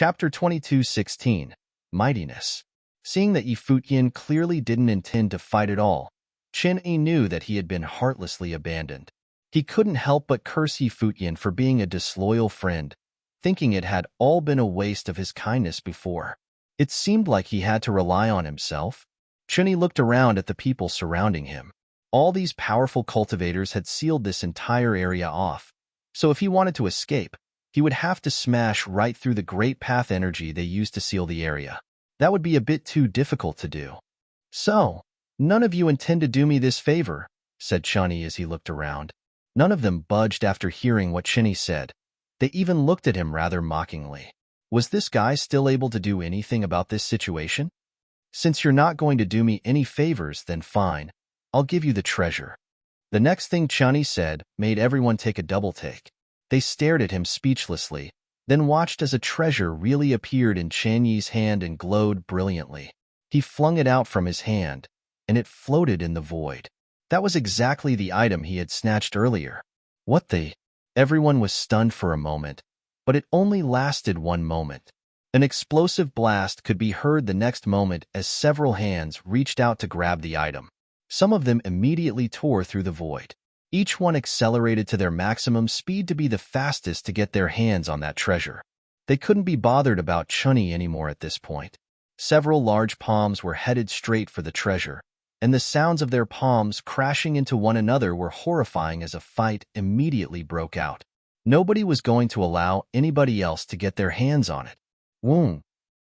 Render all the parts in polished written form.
Chapter 22:16 Mightiness. Seeing that Futian clearly didn't intend to fight at all, Chen-Yi knew that he had been heartlessly abandoned. He couldn't help but curse Futian for being a disloyal friend, thinking it had all been a waste of his kindness before. It seemed like he had to rely on himself. Chen-Yi looked around at the people surrounding him. All these powerful cultivators had sealed this entire area off, so if he wanted to escape, he would have to smash right through the great path energy they used to seal the area. That would be a bit too difficult to do. "So, none of you intend to do me this favor," said Chen-Yi as he looked around. None of them budged after hearing what Chen-Yi said. They even looked at him rather mockingly. Was this guy still able to do anything about this situation? "Since you're not going to do me any favors, then fine. I'll give you the treasure." The next thing Chen-Yi said made everyone take a double take. They stared at him speechlessly, then watched as a treasure really appeared in Chen-Yi's hand and glowed brilliantly. He flung it out from his hand, and it floated in the void. That was exactly the item he had snatched earlier. What the? Everyone was stunned for a moment, but it only lasted one moment. An explosive blast could be heard the next moment as several hands reached out to grab the item. Some of them immediately tore through the void. Each one accelerated to their maximum speed to be the fastest to get their hands on that treasure. They couldn't be bothered about Chen-Yi anymore at this point. Several large palms were headed straight for the treasure, and the sounds of their palms crashing into one another were horrifying as a fight immediately broke out. Nobody was going to allow anybody else to get their hands on it. Woom!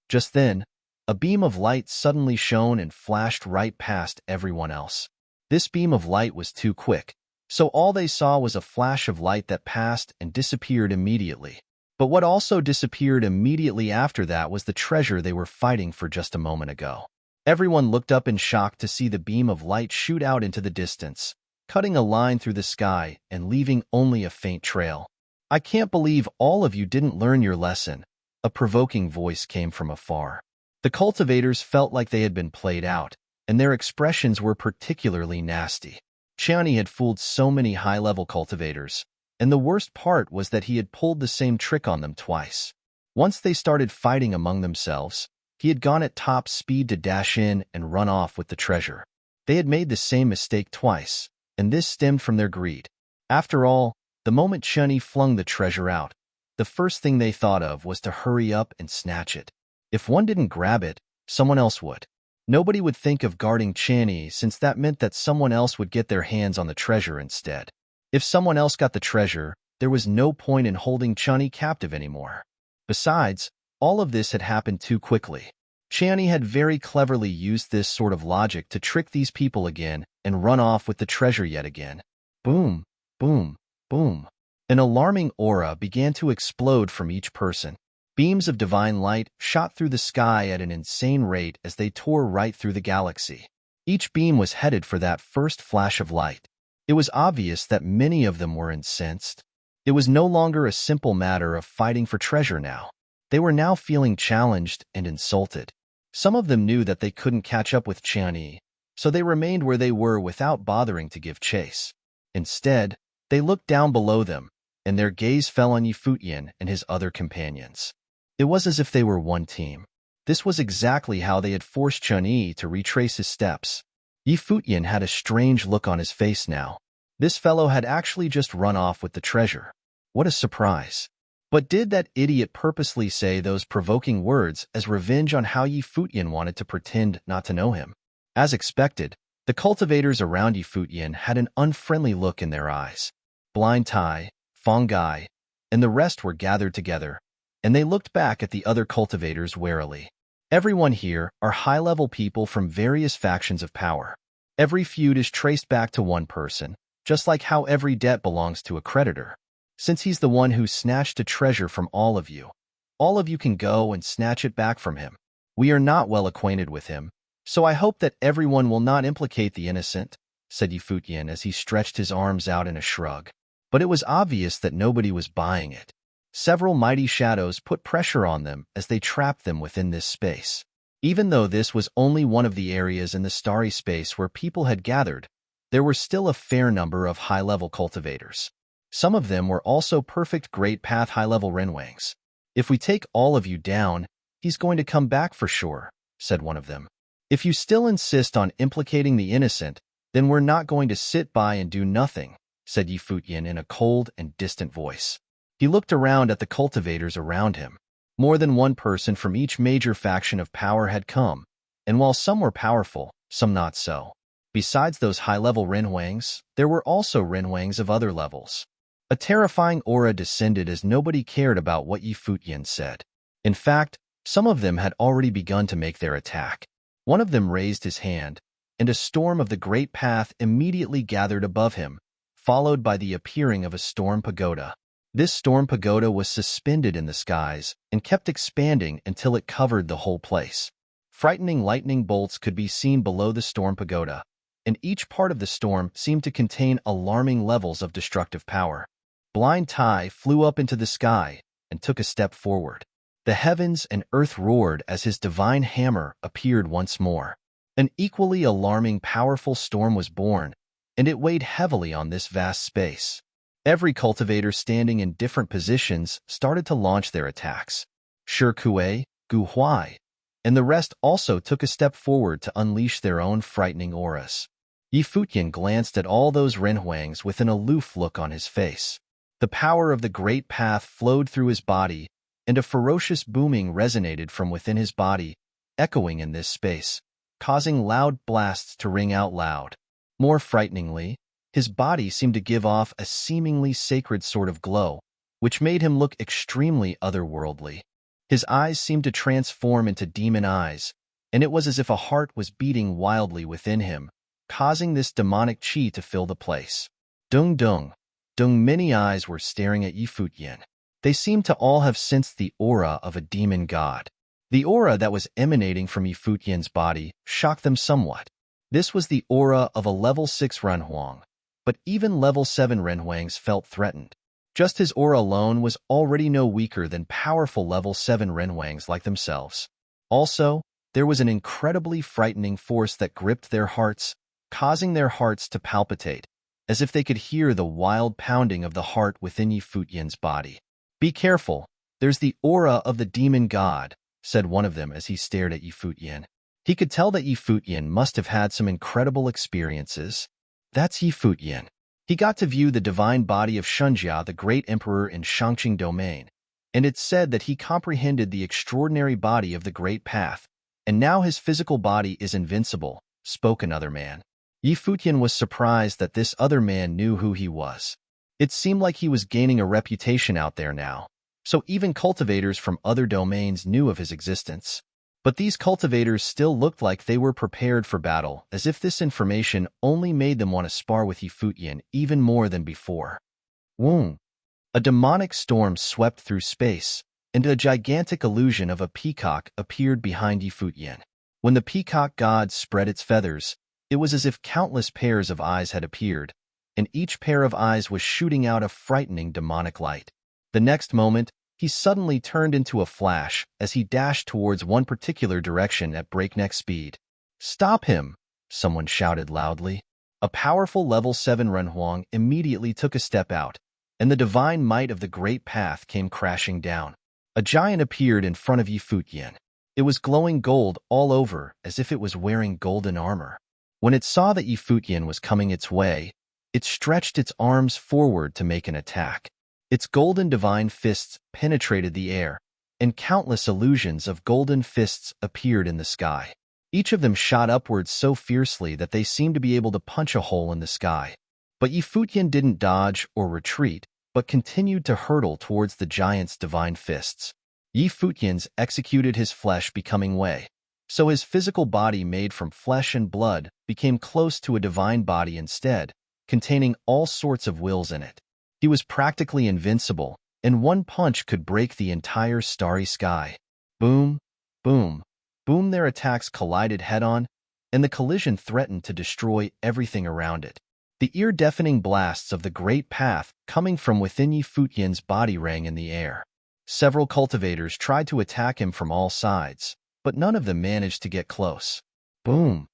Just then, a beam of light suddenly shone and flashed right past everyone else. This beam of light was too quick, so all they saw was a flash of light that passed and disappeared immediately. But what also disappeared immediately after that was the treasure they were fighting for just a moment ago. Everyone looked up in shock to see the beam of light shoot out into the distance, cutting a line through the sky and leaving only a faint trail. "I can't believe all of you didn't learn your lesson," a provoking voice came from afar. The cultivators felt like they had been played out, and their expressions were particularly nasty. Chen-Yi had fooled so many high-level cultivators, and the worst part was that he had pulled the same trick on them twice. Once they started fighting among themselves, he had gone at top speed to dash in and run off with the treasure. They had made the same mistake twice, and this stemmed from their greed. After all, the moment Chen-Yi flung the treasure out, the first thing they thought of was to hurry up and snatch it. If one didn't grab it, someone else would. Nobody would think of guarding Chen-Yi since that meant that someone else would get their hands on the treasure instead. If someone else got the treasure, there was no point in holding Chen-Yi captive anymore. Besides, all of this had happened too quickly. Chen-Yi had very cleverly used this sort of logic to trick these people again and run off with the treasure yet again. Boom, boom, boom. An alarming aura began to explode from each person. Beams of divine light shot through the sky at an insane rate as they tore right through the galaxy. Each beam was headed for that first flash of light. It was obvious that many of them were incensed. It was no longer a simple matter of fighting for treasure now. They were now feeling challenged and insulted. Some of them knew that they couldn't catch up with Chen-Yi, so they remained where they were without bothering to give chase. Instead, they looked down below them, and their gaze fell on Futian and his other companions. It was as if they were one team. This was exactly how they had forced Chen-Yi to retrace his steps. Futian had a strange look on his face now. This fellow had actually just run off with the treasure. What a surprise. But did that idiot purposely say those provoking words as revenge on how Futian wanted to pretend not to know him? As expected, the cultivators around Futian had an unfriendly look in their eyes. Blind Tai, Fong Gai, and the rest were gathered together, and they looked back at the other cultivators warily. Everyone here are high-level people from various factions of power. Every feud is traced back to one person, just like how every debt belongs to a creditor. Since he's the one who snatched a treasure from all of you can go and snatch it back from him. We are not well acquainted with him, so I hope that everyone will not implicate the innocent, said Futian as he stretched his arms out in a shrug. But it was obvious that nobody was buying it. Several mighty shadows put pressure on them as they trapped them within this space. Even though this was only one of the areas in the starry space where people had gathered, there were still a fair number of high-level cultivators. Some of them were also perfect Great Path high-level Renwangs. "If we take all of you down, he's going to come back for sure," said one of them. "If you still insist on implicating the innocent, then we're not going to sit by and do nothing," said Futian in a cold and distant voice. He looked around at the cultivators around him. More than one person from each major faction of power had come, and while some were powerful, some not so. Besides those high-level Renhuangs, there were also Renhuangs of other levels. A terrifying aura descended as nobody cared about what Futian said. In fact, some of them had already begun to make their attack. One of them raised his hand, and a storm of the great path immediately gathered above him, followed by the appearing of a storm pagoda. This storm pagoda was suspended in the skies and kept expanding until it covered the whole place. Frightening lightning bolts could be seen below the storm pagoda, and each part of the storm seemed to contain alarming levels of destructive power. Blind Tai flew up into the sky and took a step forward. The heavens and earth roared as his divine hammer appeared once more. An equally alarming, powerful storm was born, and it weighed heavily on this vast space. Every cultivator standing in different positions started to launch their attacks. Shi Kuei, Gu Huai, and the rest also took a step forward to unleash their own frightening auras. Futian glanced at all those Renhuangs with an aloof look on his face. The power of the great path flowed through his body, and a ferocious booming resonated from within his body, echoing in this space, causing loud blasts to ring out loud. More frighteningly, his body seemed to give off a seemingly sacred sort of glow, which made him look extremely otherworldly. His eyes seemed to transform into demon eyes, and it was as if a heart was beating wildly within him, causing this demonic chi to fill the place. Dung dung, dung, many eyes were staring at Futian. They seemed to all have sensed the aura of a demon god. The aura that was emanating from Futian's body shocked them somewhat. This was the aura of a level 6 Renhuang, but even level 7 Renhuangs felt threatened. Just his aura alone was already no weaker than powerful level 7 Renhuangs like themselves. Also, there was an incredibly frightening force that gripped their hearts, causing their hearts to palpitate, as if they could hear the wild pounding of the heart within Futian's body. "Be careful, there's the aura of the demon god," said one of them as he stared at Futian. He could tell that Futian must have had some incredible experiences. That's Futian. He got to view the divine body of Shunjia, the great emperor in Shangqing domain, and it's said that he comprehended the extraordinary body of the great path, and now his physical body is invincible, spoke another man. Futian was surprised that this other man knew who he was. It seemed like he was gaining a reputation out there now, so even cultivators from other domains knew of his existence. But these cultivators still looked like they were prepared for battle, as if this information only made them want to spar with Futian even more than before. Woom! A demonic storm swept through space, and a gigantic illusion of a peacock appeared behind Futian. When the peacock god spread its feathers, it was as if countless pairs of eyes had appeared, and each pair of eyes was shooting out a frightening demonic light. The next moment, he suddenly turned into a flash as he dashed towards one particular direction at breakneck speed. "Stop him!" someone shouted loudly. A powerful level 7 Renhuang immediately took a step out, and the divine might of the great path came crashing down. A giant appeared in front of Futian. It was glowing gold all over, as if it was wearing golden armor. When it saw that Futian was coming its way, it stretched its arms forward to make an attack. Its golden divine fists penetrated the air, and countless illusions of golden fists appeared in the sky. Each of them shot upwards so fiercely that they seemed to be able to punch a hole in the sky. But Futian didn't dodge or retreat, but continued to hurtle towards the giant's divine fists. Futian's executed his flesh becoming way, so his physical body made from flesh and blood became close to a divine body instead, containing all sorts of wills in it. He was practically invincible, and one punch could break the entire starry sky. Boom, boom, boom, their attacks collided head-on, and the collision threatened to destroy everything around it. The ear-deafening blasts of the great path coming from within Futian's body rang in the air. Several cultivators tried to attack him from all sides, but none of them managed to get close. Boom!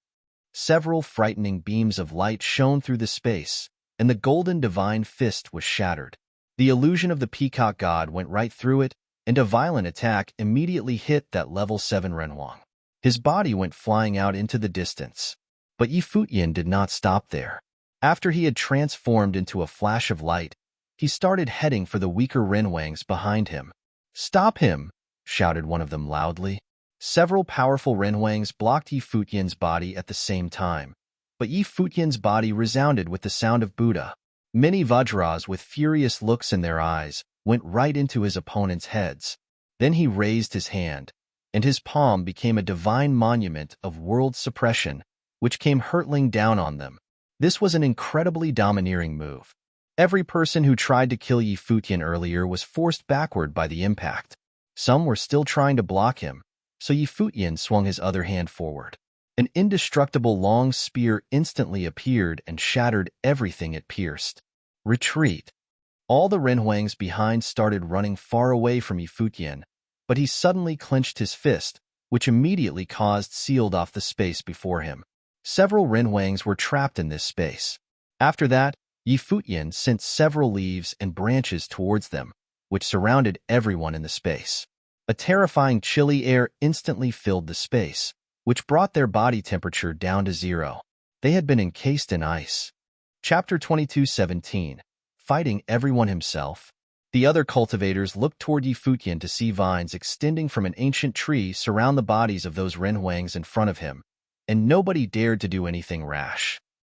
Several frightening beams of light shone through the space, and the golden divine fist was shattered. The illusion of the peacock god went right through it, and a violent attack immediately hit that level 7 Renhuang. His body went flying out into the distance. But Futian did not stop there. After he had transformed into a flash of light, he started heading for the weaker Renhuangs behind him. "Stop him!" shouted one of them loudly. Several powerful Renhuangs blocked Futian's body at the same time, but Futian's body resounded with the sound of Buddha. Many Vajras with furious looks in their eyes went right into his opponent's heads. Then he raised his hand, and his palm became a divine monument of world suppression, which came hurtling down on them. This was an incredibly domineering move. Every person who tried to kill Futian earlier was forced backward by the impact. Some were still trying to block him, so Futian swung his other hand forward. An indestructible long spear instantly appeared and shattered everything it pierced. Retreat. All the Renhuangs behind started running far away from Futian, but he suddenly clenched his fist, which immediately caused sealed off the space before him. Several Renhuangs were trapped in this space. After that, Futian sent several leaves and branches towards them, which surrounded everyone in the space. A terrifying chilly air instantly filled the space, which brought their body temperature down to 0. They had been encased in ice. Chapter 22:17. Fighting everyone himself. The other cultivators looked toward Futian to see vines extending from an ancient tree surround the bodies of those Renhuangs in front of him, and nobody dared to do anything rash.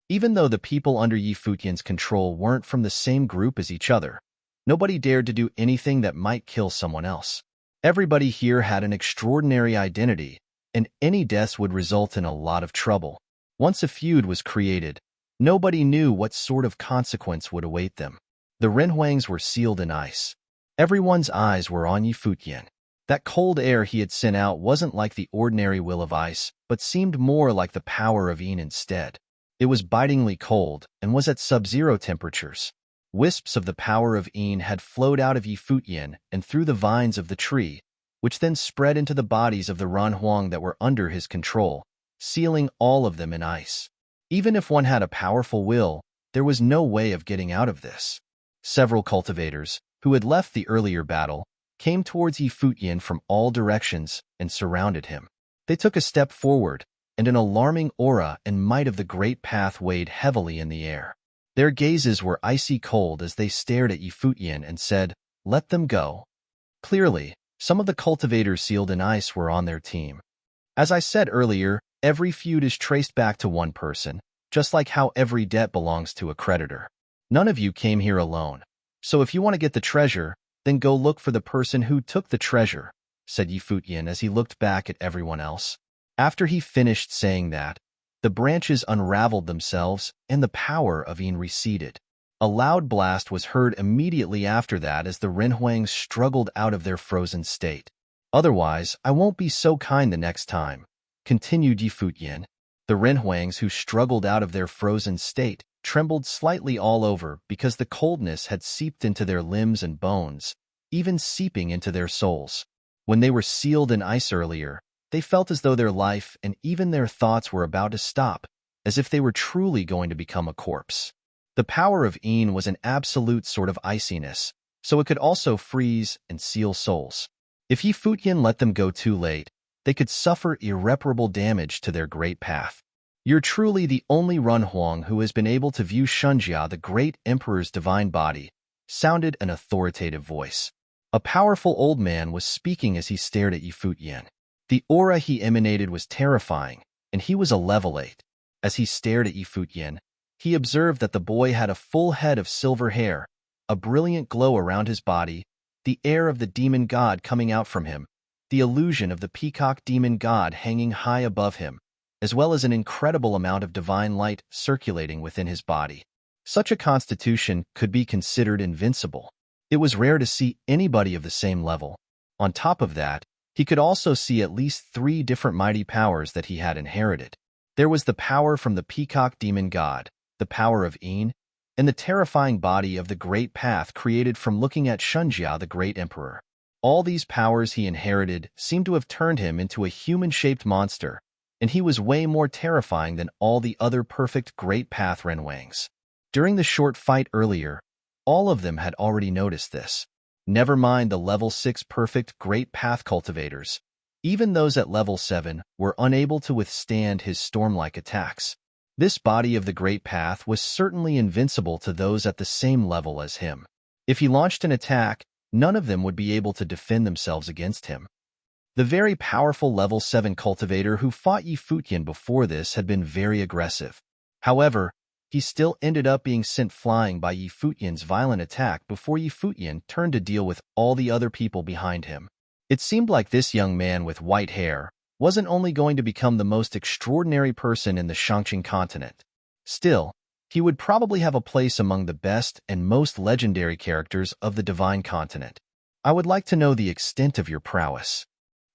Even though the people under Futian's control weren't from the same group as each other, nobody dared to do anything that might kill someone else. Everybody here had an extraordinary identity, and any deaths would result in a lot of trouble. Once a feud was created, nobody knew what sort of consequence would await them. The Renhuangs were sealed in ice. Everyone's eyes were on Futian. That cold air he had sent out wasn't like the ordinary will of ice, but seemed more like the power of Yin instead. It was bitingly cold and was at sub-zero temperatures. Wisps of the power of Yin had flowed out of Futian and through the vines of the tree, which then spread into the bodies of the Renhuang that were under his control, sealing all of them in ice. Even if one had a powerful will, there was no way of getting out of this. Several cultivators, who had left the earlier battle, came towards Futian from all directions and surrounded him. They took a step forward, and an alarming aura and might of the great path weighed heavily in the air. Their gazes were icy cold as they stared at Futian and said, "Let them go." Clearly, some of the cultivators sealed in ice were on their team. As I said earlier, every feud is traced back to one person, just like how every debt belongs to a creditor. None of you came here alone, so if you want to get the treasure, then go look for the person who took the treasure, said Futian as he looked back at everyone else. After he finished saying that, the branches unraveled themselves and the power of Yin receded. A loud blast was heard immediately after that as the Renhuangs struggled out of their frozen state. "Otherwise, I won't be so kind the next time," continued Futian. The Renhuangs who struggled out of their frozen state trembled slightly all over because the coldness had seeped into their limbs and bones, even seeping into their souls. When they were sealed in ice earlier, they felt as though their life and even their thoughts were about to stop, as if they were truly going to become a corpse. The power of Yin was an absolute sort of iciness, so it could also freeze and seal souls. If Futian let them go too late, they could suffer irreparable damage to their great path. "You're truly the only Renhuang who has been able to view Shunjia, the great emperor's divine body," sounded an authoritative voice. A powerful old man was speaking as he stared at Futian. The aura he emanated was terrifying, and he was a level 8. As he stared at Futian, he observed that the boy had a full head of silver hair, a brilliant glow around his body, the air of the demon god coming out from him, the illusion of the peacock demon god hanging high above him, as well as an incredible amount of divine light circulating within his body. Such a constitution could be considered invincible. It was rare to see anybody of the same level. On top of that, he could also see at least 3 different mighty powers that he had inherited. There was the power from the peacock demon god, the power of Yin, and the terrifying body of the great path created from looking at Shunjia, the great emperor. All these powers he inherited seemed to have turned him into a human-shaped monster, and he was way more terrifying than all the other perfect great path Renhuangs. During the short fight earlier, all of them had already noticed this. Never mind the level 6 perfect Great Path cultivators. Even those at level 7 were unable to withstand his storm-like attacks. This body of the Great Path was certainly invincible to those at the same level as him. If he launched an attack, none of them would be able to defend themselves against him. The very powerful level 7 cultivator who fought Futian before this had been very aggressive. However, he still ended up being sent flying by Futian's violent attack before Futian turned to deal with all the other people behind him. It seemed like this young man with white hair wasn't only going to become the most extraordinary person in the Shangqing continent. Still, he would probably have a place among the best and most legendary characters of the Divine Continent. I would like to know the extent of your prowess.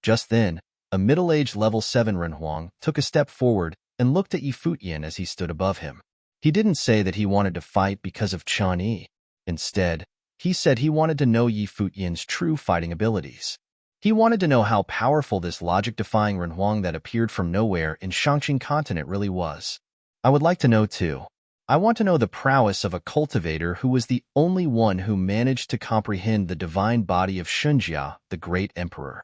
Just then, a middle-aged level 7 Renhuang took a step forward and looked at Futian as he stood above him. He didn't say that he wanted to fight because of Chen Yi. Instead, he said he wanted to know Futian's true fighting abilities. He wanted to know how powerful this logic-defying Renhuang that appeared from nowhere in Shangqing continent really was. I would like to know too. I want to know the prowess of a cultivator who was the only one who managed to comprehend the divine body of Shunjia, the great emperor.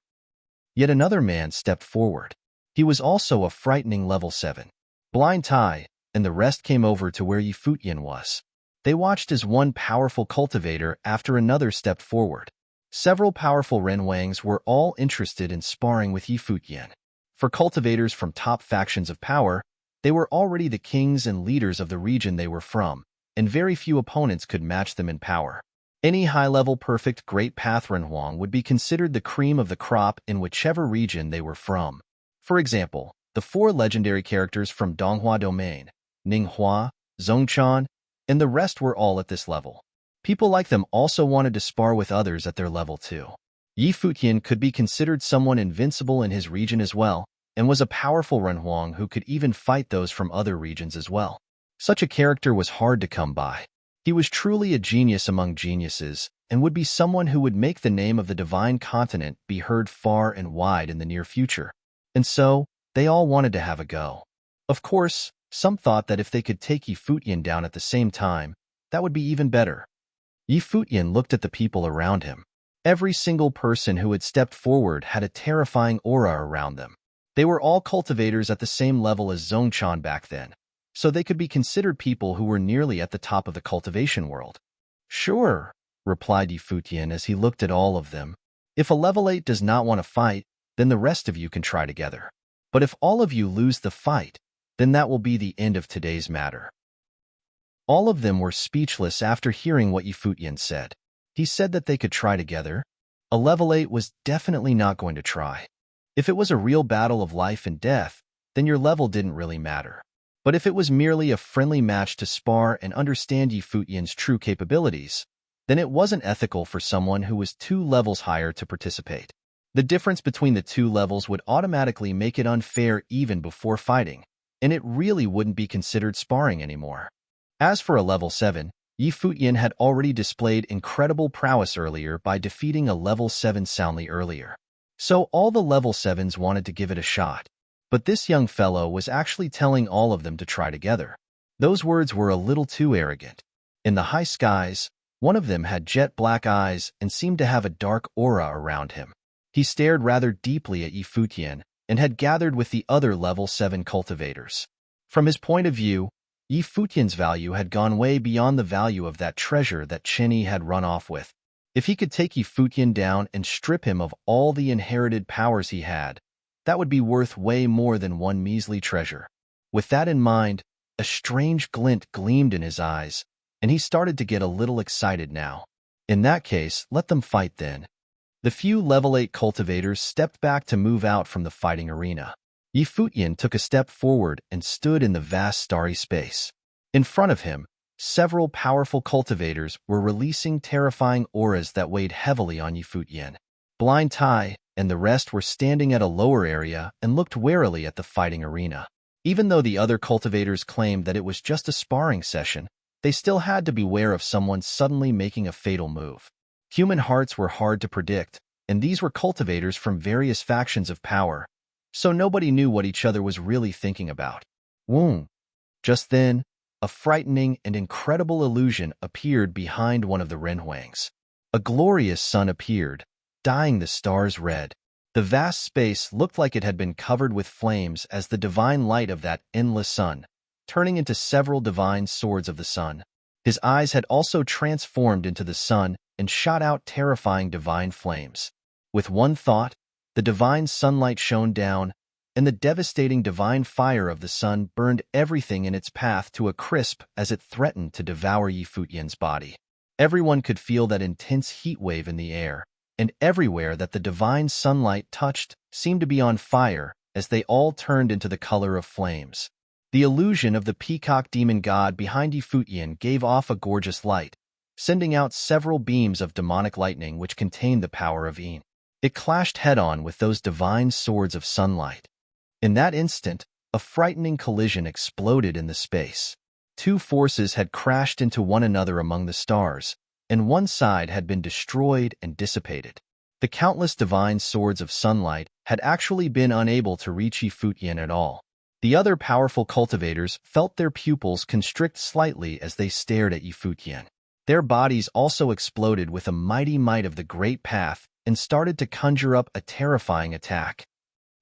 Yet another man stepped forward. He was also a frightening level 7. Blind Tai and the rest came over to where Futian was. They watched as one powerful cultivator after another stepped forward. Several powerful Renhuangs were all interested in sparring with Futian. For cultivators from top factions of power, they were already the kings and leaders of the region they were from, and very few opponents could match them in power. Any high-level perfect Great Path Renhuang would be considered the cream of the crop in whichever region they were from. For example, the 4 legendary characters from Donghua Domain, Ninghua, Zhongchan, and the rest were all at this level. People like them also wanted to spar with others at their level too. Futian could be considered someone invincible in his region as well, and was a powerful Renhuang who could even fight those from other regions as well. Such a character was hard to come by. He was truly a genius among geniuses, and would be someone who would make the name of the Divine Continent be heard far and wide in the near future. And so, they all wanted to have a go. Of course, some thought that if they could take Futian down at the same time, that would be even better. Futian looked at the people around him. Every single person who had stepped forward had a terrifying aura around them. They were all cultivators at the same level as Zhongchan back then, so they could be considered people who were nearly at the top of the cultivation world. Sure, replied Futian as he looked at all of them. If a level 8 does not want to fight, then the rest of you can try together. But if all of you lose the fight, then that will be the end of today's matter. All of them were speechless after hearing what Futian said. He said that they could try together. A level 8 was definitely not going to try. If it was a real battle of life and death, then your level didn't really matter. But if it was merely a friendly match to spar and understand Futian's true capabilities, then it wasn't ethical for someone who was 2 levels higher to participate. The difference between the 2 levels would automatically make it unfair even before fighting, and it really wouldn't be considered sparring anymore. As for a level 7, Futian had already displayed incredible prowess earlier by defeating a level 7 soundly earlier. So all the level 7s wanted to give it a shot. But this young fellow was actually telling all of them to try together. Those words were a little too arrogant. In the high skies, one of them had jet black eyes and seemed to have a dark aura around him. He stared rather deeply at Futian and had gathered with the other level 7 cultivators. From his point of view, Futian's value had gone way beyond the value of that treasure that Chen Yi had run off with. If he could take Futian down and strip him of all the inherited powers he had, that would be worth way more than one measly treasure. With that in mind, a strange glint gleamed in his eyes, and he started to get a little excited now. In that case, let them fight then. The few level 8 cultivators stepped back to move out from the fighting arena. Futian took a step forward and stood in the vast starry space. In front of him, several powerful cultivators were releasing terrifying auras that weighed heavily on Futian. Blind Tai and the rest were standing at a lower area and looked warily at the fighting arena. Even though the other cultivators claimed that it was just a sparring session, they still had to beware of someone suddenly making a fatal move. Human hearts were hard to predict, and these were cultivators from various factions of power, so nobody knew what each other was really thinking about. Woom! Just then, a frightening and incredible illusion appeared behind one of the Renhuangs. A A glorious sun appeared, dyeing the stars red. The vast space looked like it had been covered with flames as the divine light of that endless sun, turning into several divine swords of the sun. His eyes had also transformed into the sun and shot out terrifying divine flames. With one thought, the divine sunlight shone down, and the devastating divine fire of the sun burned everything in its path to a crisp as it threatened to devour Futian's body. Everyone could feel that intense heat wave in the air, and everywhere that the divine sunlight touched seemed to be on fire as they all turned into the color of flames. The illusion of the peacock demon god behind Futian gave off a gorgeous light, sending out several beams of demonic lightning which contained the power of Een. It clashed head-on with those divine swords of sunlight. In that instant, a frightening collision exploded in the space. Two forces had crashed into one another among the stars, and one side had been destroyed and dissipated. The countless divine swords of sunlight had actually been unable to reach Futian at all. The other powerful cultivators felt their pupils constrict slightly as they stared at Futian. Their bodies also exploded with a mighty might of the great path and started to conjure up a terrifying attack.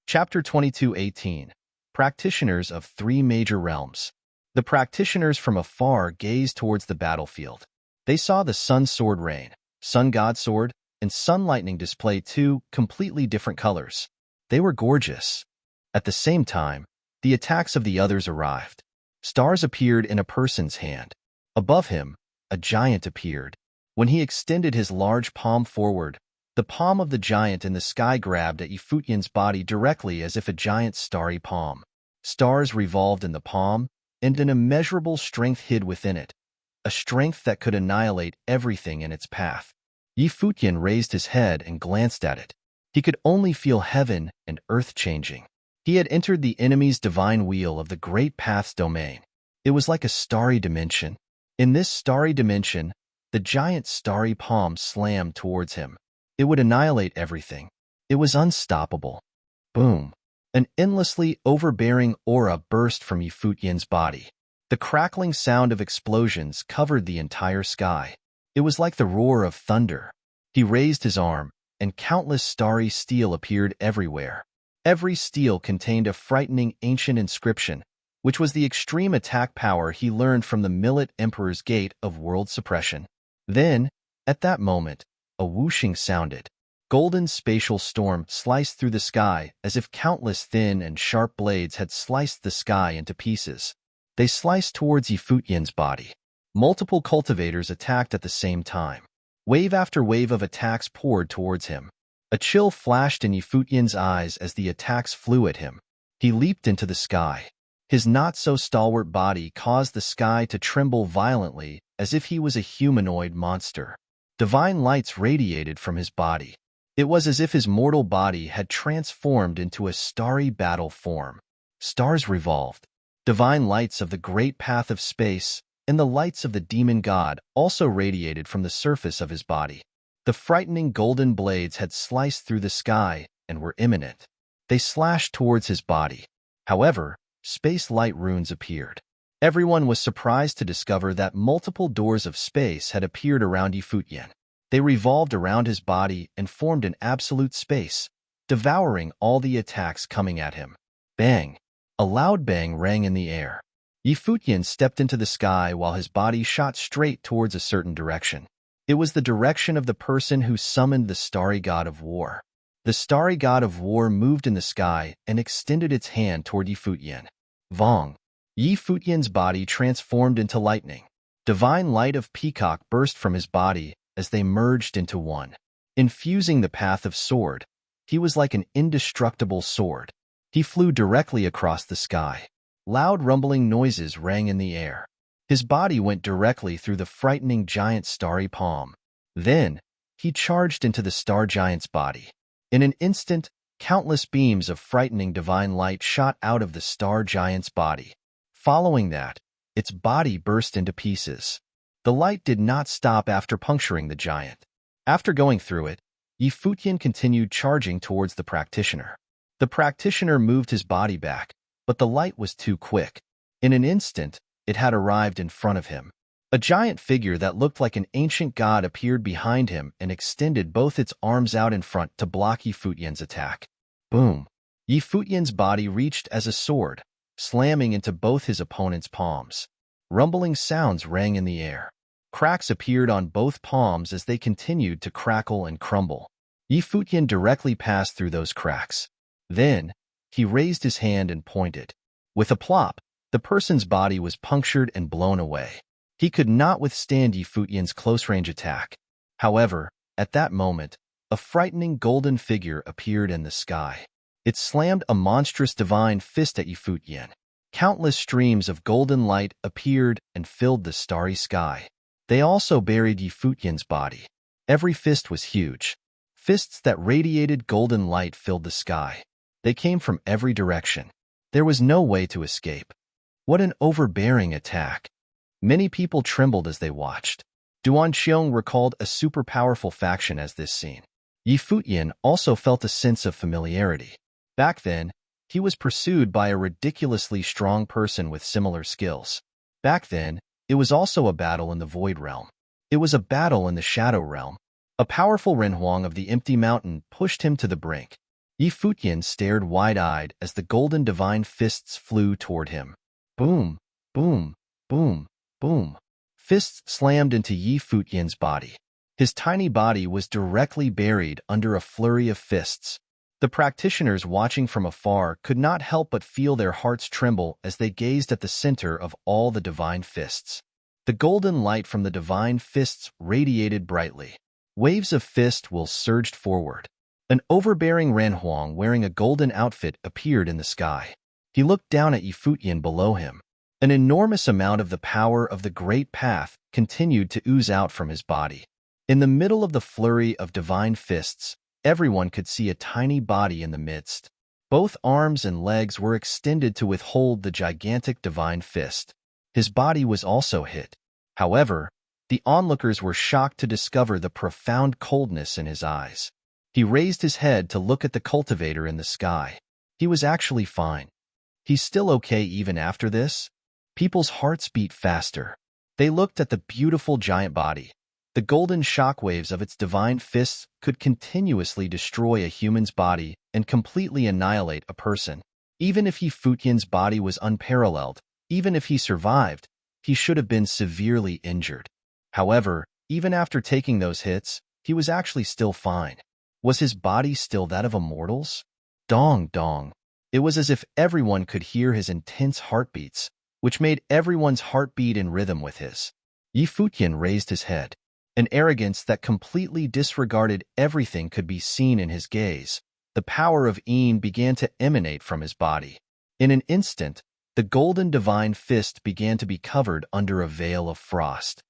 Chapter 22:18 Practitioners of Three Major Realms. The practitioners from afar gazed towards the battlefield. They saw the sun sword rain, sun god sword, and sun lightning display two completely different colors. They were gorgeous. At the same time, the attacks of the others arrived. Stars appeared in a person's hand. Above him, a giant appeared. When he extended his large palm forward, the palm of the giant in the sky grabbed at Futian's body directly as if a giant starry palm. Stars revolved in the palm, and an immeasurable strength hid within it, a strength that could annihilate everything in its path. Futian raised his head and glanced at it. He could only feel heaven and earth changing. He had entered the enemy's divine wheel of the great path's domain. It was like a starry dimension. In this starry dimension, the giant starry palm slammed towards him. It would annihilate everything. It was unstoppable. Boom! An endlessly overbearing aura burst from Futian's body. The crackling sound of explosions covered the entire sky. It was like the roar of thunder. He raised his arm, and countless starry steel appeared everywhere. Every steel contained a frightening ancient inscription, which was the extreme attack power he learned from the Millet Emperor's Gate of World Suppression. Then, at that moment, a whooshing sounded. Golden spatial storm sliced through the sky as if countless thin and sharp blades had sliced the sky into pieces. They sliced towards Futian's body. Multiple cultivators attacked at the same time. Wave after wave of attacks poured towards him. A chill flashed in Futian's eyes as the attacks flew at him. He leaped into the sky. His not-so-stalwart body caused the sky to tremble violently as if he was a humanoid monster. Divine lights radiated from his body. It was as if his mortal body had transformed into a starry battle form. Stars revolved. Divine lights of the great path of space and the lights of the demon god also radiated from the surface of his body. The frightening golden blades had sliced through the sky and were imminent. They slashed towards his body. However, space light runes appeared. Everyone was surprised to discover that multiple doors of space had appeared around Futian. They revolved around his body and formed an absolute space, devouring all the attacks coming at him. Bang! A loud bang rang in the air. Futian stepped into the sky while his body shot straight towards a certain direction. It was the direction of the person who summoned the starry god of war. The starry god of war moved in the sky and extended its hand toward Futian. Vong! Futian's body transformed into lightning. Divine light of peacock burst from his body as they merged into one. Infusing the path of sword, he was like an indestructible sword. He flew directly across the sky. Loud rumbling noises rang in the air. His body went directly through the frightening giant starry palm. Then, he charged into the star giant's body. In an instant, countless beams of frightening divine light shot out of the star giant's body. Following that, its body burst into pieces. The light did not stop after puncturing the giant. After going through it, Futian continued charging towards the practitioner. The practitioner moved his body back, but the light was too quick. In an instant, it had arrived in front of him. A giant figure that looked like an ancient god appeared behind him and extended both its arms out in front to block Futian's attack. Boom! Futian's body reached as a sword, slamming into both his opponent's palms. Rumbling sounds rang in the air. Cracks appeared on both palms as they continued to crackle and crumble. Futian directly passed through those cracks. Then, he raised his hand and pointed. With a plop, the person's body was punctured and blown away. He could not withstand Futian's close-range attack. However, at that moment, a frightening golden figure appeared in the sky. It slammed a monstrous divine fist at Futian. Countless streams of golden light appeared and filled the starry sky. They also buried Futian's body. Every fist was huge. Fists that radiated golden light filled the sky. They came from every direction. There was no way to escape. What an overbearing attack! Many people trembled as they watched. Duan Xiong recalled a super powerful faction as this scene. Futian also felt a sense of familiarity. Back then, he was pursued by a ridiculously strong person with similar skills. Back then, it was also a battle in the Void Realm. It was a battle in the Shadow Realm. A powerful Renhuang of the Empty Mountain pushed him to the brink. Futian stared wide-eyed as the golden divine fists flew toward him. Boom, boom, boom, boom. Fists slammed into Futian's body. His tiny body was directly buried under a flurry of fists. The practitioners watching from afar could not help but feel their hearts tremble as they gazed at the center of all the divine fists. The golden light from the divine fists radiated brightly. Waves of fist will surged forward. An overbearing Renhuang wearing a golden outfit appeared in the sky. He looked down at Futian below him. An enormous amount of the power of the Great Path continued to ooze out from his body. In the middle of the flurry of divine fists, everyone could see a tiny body in the midst. Both arms and legs were extended to withhold the gigantic divine fist. His body was also hit. However, the onlookers were shocked to discover the profound coldness in his eyes. He raised his head to look at the cultivator in the sky. He was actually fine. He's still okay even after this? People's hearts beat faster. They looked at the beautiful giant body. The golden shockwaves of its divine fists could continuously destroy a human's body and completely annihilate a person. Even if Futian's body was unparalleled, even if he survived, he should have been severely injured. However, even after taking those hits, he was actually still fine. Was his body still that of a mortal's? Dong dong. It was as if everyone could hear his intense heartbeats, which made everyone's heartbeat in rhythm with his. Futian raised his head. An arrogance that completely disregarded everything could be seen in his gaze. The power of Yin began to emanate from his body. In an instant, the golden divine fist began to be covered under a veil of frost.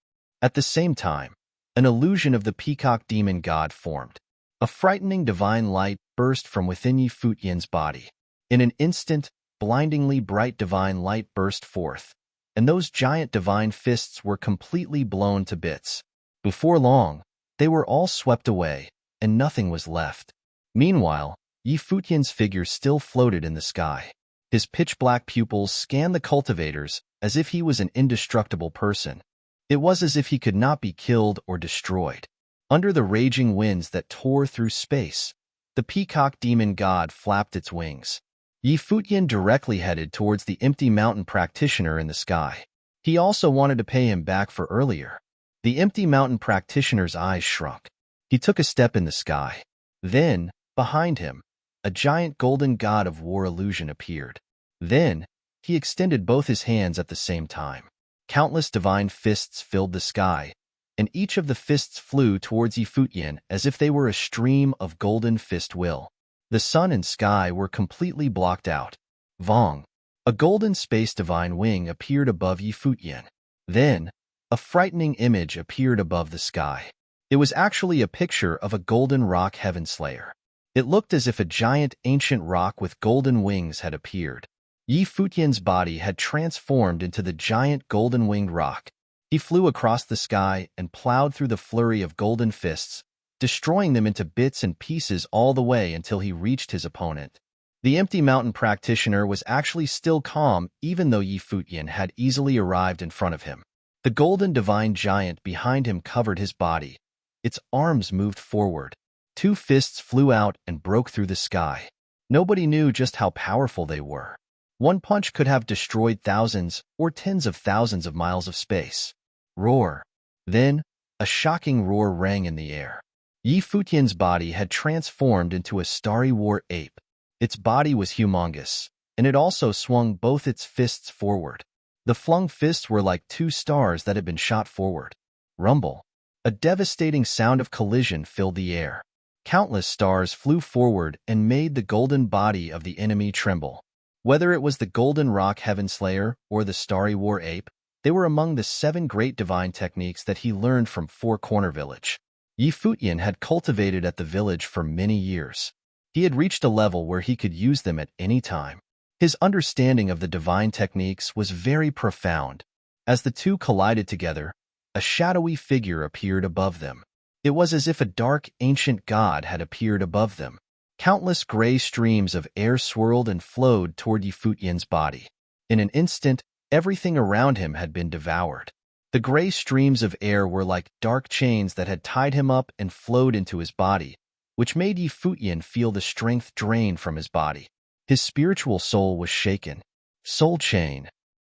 At the same time, an illusion of the peacock demon god formed. A frightening divine light burst from within Futian's body. In an instant, blindingly bright divine light burst forth, and those giant divine fists were completely blown to bits. Before long, they were all swept away, and nothing was left. Meanwhile, Futian's figure still floated in the sky. His pitch-black pupils scanned the cultivators as if he was an indestructible person. It was as if he could not be killed or destroyed. Under the raging winds that tore through space, the peacock demon god flapped its wings. Futian directly headed towards the empty mountain practitioner in the sky. He also wanted to pay him back for earlier. The empty mountain practitioner's eyes shrunk. He took a step in the sky. Then, behind him, a giant golden god of war illusion appeared. Then, he extended both his hands at the same time. Countless divine fists filled the sky, and each of the fists flew towards Futian as if they were a stream of golden fist will. The sun and sky were completely blocked out. Vong! A golden space divine wing appeared above Futian. Then, a frightening image appeared above the sky. It was actually a picture of a golden rock heaven slayer. It looked as if a giant ancient rock with golden wings had appeared. Futian's body had transformed into the giant golden-winged rock. He flew across the sky and plowed through the flurry of golden fists, destroying them into bits and pieces all the way until he reached his opponent. The empty mountain practitioner was actually still calm even though Futian had easily arrived in front of him. The golden divine giant behind him covered his body. Its arms moved forward. Two fists flew out and broke through the sky. Nobody knew just how powerful they were. One punch could have destroyed thousands or tens of thousands of miles of space. Roar. Then, a shocking roar rang in the air. Yi Futian's body had transformed into a starry war ape. Its body was humongous, and it also swung both its fists forward. The flung fists were like two stars that had been shot forward. Rumble. A devastating sound of collision filled the air. Countless stars flew forward and made the golden body of the enemy tremble. Whether it was the golden rock heaven slayer or the starry war ape, they were among the 7 great divine techniques that he learned from Four Corner Village. Yi Futian had cultivated at the village for many years. He had reached a level where he could use them at any time. His understanding of the divine techniques was very profound. As the two collided together, a shadowy figure appeared above them. It was as if a dark, ancient god had appeared above them. Countless gray streams of air swirled and flowed toward Yi Futian's body. In an instant, everything around him had been devoured. The gray streams of air were like dark chains that had tied him up and flowed into his body, which made Yi Futian feel the strength drain from his body. His spiritual soul was shaken. Soul chain.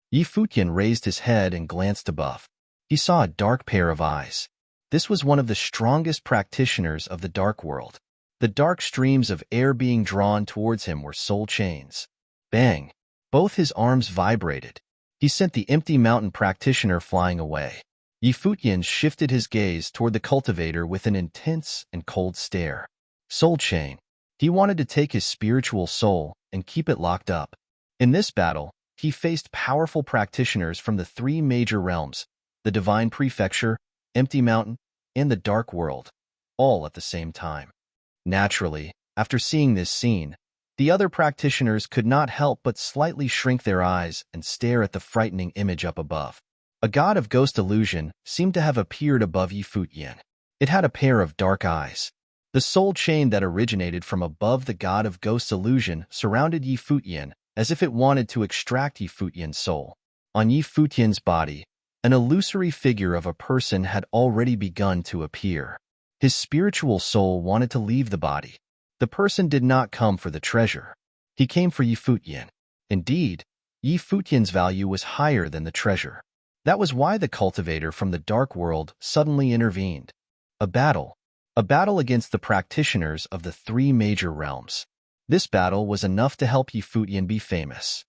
Yi Futian raised his head and glanced above. He saw a dark pair of eyes. This was one of the strongest practitioners of the dark world. The dark streams of air being drawn towards him were soul chains. Bang! Both his arms vibrated. He sent the empty mountain practitioner flying away. Yi Futian shifted his gaze toward the cultivator with an intense and cold stare. Soul chain. He wanted to take his spiritual soul and keep it locked up. In this battle, he faced powerful practitioners from the 3 major realms, the Divine Prefecture, Empty Mountain, and the Dark World, all at the same time. Naturally, after seeing this scene, the other practitioners could not help but slightly shrink their eyes and stare at the frightening image up above. A god of ghost illusion seemed to have appeared above Yi Futian. It had a pair of dark eyes. The soul chain that originated from above the god of ghost illusion surrounded Yi Futian as if it wanted to extract Yi Futian's soul. On Yi Futian's body, an illusory figure of a person had already begun to appear. His spiritual soul wanted to leave the body. The person did not come for the treasure. He came for Yi Futian. Indeed, Yi Futian's value was higher than the treasure. That was why the cultivator from the dark world suddenly intervened. A battle. A battle against the practitioners of the 3 major realms. This battle was enough to help Yi Futian be famous.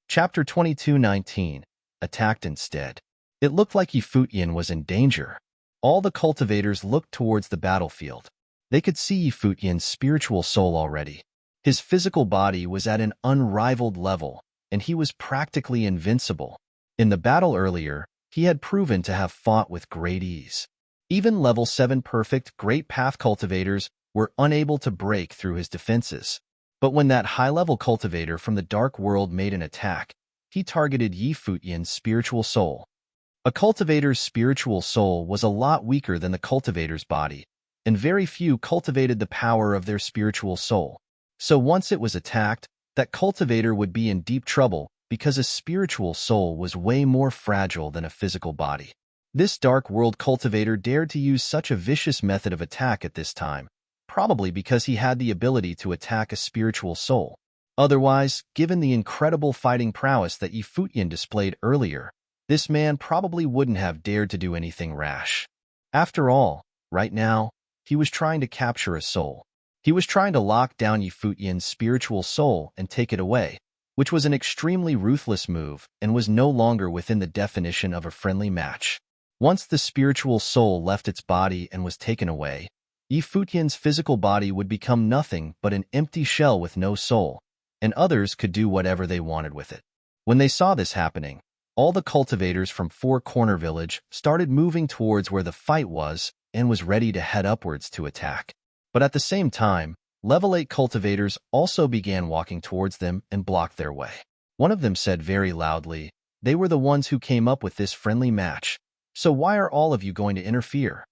Chapter 22:19. Attacked instead. It looked like Yi Futian was in danger. All the cultivators looked towards the battlefield. They could see Yi Futian's spiritual soul already. His physical body was at an unrivaled level, and he was practically invincible. In the battle earlier, he had proven to have fought with great ease. Even level 7 perfect Great Path cultivators were unable to break through his defenses. But when that high-level cultivator from the dark world made an attack, he targeted Yi Futian's spiritual soul. A cultivator's spiritual soul was a lot weaker than the cultivator's body, and very few cultivated the power of their spiritual soul. So once it was attacked, that cultivator would be in deep trouble because a spiritual soul was way more fragile than a physical body. This dark world cultivator dared to use such a vicious method of attack at this time, probably because he had the ability to attack a spiritual soul. Otherwise, given the incredible fighting prowess that Yi Futian displayed earlier, this man probably wouldn't have dared to do anything rash. After all, right now, he was trying to capture a soul. He was trying to lock down Yi Futian's spiritual soul and take it away, which was an extremely ruthless move and was no longer within the definition of a friendly match. Once the spiritual soul left its body and was taken away, Yi Futian's physical body would become nothing but an empty shell with no soul, and others could do whatever they wanted with it. When they saw this happening, all the cultivators from Four Corner Village started moving towards where the fight was and was ready to head upwards to attack. But at the same time, level 8 cultivators also began walking towards them and blocked their way. One of them said very loudly, "They were the ones who came up with this friendly match, so why are all of you going to interfere?"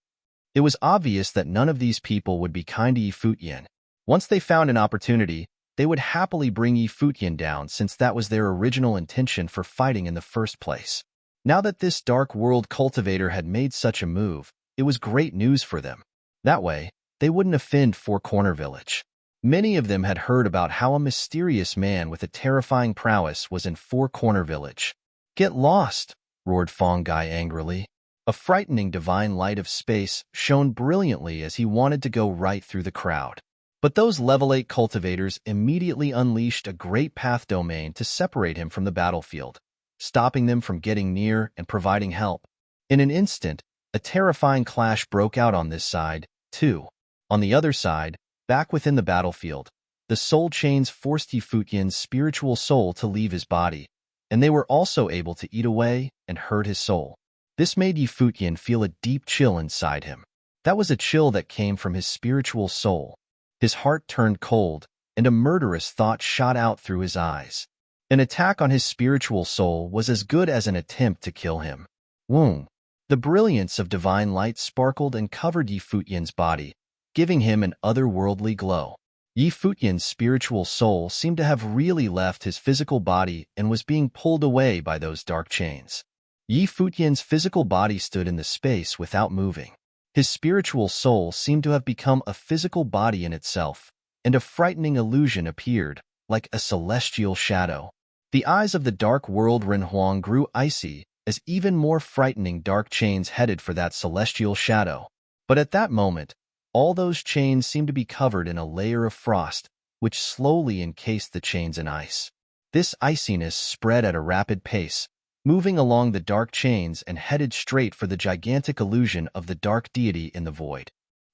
It was obvious that none of these people would be kind to Yi Futian. Once they found an opportunity, they would happily bring Yi Futian down since that was their original intention for fighting in the first place. Now that this Dark World cultivator had made such a move, it was great news for them. That way, they wouldn't offend Four Corner Village. Many of them had heard about how a mysterious man with a terrifying prowess was in Four Corner Village. "Get lost!" roared Fongai angrily. A frightening divine light of space shone brilliantly as he wanted to go right through the crowd. But those level 8 cultivators immediately unleashed a great path domain to separate him from the battlefield, stopping them from getting near and providing help. In an instant, a terrifying clash broke out on this side, too. On the other side, back within the battlefield, the soul chains forced Futian's spiritual soul to leave his body, and they were also able to eat away and hurt his soul. This made Futian feel a deep chill inside him. That was a chill that came from his spiritual soul. His heart turned cold, and a murderous thought shot out through his eyes. An attack on his spiritual soul was as good as an attempt to kill him. Whoom! The brilliance of divine light sparkled and covered Futian's body, giving him an otherworldly glow. Futian's spiritual soul seemed to have really left his physical body and was being pulled away by those dark chains. Futian's physical body stood in the space without moving. His spiritual soul seemed to have become a physical body in itself, and a frightening illusion appeared, like a celestial shadow. The eyes of the dark world Renhuang grew icy as even more frightening dark chains headed for that celestial shadow. But at that moment, all those chains seemed to be covered in a layer of frost, which slowly encased the chains in ice. This iciness spread at a rapid pace, moving along the dark chains and headed straight for the gigantic illusion of the dark deity in the void.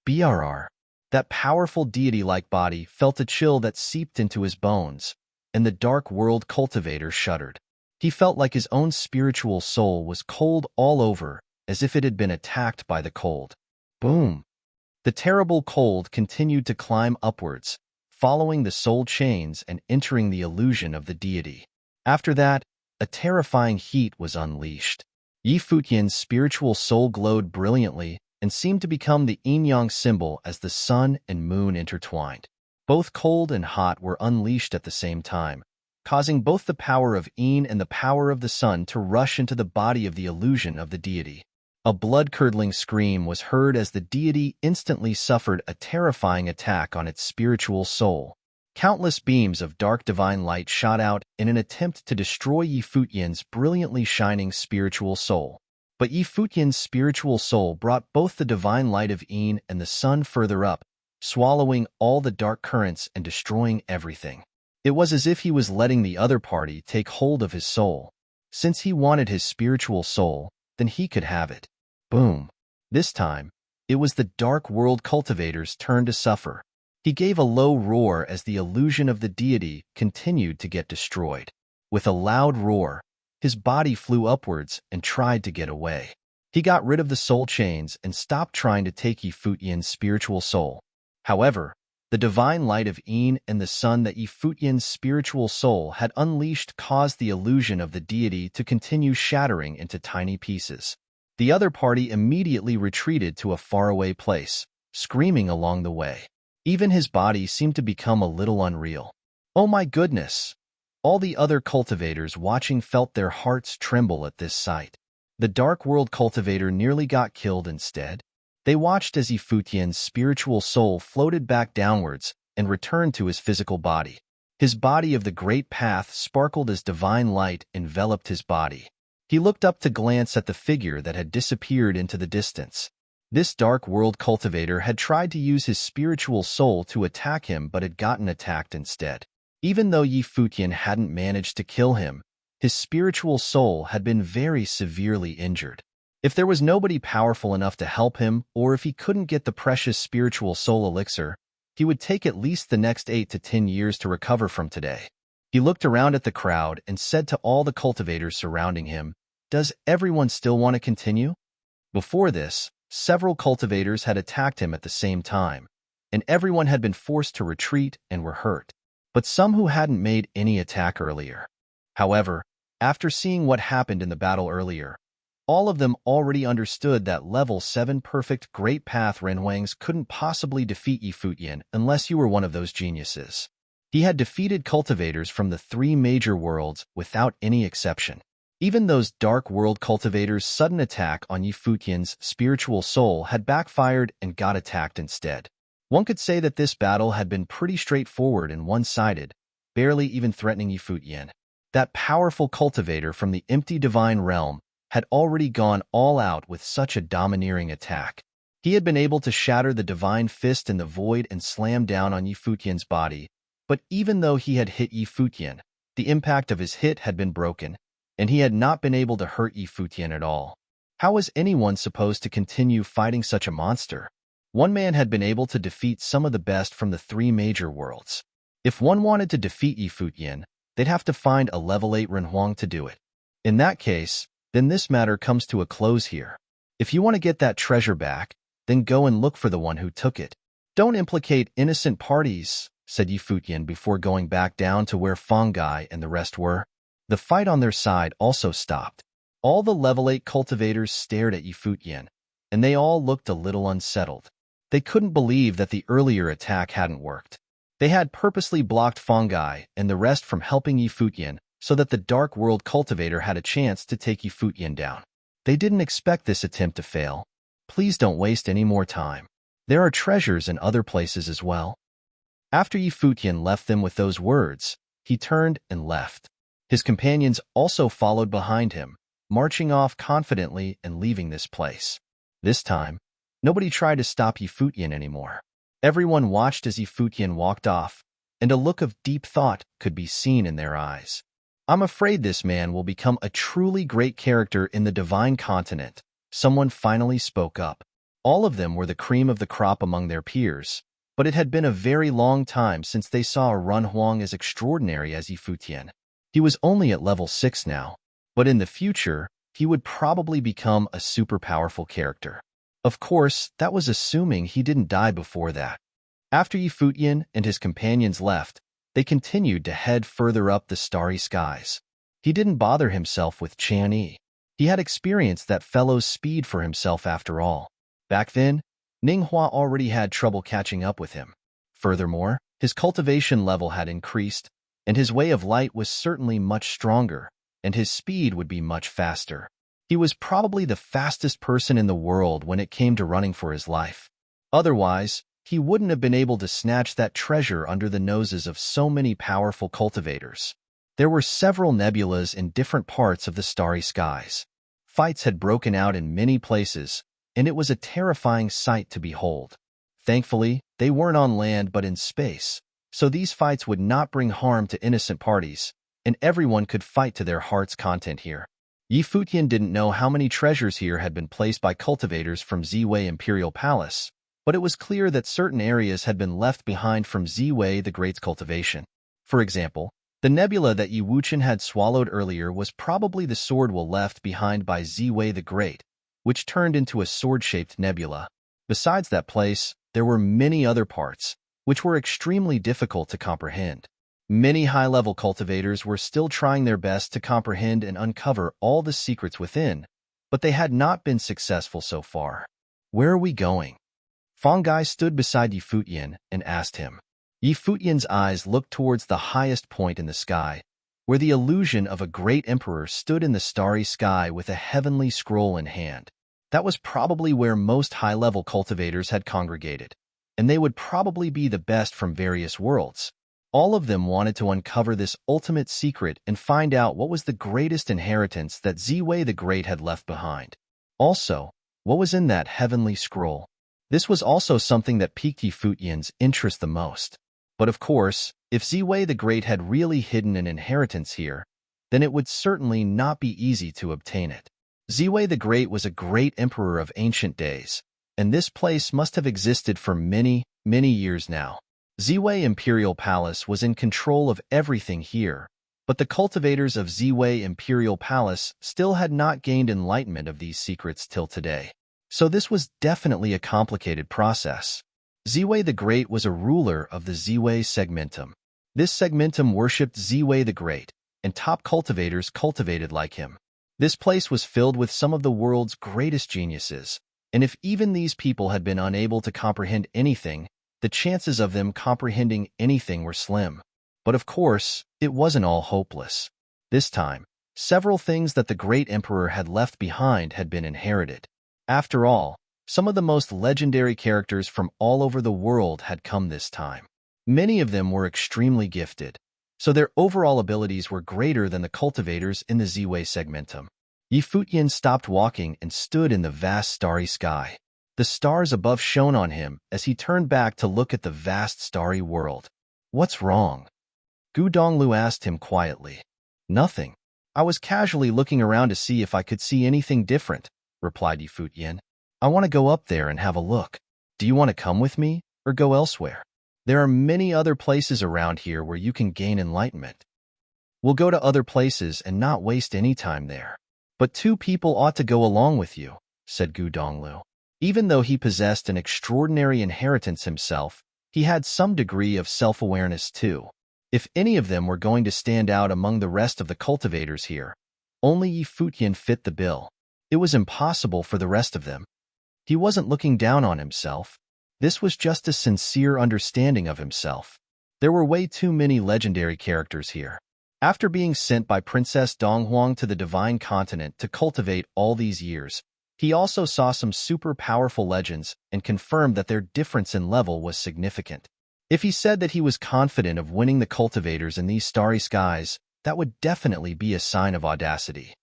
BRR. That powerful deity-like body felt a chill that seeped into his bones, and the dark world cultivator shuddered. He felt like his own spiritual soul was cold all over, as if it had been attacked by the cold. Boom! The terrible cold continued to climb upwards, following the soul chains and entering the illusion of the deity. After that, a terrifying heat was unleashed. Futian's spiritual soul glowed brilliantly and seemed to become the yin-yang symbol as the sun and moon intertwined. Both cold and hot were unleashed at the same time, causing both the power of yin and the power of the sun to rush into the body of the illusion of the deity. A blood-curdling scream was heard as the deity instantly suffered a terrifying attack on its spiritual soul. Countless beams of dark divine light shot out in an attempt to destroy Futian's brilliantly shining spiritual soul. But Futian's spiritual soul brought both the divine light of yin and the sun further up, swallowing all the dark currents and destroying everything. It was as if he was letting the other party take hold of his soul. Since he wanted his spiritual soul, then he could have it. Boom! This time, it was the Dark World cultivator's turn to suffer. He gave a low roar as the illusion of the deity continued to get destroyed. With a loud roar, his body flew upwards and tried to get away. He got rid of the soul chains and stopped trying to take Futian's spiritual soul. However, the divine light of yin and the sun that Futian's spiritual soul had unleashed caused the illusion of the deity to continue shattering into tiny pieces. The other party immediately retreated to a faraway place, screaming along the way. Even his body seemed to become a little unreal. Oh my goodness! All the other cultivators watching felt their hearts tremble at this sight. The Dark World cultivator nearly got killed instead. They watched as Futian's spiritual soul floated back downwards and returned to his physical body. His body of the Great Path sparkled as divine light enveloped his body. He looked up to glance at the figure that had disappeared into the distance. This Dark World cultivator had tried to use his spiritual soul to attack him but had gotten attacked instead. Even though Futian hadn't managed to kill him, his spiritual soul had been very severely injured. If there was nobody powerful enough to help him, or if he couldn't get the precious spiritual soul elixir, he would take at least the next 8 to 10 years to recover from today. He looked around at the crowd and said to all the cultivators surrounding him, "Does everyone still want to continue?" Before this, several cultivators had attacked him at the same time, and everyone had been forced to retreat and were hurt, but some who hadn't made any attack earlier. However, after seeing what happened in the battle earlier, all of them already understood that level 7 perfect Great Path Renhuangs couldn't possibly defeat Futian unless you were one of those geniuses. He had defeated cultivators from the 3 major worlds without any exception. Even those Dark World cultivators' sudden attack on Futian's spiritual soul had backfired and got attacked instead. One could say that this battle had been pretty straightforward and one-sided, barely even threatening Futian. That powerful cultivator from the empty divine realm had already gone all out with such a domineering attack. He had been able to shatter the divine fist in the void and slam down on Futian's body, but even though he had hit Futian, the impact of his hit had been broken, and he had not been able to hurt Futian at all. How was anyone supposed to continue fighting such a monster? One man had been able to defeat some of the best from the 3 major worlds. If one wanted to defeat Futian, they'd have to find a level 8 Renhuang to do it. In that case, then this matter comes to a close here. If you want to get that treasure back, then go and look for the one who took it. Don't implicate innocent parties, said Futian before going back down to where Fongai and the rest were. The fight on their side also stopped. All the level 8 cultivators stared at Futian, and they all looked a little unsettled. They couldn't believe that the earlier attack hadn't worked. They had purposely blocked Fongai and the rest from helping Futian so that the Dark World cultivator had a chance to take Futian down. They didn't expect this attempt to fail. Please don't waste any more time. There are treasures in other places as well. After Futian left them with those words, he turned and left. His companions also followed behind him, marching off confidently and leaving this place. This time, nobody tried to stop Futian anymore. Everyone watched as Futian walked off, and a look of deep thought could be seen in their eyes. I'm afraid this man will become a truly great character in the Divine Continent, someone finally spoke up. All of them were the cream of the crop among their peers, but it had been a very long time since they saw a Renhuang as extraordinary as Futian. He was only at level 6 now, but in the future, he would probably become a super powerful character. Of course, that was assuming he didn't die before that. After Futian and his companions left, they continued to head further up the starry skies. He didn't bother himself with Chanyi. He had experienced that fellow's speed for himself after all. Back then, Ninghua already had trouble catching up with him. Furthermore, his cultivation level had increased, and his way of light was certainly much stronger, and his speed would be much faster. He was probably the fastest person in the world when it came to running for his life. Otherwise, he wouldn't have been able to snatch that treasure under the noses of so many powerful cultivators. There were several nebulas in different parts of the starry skies. Fights had broken out in many places, and it was a terrifying sight to behold. Thankfully, they weren't on land but in space, so these fights would not bring harm to innocent parties, and everyone could fight to their heart's content here. Futian didn't know how many treasures here had been placed by cultivators from Ziwei Imperial Palace, but it was clear that certain areas had been left behind from Ziwei the Great's cultivation. For example, the nebula that Wuchen had swallowed earlier was probably the sword well left behind by Ziwei the Great, which turned into a sword-shaped nebula. Besides that place, there were many other parts, which were extremely difficult to comprehend. Many high-level cultivators were still trying their best to comprehend and uncover all the secrets within, but they had not been successful so far. Where are we going? Fongai stood beside Futian and asked him. Futian's eyes looked towards the highest point in the sky, where the illusion of a great emperor stood in the starry sky with a heavenly scroll in hand. That was probably where most high-level cultivators had congregated, and they would probably be the best from various worlds. All of them wanted to uncover this ultimate secret and find out what was the greatest inheritance that Ziwei the Great had left behind. Also, what was in that heavenly scroll? This was also something that piqued Futian's interest the most. But of course, if Ziwei the Great had really hidden an inheritance here, then it would certainly not be easy to obtain it. Ziwei the Great was a great emperor of ancient days, and this place must have existed for many, many years now. Ziwei Imperial Palace was in control of everything here, but the cultivators of Ziwei Imperial Palace still had not gained enlightenment of these secrets till today. So this was definitely a complicated process. Ziwei the Great was a ruler of the Ziwei segmentum. This segmentum worshipped Ziwei the Great, and top cultivators cultivated like him. This place was filled with some of the world's greatest geniuses, and if even these people had been unable to comprehend anything, the chances of them comprehending anything were slim. But of course, it wasn't all hopeless. This time, Several things that the great emperor had left behind had been inherited. After all, some of the most legendary characters from all over the world had come this time. Many of them were extremely gifted, so their overall abilities were greater than the cultivators in the Z-Way segmentum. Futian stopped walking and stood in the vast starry sky. The stars above shone on him as he turned back to look at the vast starry world. "What's wrong?" Gu Donglu asked him quietly. "Nothing. I was casually looking around to see if I could see anything different," replied Futian. "I want to go up there and have a look. Do you want to come with me or go elsewhere? There are many other places around here where you can gain enlightenment." "We'll go to other places and not waste any time there. But 2 people ought to go along with you," said Gu Donglu. Even though he possessed an extraordinary inheritance himself, he had some degree of self-awareness too. If any of them were going to stand out among the rest of the cultivators here, only Futian fit the bill. It was impossible for the rest of them. He wasn't looking down on himself. This was just a sincere understanding of himself. There were way too many legendary characters here. After being sent by Princess Donghuang to the Divine Continent to cultivate all these years, he also saw some super powerful legends and confirmed that their difference in level was significant. If he said that he was confident of winning the cultivators in these starry skies, that would definitely be a sign of audacity.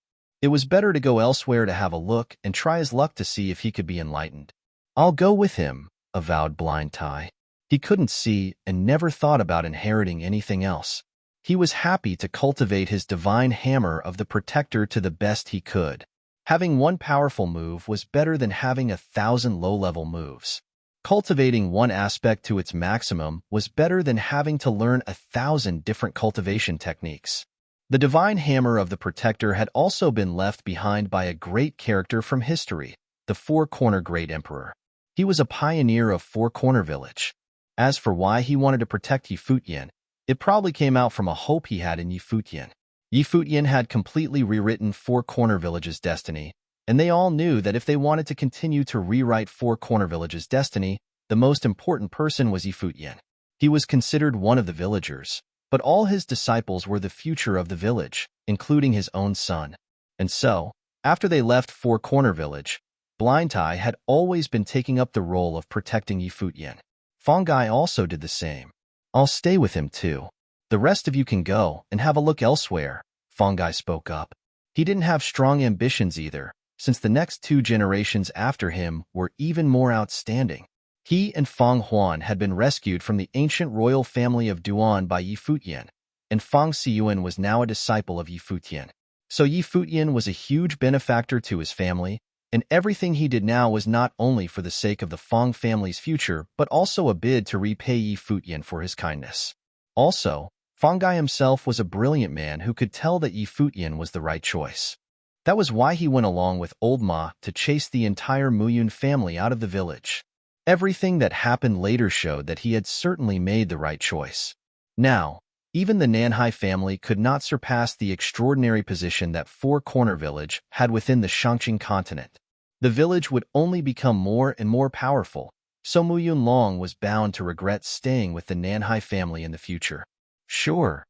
It was better to go elsewhere to have a look and try his luck to see if he could be enlightened. "I'll go with him," avowed Blind Tai. He couldn't see and never thought about inheriting anything else. He was happy to cultivate his divine hammer of the protector to the best he could. Having one powerful move was better than having 1,000 low-level moves. Cultivating one aspect to its maximum was better than having to learn 1,000 different cultivation techniques. The divine hammer of the protector had also been left behind by a great character from history, the Four-Corner Great Emperor. He was a pioneer of Four-Corner Village. As for why he wanted to protect Futian, it probably came out from a hope he had in Futian. Futian had completely rewritten Four-Corner Village's destiny, and they all knew that if they wanted to continue to rewrite Four-Corner Village's destiny, the most important person was Futian. He was considered one of the villagers, but all his disciples were the future of the village, including his own son. And so, after they left Four-Corner Village, Blind Tai had always been taking up the role of protecting Futian. Fongai also did the same. "I'll stay with him too. The rest of you can go and have a look elsewhere," Fongai spoke up. He didn't have strong ambitions either, since the next 2 generations after him were even more outstanding. He and Fang Huan had been rescued from the ancient royal family of Duan by Futian, and Fang Xiyuan was now a disciple of Futian. So Futian was a huge benefactor to his family, and everything he did now was not only for the sake of the Fang family's future, but also a bid to repay Futian for his kindness. Also, Fongai himself was a brilliant man who could tell that Futian was the right choice. That was why he went along with Old Ma to chase the entire Muyun family out of the village. Everything that happened later showed that he had certainly made the right choice. Now, even the Nanhai family could not surpass the extraordinary position that Four-Corner Village had within the Shangqing continent. The village would only become more and more powerful, so Muyun Long was bound to regret staying with the Nanhai family in the future. "Sure."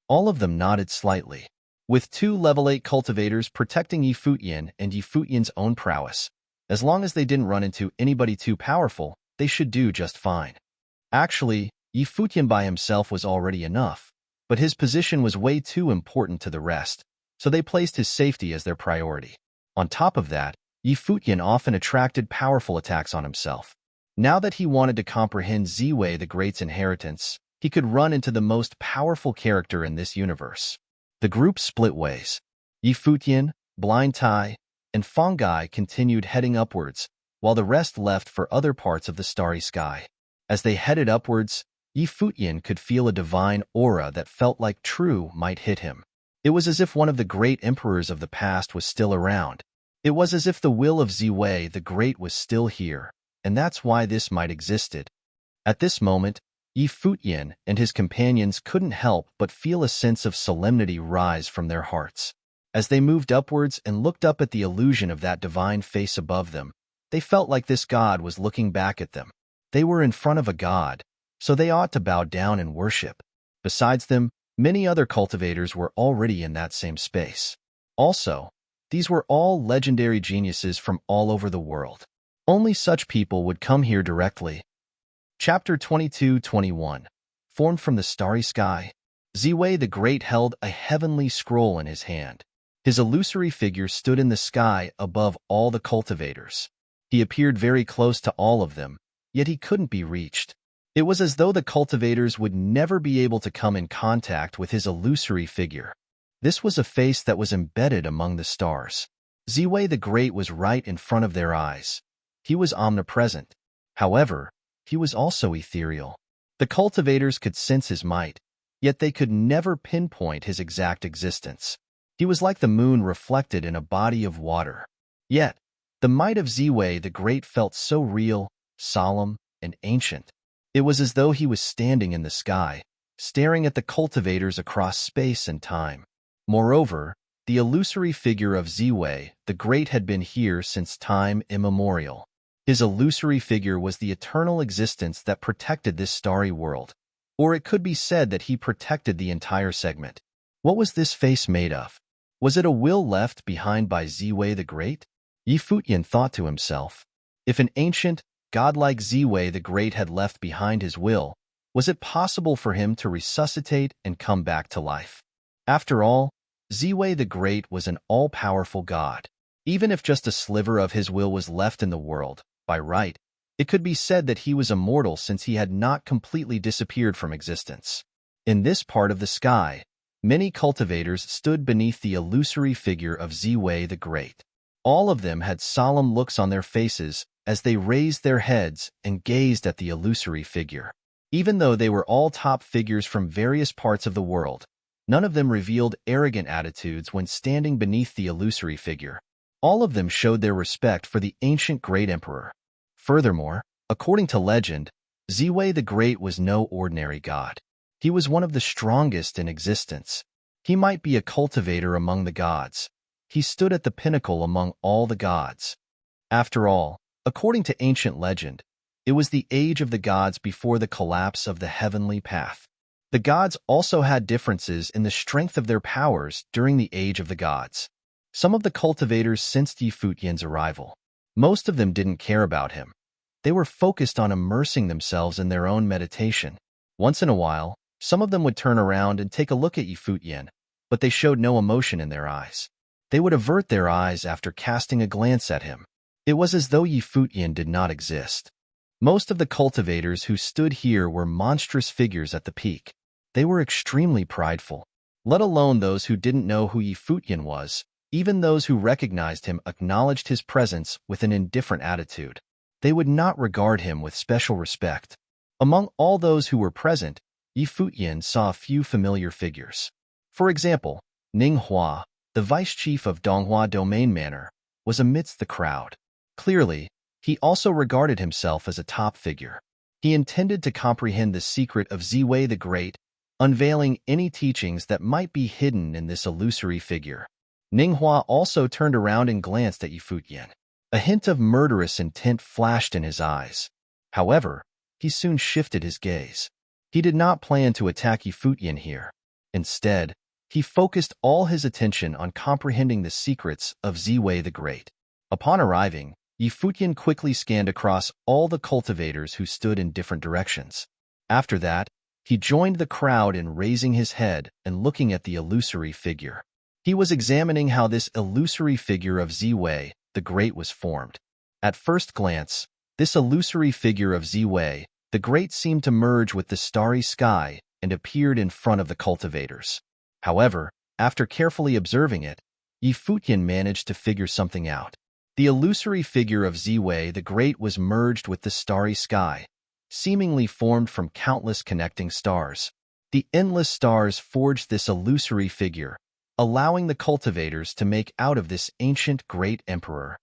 All of them nodded slightly. With 2 level 8 cultivators protecting Futian and Futian's own prowess, as long as they didn't run into anybody too powerful, they should do just fine. Actually, Futian by himself was already enough, but his position was way too important to the rest, so they placed his safety as their priority. On top of that, Futian often attracted powerful attacks on himself. Now that he wanted to comprehend Z-Way the Great's inheritance, he could run into the most powerful character in this universe. The group split ways. Futian, Blind Tai, and Fongai continued heading upwards, while the rest left for other parts of the starry sky. As they headed upwards, Futian could feel a divine aura that felt like true might hit him. It was as if one of the great emperors of the past was still around. It was as if the will of Z-Way the Great was still here, and that's why this might existed. At this moment, Futian and his companions couldn't help but feel a sense of solemnity rise from their hearts. As they moved upwards and looked up at the illusion of that divine face above them, they felt like this god was looking back at them. They were in front of a god, so they ought to bow down and worship. Besides them, many other cultivators were already in that same space. Also, these were all legendary geniuses from all over the world. Only such people would come here directly. Chapter 22-21. Formed from the starry sky. Ziwei the Great held a heavenly scroll in his hand. His illusory figure stood in the sky above all the cultivators. He appeared very close to all of them, yet he couldn't be reached. It was as though the cultivators would never be able to come in contact with his illusory figure. This was a face that was embedded among the stars. Ziwei the Great was right in front of their eyes. He was omnipresent. However, he was also ethereal. The cultivators could sense his might, yet they could never pinpoint his exact existence. He was like the moon reflected in a body of water. Yet, the might of Ziwei the Great felt so real, solemn, and ancient. It was as though he was standing in the sky, staring at the cultivators across space and time. Moreover, the illusory figure of Ziwei the Great had been here since time immemorial. His illusory figure was the eternal existence that protected this starry world. Or it could be said that he protected the entire segment. What was this face made of? Was it a will left behind by Ziwei the Great? Futian thought to himself. If an ancient, godlike Ziwei the Great had left behind his will, was it possible for him to resuscitate and come back to life? After all, Ziwei the Great was an all-powerful god. Even if just a sliver of his will was left in the world, by right, it could be said that he was immortal since he had not completely disappeared from existence. In this part of the sky, many cultivators stood beneath the illusory figure of Ziwei the Great. All of them had solemn looks on their faces as they raised their heads and gazed at the illusory figure. Even though they were all top figures from various parts of the world, none of them revealed arrogant attitudes when standing beneath the illusory figure. All of them showed their respect for the ancient great emperor. Furthermore, according to legend, Ziwei the Great was no ordinary god. He was one of the strongest in existence. He might be a cultivator among the gods. He stood at the pinnacle among all the gods. After all, according to ancient legend, it was the age of the gods before the collapse of the heavenly path. The gods also had differences in the strength of their powers during the age of the gods. Some of the cultivators sensed Futian's arrival. Most of them didn't care about him. They were focused on immersing themselves in their own meditation. Once in a while, some of them would turn around and take a look at Futian, but they showed no emotion in their eyes. They would avert their eyes after casting a glance at him. It was as though Futian did not exist. Most of the cultivators who stood here were monstrous figures at the peak. They were extremely prideful. Let alone those who didn't know who Futian was. Even those who recognized him acknowledged his presence with an indifferent attitude. They would not regard him with special respect. Among all those who were present, Futian saw a few familiar figures. For example, Ning Hua, the vice chief of Donghua Domain Manor, was amidst the crowd. Clearly, he also regarded himself as a top figure. He intended to comprehend the secret of Ziwei the Great, unveiling any teachings that might be hidden in this illusory figure. Ninghua also turned around and glanced at Futian. A hint of murderous intent flashed in his eyes. However, he soon shifted his gaze. He did not plan to attack Futian here. Instead, he focused all his attention on comprehending the secrets of Ziwei the Great. Upon arriving, Futian quickly scanned across all the cultivators who stood in different directions. After that, he joined the crowd in raising his head and looking at the illusory figure. He was examining how this illusory figure of Ziwei the Great was formed. At first glance, this illusory figure of Ziwei the Great seemed to merge with the starry sky and appeared in front of the cultivators. However, after carefully observing it, Futian managed to figure something out. The illusory figure of Ziwei the Great was merged with the starry sky, seemingly formed from countless connecting stars. The endless stars forged this illusory figure, allowing the cultivators to make out of this ancient great emperor.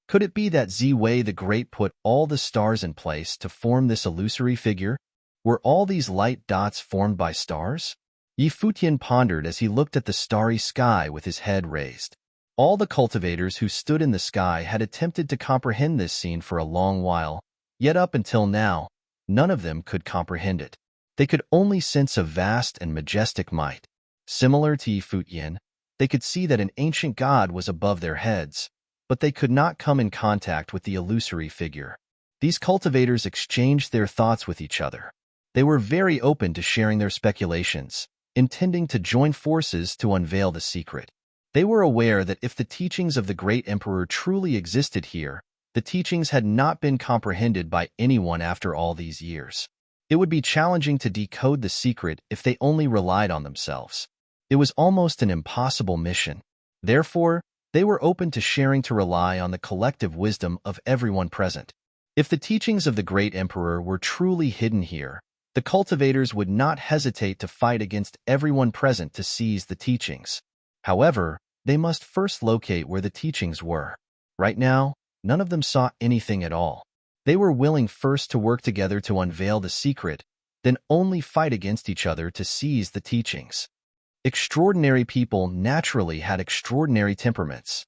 Could it be that Ziwei the Great put all the stars in place to form this illusory figure? Were all these light dots formed by stars? Futian pondered as he looked at the starry sky with his head raised. All the cultivators who stood in the sky had attempted to comprehend this scene for a long while, yet up until now, none of them could comprehend it. They could only sense a vast and majestic might. Similar to Futian, They could see that an ancient god was above their heads, but they could not come in contact with the illusory figure. These cultivators exchanged their thoughts with each other. They were very open to sharing their speculations, intending to join forces to unveil the secret. They were aware that if the teachings of the great emperor truly existed here, the teachings had not been comprehended by anyone after all these years. It would be challenging to decode the secret if they only relied on themselves. It was almost an impossible mission. Therefore, they were open to sharing to rely on the collective wisdom of everyone present. If the teachings of the great emperor were truly hidden here, the cultivators would not hesitate to fight against everyone present to seize the teachings. However, they must first locate where the teachings were. Right now, none of them saw anything at all. They were willing first to work together to unveil the secret, then only fight against each other to seize the teachings. Extraordinary people naturally had extraordinary temperaments.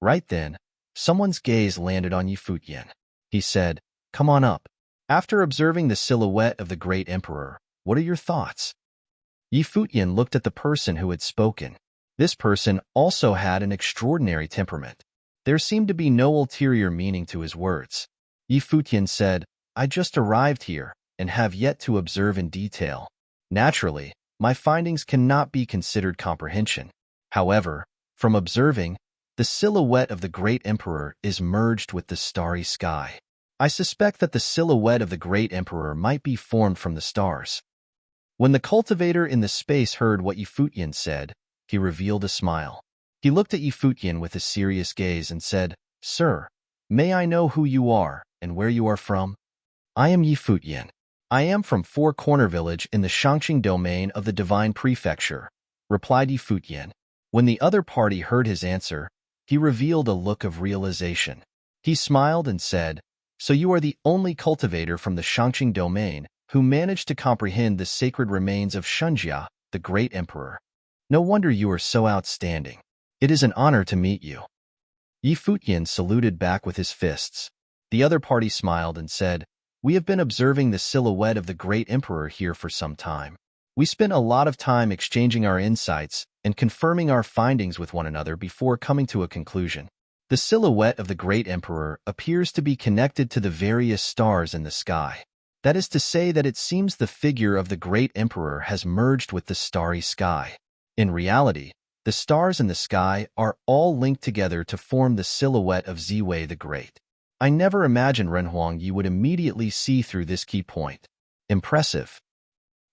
Right then, someone's gaze landed on Futian. He said, "Come on up." After observing the silhouette of the great emperor, what are your thoughts? Futian looked at the person who had spoken. This person also had an extraordinary temperament. There seemed to be no ulterior meaning to his words. Futian said, "I just arrived here and have yet to observe in detail. Naturally, my findings cannot be considered comprehension. However, from observing, the silhouette of the great emperor is merged with the starry sky. I suspect that the silhouette of the great emperor might be formed from the stars." When the cultivator in the space heard what Futian said, he revealed a smile. He looked at Futian with a serious gaze and said, "Sir, may I know who you are and where you are from?" "I am Futian. I am from Four Corner Village in the Shangqing domain of the Divine Prefecture," replied Futian. When the other party heard his answer, he revealed a look of realization. He smiled and said, "So you are the only cultivator from the Shangqing domain who managed to comprehend the sacred remains of Shunjia, the great emperor. No wonder you are so outstanding. It is an honor to meet you." Futian saluted back with his fists. The other party smiled and said, "We have been observing the silhouette of the great emperor here for some time. We spent a lot of time exchanging our insights and confirming our findings with one another before coming to a conclusion. The silhouette of the great emperor appears to be connected to the various stars in the sky. That is to say that it seems the figure of the great emperor has merged with the starry sky. In reality, the stars in the sky are all linked together to form the silhouette of Ziwei the Great. I never imagined Ren Huangyi would immediately see through this key point. Impressive."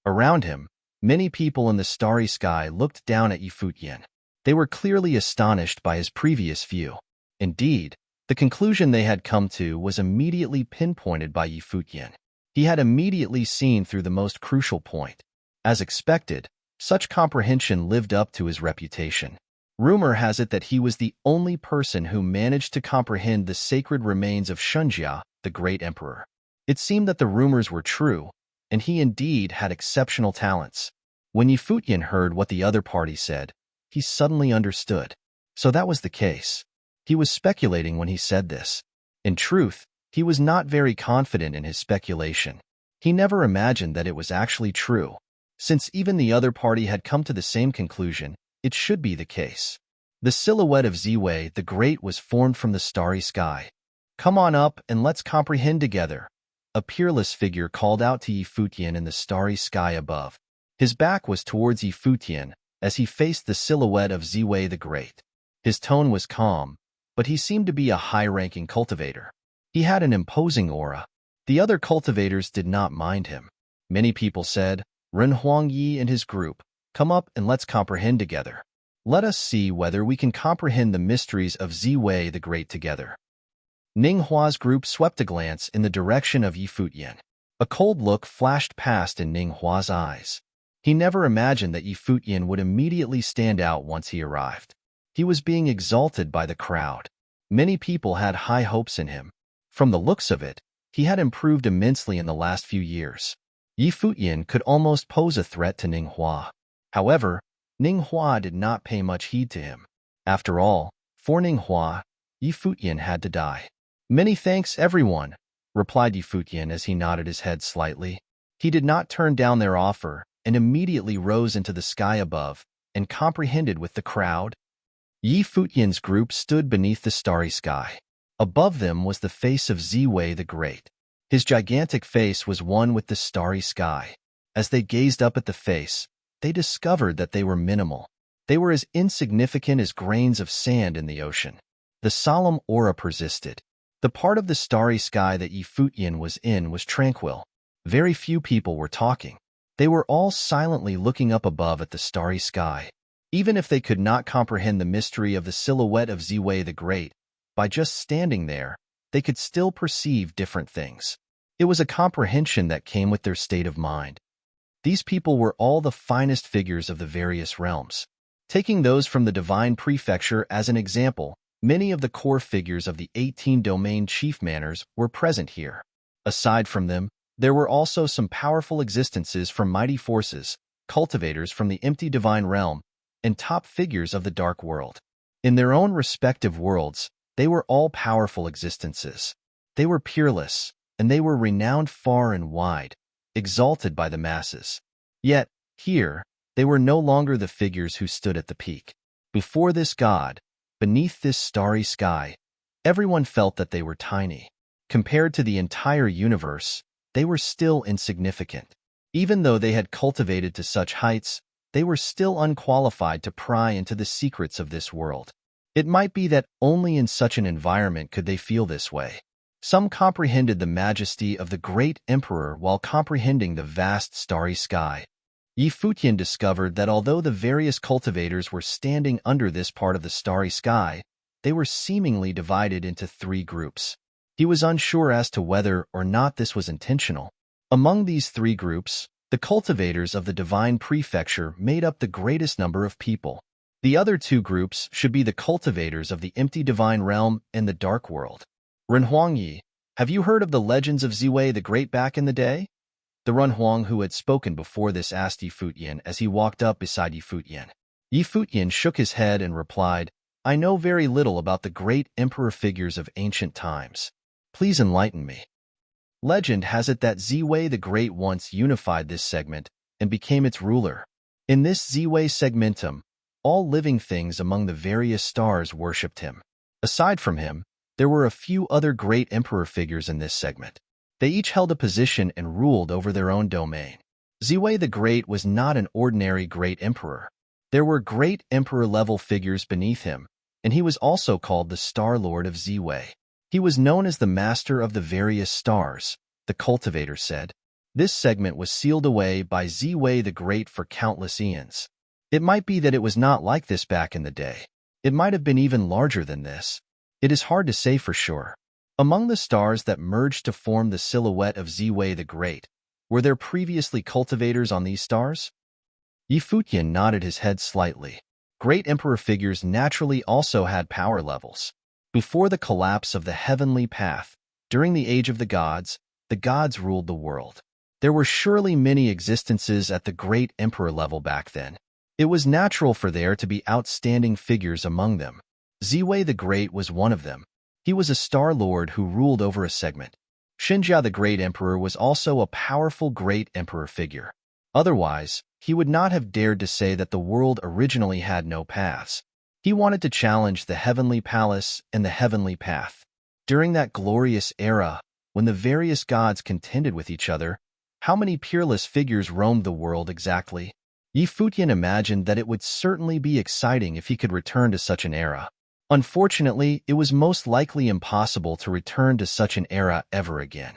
Around him, many people in the starry sky looked down at Futian. They were clearly astonished by his previous view. Indeed, the conclusion they had come to was immediately pinpointed by Futian. He had immediately seen through the most crucial point. As expected, such comprehension lived up to his reputation. Rumor has it that he was the only person who managed to comprehend the sacred remains of Shunjia, the great emperor. It seemed that the rumors were true, and he indeed had exceptional talents. When Futian heard what the other party said, he suddenly understood. So that was the case. He was speculating when he said this. In truth, he was not very confident in his speculation. He never imagined that it was actually true. Since even the other party had come to the same conclusion, it should be the case. The silhouette of Ziwei the Great was formed from the starry sky. "Come on up and let's comprehend together," a peerless figure called out to Futian in the starry sky above. His back was towards Futian as he faced the silhouette of Ziwei the Great. His tone was calm, but he seemed to be a high-ranking cultivator. He had an imposing aura. The other cultivators did not mind him. Many people said, "Ren Huangyi and his group, come up and let's comprehend together. Let us see whether we can comprehend the mysteries of Ziwei the Great together." Ning Hua's group swept a glance in the direction of Futian. A cold look flashed past in Ning Hua's eyes. He never imagined that Futian would immediately stand out once he arrived. He was being exalted by the crowd. Many people had high hopes in him. From the looks of it, he had improved immensely in the last few years. Futian could almost pose a threat to Ning Hua. However, Ning Hua did not pay much heed to him. After all, for Ning Hua, Futian had to die. "Many thanks, everyone," replied Futian as he nodded his head slightly. He did not turn down their offer and immediately rose into the sky above and comprehended with the crowd? Yi Futian's group stood beneath the starry sky. Above them was the face of Ziwei the Great. His gigantic face was one with the starry sky. As they gazed up at the face, they discovered that they were minimal. They were as insignificant as grains of sand in the ocean. The solemn aura persisted. The part of the starry sky that Yi Futian was in was tranquil. Very few people were talking. They were all silently looking up above at the starry sky. Even if they could not comprehend the mystery of the silhouette of Ziwei the Great, by just standing there, they could still perceive different things. It was a comprehension that came with their state of mind. These people were all the finest figures of the various realms. Taking those from the Divine Prefecture as an example, many of the core figures of the 18 domain chief manners were present here. Aside from them, there were also some powerful existences from mighty forces, cultivators from the empty divine realm, and top figures of the dark world. In their own respective worlds, they were all powerful existences. They were peerless, and they were renowned far and wide, exalted by the masses. Yet, here, they were no longer the figures who stood at the peak. Before this god, beneath this starry sky, everyone felt that they were tiny. Compared to the entire universe, they were still insignificant. Even though they had cultivated to such heights, they were still unqualified to pry into the secrets of this world. It might be that only in such an environment could they feel this way. Some comprehended the majesty of the great emperor while comprehending the vast starry sky. Yi Futian discovered that although the various cultivators were standing under this part of the starry sky, they were seemingly divided into 3 groups. He was unsure as to whether or not this was intentional. Among these 3 groups, the cultivators of the Divine Prefecture made up the greatest number of people. The other 2 groups should be the cultivators of the empty divine realm and the dark world. Renhuangyi, have you heard of the legends of Ziwei the Great back in the day? The Renhuang who had spoken before this asked Yi Futian as he walked up beside Yi Futian. Yi Futian shook his head and replied, I know very little about the great emperor figures of ancient times. Please enlighten me. Legend has it that Ziwei the Great once unified this segment and became its ruler. In this Ziwei segmentum, all living things among the various stars worshipped him. Aside from him, there were a few other great emperor figures in this segment. They each held a position and ruled over their own domain. Ziwei the Great was not an ordinary great emperor. There were great emperor-level figures beneath him, and he was also called the Star Lord of Ziwei. He was known as the Master of the Various Stars, the cultivator said. This segment was sealed away by Ziwei the Great for countless eons. It might be that it was not like this back in the day. It might have been even larger than this. It is hard to say for sure. Among the stars that merged to form the silhouette of Ziwei the Great, were there previously cultivators on these stars? Yi Futian nodded his head slightly. Great emperor figures naturally also had power levels. Before the collapse of the heavenly path, during the age of the gods ruled the world. There were surely many existences at the great emperor level back then. It was natural for there to be outstanding figures among them. Ziwei the Great was one of them. He was a star lord who ruled over a segment. Xinjia the Great Emperor was also a powerful great emperor figure. Otherwise, he would not have dared to say that the world originally had no paths. He wanted to challenge the heavenly palace and the heavenly path. During that glorious era, when the various gods contended with each other, how many peerless figures roamed the world exactly? Yi Futian imagined that it would certainly be exciting if he could return to such an era. Unfortunately, it was most likely impossible to return to such an era ever again.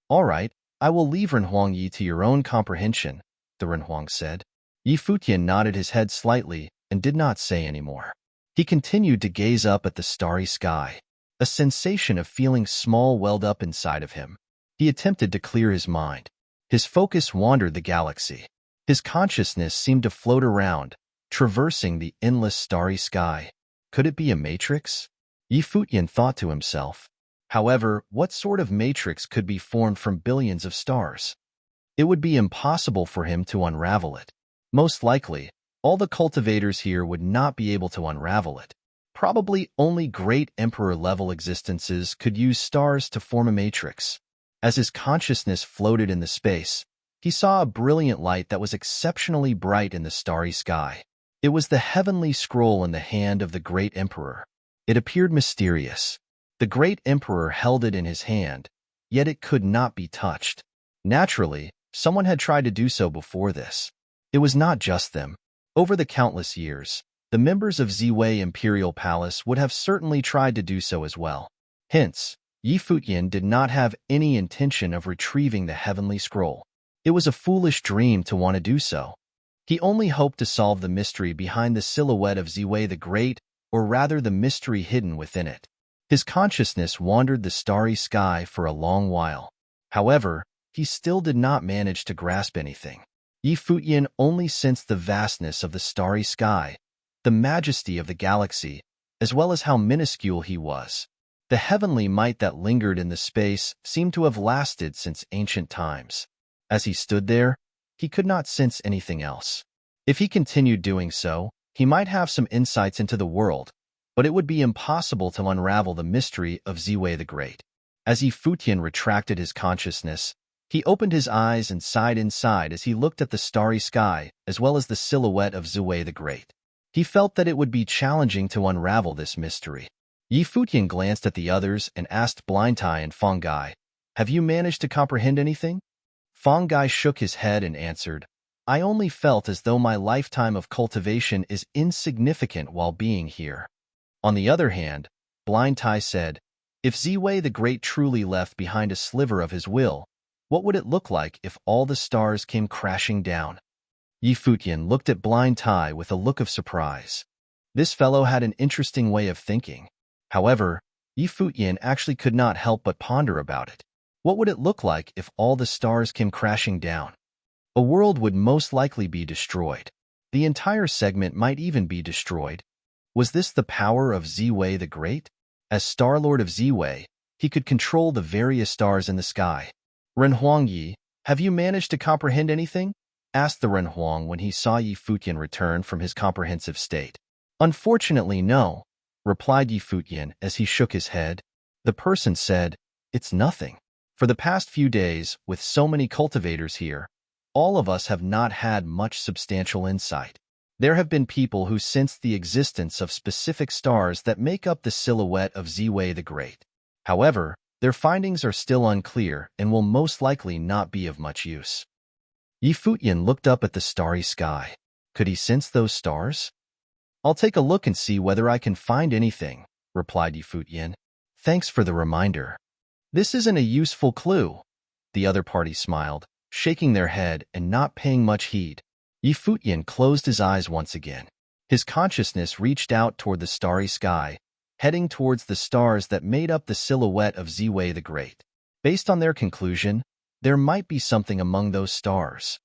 All right, I will leave Renhuangyi to your own comprehension, the Renhuang said. Yi Futian nodded his head slightly and did not say any more. He continued to gaze up at the starry sky. A sensation of feeling small welled up inside of him. He attempted to clear his mind. His focus wandered the galaxy. His consciousness seemed to float around, traversing the endless starry sky. Could it be a matrix? Yi Futian thought to himself. However, what sort of matrix could be formed from billions of stars? It would be impossible for him to unravel it. Most likely, all the cultivators here would not be able to unravel it. Probably only great emperor-level existences could use stars to form a matrix. As his consciousness floated in the space, he saw a brilliant light that was exceptionally bright in the starry sky. It was the heavenly scroll in the hand of the great emperor. It appeared mysterious. The great emperor held it in his hand, yet it could not be touched. Naturally, someone had tried to do so before this. It was not just them. Over the countless years, the members of Ziwei Imperial Palace would have certainly tried to do so as well. Hence, Yi Futian did not have any intention of retrieving the heavenly scroll. It was a foolish dream to want to do so. He only hoped to solve the mystery behind the silhouette of Ziwei the Great, or rather the mystery hidden within it. His consciousness wandered the starry sky for a long while. However, he still did not manage to grasp anything. Yi Futian only sensed the vastness of the starry sky, the majesty of the galaxy, as well as how minuscule he was. The heavenly might that lingered in the space seemed to have lasted since ancient times. As he stood there, he could not sense anything else. If he continued doing so, he might have some insights into the world, but it would be impossible to unravel the mystery of Ziwei the Great. As Yi Futian retracted his consciousness, he opened his eyes and sighed inside as he looked at the starry sky as well as the silhouette of Ziwei the Great. He felt that it would be challenging to unravel this mystery. Yi Futian glanced at the others and asked Blind Tai and Feng Gai, "Have you managed to comprehend anything?" Feng Gai shook his head and answered, "I only felt as though my lifetime of cultivation is insignificant while being here." On the other hand, Blind Tai said, "If Ziwei the Great truly left behind a sliver of his will, what would it look like if all the stars came crashing down?" Yi Futian looked at Blind Tai with a look of surprise. This fellow had an interesting way of thinking. However, Yi Futian actually could not help but ponder about it. What would it look like if all the stars came crashing down? A world would most likely be destroyed. The entire segment might even be destroyed. Was this the power of Ziwei the Great? As Star Lord of Ziwei, he could control the various stars in the sky. "Renhuang Yi, have you managed to comprehend anything?" asked the Renhuang when he saw Yi Futian return from his comprehensive state. "Unfortunately, no," replied Yi Futian as he shook his head. The person said, "It's nothing. For the past few days, with so many cultivators here, all of us have not had much substantial insight. There have been people who sensed the existence of specific stars that make up the silhouette of Ziwei the Great. However, their findings are still unclear and will most likely not be of much use." Yi Futian looked up at the starry sky. Could he sense those stars? "I'll take a look and see whether I can find anything," replied Yi Futian. "Thanks for the reminder. This isn't a useful clue." The other party smiled, shaking their head and not paying much heed. Yi Futian closed his eyes once again. His consciousness reached out toward the starry sky, heading towards the stars that made up the silhouette of Ziwei the Great. Based on their conclusion, there might be something among those stars.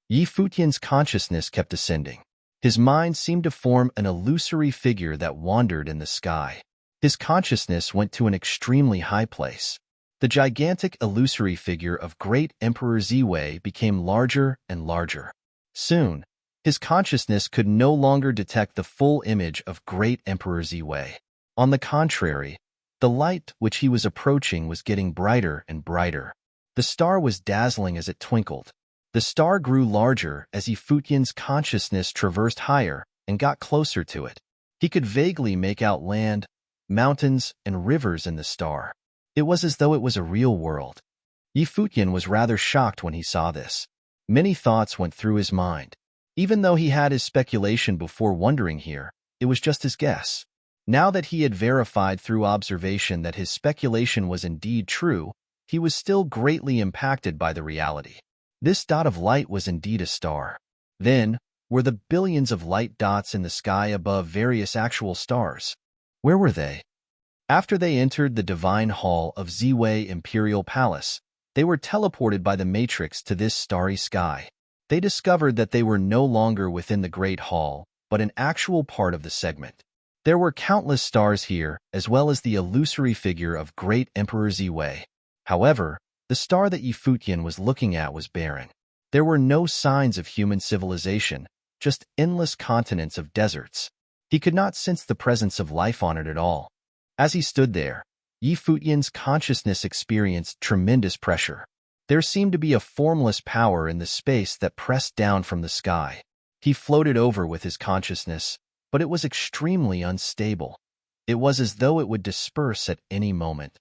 Yi Futian's consciousness kept ascending. His mind seemed to form an illusory figure that wandered in the sky. His consciousness went to an extremely high place. The gigantic illusory figure of great Emperor Ziwei became larger and larger. Soon, his consciousness could no longer detect the full image of great Emperor Ziwei. On the contrary, the light which he was approaching was getting brighter and brighter. The star was dazzling as it twinkled. The star grew larger as Yi Futian's consciousness traversed higher and got closer to it. He could vaguely make out land, mountains, and rivers in the star. It was as though it was a real world. Yi Futian was rather shocked when he saw this. Many thoughts went through his mind. Even though he had his speculation before wondering here, it was just his guess. Now that he had verified through observation that his speculation was indeed true, he was still greatly impacted by the reality. This dot of light was indeed a star. Then, were the billions of light dots in the sky above various actual stars? Where were they? After they entered the divine hall of Ziwei Imperial Palace, they were teleported by the Matrix to this starry sky. They discovered that they were no longer within the Great Hall, but an actual part of the segment. There were countless stars here, as well as the illusory figure of great Emperor Ziwei. However, the star that Yi Futian was looking at was barren. There were no signs of human civilization, just endless continents of deserts. He could not sense the presence of life on it at all. As he stood there, Yi Futian's consciousness experienced tremendous pressure. There seemed to be a formless power in the space that pressed down from the sky. He floated over with his consciousness, but it was extremely unstable. It was as though it would disperse at any moment.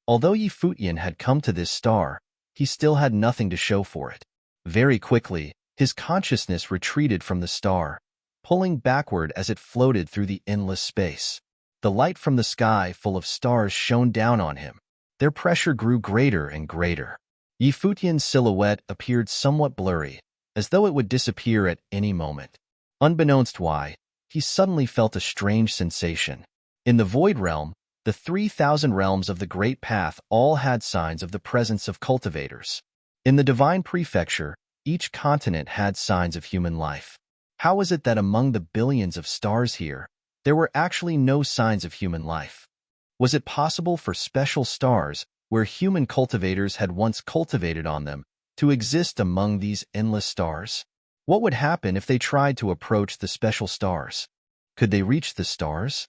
Although Yi Futian had come to this star, he still had nothing to show for it. Very quickly, his consciousness retreated from the star, pulling backward as it floated through the endless space. The light from the sky full of stars shone down on him. Their pressure grew greater and greater. Yi Futian's silhouette appeared somewhat blurry, as though it would disappear at any moment. Unbeknownst why, he suddenly felt a strange sensation. In the Void Realm, the 3,000 realms of the Great Path all had signs of the presence of cultivators. In the Divine Prefecture, each continent had signs of human life. How was it that among the billions of stars here, there were actually no signs of human life? Was it possible for special stars, where human cultivators had once cultivated on them, to exist among these endless stars? What would happen if they tried to approach the special stars? Could they reach the stars?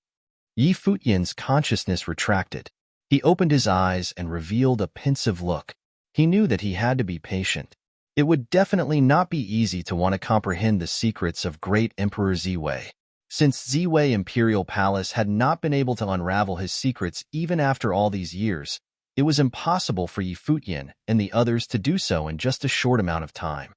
Yi Futian's consciousness retracted. He opened his eyes and revealed a pensive look. He knew that he had to be patient. It would definitely not be easy to want to comprehend the secrets of great Emperor Ziwei. Since Ziwei Imperial Palace had not been able to unravel his secrets even after all these years, it was impossible for Yi Futian and the others to do so in just a short amount of time.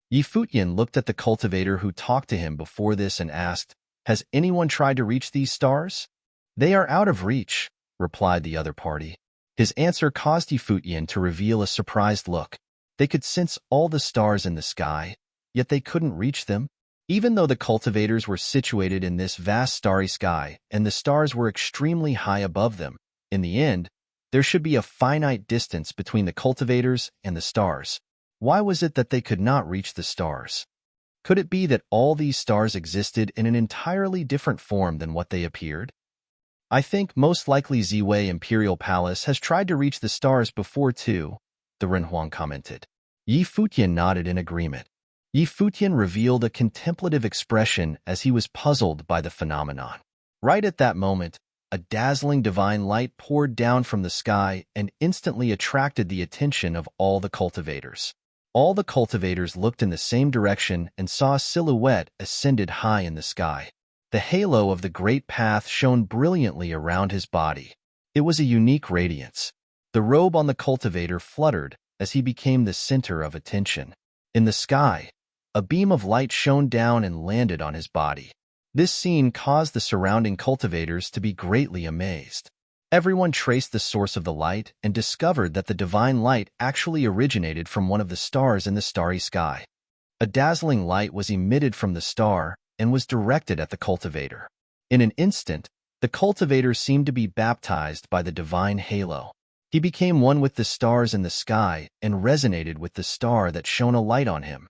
Yi Futian looked at the cultivator who talked to him before this and asked, "Has anyone tried to reach these stars?" "They are out of reach," replied the other party. His answer caused Yi Futian to reveal a surprised look. They could sense all the stars in the sky, yet they couldn't reach them. Even though the cultivators were situated in this vast starry sky and the stars were extremely high above them, in the end, there should be a finite distance between the cultivators and the stars. Why was it that they could not reach the stars? Could it be that all these stars existed in an entirely different form than what they appeared? "I think most likely Ziwei Imperial Palace has tried to reach the stars before too," the Renhuang commented. Yi Futian nodded in agreement. Yi Futian revealed a contemplative expression as he was puzzled by the phenomenon. Right at that moment, a dazzling divine light poured down from the sky and instantly attracted the attention of all the cultivators. All the cultivators looked in the same direction and saw a silhouette ascended high in the sky. The halo of the Great Path shone brilliantly around his body. It was a unique radiance. The robe on the cultivator fluttered as he became the center of attention. In the sky, a beam of light shone down and landed on his body. This scene caused the surrounding cultivators to be greatly amazed. Everyone traced the source of the light and discovered that the divine light actually originated from one of the stars in the starry sky. A dazzling light was emitted from the star and was directed at the cultivator. In an instant, the cultivator seemed to be baptized by the divine halo. He became one with the stars in the sky and resonated with the star that shone a light on him.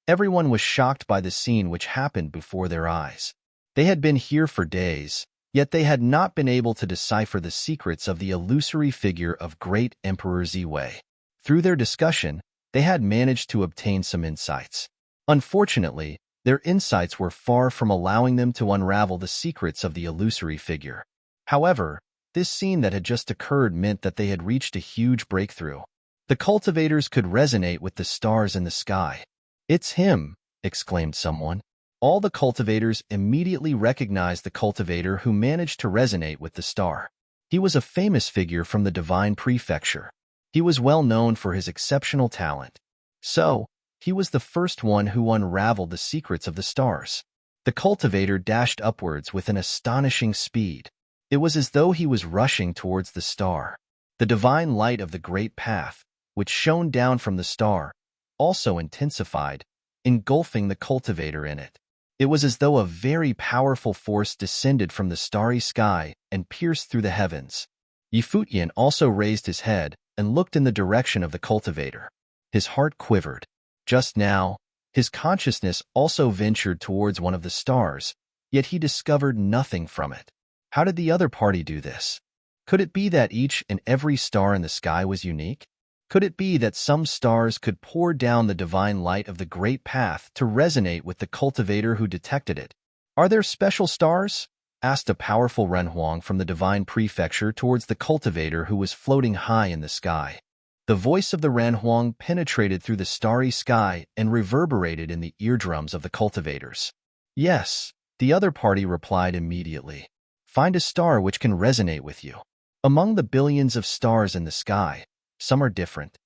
Everyone was shocked by the scene which happened before their eyes. They had been here for days, yet they had not been able to decipher the secrets of the illusory figure of great Emperor Ziwei. Through their discussion, they had managed to obtain some insights. Unfortunately, their insights were far from allowing them to unravel the secrets of the illusory figure. However, this scene that had just occurred meant that they had reached a huge breakthrough. The cultivators could resonate with the stars in the sky. "It's him!" exclaimed someone. All the cultivators immediately recognized the cultivator who managed to resonate with the star. He was a famous figure from the Divine Prefecture. He was well known for his exceptional talent. So, he was the first one who unraveled the secrets of the stars. The cultivator dashed upwards with an astonishing speed. It was as though he was rushing towards the star. The divine light of the Great Path, which shone down from the star, also intensified, engulfing the cultivator in it. It was as though a very powerful force descended from the starry sky and pierced through the heavens. Yi Futian also raised his head and looked in the direction of the cultivator. His heart quivered. Just now, his consciousness also ventured towards one of the stars, yet he discovered nothing from it. How did the other party do this? Could it be that each and every star in the sky was unique? Could it be that some stars could pour down the divine light of the Great Path to resonate with the cultivator who detected it? "Are there special stars?" asked a powerful Renhuang from the Divine Prefecture towards the cultivator who was floating high in the sky. The voice of the Ranhuang penetrated through the starry sky and reverberated in the eardrums of the cultivators. Yes, the other party replied immediately. Find a star which can resonate with you. Among the billions of stars in the sky, some are different.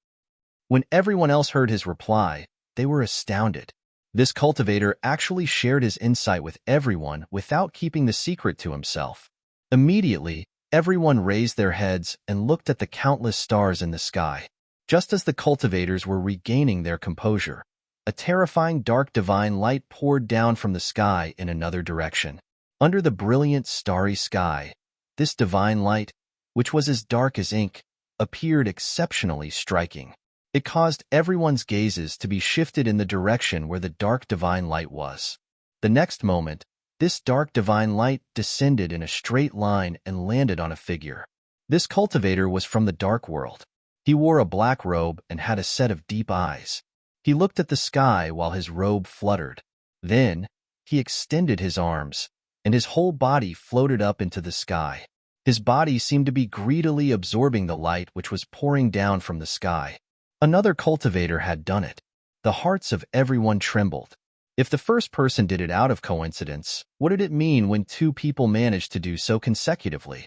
When everyone else heard his reply, they were astounded. This cultivator actually shared his insight with everyone without keeping the secret to himself. Immediately, everyone raised their heads and looked at the countless stars in the sky. Just as the cultivators were regaining their composure, a terrifying dark divine light poured down from the sky in another direction. Under the brilliant starry sky, this divine light, which was as dark as ink, appeared exceptionally striking. It caused everyone's gazes to be shifted in the direction where the dark divine light was. The next moment, this dark divine light descended in a straight line and landed on a figure. This cultivator was from the dark world. He wore a black robe and had a set of deep eyes. He looked at the sky while his robe fluttered. Then, he extended his arms, and his whole body floated up into the sky. His body seemed to be greedily absorbing the light which was pouring down from the sky. Another cultivator had done it. The hearts of everyone trembled. If the first person did it out of coincidence, what did it mean when two people managed to do so consecutively?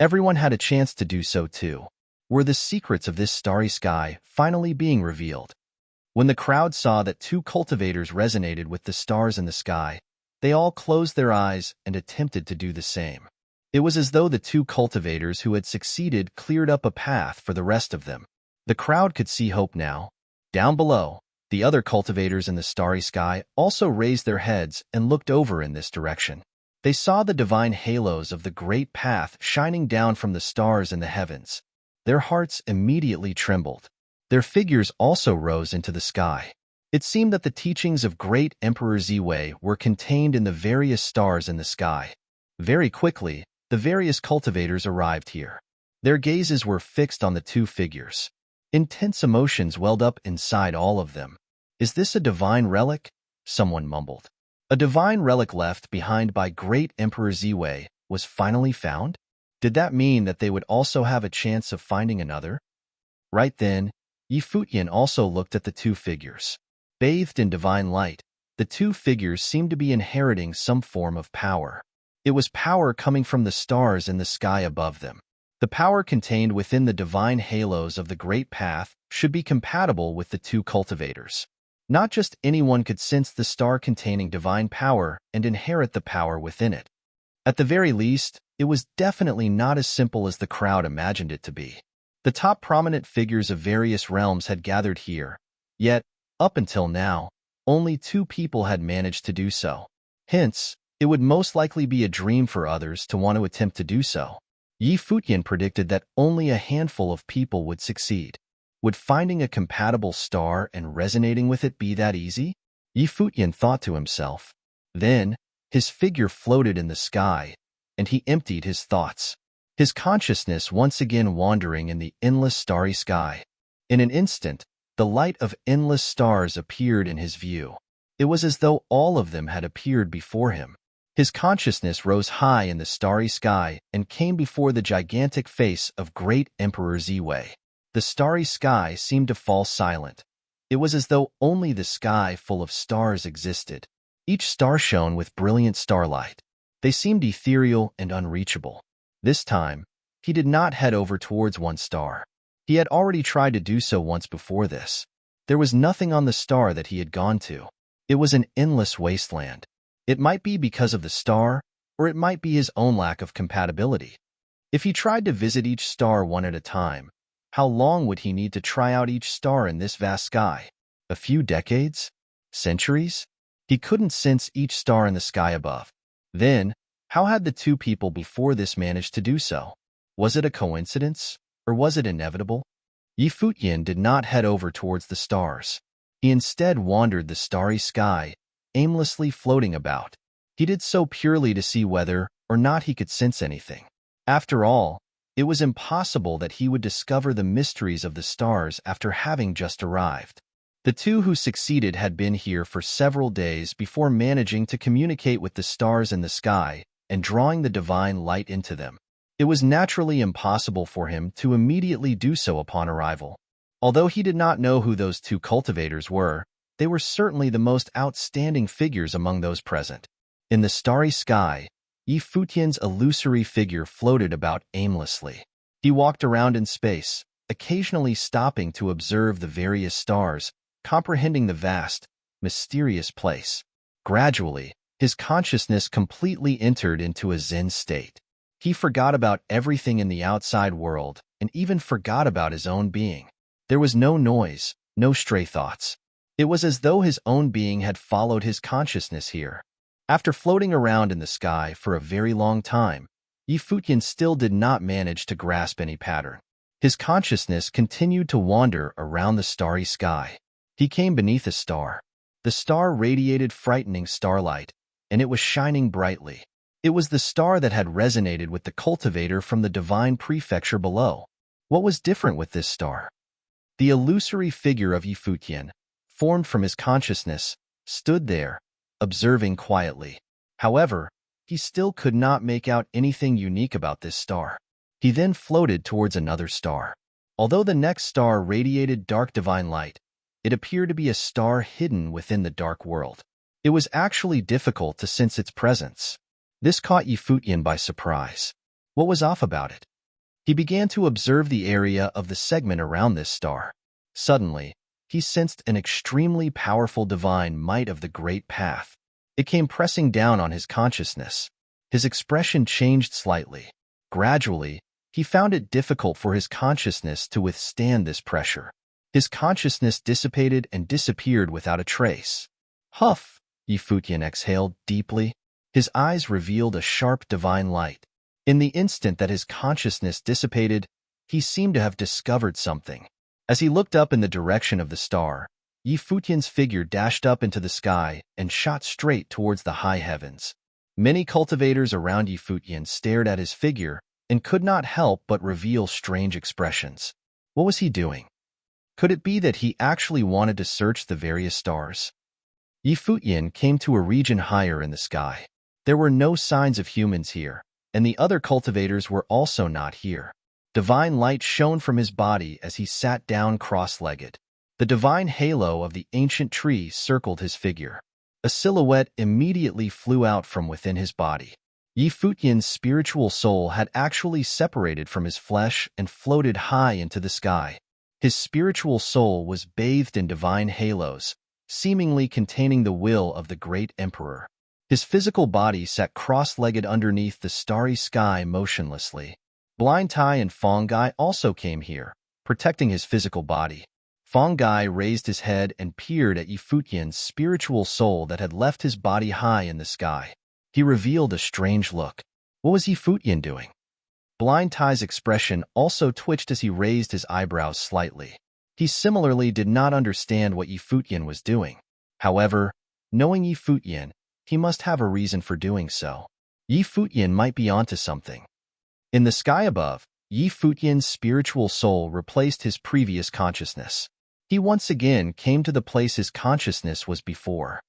Everyone had a chance to do so too. Were the secrets of this starry sky finally being revealed? When the crowd saw that two cultivators resonated with the stars in the sky, they all closed their eyes and attempted to do the same. It was as though the two cultivators who had succeeded cleared up a path for the rest of them. The crowd could see hope now. Down below, the other cultivators in the starry sky also raised their heads and looked over in this direction. They saw the divine halos of the great path shining down from the stars in the heavens. Their hearts immediately trembled. Their figures also rose into the sky. It seemed that the teachings of great Emperor Ziwei were contained in the various stars in the sky. Very quickly, the various cultivators arrived here. Their gazes were fixed on the two figures. Intense emotions welled up inside all of them. Is this a divine relic? Someone mumbled. A divine relic left behind by great Emperor Ziwei was finally found? Did that mean that they would also have a chance of finding another? Right then, Futian also looked at the two figures. Bathed in divine light, the two figures seemed to be inheriting some form of power. It was power coming from the stars in the sky above them. The power contained within the divine halos of the Great Path should be compatible with the two cultivators. Not just anyone could sense the star containing divine power and inherit the power within it. At the very least, it was definitely not as simple as the crowd imagined it to be. The top prominent figures of various realms had gathered here, yet, up until now, only two people had managed to do so. Hence, it would most likely be a dream for others to want to attempt to do so. Futian predicted that only a handful of people would succeed. Would finding a compatible star and resonating with it be that easy? Futian thought to himself. Then, his figure floated in the sky, and he emptied his thoughts. His consciousness once again wandering in the endless starry sky. In an instant, the light of endless stars appeared in his view. It was as though all of them had appeared before him. His consciousness rose high in the starry sky and came before the gigantic face of great Emperor Ziwei. The starry sky seemed to fall silent. It was as though only the sky full of stars existed. Each star shone with brilliant starlight. They seemed ethereal and unreachable. This time, he did not head over towards one star. He had already tried to do so once before this. There was nothing on the star that he had gone to. It was an endless wasteland. It might be because of the star, or it might be his own lack of compatibility. If he tried to visit each star one at a time, how long would he need to try out each star in this vast sky? A few decades? Centuries? He couldn't sense each star in the sky above. Then, how had the two people before this managed to do so? Was it a coincidence, or was it inevitable? Futian did not head over towards the stars. He instead wandered the starry sky, aimlessly floating about. He did so purely to see whether or not he could sense anything. After all, it was impossible that he would discover the mysteries of the stars after having just arrived. The two who succeeded had been here for several days before managing to communicate with the stars in the sky and drawing the divine light into them. It was naturally impossible for him to immediately do so upon arrival. Although he did not know who those two cultivators were, they were certainly the most outstanding figures among those present. In the starry sky, Yi Futian's illusory figure floated about aimlessly. He walked around in space, occasionally stopping to observe the various stars, comprehending the vast, mysterious place. Gradually, his consciousness completely entered into a Zen state. He forgot about everything in the outside world and even forgot about his own being. There was no noise, no stray thoughts. It was as though his own being had followed his consciousness here. After floating around in the sky for a very long time, Yi Futian still did not manage to grasp any pattern. His consciousness continued to wander around the starry sky. He came beneath a star. The star radiated frightening starlight, and it was shining brightly. It was the star that had resonated with the cultivator from the divine prefecture below. What was different with this star? The illusory figure of Yi Futian, formed from his consciousness, stood there, observing quietly. However, he still could not make out anything unique about this star. He then floated towards another star. Although the next star radiated dark divine light, it appeared to be a star hidden within the dark world. It was actually difficult to sense its presence. This caught Yi Futian by surprise. What was off about it? He began to observe the area of the segment around this star. Suddenly, he sensed an extremely powerful divine might of the great path. It came pressing down on his consciousness. His expression changed slightly. Gradually, he found it difficult for his consciousness to withstand this pressure. His consciousness dissipated and disappeared without a trace. Huff! Yi Futian exhaled deeply. His eyes revealed a sharp divine light. In the instant that his consciousness dissipated, he seemed to have discovered something. As he looked up in the direction of the star, Yi Futian's figure dashed up into the sky and shot straight towards the high heavens. Many cultivators around Yi Futian stared at his figure and could not help but reveal strange expressions. What was he doing? Could it be that he actually wanted to search the various stars? Yi Futian came to a region higher in the sky. There were no signs of humans here, and the other cultivators were also not here. Divine light shone from his body as he sat down cross-legged. The divine halo of the ancient tree circled his figure. A silhouette immediately flew out from within his body. Yi Futian's spiritual soul had actually separated from his flesh and floated high into the sky. His spiritual soul was bathed in divine halos, seemingly containing the will of the great emperor. His physical body sat cross-legged underneath the starry sky motionlessly. Blind Tai and Fong Gai also came here, protecting his physical body. Fong Gai raised his head and peered at Yi Futian's spiritual soul that had left his body high in the sky. He revealed a strange look. What was Yi Futian doing? Blind Tai's expression also twitched as he raised his eyebrows slightly. He similarly did not understand what Yi Futian was doing. However, knowing Yi Futian, he must have a reason for doing so. Yi Futian might be onto something. In the sky above, Yi Futian's spiritual soul replaced his previous consciousness. He once again came to the place his consciousness was before.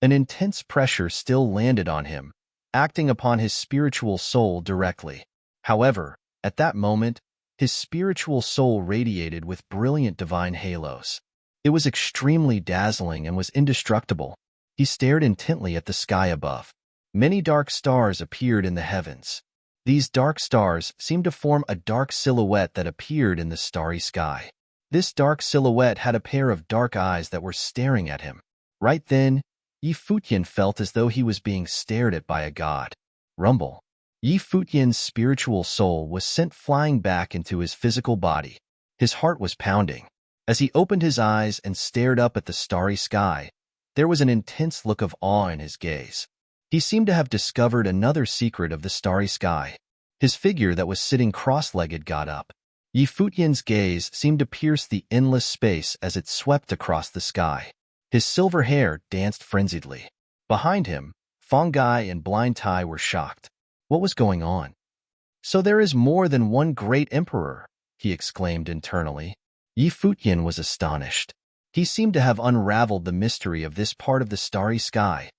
An intense pressure still landed on him, acting upon his spiritual soul directly. However, at that moment, his spiritual soul radiated with brilliant divine halos. It was extremely dazzling and was indestructible. He stared intently at the sky above. Many dark stars appeared in the heavens. These dark stars seemed to form a dark silhouette that appeared in the starry sky. This dark silhouette had a pair of dark eyes that were staring at him. Right then, Yi Futian felt as though he was being stared at by a god. Rumble. Yi Futian's spiritual soul was sent flying back into his physical body. His heart was pounding. As he opened his eyes and stared up at the starry sky, there was an intense look of awe in his gaze. He seemed to have discovered another secret of the starry sky. His figure that was sitting cross-legged got up. Yi Futian's gaze seemed to pierce the endless space as it swept across the sky. His silver hair danced frenziedly. Behind him, Fong Gai and Blind Tai were shocked. What was going on? So there is more than one great emperor, he exclaimed internally. Yi Futian was astonished. He seemed to have unraveled the mystery of this part of the starry sky.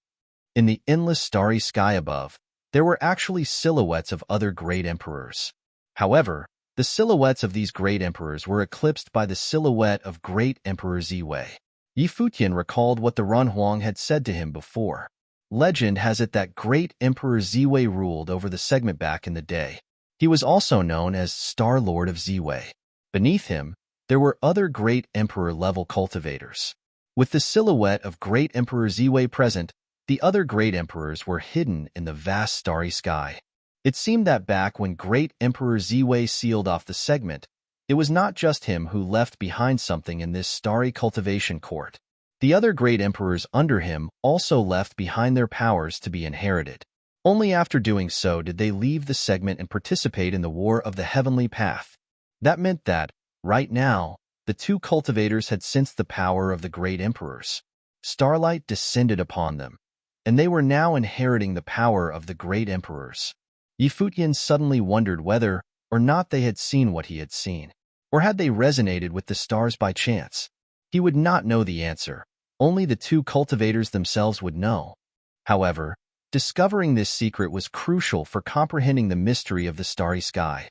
In the endless starry sky above, there were actually silhouettes of other great emperors. However, The silhouettes of these great emperors were eclipsed by the silhouette of great Emperor Ziwei. Yi Futian recalled what the Runhuang had said to him before. Legend has it that great Emperor Ziwei ruled over the segment back in the day. He was also known as Star Lord of Ziwei. Beneath him, there were other great emperor-level cultivators. With the silhouette of great Emperor Ziwei present, the other great emperors were hidden in the vast starry sky. It seemed that back when great Emperor Ziwei sealed off the segment, it was not just him who left behind something in this starry cultivation court. The other great emperors under him also left behind their powers to be inherited. Only after doing so did they leave the segment and participate in the War of the Heavenly Path. That meant that, right now, the two cultivators had sensed the power of the great emperors. Starlight descended upon them, and they were now inheriting the power of the great emperors. Yi Futian suddenly wondered whether or not they had seen what he had seen, or had they resonated with the stars by chance. He would not know the answer. Only the two cultivators themselves would know. However, discovering this secret was crucial for comprehending the mystery of the starry sky.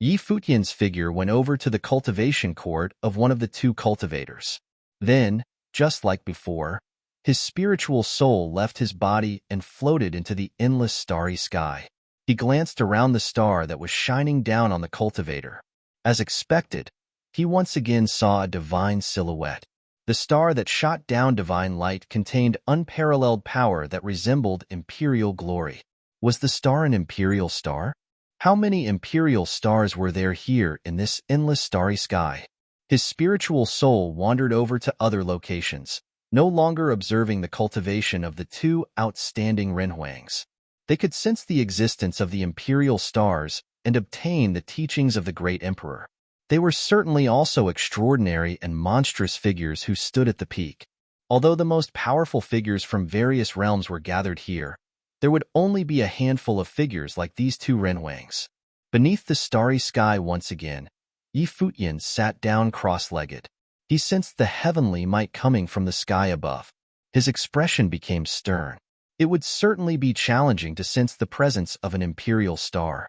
Yi Futian's figure went over to the cultivation court of one of the two cultivators. Then, just like before, his spiritual soul left his body and floated into the endless starry sky. He glanced around the star that was shining down on the cultivator. As expected, he once again saw a divine silhouette. The star that shot down divine light contained unparalleled power that resembled imperial glory. Was the star an imperial star? How many imperial stars were there here in this endless starry sky? His spiritual soul wandered over to other locations, no longer observing the cultivation of the two outstanding Renhuangs. They could sense the existence of the imperial stars and obtain the teachings of the great emperor. They were certainly also extraordinary and monstrous figures who stood at the peak. Although the most powerful figures from various realms were gathered here, there would only be a handful of figures like these two Renhuangs. Beneath the starry sky once again, Yi Futian sat down cross-legged. He sensed the heavenly might coming from the sky above. His expression became stern. It would certainly be challenging to sense the presence of an imperial star.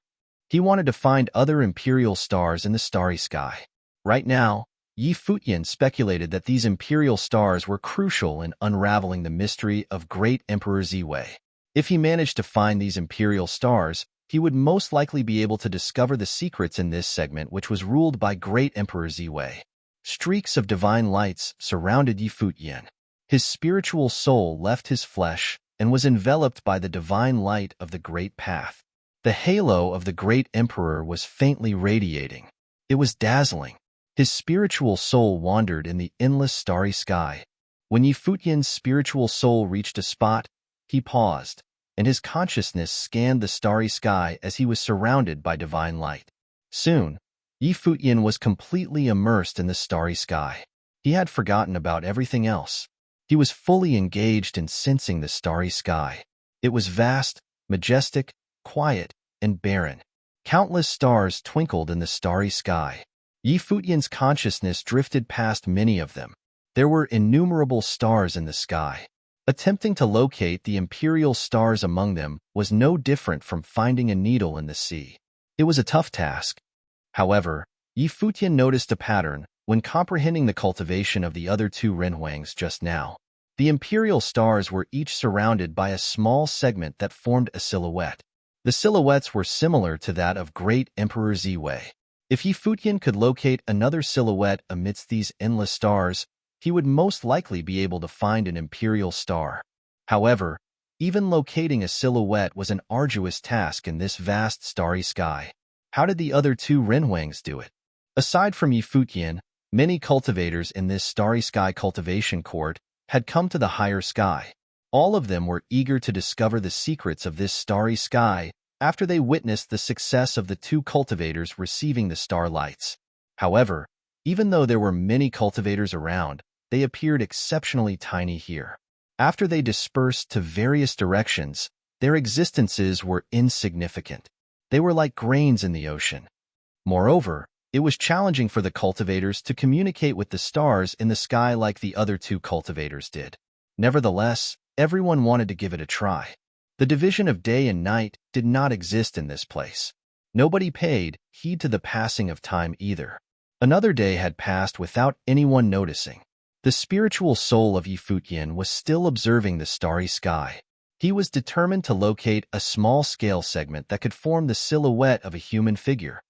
He wanted to find other imperial stars in the starry sky. Right now, Yi Futian speculated that these imperial stars were crucial in unraveling the mystery of great Emperor Ziwei. If he managed to find these imperial stars, he would most likely be able to discover the secrets in this segment which was ruled by great Emperor Ziwei. Streaks of divine lights surrounded Yi Futian. His spiritual soul left his flesh and was enveloped by the divine light of the great path. The halo of the great emperor was faintly radiating. It was dazzling. His spiritual soul wandered in the endless starry sky. When Yi Futian's spiritual soul reached a spot, he paused, and his consciousness scanned the starry sky as he was surrounded by divine light. Soon, Yi Futian was completely immersed in the starry sky. He had forgotten about everything else. He was fully engaged in sensing the starry sky. It was vast, majestic, quiet, and barren. Countless stars twinkled in the starry sky. Yi Futian's consciousness drifted past many of them. There were innumerable stars in the sky. Attempting to locate the imperial stars among them was no different from finding a needle in the sea. It was a tough task. However, Yi Futian noticed a pattern when comprehending the cultivation of the other two Renhuangs just now. The imperial stars were each surrounded by a small segment that formed a silhouette. The silhouettes were similar to that of great Emperor Ziwei. If Yi Futian could locate another silhouette amidst these endless stars, he would most likely be able to find an imperial star. However, even locating a silhouette was an arduous task in this vast starry sky. How did the other two Renhuangs do it? Aside from Yi Futian, many cultivators in this starry sky cultivation court had come to the higher sky. All of them were eager to discover the secrets of this starry sky after they witnessed the success of the two cultivators receiving the starlights. However, even though there were many cultivators around, they appeared exceptionally tiny here. After they dispersed to various directions, their existences were insignificant. They were like grains in the ocean. Moreover, it was challenging for the cultivators to communicate with the stars in the sky like the other two cultivators did. Nevertheless, everyone wanted to give it a try. The division of day and night did not exist in this place. Nobody paid heed to the passing of time either. Another day had passed without anyone noticing. The spiritual soul of Futian was still observing the starry sky. He was determined to locate a small-scale segment that could form the silhouette of a human figure.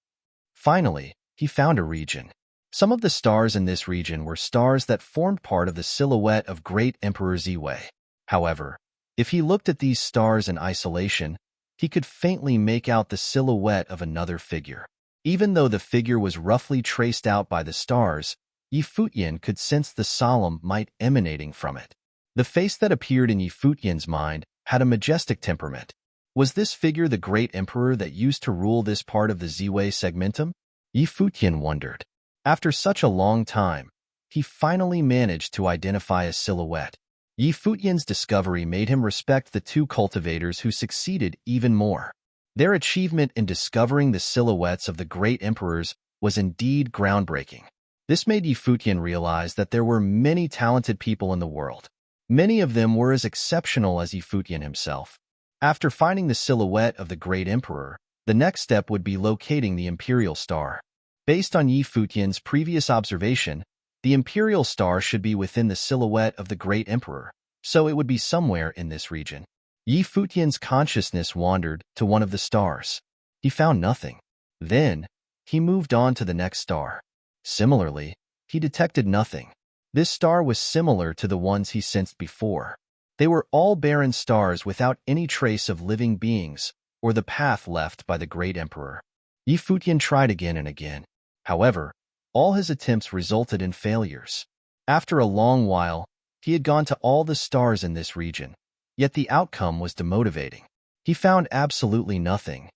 Finally, he found a region. Some of the stars in this region were stars that formed part of the silhouette of Great Emperor Ziwei. However, if he looked at these stars in isolation, he could faintly make out the silhouette of another figure. Even though the figure was roughly traced out by the stars, Futian could sense the solemn might emanating from it. The face that appeared in Futian's mind had a majestic temperament. Was this figure the great emperor that used to rule this part of the Ziwei segmentum? Futian wondered. After such a long time, he finally managed to identify a silhouette. Futian's discovery made him respect the two cultivators who succeeded even more. Their achievement in discovering the silhouettes of the great emperors was indeed groundbreaking. This made Futian realize that there were many talented people in the world. Many of them were as exceptional as Futian himself. After finding the silhouette of the great emperor, the next step would be locating the imperial star. Based on Futian's previous observation, the imperial star should be within the silhouette of the great emperor, so it would be somewhere in this region. Futian's consciousness wandered to one of the stars. He found nothing. Then, he moved on to the next star. Similarly, he detected nothing. This star was similar to the ones he sensed before. They were all barren stars without any trace of living beings or the path left by the great emperor. Futian tried again and again. However, all his attempts resulted in failures. After a long while, he had gone to all the stars in this region, yet the outcome was demotivating. He found absolutely nothing.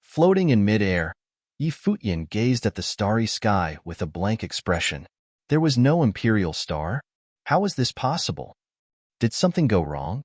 Floating in mid-air, Futian gazed at the starry sky with a blank expression. There was no imperial star? How was this possible? Did something go wrong?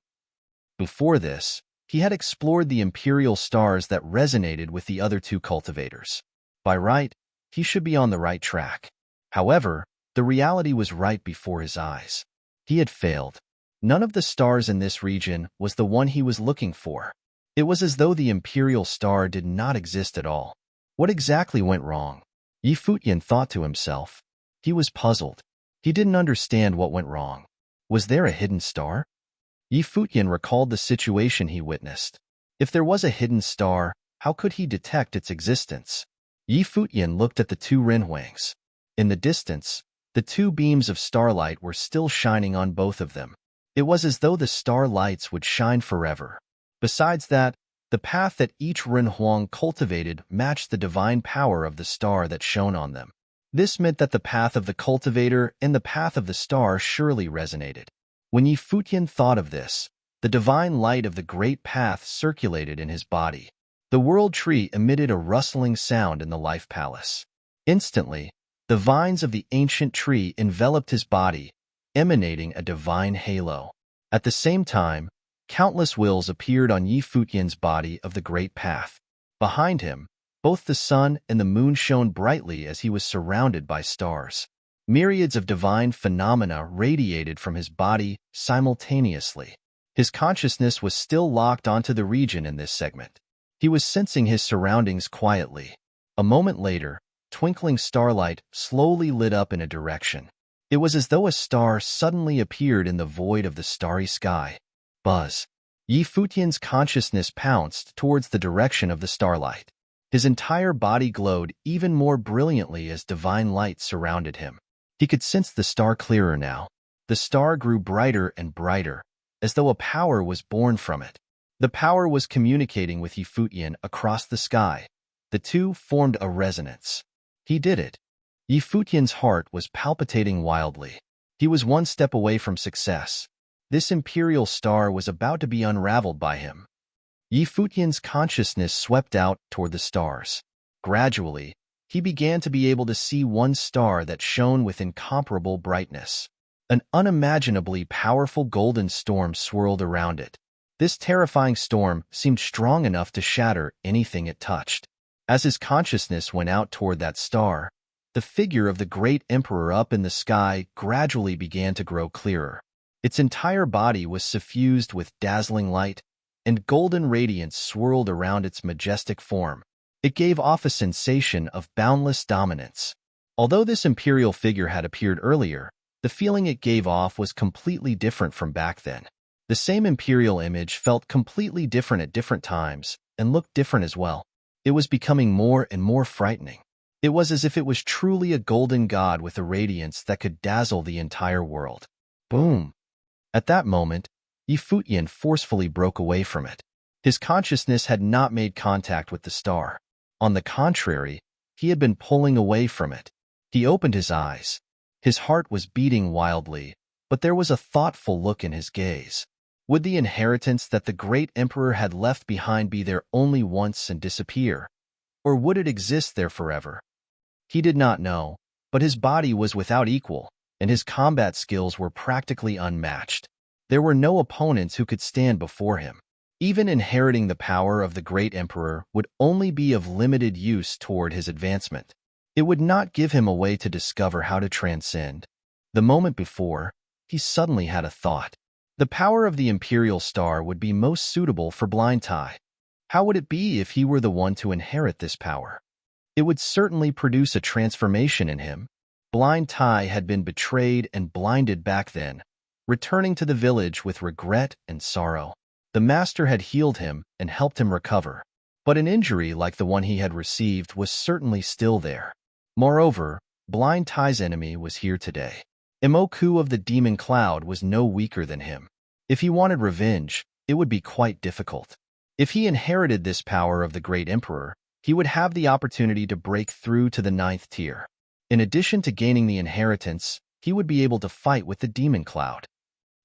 Before this, he had explored the imperial stars that resonated with the other two cultivators. By right, he should be on the right track. However, the reality was right before his eyes. He had failed. None of the stars in this region was the one he was looking for. It was as though the imperial star did not exist at all. What exactly went wrong? Futian thought to himself. He was puzzled. He didn't understand what went wrong. Was there a hidden star? Futian recalled the situation he witnessed. If there was a hidden star, how could he detect its existence? Futian looked at the two renhuangs. In the distance, the two beams of starlight were still shining on both of them. It was as though the starlights would shine forever. Besides that, the path that each renhuang cultivated matched the divine power of the star that shone on them. This meant that the path of the cultivator and the path of the star surely resonated. When Futian thought of this, the divine light of the great path circulated in his body. The world tree emitted a rustling sound in the life palace. Instantly, the vines of the ancient tree enveloped his body, emanating a divine halo. At the same time, countless wills appeared on Futian's body of the great path. Behind him, both the sun and the moon shone brightly as he was surrounded by stars. Myriads of divine phenomena radiated from his body simultaneously. His consciousness was still locked onto the region in this segment. He was sensing his surroundings quietly. A moment later, twinkling starlight slowly lit up in a direction. It was as though a star suddenly appeared in the void of the starry sky. Buzz. Futian's consciousness pounced towards the direction of the starlight. His entire body glowed even more brilliantly as divine light surrounded him. He could sense the star clearer now. The star grew brighter and brighter, as though a power was born from it. The power was communicating with Futian across the sky. The two formed a resonance. He did it. Futian's heart was palpitating wildly. He was one step away from success. This imperial star was about to be unraveled by him. Futian's consciousness swept out toward the stars. Gradually, he began to be able to see one star that shone with incomparable brightness. An unimaginably powerful golden storm swirled around it. This terrifying storm seemed strong enough to shatter anything it touched. As his consciousness went out toward that star, the figure of the great emperor up in the sky gradually began to grow clearer. Its entire body was suffused with dazzling light, and golden radiance swirled around its majestic form. It gave off a sensation of boundless dominance. Although this imperial figure had appeared earlier, the feeling it gave off was completely different from back then. The same imperial image felt completely different at different times and looked different as well. It was becoming more and more frightening. It was as if it was truly a golden god with a radiance that could dazzle the entire world. Boom! At that moment, Futian forcefully broke away from it. His consciousness had not made contact with the star. On the contrary, he had been pulling away from it. He opened his eyes. His heart was beating wildly, but there was a thoughtful look in his gaze. Would the inheritance that the great emperor had left behind be there only once and disappear? Or would it exist there forever? He did not know, but his body was without equal, and his combat skills were practically unmatched. There were no opponents who could stand before him. Even inheriting the power of the great emperor would only be of limited use toward his advancement. It would not give him a way to discover how to transcend. The moment before, he suddenly had a thought. The power of the imperial star would be most suitable for Blind Tai. How would it be if he were the one to inherit this power? It would certainly produce a transformation in him. Blind Tai had been betrayed and blinded back then, returning to the village with regret and sorrow. The master had healed him and helped him recover, but an injury like the one he had received was certainly still there. Moreover, Blind Tai's enemy was here today. Imoku of the Demon Cloud was no weaker than him. If he wanted revenge, it would be quite difficult. If he inherited this power of the great emperor, he would have the opportunity to break through to the 9th tier. In addition to gaining the inheritance, he would be able to fight with the Demon Cloud.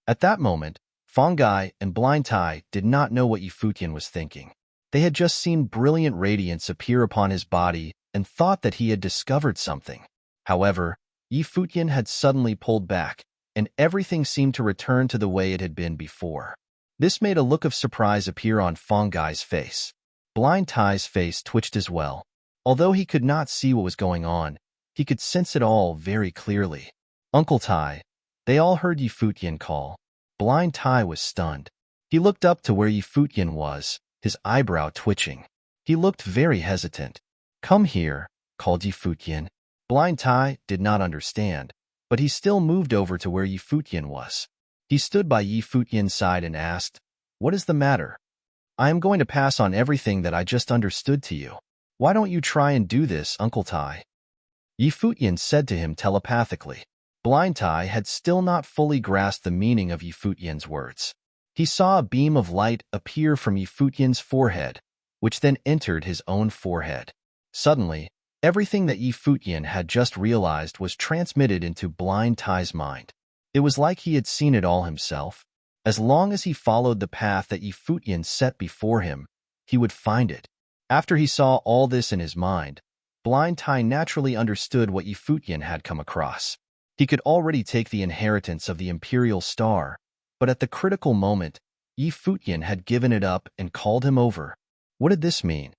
At that moment, Fongai and Blind Tai did not know what Futian was thinking. They had just seen brilliant radiance appear upon his body and thought that he had discovered something. However, Futian had suddenly pulled back, and everything seemed to return to the way it had been before. This made a look of surprise appear on Fongai's face. Blind Tai's face twitched as well. Although he could not see what was going on, he could sense it all very clearly. Uncle Tai. They all heard Futian call. Blind Tai was stunned. He looked up to where Futian was, his eyebrow twitching. He looked very hesitant. Come here, called Futian. Blind Tai did not understand, but he still moved over to where Futian was. He stood by Futian's side and asked, What is the matter? I am going to pass on everything that I just understood to you. Why don't you try and do this, Uncle Tai? Futian said to him telepathically. Blind Tai had still not fully grasped the meaning of Futian's words. He saw a beam of light appear from Futian's forehead, which then entered his own forehead. Suddenly, everything that Futian had just realized was transmitted into Blind Tai's mind. It was like he had seen it all himself. As long as he followed the path that Futian set before him, he would find it. After he saw all this in his mind, Blind Tai naturally understood what Futian had come across. He could already take the inheritance of the Imperial Star, but at the critical moment, Futian had given it up and called him over. What did this mean?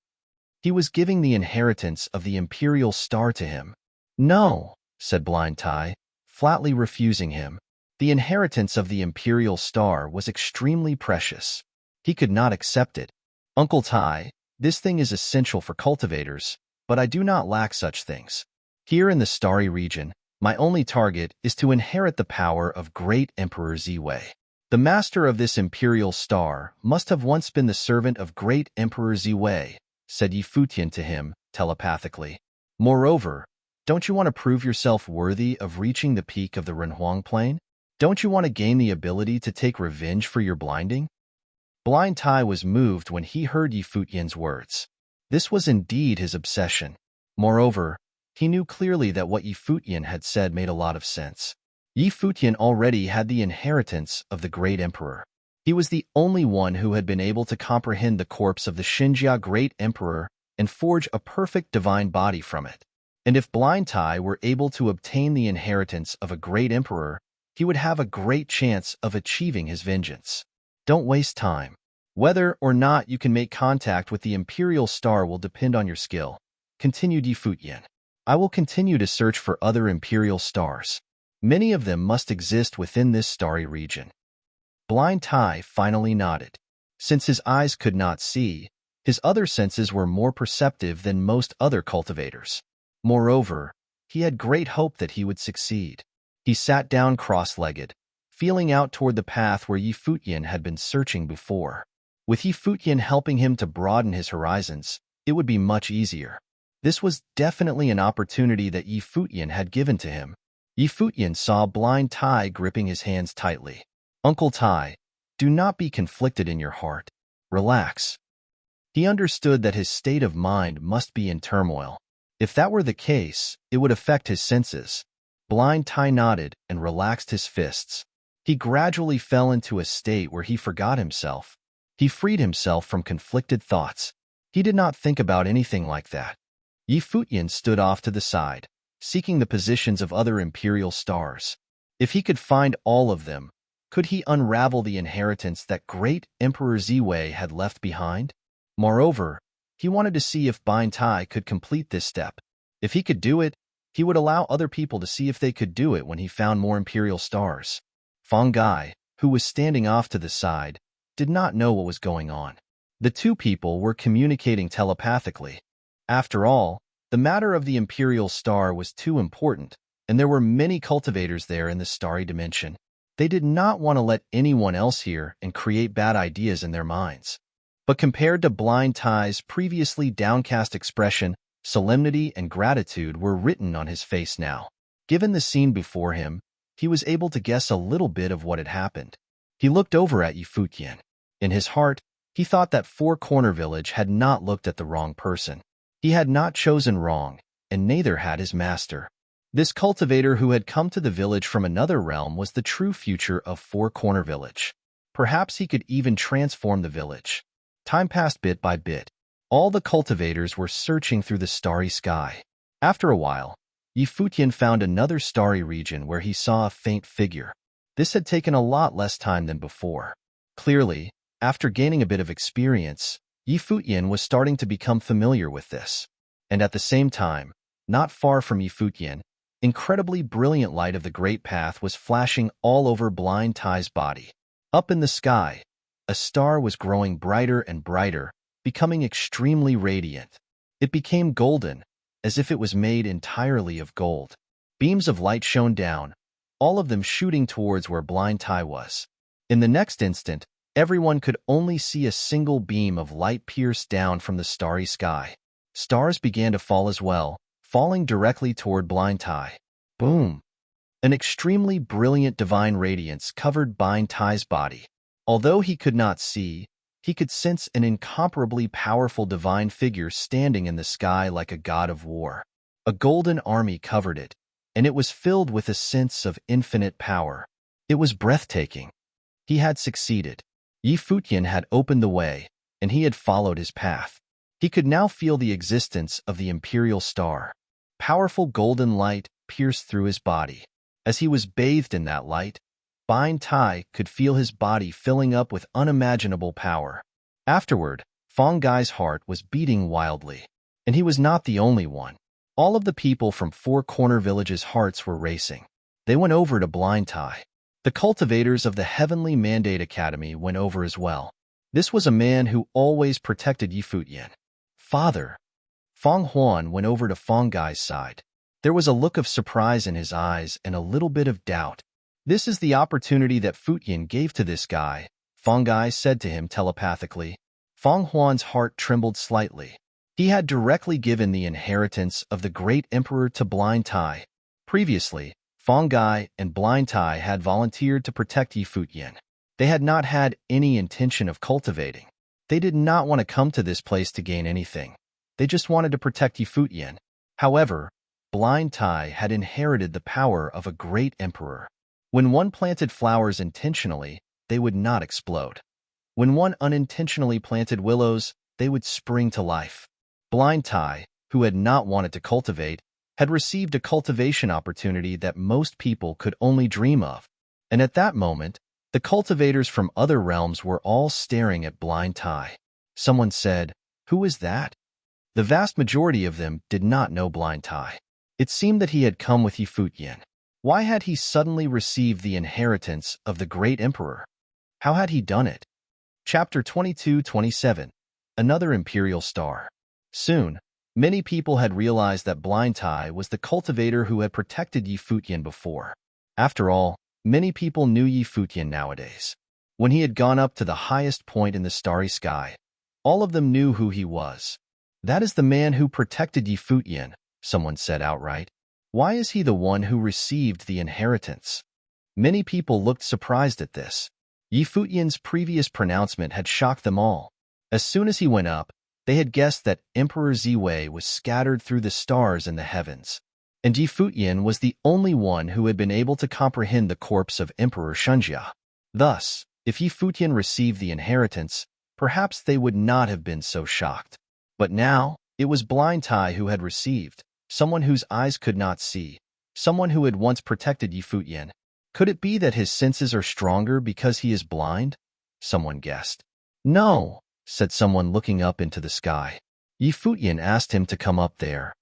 He was giving the inheritance of the Imperial Star to him. No, said Blind Tai, flatly refusing him. The inheritance of the Imperial Star was extremely precious. He could not accept it. Uncle Tai, this thing is essential for cultivators, but I do not lack such things. Here in the Starry region, my only target is to inherit the power of Great Emperor Ziwei. The master of this Imperial Star must have once been the servant of Great Emperor Ziwei, said Futian to him, telepathically. Moreover, don't you want to prove yourself worthy of reaching the peak of the Renhuang Plain? Don't you want to gain the ability to take revenge for your blinding? Blind Tai was moved when he heard Futian's words. This was indeed his obsession. Moreover, he knew clearly that what Futian had said made a lot of sense. Futian already had the inheritance of the Great Emperor. He was the only one who had been able to comprehend the corpse of the Xinjia Great Emperor and forge a perfect divine body from it. And if Blind Tai were able to obtain the inheritance of a Great Emperor, he would have a great chance of achieving his vengeance. Don't waste time. Whether or not you can make contact with the Imperial Star will depend on your skill, continued Futian. I will continue to search for other Imperial Stars. Many of them must exist within this starry region. Blind Tai finally nodded. Since his eyes could not see, His other senses were more perceptive than most other cultivators. Moreover, he had great hope that he would succeed. He sat down cross-legged, feeling out toward the path where Futian had been searching before. With Futian helping him to broaden his horizons, it would be much easier. This was definitely an opportunity that Futian had given to him. Futian saw Blind Tai gripping his hands tightly. "Uncle Tai, do not be conflicted in your heart. Relax." He understood that his state of mind must be in turmoil. If that were the case, it would affect his senses. Blind Tai nodded and relaxed his fists. He gradually fell into a state where he forgot himself. He freed himself from conflicted thoughts. He did not think about anything like that. Futian stood off to the side, seeking the positions of other imperial stars. If he could find all of them, could he unravel the inheritance that great Emperor Ziwei had left behind? Moreover, he wanted to see if Blind Tai could complete this step. If he could do it, he would allow other people to see if they could do it when he found more imperial stars. Fang Gai, who was standing off to the side, did not know what was going on. The two people were communicating telepathically. After all, the matter of the imperial star was too important, and there were many cultivators there in the starry dimension. They did not want to let anyone else hear and create bad ideas in their minds. But compared to Blind Tai's previously downcast expression, solemnity and gratitude were written on his face now. Given the scene before him, he was able to guess a little bit of what had happened. He looked over at Futian. In his heart, he thought that Four Corner Village had not looked at the wrong person. He had not chosen wrong, and neither had his master. This cultivator who had come to the village from another realm was the true future of Four Corner Village. Perhaps he could even transform the village. Time passed bit by bit. All the cultivators were searching through the starry sky. After a while, Futian found another starry region where he saw a faint figure. This had taken a lot less time than before. Clearly, after gaining a bit of experience, Futian was starting to become familiar with this. And at the same time, not far from Futian, incredibly brilliant light of the Great Path was flashing all over Blind Tai's body. Up in the sky, a star was growing brighter and brighter, becoming extremely radiant. It became golden, as if it was made entirely of gold. Beams of light shone down, all of them shooting towards where Blind Tai was. In the next instant, everyone could only see a single beam of light pierce down from the starry sky. Stars began to fall as well, falling directly toward Blind Tai. Boom! An extremely brilliant divine radiance covered Blind Tai's body. Although he could not see, he could sense an incomparably powerful divine figure standing in the sky like a god of war. A golden army covered it, and it was filled with a sense of infinite power. It was breathtaking. He had succeeded. Futian had opened the way, and he had followed his path. He could now feel the existence of the imperial star. Powerful golden light pierced through his body. As he was bathed in that light, Blind Tai could feel his body filling up with unimaginable power. Afterward, Fang Gai's heart was beating wildly. And he was not the only one. All of the people from Four Corner Village's hearts were racing. They went over to Blind Tai. The cultivators of the Heavenly Mandate Academy went over as well. This was a man who always protected Futian. "Father." Fang Huan went over to Fang Gai's side. There was a look of surprise in his eyes and a little bit of doubt. "This is the opportunity that Futian gave to this guy," Fang Gai said to him telepathically. Fang Huan's heart trembled slightly. He had directly given the inheritance of the great emperor to Blind Tai. Previously, Fang Gai and Blind Tai had volunteered to protect Futian. They had not had any intention of cultivating. They did not want to come to this place to gain anything. They just wanted to protect Futian. However, Blind Tai had inherited the power of a great emperor. When one planted flowers intentionally, they would not explode. When one unintentionally planted willows, they would spring to life. Blind Tai, who had not wanted to cultivate, had received a cultivation opportunity that most people could only dream of. And at that moment, the cultivators from other realms were all staring at Blind Tai. Someone said, "Who is that?" The vast majority of them did not know Blind Tai. It seemed that he had come with Futian. Why had he suddenly received the inheritance of the great emperor? How had he done it? Chapter 22-27. another imperial star. Soon, many people had realized that Blind Tai was the cultivator who had protected Yi Futian before. After all, many people knew Yi Futian nowadays. When he had gone up to the highest point in the starry sky, all of them knew who he was. "That is the man who protected Yi Futian," someone said outright. "Why is he the one who received the inheritance?" Many people looked surprised at this. Yi Futian's previous pronouncement had shocked them all. As soon as he went up, they had guessed that Emperor Ziwei was scattered through the stars in the heavens, and Yi Futian was the only one who had been able to comprehend the corpse of Emperor Shunjia. Thus, if Yi Futian received the inheritance, perhaps they would not have been so shocked. But now, it was Blind Tai who had received, someone whose eyes could not see, someone who had once protected Yi Futian. Could it be that his senses are stronger because he is blind? Someone guessed. "No," said someone looking up into the sky. Yi Futian asked him to come up there.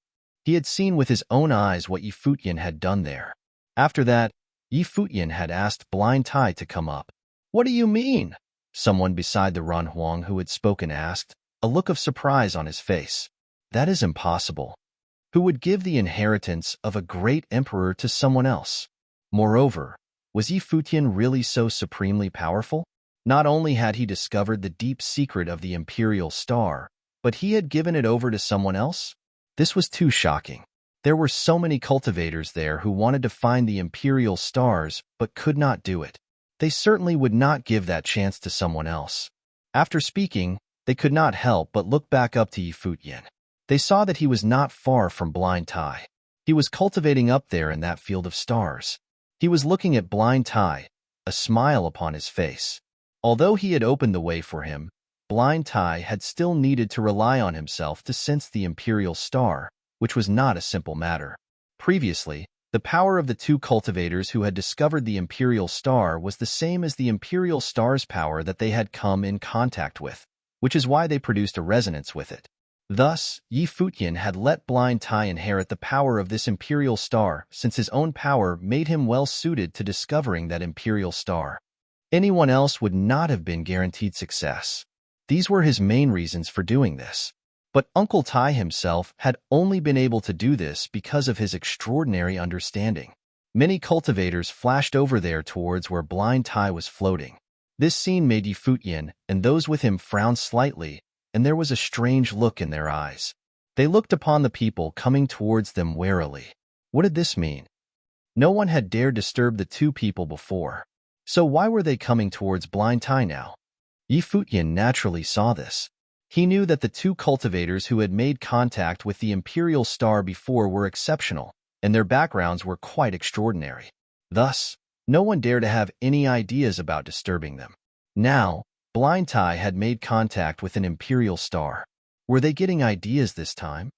He had seen with his own eyes what Yi Futian had done there. After that, Yi Futian had asked Blind Tai to come up. "What do you mean?" someone beside the Ran Huang who had spoken asked, a look of surprise on his face. "That is impossible. Who would give the inheritance of a great emperor to someone else? Moreover, was Yi Futian really so supremely powerful? Not only had he discovered the deep secret of the imperial star, but he had given it over to someone else? This was too shocking. There were so many cultivators there who wanted to find the imperial stars but could not do it. They certainly would not give that chance to someone else. After speaking, they could not help but look back up to Yi Futian. They saw that he was not far from Blind Tai. He was cultivating up there in that field of stars. He was looking at Blind Tai, a smile upon his face. Although he had opened the way for him, Blind Tai had still needed to rely on himself to sense the imperial star, which was not a simple matter. Previously, the power of the two cultivators who had discovered the imperial star was the same as the imperial star's power that they had come in contact with, which is why they produced a resonance with it. Thus, Yi Futian had let Blind Tai inherit the power of this imperial star since his own power made him well suited to discovering that imperial star. Anyone else would not have been guaranteed success. These were his main reasons for doing this. But Uncle Tai himself had only been able to do this because of his extraordinary understanding. Many cultivators flashed over there towards where Blind Tai was floating. This scene made Yi Futian and those with him frown slightly, and there was a strange look in their eyes. They looked upon the people coming towards them warily. What did this mean? No one had dared disturb the two people before. So why were they coming towards Blind Tai now? Yi Futian naturally saw this. He knew that the two cultivators who had made contact with the imperial star before were exceptional, and their backgrounds were quite extraordinary. Thus, no one dared to have any ideas about disturbing them. Now, Blind Tai had made contact with an imperial star. Were they getting ideas this time?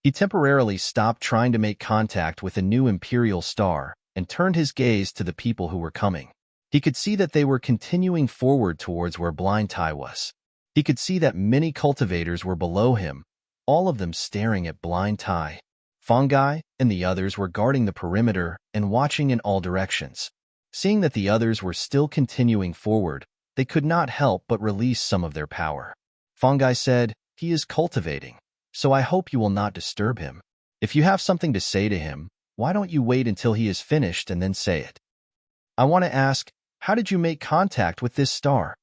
He temporarily stopped trying to make contact with a new imperial star and turned his gaze to the people who were coming. He could see that they were continuing forward towards where Blind Tai was. He could see that many cultivators were below him, all of them staring at Blind Tai. Fungi and the others were guarding the perimeter and watching in all directions. Seeing that the others were still continuing forward, they could not help but release some of their power. Fungi said, "He is cultivating, so I hope you will not disturb him. If you have something to say to him, why don't you wait until he is finished and then say it? I want to ask, how did you make contact with this star?"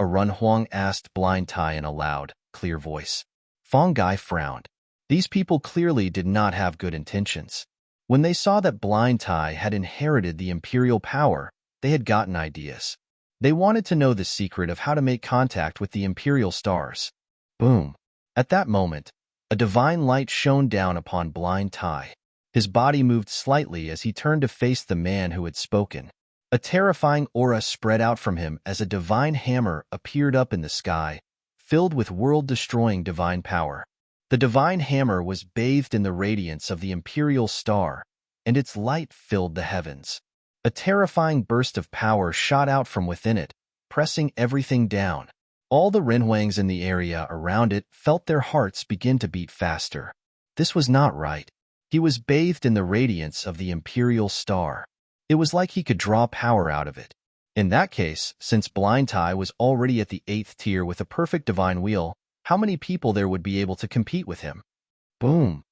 A Ran Huang asked Blind Tai in a loud, clear voice. Fungi frowned. These people clearly did not have good intentions. When they saw that Blind Tai had inherited the imperial power, they had gotten ideas. They wanted to know the secret of how to make contact with the imperial stars. Boom! At that moment, a divine light shone down upon Blind Tai. His body moved slightly as he turned to face the man who had spoken. A terrifying aura spread out from him as a divine hammer appeared up in the sky, filled with world-destroying divine power. The divine hammer was bathed in the radiance of the imperial star, and its light filled the heavens. A terrifying burst of power shot out from within it, pressing everything down. All the Renhuangs in the area around it felt their hearts begin to beat faster. This was not right. He was bathed in the radiance of the imperial star. It was like he could draw power out of it. In that case, since Blind Tai was already at the 8th tier with a perfect divine wheel, How many people there would be able to compete with him? Boom!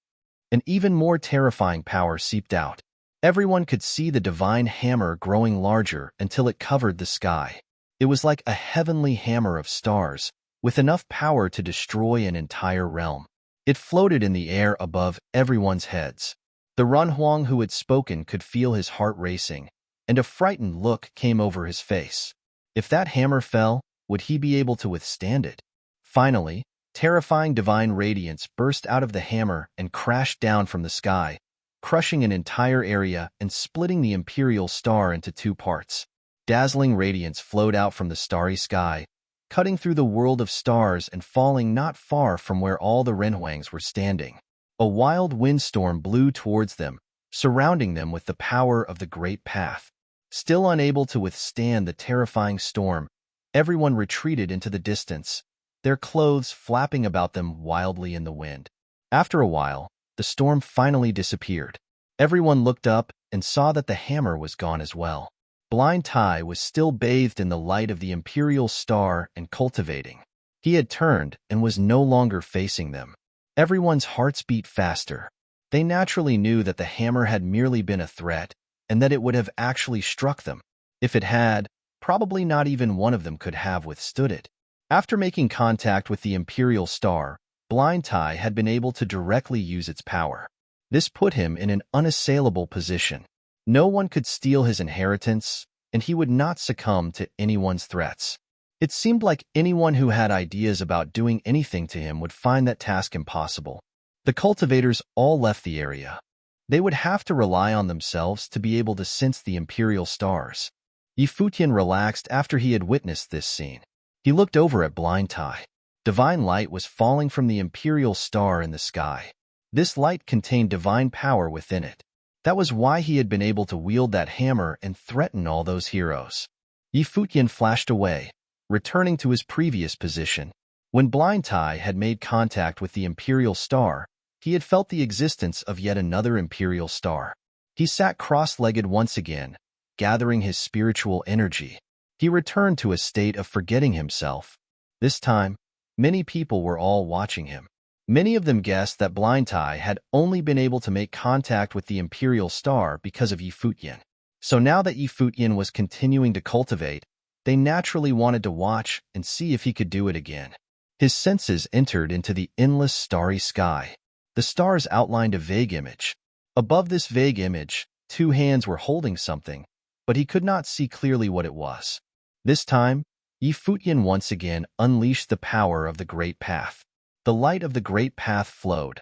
An even more terrifying power seeped out. Everyone could see the divine hammer growing larger until it covered the sky. It was like a heavenly hammer of stars, with enough power to destroy an entire realm. It floated in the air above everyone's heads. The Runhuang who had spoken could feel his heart racing, and a frightened look came over his face. If that hammer fell, would he be able to withstand it? Finally, terrifying divine radiance burst out of the hammer and crashed down from the sky, crushing an entire area and splitting the imperial star into two parts. Dazzling radiance flowed out from the starry sky, cutting through the world of stars and falling not far from where all the Renhuangs were standing. A wild windstorm blew towards them, surrounding them with the power of the Great Path. Still unable to withstand the terrifying storm, everyone retreated into the distance, their clothes flapping about them wildly in the wind. After a while, the storm finally disappeared. Everyone looked up and saw that the hammer was gone as well. Blind Tai was still bathed in the light of the imperial star and cultivating. He had turned and was no longer facing them. Everyone's hearts beat faster. They naturally knew that the hammer had merely been a threat and that it would have actually struck them. If it had, probably not even one of them could have withstood it. After making contact with the imperial star, Blind Tai had been able to directly use its power. This put him in an unassailable position. No one could steal his inheritance, and he would not succumb to anyone's threats. It seemed like anyone who had ideas about doing anything to him would find that task impossible. The cultivators all left the area. They would have to rely on themselves to be able to sense the imperial stars. Futian relaxed after he had witnessed this scene. He looked over at Blind Tai. Divine light was falling from the imperial star in the sky. This light contained divine power within it. That was why he had been able to wield that hammer and threaten all those heroes. Futian flashed away, returning to his previous position. When Blind Tai had made contact with the imperial star, he had felt the existence of yet another imperial star. He sat cross-legged once again, gathering his spiritual energy. He returned to a state of forgetting himself. This time, many people were all watching him. Many of them guessed that Blind Tai had only been able to make contact with the imperial star because of Futian. So now that Futian was continuing to cultivate, they naturally wanted to watch and see if he could do it again. His senses entered into the endless starry sky. The stars outlined a vague image. Above this vague image, two hands were holding something, but he could not see clearly what it was. This time, Futian once again unleashed the power of the Great Path. The light of the Great Path flowed.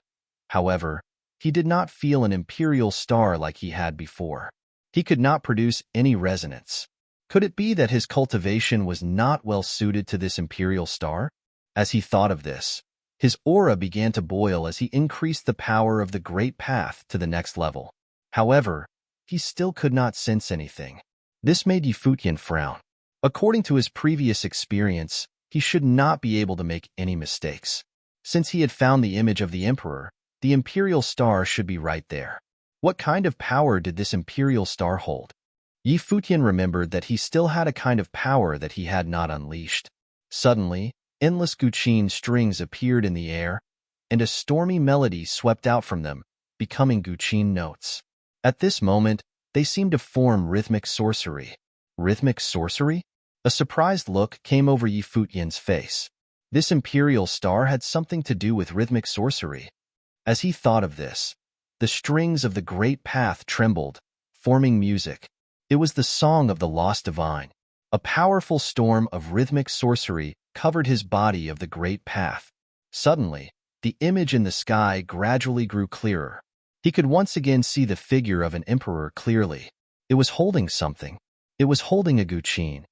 However, he did not feel an imperial star like he had before. He could not produce any resonance. Could it be that his cultivation was not well suited to this imperial star? As he thought of this, his aura began to boil as he increased the power of the Great Path to the next level. However, he still could not sense anything. This made Futian frown. According to his previous experience, he should not be able to make any mistakes. Since he had found the image of the emperor, the imperial star should be right there. What kind of power did this imperial star hold? Futian remembered that he still had a kind of power that he had not unleashed. Suddenly, endless guqin strings appeared in the air, and a stormy melody swept out from them, becoming guqin notes. At this moment, they seemed to form rhythmic sorcery. Rhythmic sorcery? A surprised look came over Futian's face. This imperial star had something to do with rhythmic sorcery. As he thought of this, the strings of the Great Path trembled, forming music. It was the song of the lost divine. A powerful storm of rhythmic sorcery covered his body of the Great Path. Suddenly, the image in the sky gradually grew clearer. He could once again see the figure of an emperor clearly. It was holding something. It was holding a guqin.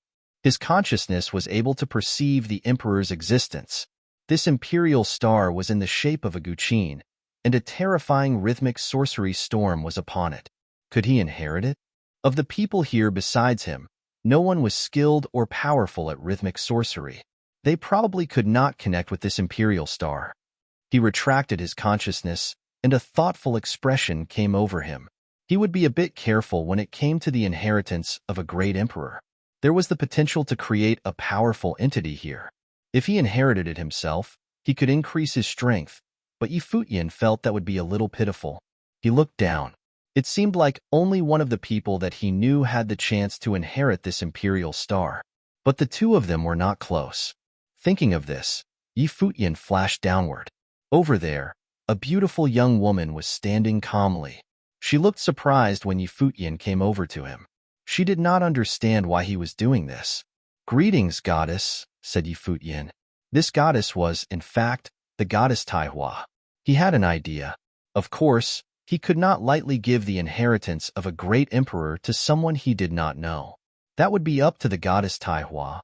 His consciousness was able to perceive the emperor's existence. This imperial star was in the shape of a guqin, and a terrifying rhythmic sorcery storm was upon it. Could he inherit it? Of the people here besides him, no one was skilled or powerful at rhythmic sorcery. They probably could not connect with this imperial star. He retracted his consciousness, and a thoughtful expression came over him. He would be a bit careful when it came to the inheritance of a great emperor. There was the potential to create a powerful entity here. If he inherited it himself, He could increase his strength, but Futian felt that would be a little pitiful. He looked down. It seemed like only one of the people that he knew had the chance to inherit this imperial star. But the two of them were not close. Thinking of this, Futian flashed downward. Over there, a beautiful young woman was standing calmly. She looked surprised when Futian came over to him. She did not understand why he was doing this. "Greetings, goddess," said Futian. This goddess was, in fact, the goddess Taihua. He had an idea. Of course, he could not lightly give the inheritance of a great emperor to someone he did not know. That would be up to the goddess Taihua.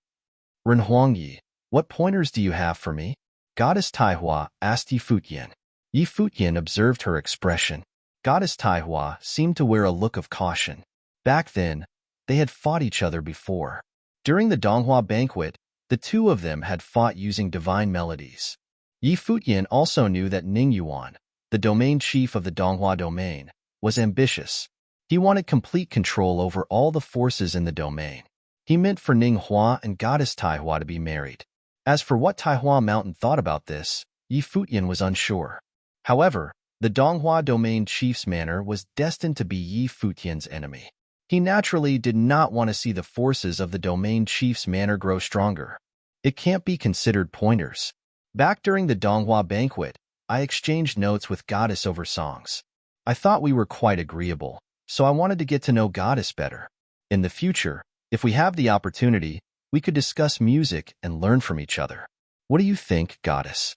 "Renhuangyi, what pointers do you have for me?" Goddess Taihua asked Futian. Futian observed her expression. Goddess Taihua seemed to wear a look of caution. Back then, they had fought each other before. During the Donghua banquet, the two of them had fought using divine melodies. Futian also knew that Ningyuan, the domain chief of the Donghua domain, was ambitious. He wanted complete control over all the forces in the domain. He meant for Ninghua and Goddess Taihua to be married. As for what Taihua Mountain thought about this, Futian was unsure. However, the Donghua domain chief's manor was destined to be Futian's enemy. He naturally did not want to see the forces of the domain chief's manor grow stronger. It can't be considered pointers. Back during the Donghua banquet, I exchanged notes with Goddess over songs. I thought we were quite agreeable, so I wanted to get to know Goddess better. In the future, if we have the opportunity, we could discuss music and learn from each other. What do you think, Goddess?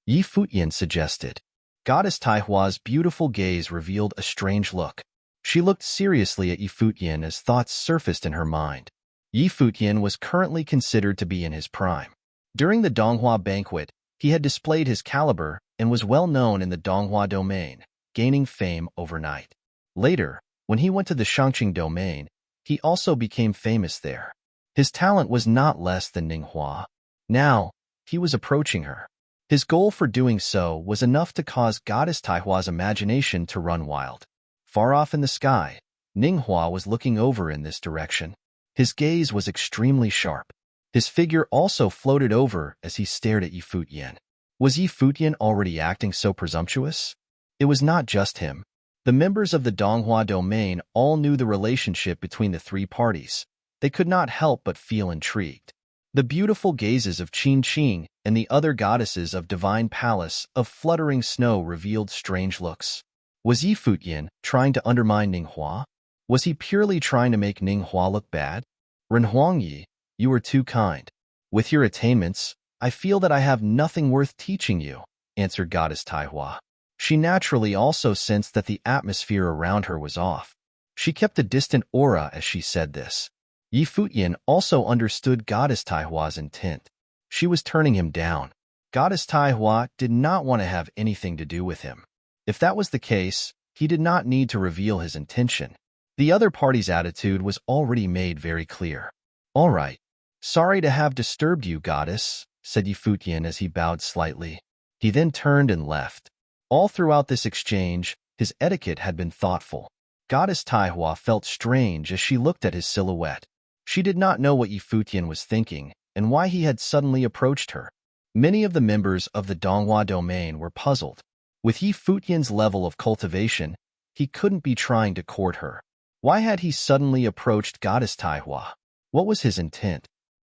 Futian suggested. Goddess Taihua's beautiful gaze revealed a strange look. She looked seriously at Futian as thoughts surfaced in her mind. Futian was currently considered to be in his prime. During the Donghua banquet, he had displayed his caliber and was well known in the Donghua domain, gaining fame overnight. Later, when he went to the Shangqing domain, he also became famous there. His talent was not less than Ninghua. Now, he was approaching her. His goal for doing so was enough to cause Goddess Taihua's imagination to run wild. Far off in the sky, Ninghua was looking over in this direction. His gaze was extremely sharp. His figure also floated over as he stared at Futian. Was Futian already acting so presumptuous? It was not just him. The members of the Donghua domain all knew the relationship between the three parties. They could not help but feel intrigued. The beautiful gazes of Qin Qing and the other goddesses of Divine Palace of Fluttering Snow revealed strange looks. Was Futian trying to undermine Ninghua? Was he purely trying to make Ninghua look bad? "Renhuangyi, you are too kind. With your attainments, I feel that I have nothing worth teaching you," answered Goddess Taihua. She naturally also sensed that the atmosphere around her was off. She kept a distant aura as she said this. Futian also understood Goddess Taihua's intent. She was turning him down. Goddess Taihua did not want to have anything to do with him. If that was the case, he did not need to reveal his intention. The other party's attitude was already made very clear. "All right. Sorry to have disturbed you, Goddess," said Futian as he bowed slightly. He then turned and left. All throughout this exchange, his etiquette had been thoughtful. Goddess Taihua felt strange as she looked at his silhouette. She did not know what Futian was thinking and why he had suddenly approached her. Many of the members of the Donghua domain were puzzled. With Futian's level of cultivation, he couldn't be trying to court her. Why had he suddenly approached Goddess Taihua? What was his intent?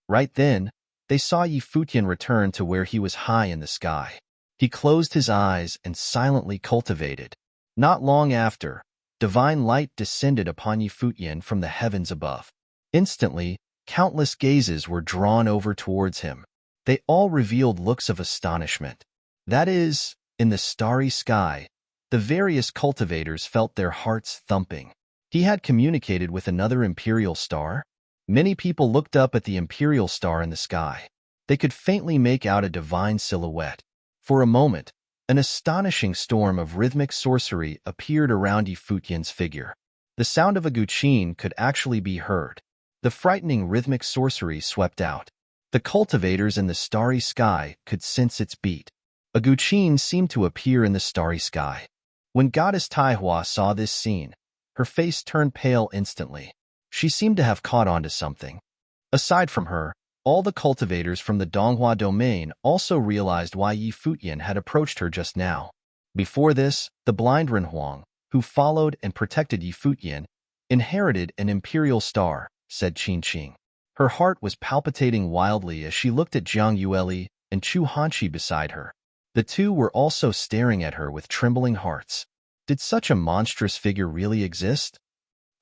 Right then, they saw Futian return to where he was high in the sky. He closed his eyes and silently cultivated. Not long after, divine light descended upon Futian from the heavens above. Instantly, countless gazes were drawn over towards him. They all revealed looks of astonishment. That is, in the starry sky, the various cultivators felt their hearts thumping. He had communicated with another imperial star? Many people looked up at the imperial star in the sky. They could faintly make out a divine silhouette. For a moment, an astonishing storm of rhythmic sorcery appeared around Futian's figure. The sound of a guqin could actually be heard. The frightening rhythmic sorcery swept out. The cultivators in the starry sky could sense its beat. A guqin seemed to appear in the starry sky. When Goddess Taihua saw this scene, her face turned pale instantly. She seemed to have caught on to something. Aside from her, All the cultivators from the Donghua domain also realized why Yi Futian had approached her just now. Before this, the blind Renhuang, who followed and protected Yi Futian, inherited an imperial star, said Qin Qing. Her heart was palpitating wildly as she looked at Jiang Yueli and Chu Hanqi beside her. The two were also staring at her with trembling hearts. Did such a monstrous figure really exist?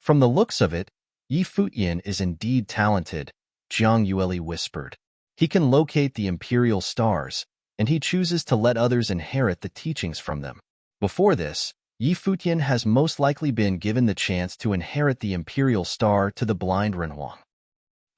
From the looks of it, Yi Futian is indeed talented, Jiang Yueli whispered. He can locate the imperial stars, and he chooses to let others inherit the teachings from them. Before this, Yi Futian has most likely been given the chance to inherit the imperial star to the blind Renhuang.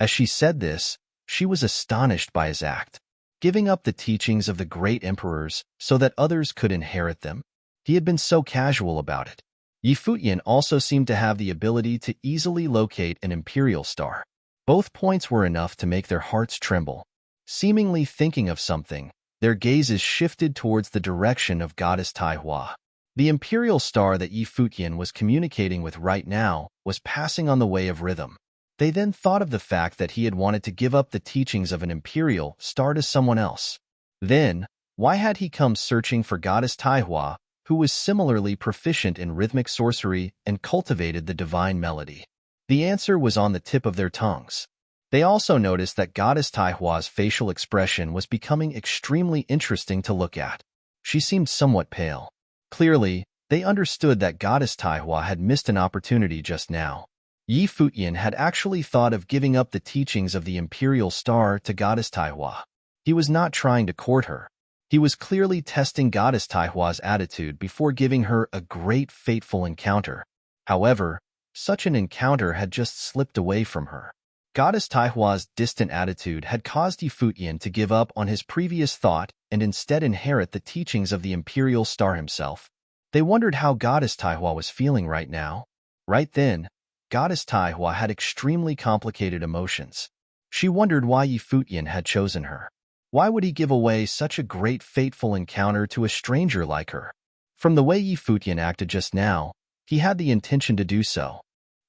As she said this, she was astonished by his act, giving up the teachings of the great emperors so that others could inherit them. He had been so casual about it. Yi Futian also seemed to have the ability to easily locate an imperial star. Both points were enough to make their hearts tremble. Seemingly thinking of something, their gazes shifted towards the direction of goddess Taihua. The imperial star that Yi Futian was communicating with right now was passing on the way of rhythm. They then thought of the fact that he had wanted to give up the teachings of an imperial star to someone else. Then, why had he come searching for goddess Taihua, who was similarly proficient in rhythmic sorcery and cultivated the divine melody? The answer was on the tip of their tongues. They also noticed that goddess Taihua's facial expression was becoming extremely interesting to look at. She seemed somewhat pale. Clearly, they understood that goddess Taihua had missed an opportunity just now. Yi Futian had actually thought of giving up the teachings of the imperial star to goddess Taihua. He was not trying to court her. He was clearly testing goddess Taihua's attitude before giving her a great fateful encounter. However, such an encounter had just slipped away from her. Goddess Taihua's distant attitude had caused Yi Futian to give up on his previous thought and instead inherit the teachings of the imperial star himself. They wondered how goddess Taihua was feeling right now. Right then, goddess Taihua had extremely complicated emotions. She wondered why Yi Futian had chosen her. Why would he give away such a great fateful encounter to a stranger like her? From the way Yi Futian acted just now, he had the intention to do so.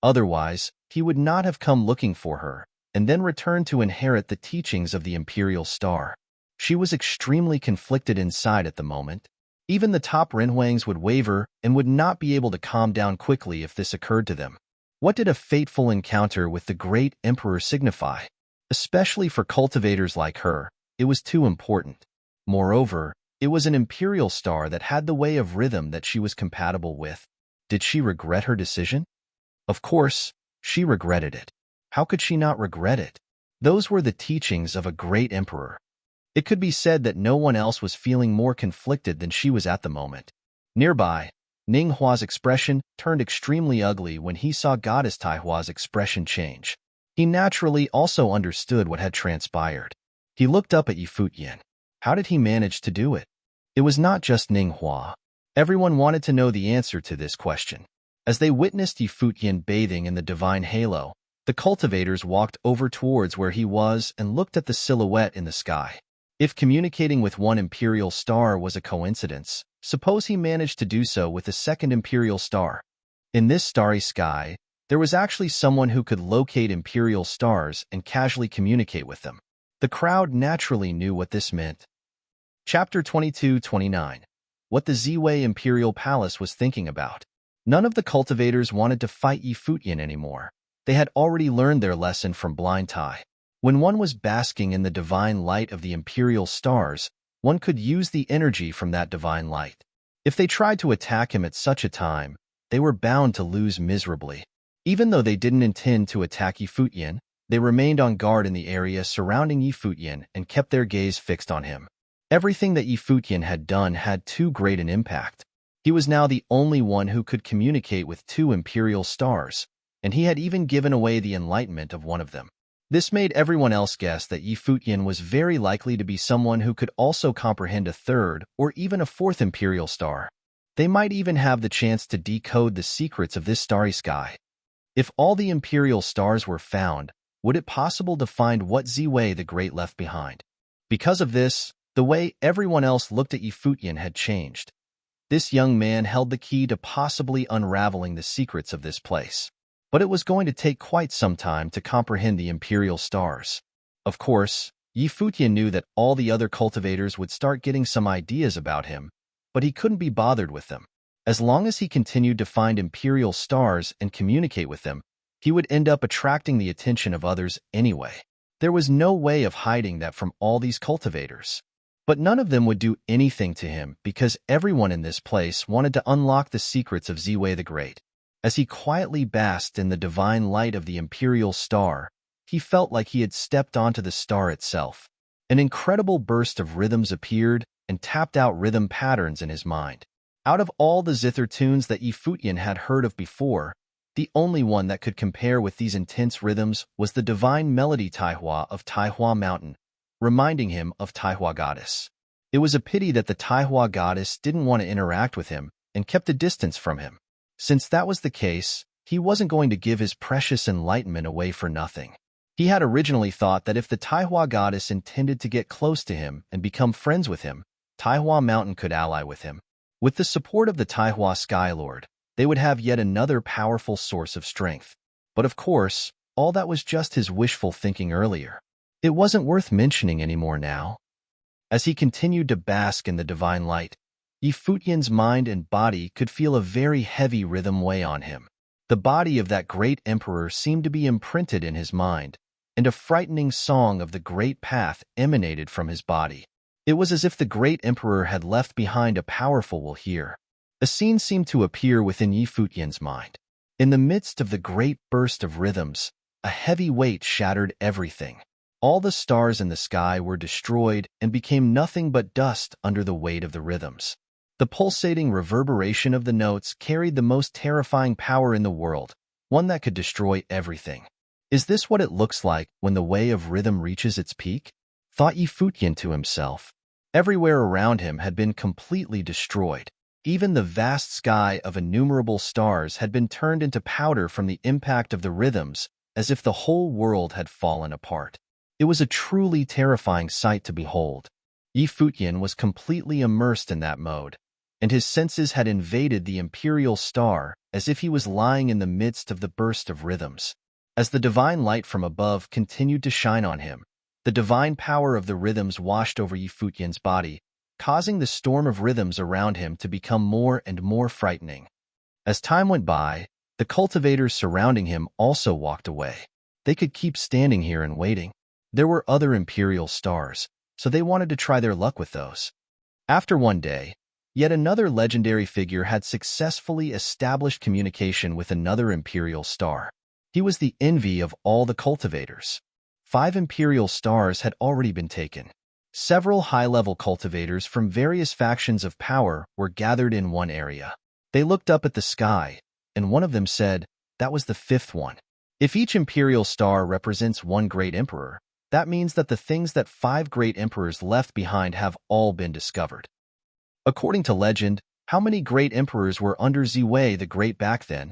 Otherwise, he would not have come looking for her, and then returned to inherit the teachings of the imperial star. She was extremely conflicted inside at the moment. Even the top Renhuangs would waver and would not be able to calm down quickly if this occurred to them. What did a fateful encounter with the great emperor signify? Especially for cultivators like her, it was too important. Moreover, it was an imperial star that had the way of rhythm that she was compatible with. Did she regret her decision? Of course, she regretted it. How could she not regret it? Those were the teachings of a great emperor. It could be said that no one else was feeling more conflicted than she was at the moment. Nearby, Ning Hua's expression turned extremely ugly when he saw goddess Taihua's expression change. He naturally also understood what had transpired. He looked up at Yi Futian. How did he manage to do it? It was not just Ning Hua. Everyone wanted to know the answer to this question. As they witnessed Yi Futian bathing in the divine halo, the cultivators walked over towards where he was and looked at the silhouette in the sky. If communicating with one imperial star was a coincidence, suppose he managed to do so with a second imperial star. In this starry sky, there was actually someone who could locate imperial stars and casually communicate with them. The crowd naturally knew what this meant. Chapter 22-29. What the Ziwei Imperial Palace was thinking about. None of the cultivators wanted to fight Yi Futian anymore. They had already learned their lesson from Blind Tai. When one was basking in the divine light of the imperial stars, one could use the energy from that divine light. If they tried to attack him at such a time, they were bound to lose miserably. Even though they didn't intend to attack Yi Futian, they remained on guard in the area surrounding Yi Futian and kept their gaze fixed on him. Everything that Yi Futian had done had too great an impact. He was now the only one who could communicate with two imperial stars, and he had even given away the enlightenment of one of them. This made everyone else guess that Yi Futian was very likely to be someone who could also comprehend a third or even a fourth imperial star. They might even have the chance to decode the secrets of this starry sky. If all the imperial stars were found, would it possible to find what Ziwei the Great left behind? Because of this, the way everyone else looked at Yi Futian had changed. This young man held the key to possibly unraveling the secrets of this place. But it was going to take quite some time to comprehend the imperial stars. Of course, Futian knew that all the other cultivators would start getting some ideas about him, but he couldn't be bothered with them. As long as he continued to find imperial stars and communicate with them, he would end up attracting the attention of others anyway. There was no way of hiding that from all these cultivators. But none of them would do anything to him because everyone in this place wanted to unlock the secrets of Ziwei the Great. As he quietly basked in the divine light of the imperial star, he felt like he had stepped onto the star itself. An incredible burst of rhythms appeared and tapped out rhythm patterns in his mind. Out of all the zither tunes that Futian had heard of before, the only one that could compare with these intense rhythms was the divine melody Taihua of Taihua Mountain, reminding him of Taihua Goddess. It was a pity that the Taihua Goddess didn't want to interact with him and kept a distance from him. Since that was the case, he wasn't going to give his precious enlightenment away for nothing. He had originally thought that if the Taihua Goddess intended to get close to him and become friends with him, Taihua Mountain could ally with him. With the support of the Taihua Skylord, they would have yet another powerful source of strength. But of course, all that was just his wishful thinking earlier. It wasn't worth mentioning anymore now. As he continued to bask in the divine light, Futian's mind and body could feel a very heavy rhythm weigh on him. The body of that great emperor seemed to be imprinted in his mind, and a frightening song of the great path emanated from his body. It was as if the great emperor had left behind a powerful will hear. A scene seemed to appear within Futian's mind. In the midst of the great burst of rhythms, a heavy weight shattered everything. All the stars in the sky were destroyed and became nothing but dust under the weight of the rhythms. The pulsating reverberation of the notes carried the most terrifying power in the world, one that could destroy everything. Is this what it looks like when the way of rhythm reaches its peak? Thought Futian to himself. Everywhere around him had been completely destroyed. Even the vast sky of innumerable stars had been turned into powder from the impact of the rhythms, as if the whole world had fallen apart. It was a truly terrifying sight to behold. Futian was completely immersed in that mode, and his senses had invaded the imperial star as if he was lying in the midst of the burst of rhythms. As the divine light from above continued to shine on him, the divine power of the rhythms washed over Futian's body, causing the storm of rhythms around him to become more and more frightening. As time went by, the cultivators surrounding him also walked away. They could keep standing here and waiting. There were other imperial stars, so they wanted to try their luck with those. After one day, yet another legendary figure had successfully established communication with another imperial star. He was the envy of all the cultivators. 5 imperial stars had already been taken. Several high-level cultivators from various factions of power were gathered in one area. They looked up at the sky, and one of them said, "That was the 5th one." If each imperial star represents one great emperor, that means that the things that 5 great emperors left behind have all been discovered. According to legend, how many great emperors were under Ziwei the Great back then?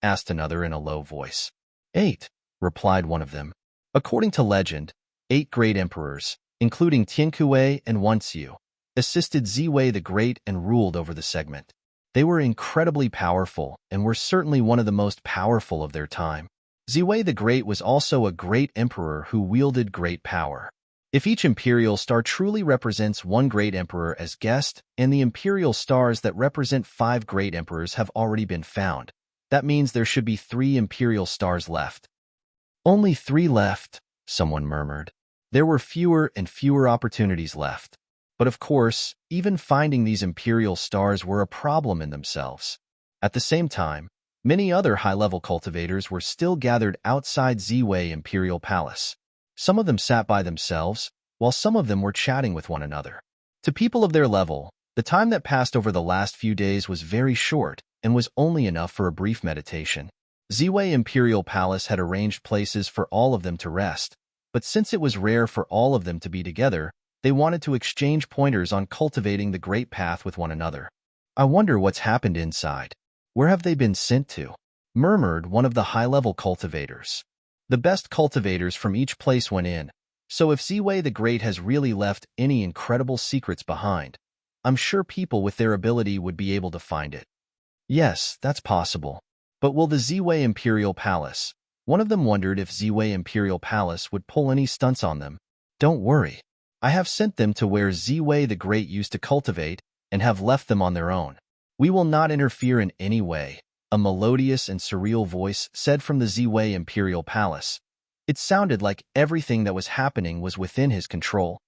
Asked another in a low voice. 8, replied one of them. According to legend, 8 great emperors, including Tiankue and Wenxiu, assisted Ziwei the Great and ruled over the segment. They were incredibly powerful and were certainly one of the most powerful of their time. Ziwei the Great was also a great emperor who wielded great power. If each imperial star truly represents one great emperor as guest, and the imperial stars that represent 5 great emperors have already been found, that means there should be 3 imperial stars left. Only 3 left, someone murmured. There were fewer and fewer opportunities left. But of course, even finding these imperial stars were a problem in themselves. At the same time, many other high-level cultivators were still gathered outside Ziwei Imperial Palace. Some of them sat by themselves, while some of them were chatting with one another. To people of their level, the time that passed over the last few days was very short and was only enough for a brief meditation. Ziwei Imperial Palace had arranged places for all of them to rest, but since it was rare for all of them to be together, they wanted to exchange pointers on cultivating the great path with one another. "I wonder what's happened inside. Where have they been sent to?" murmured one of the high-level cultivators. The best cultivators from each place went in, so if Ziwei the Great has really left any incredible secrets behind, I'm sure people with their ability would be able to find it. Yes, that's possible. But will the Ziwei Imperial Palace, One of them wondered if Ziwei Imperial Palace would pull any stunts on them. Don't worry. I have sent them to where Ziwei the Great used to cultivate and have left them on their own. We will not interfere in any way, a melodious and surreal voice said from the Ziwei Imperial Palace. It sounded like everything that was happening was within his control.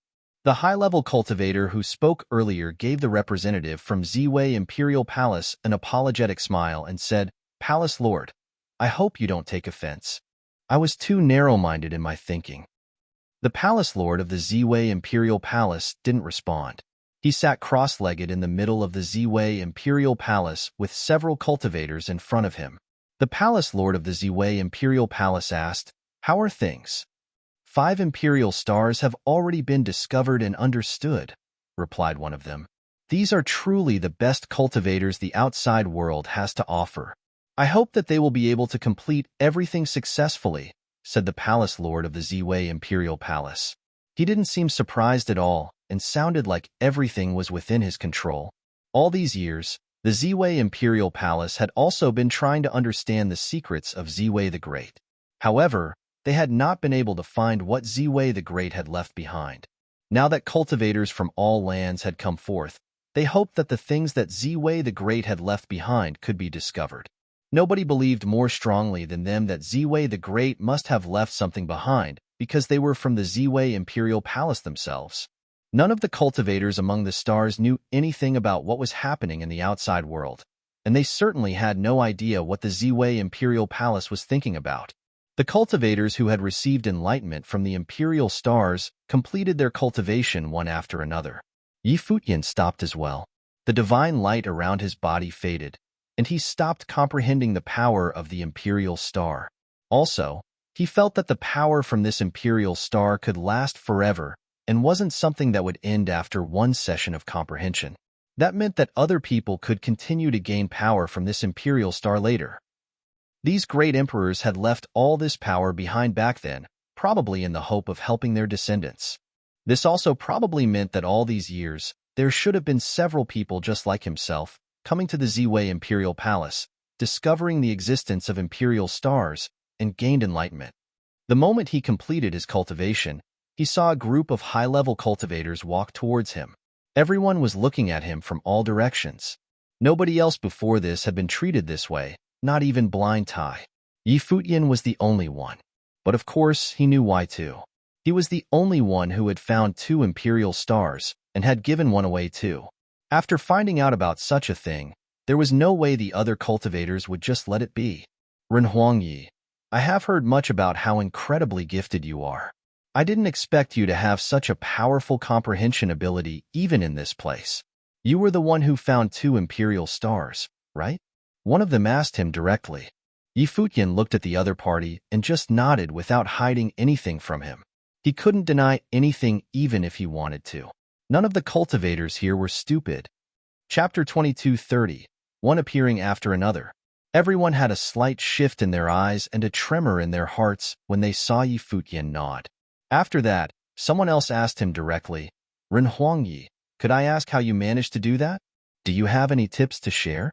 The high-level cultivator who spoke earlier gave the representative from Ziwei Imperial Palace an apologetic smile and said, "Palace Lord, I hope you don't take offense. I was too narrow-minded in my thinking." The Palace Lord of the Ziwei Imperial Palace didn't respond. He sat cross-legged in the middle of the Ziwei Imperial Palace with several cultivators in front of him. The Palace Lord of the Ziwei Imperial Palace asked, "How are things?" "5 imperial stars have already been discovered and understood," replied one of them. "These are truly the best cultivators the outside world has to offer. I hope that they will be able to complete everything successfully," said the Palace Lord of the Ziwei Imperial Palace. He didn't seem surprised at all and sounded like everything was within his control. All these years, the Ziwei Imperial Palace had also been trying to understand the secrets of Ziwei the Great. However, they had not been able to find what Ziwei the Great had left behind. Now that cultivators from all lands had come forth, they hoped that the things that Ziwei the Great had left behind could be discovered. Nobody believed more strongly than them that Ziwei the Great must have left something behind because they were from the Ziwei Imperial Palace themselves. None of the cultivators among the stars knew anything about what was happening in the outside world, and they certainly had no idea what the Ziwei Imperial Palace was thinking about. The cultivators who had received enlightenment from the imperial stars completed their cultivation one after another. Futian stopped as well. The divine light around his body faded, and he stopped comprehending the power of the imperial star. Also, he felt that the power from this imperial star could last forever and wasn't something that would end after one session of comprehension. That meant that other people could continue to gain power from this imperial star later. These great emperors had left all this power behind back then, probably in the hope of helping their descendants. This also probably meant that all these years, there should have been several people just like himself, coming to the Ziwei Imperial Palace, discovering the existence of imperial stars, and gained enlightenment. The moment he completed his cultivation, he saw a group of high-level cultivators walk towards him. Everyone was looking at him from all directions. Nobody else before this had been treated this way, not even Blind Tai. Futian was the only one. But of course, he knew why too. He was the only one who had found 2 imperial stars and had given one away too. After finding out about such a thing, there was no way the other cultivators would just let it be. "Ren Huangyi, I have heard much about how incredibly gifted you are. I didn't expect you to have such a powerful comprehension ability even in this place. You were the one who found 2 imperial stars, right?" One of them asked him directly. Futian looked at the other party and just nodded without hiding anything from him. He couldn't deny anything even if he wanted to. None of the cultivators here were stupid. Chapter 22:30, one appearing after another. Everyone had a slight shift in their eyes and a tremor in their hearts when they saw Futian nod. After that, someone else asked him directly, "Ren Huangyi, could I ask how you managed to do that? Do you have any tips to share?"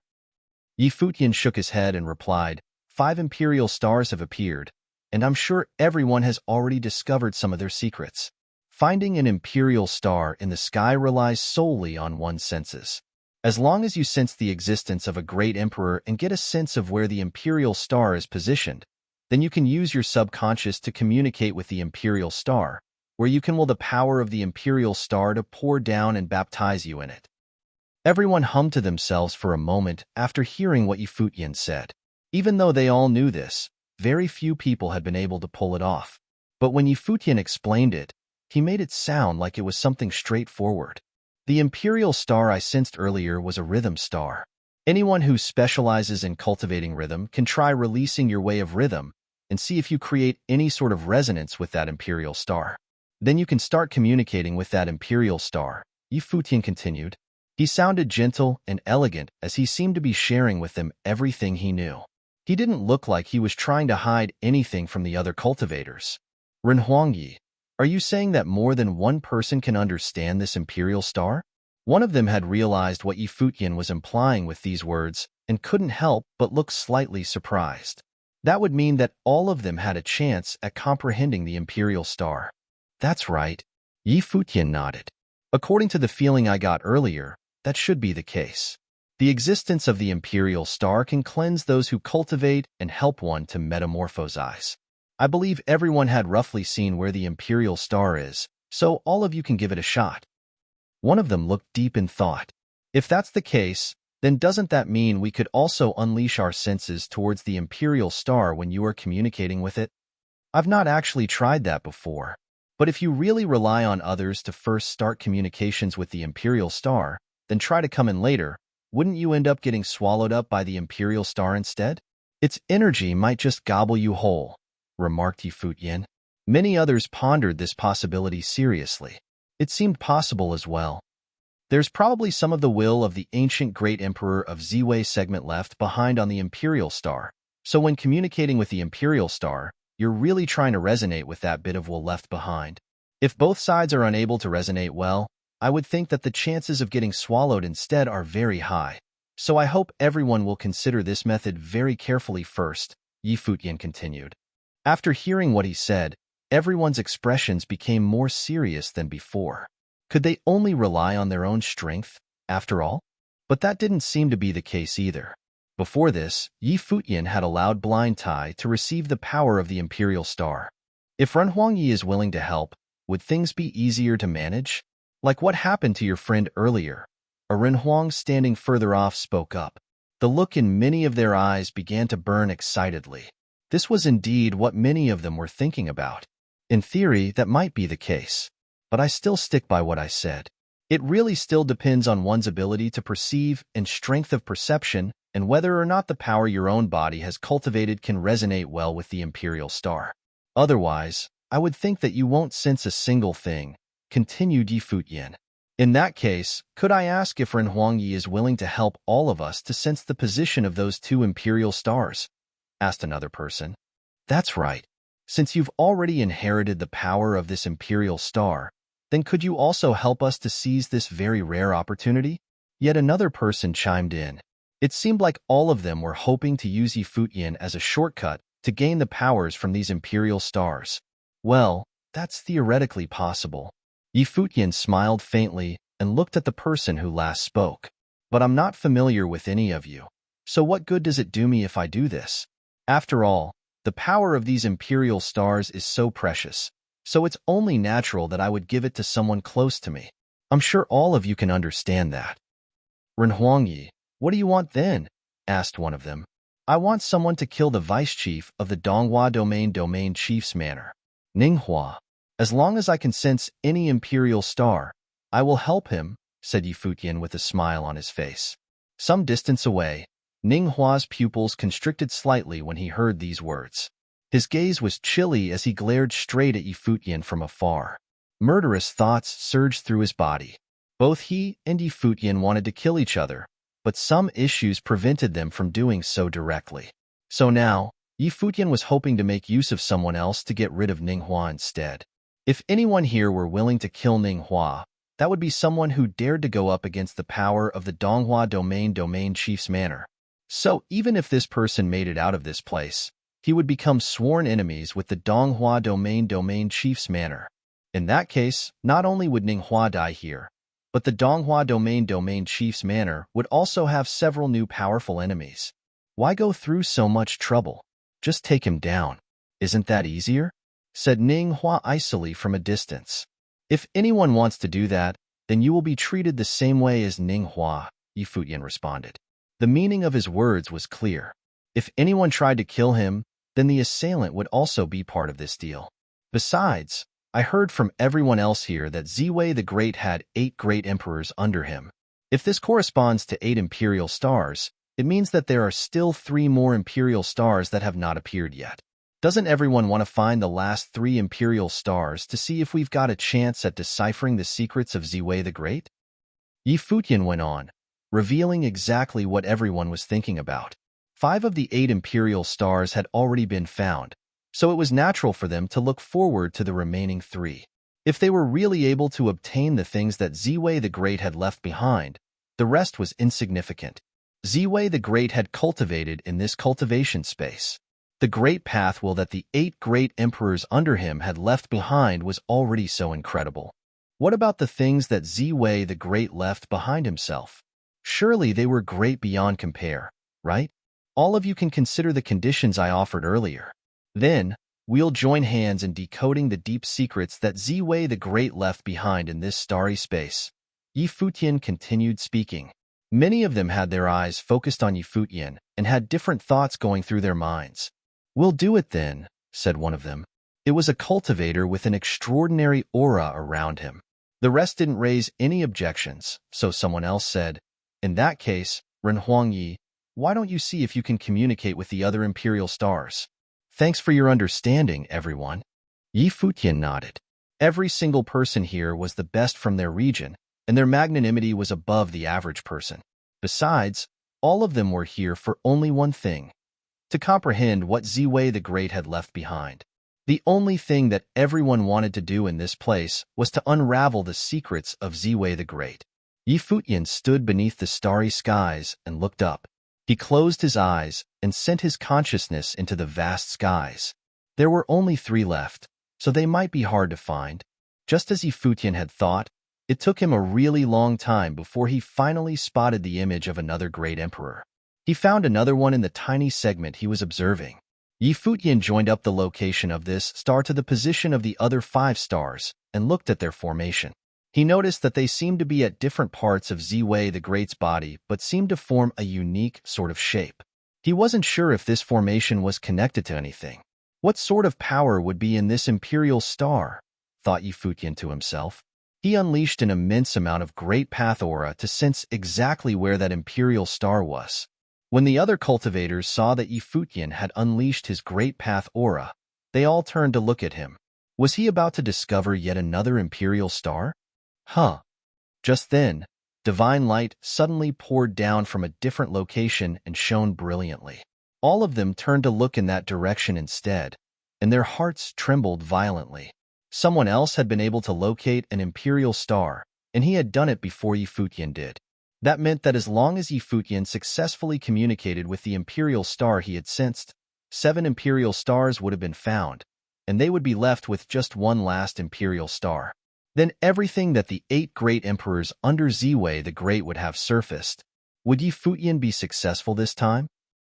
Futian shook his head and replied, 5 imperial stars have appeared, and I'm sure everyone has already discovered some of their secrets. Finding an imperial star in the sky relies solely on one's senses. As long as you sense the existence of a great emperor and get a sense of where the imperial star is positioned, then you can use your subconscious to communicate with the imperial star, where you can will the power of the imperial star to pour down and baptize you in it. Everyone hummed to themselves for a moment after hearing what Futian said. Even though they all knew this, very few people had been able to pull it off. But when Futian explained it, he made it sound like it was something straightforward. The imperial star I sensed earlier was a rhythm star. Anyone who specializes in cultivating rhythm can try releasing your way of rhythm and see if you create any sort of resonance with that imperial star. Then you can start communicating with that imperial star, Futian continued. He sounded gentle and elegant as he seemed to be sharing with them everything he knew. He didn't look like he was trying to hide anything from the other cultivators. "Ren Huangyi, are you saying that more than one person can understand this imperial star?" One of them had realized what Futian was implying with these words and couldn't help but look slightly surprised. That would mean that all of them had a chance at comprehending the imperial star. That's right. Yi Futian nodded. According to the feeling I got earlier, that should be the case. The existence of the imperial star can cleanse those who cultivate and help one to metamorphosize. I believe everyone had roughly seen where the imperial star is, so all of you can give it a shot. One of them looked deep in thought. If that's the case, then doesn't that mean we could also unleash our senses towards the imperial star when you are communicating with it? I've not actually tried that before. But if you really rely on others to first start communications with the imperial star, then try to come in later, wouldn't you end up getting swallowed up by the imperial star instead? Its energy might just gobble you whole, remarked Futian. Many others pondered this possibility seriously. It seemed possible as well. There's probably some of the will of the ancient great emperor of Ziwei segment left behind on the imperial star, so when communicating with the imperial star, you're really trying to resonate with that bit of will left behind. If both sides are unable to resonate well, I would think that the chances of getting swallowed instead are very high. So I hope everyone will consider this method very carefully first, Yi Futian continued. After hearing what he said, everyone's expressions became more serious than before. Could they only rely on their own strength, after all? But that didn't seem to be the case either. Before this, Yi Futian had allowed Blind Tai to receive the power of the imperial star. If Ren Huangyi is willing to help, would things be easier to manage? Like what happened to your friend earlier? A Ren Huang standing further off spoke up. The look in many of their eyes began to burn excitedly. This was indeed what many of them were thinking about. In theory, that might be the case. But I still stick by what I said. It really still depends on one's ability to perceive and strength of perception, and whether or not the power your own body has cultivated can resonate well with the imperial star. Otherwise, I would think that you won't sense a single thing, continued Yi Futian. In that case, could I ask if Ren Huangyi is willing to help all of us to sense the position of those two imperial stars? Asked another person. That's right. Since you've already inherited the power of this imperial star, then could you also help us to seize this very rare opportunity? Yet another person chimed in. It seemed like all of them were hoping to use Yi Futian as a shortcut to gain the powers from these imperial stars. Well, that's theoretically possible. Yi Futian smiled faintly and looked at the person who last spoke. But I'm not familiar with any of you. So what good does it do me if I do this? After all, the power of these imperial stars is so precious, so it's only natural that I would give it to someone close to me. I'm sure all of you can understand that. Ren Huangyi, what do you want then? Asked one of them. I want someone to kill the vice chief of the Donghua domain chief's manor, Ninghua. As long as I can sense any imperial star, I will help him, said Yi Futian with a smile on his face. Some distance away, Ninghua's pupils constricted slightly when he heard these words. His gaze was chilly as he glared straight at Yi Futian from afar. Murderous thoughts surged through his body. Both he and Yi Futian wanted to kill each other, but some issues prevented them from doing so directly. So now, Yi Futian was hoping to make use of someone else to get rid of Ninghua instead. If anyone here were willing to kill Ninghua, that would be someone who dared to go up against the power of the Donghua domain chief's manor. So even if this person made it out of this place, he would become sworn enemies with the Donghua domain chief's manor. In that case, not only would Ninghua die here, but the Donghua domain chief's manor would also have several new powerful enemies. Why go through so much trouble? Just take him down. Isn't that easier? Said Ninghua icily from a distance. If anyone wants to do that, then you will be treated the same way as Ninghua, Yi Futian responded. The meaning of his words was clear. If anyone tried to kill him, then the assailant would also be part of this deal. Besides, I heard from everyone else here that Ziwei the Great had 8 great emperors under him. If this corresponds to 8 imperial stars, it means that there are still 3 more imperial stars that have not appeared yet. Doesn't everyone want to find the last 3 imperial stars to see if we've got a chance at deciphering the secrets of Ziwei the Great? Yi Futian went on, revealing exactly what everyone was thinking about. 5 of the 8 imperial stars had already been found, so it was natural for them to look forward to the remaining 3. If they were really able to obtain the things that Ziwei the Great had left behind, the rest was insignificant. Ziwei the Great had cultivated in this cultivation space. The great pathway that the 8 great emperors under him had left behind was already so incredible. What about the things that Ziwei the Great left behind himself? Surely they were great beyond compare, right? All of you can consider the conditions I offered earlier. Then, we'll join hands in decoding the deep secrets that Ziwei the Great left behind in this starry space. Yi Futian continued speaking. Many of them had their eyes focused on Yi Futian and had different thoughts going through their minds. "We'll do it then," said one of them. It was a cultivator with an extraordinary aura around him. The rest didn't raise any objections, so someone else said, "In that case, Ren Huangyi, why don't you see if you can communicate with the other imperial stars?" "Thanks for your understanding, everyone." Yi Futian nodded. Every single person here was the best from their region, and their magnanimity was above the average person. Besides, all of them were here for only one thing: to comprehend what Ziwei the Great had left behind. The only thing that everyone wanted to do in this place was to unravel the secrets of Ziwei the Great. Yi Futian stood beneath the starry skies and looked up. He closed his eyes and sent his consciousness into the vast skies. There were only 3 left, so they might be hard to find. Just as Yi Futian had thought, it took him a really long time before he finally spotted the image of another great emperor. He found another one in the tiny segment he was observing. Yi Futian joined up the location of this star to the position of the other 5 stars and looked at their formation. He noticed that they seemed to be at different parts of Ziwei the Great's body but seemed to form a unique sort of shape. He wasn't sure if this formation was connected to anything. What sort of power would be in this imperial star? Thought Yi Futian to himself. He unleashed an immense amount of great path aura to sense exactly where that imperial star was. When the other cultivators saw that Yi Futian had unleashed his great path aura, they all turned to look at him. Was he about to discover yet another imperial star? Just then, divine light suddenly poured down from a different location and shone brilliantly. All of them turned to look in that direction instead, and their hearts trembled violently. Someone else had been able to locate an imperial star, and he had done it before Yi Futian did. That meant that as long as Yi Futian successfully communicated with the imperial star he had sensed, 7 imperial stars would have been found, and they would be left with just one last imperial star. Then everything that the 8 great emperors under Ziwei the Great would have surfaced. Would Yi Futian be successful this time?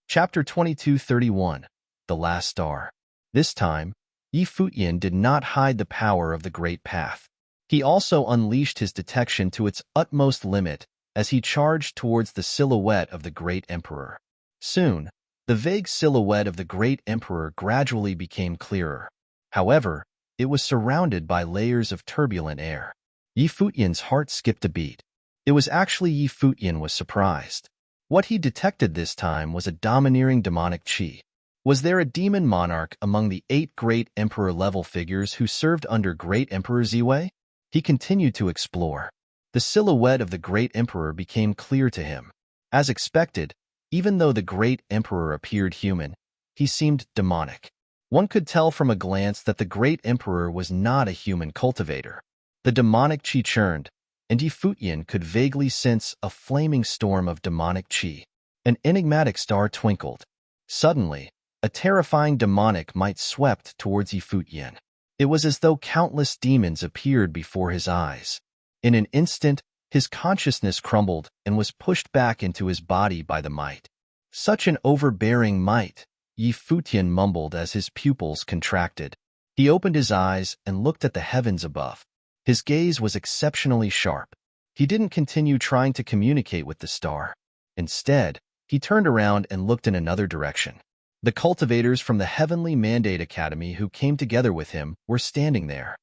Chapter 2231, The Last Star. This time, Yi Futian did not hide the power of the Great Path. He also unleashed his detection to its utmost limit as he charged towards the silhouette of the Great Emperor. Soon, the vague silhouette of the Great Emperor gradually became clearer. However, it was surrounded by layers of turbulent air. Yi Futian's heart skipped a beat. It was actually Yi Futian was surprised. What he detected this time was a domineering demonic chi. Was there a demon monarch among the 8 great emperor-level figures who served under Great Emperor Ziwei? He continued to explore. The silhouette of the Great Emperor became clear to him. As expected, even though the Great Emperor appeared human, he seemed demonic. One could tell from a glance that the Great Emperor was not a human cultivator. The demonic chi churned, and Yi Futian could vaguely sense a flaming storm of demonic chi. An enigmatic star twinkled. Suddenly, a terrifying demonic might swept towards Yi Futian. It was as though countless demons appeared before his eyes. In an instant, his consciousness crumbled and was pushed back into his body by the might. Such an overbearing might, Yi Futian mumbled as his pupils contracted. He opened his eyes and looked at the heavens above. His gaze was exceptionally sharp. He didn't continue trying to communicate with the star. Instead, he turned around and looked in another direction. The cultivators from the Heavenly Mandate Academy who came together with him were standing there.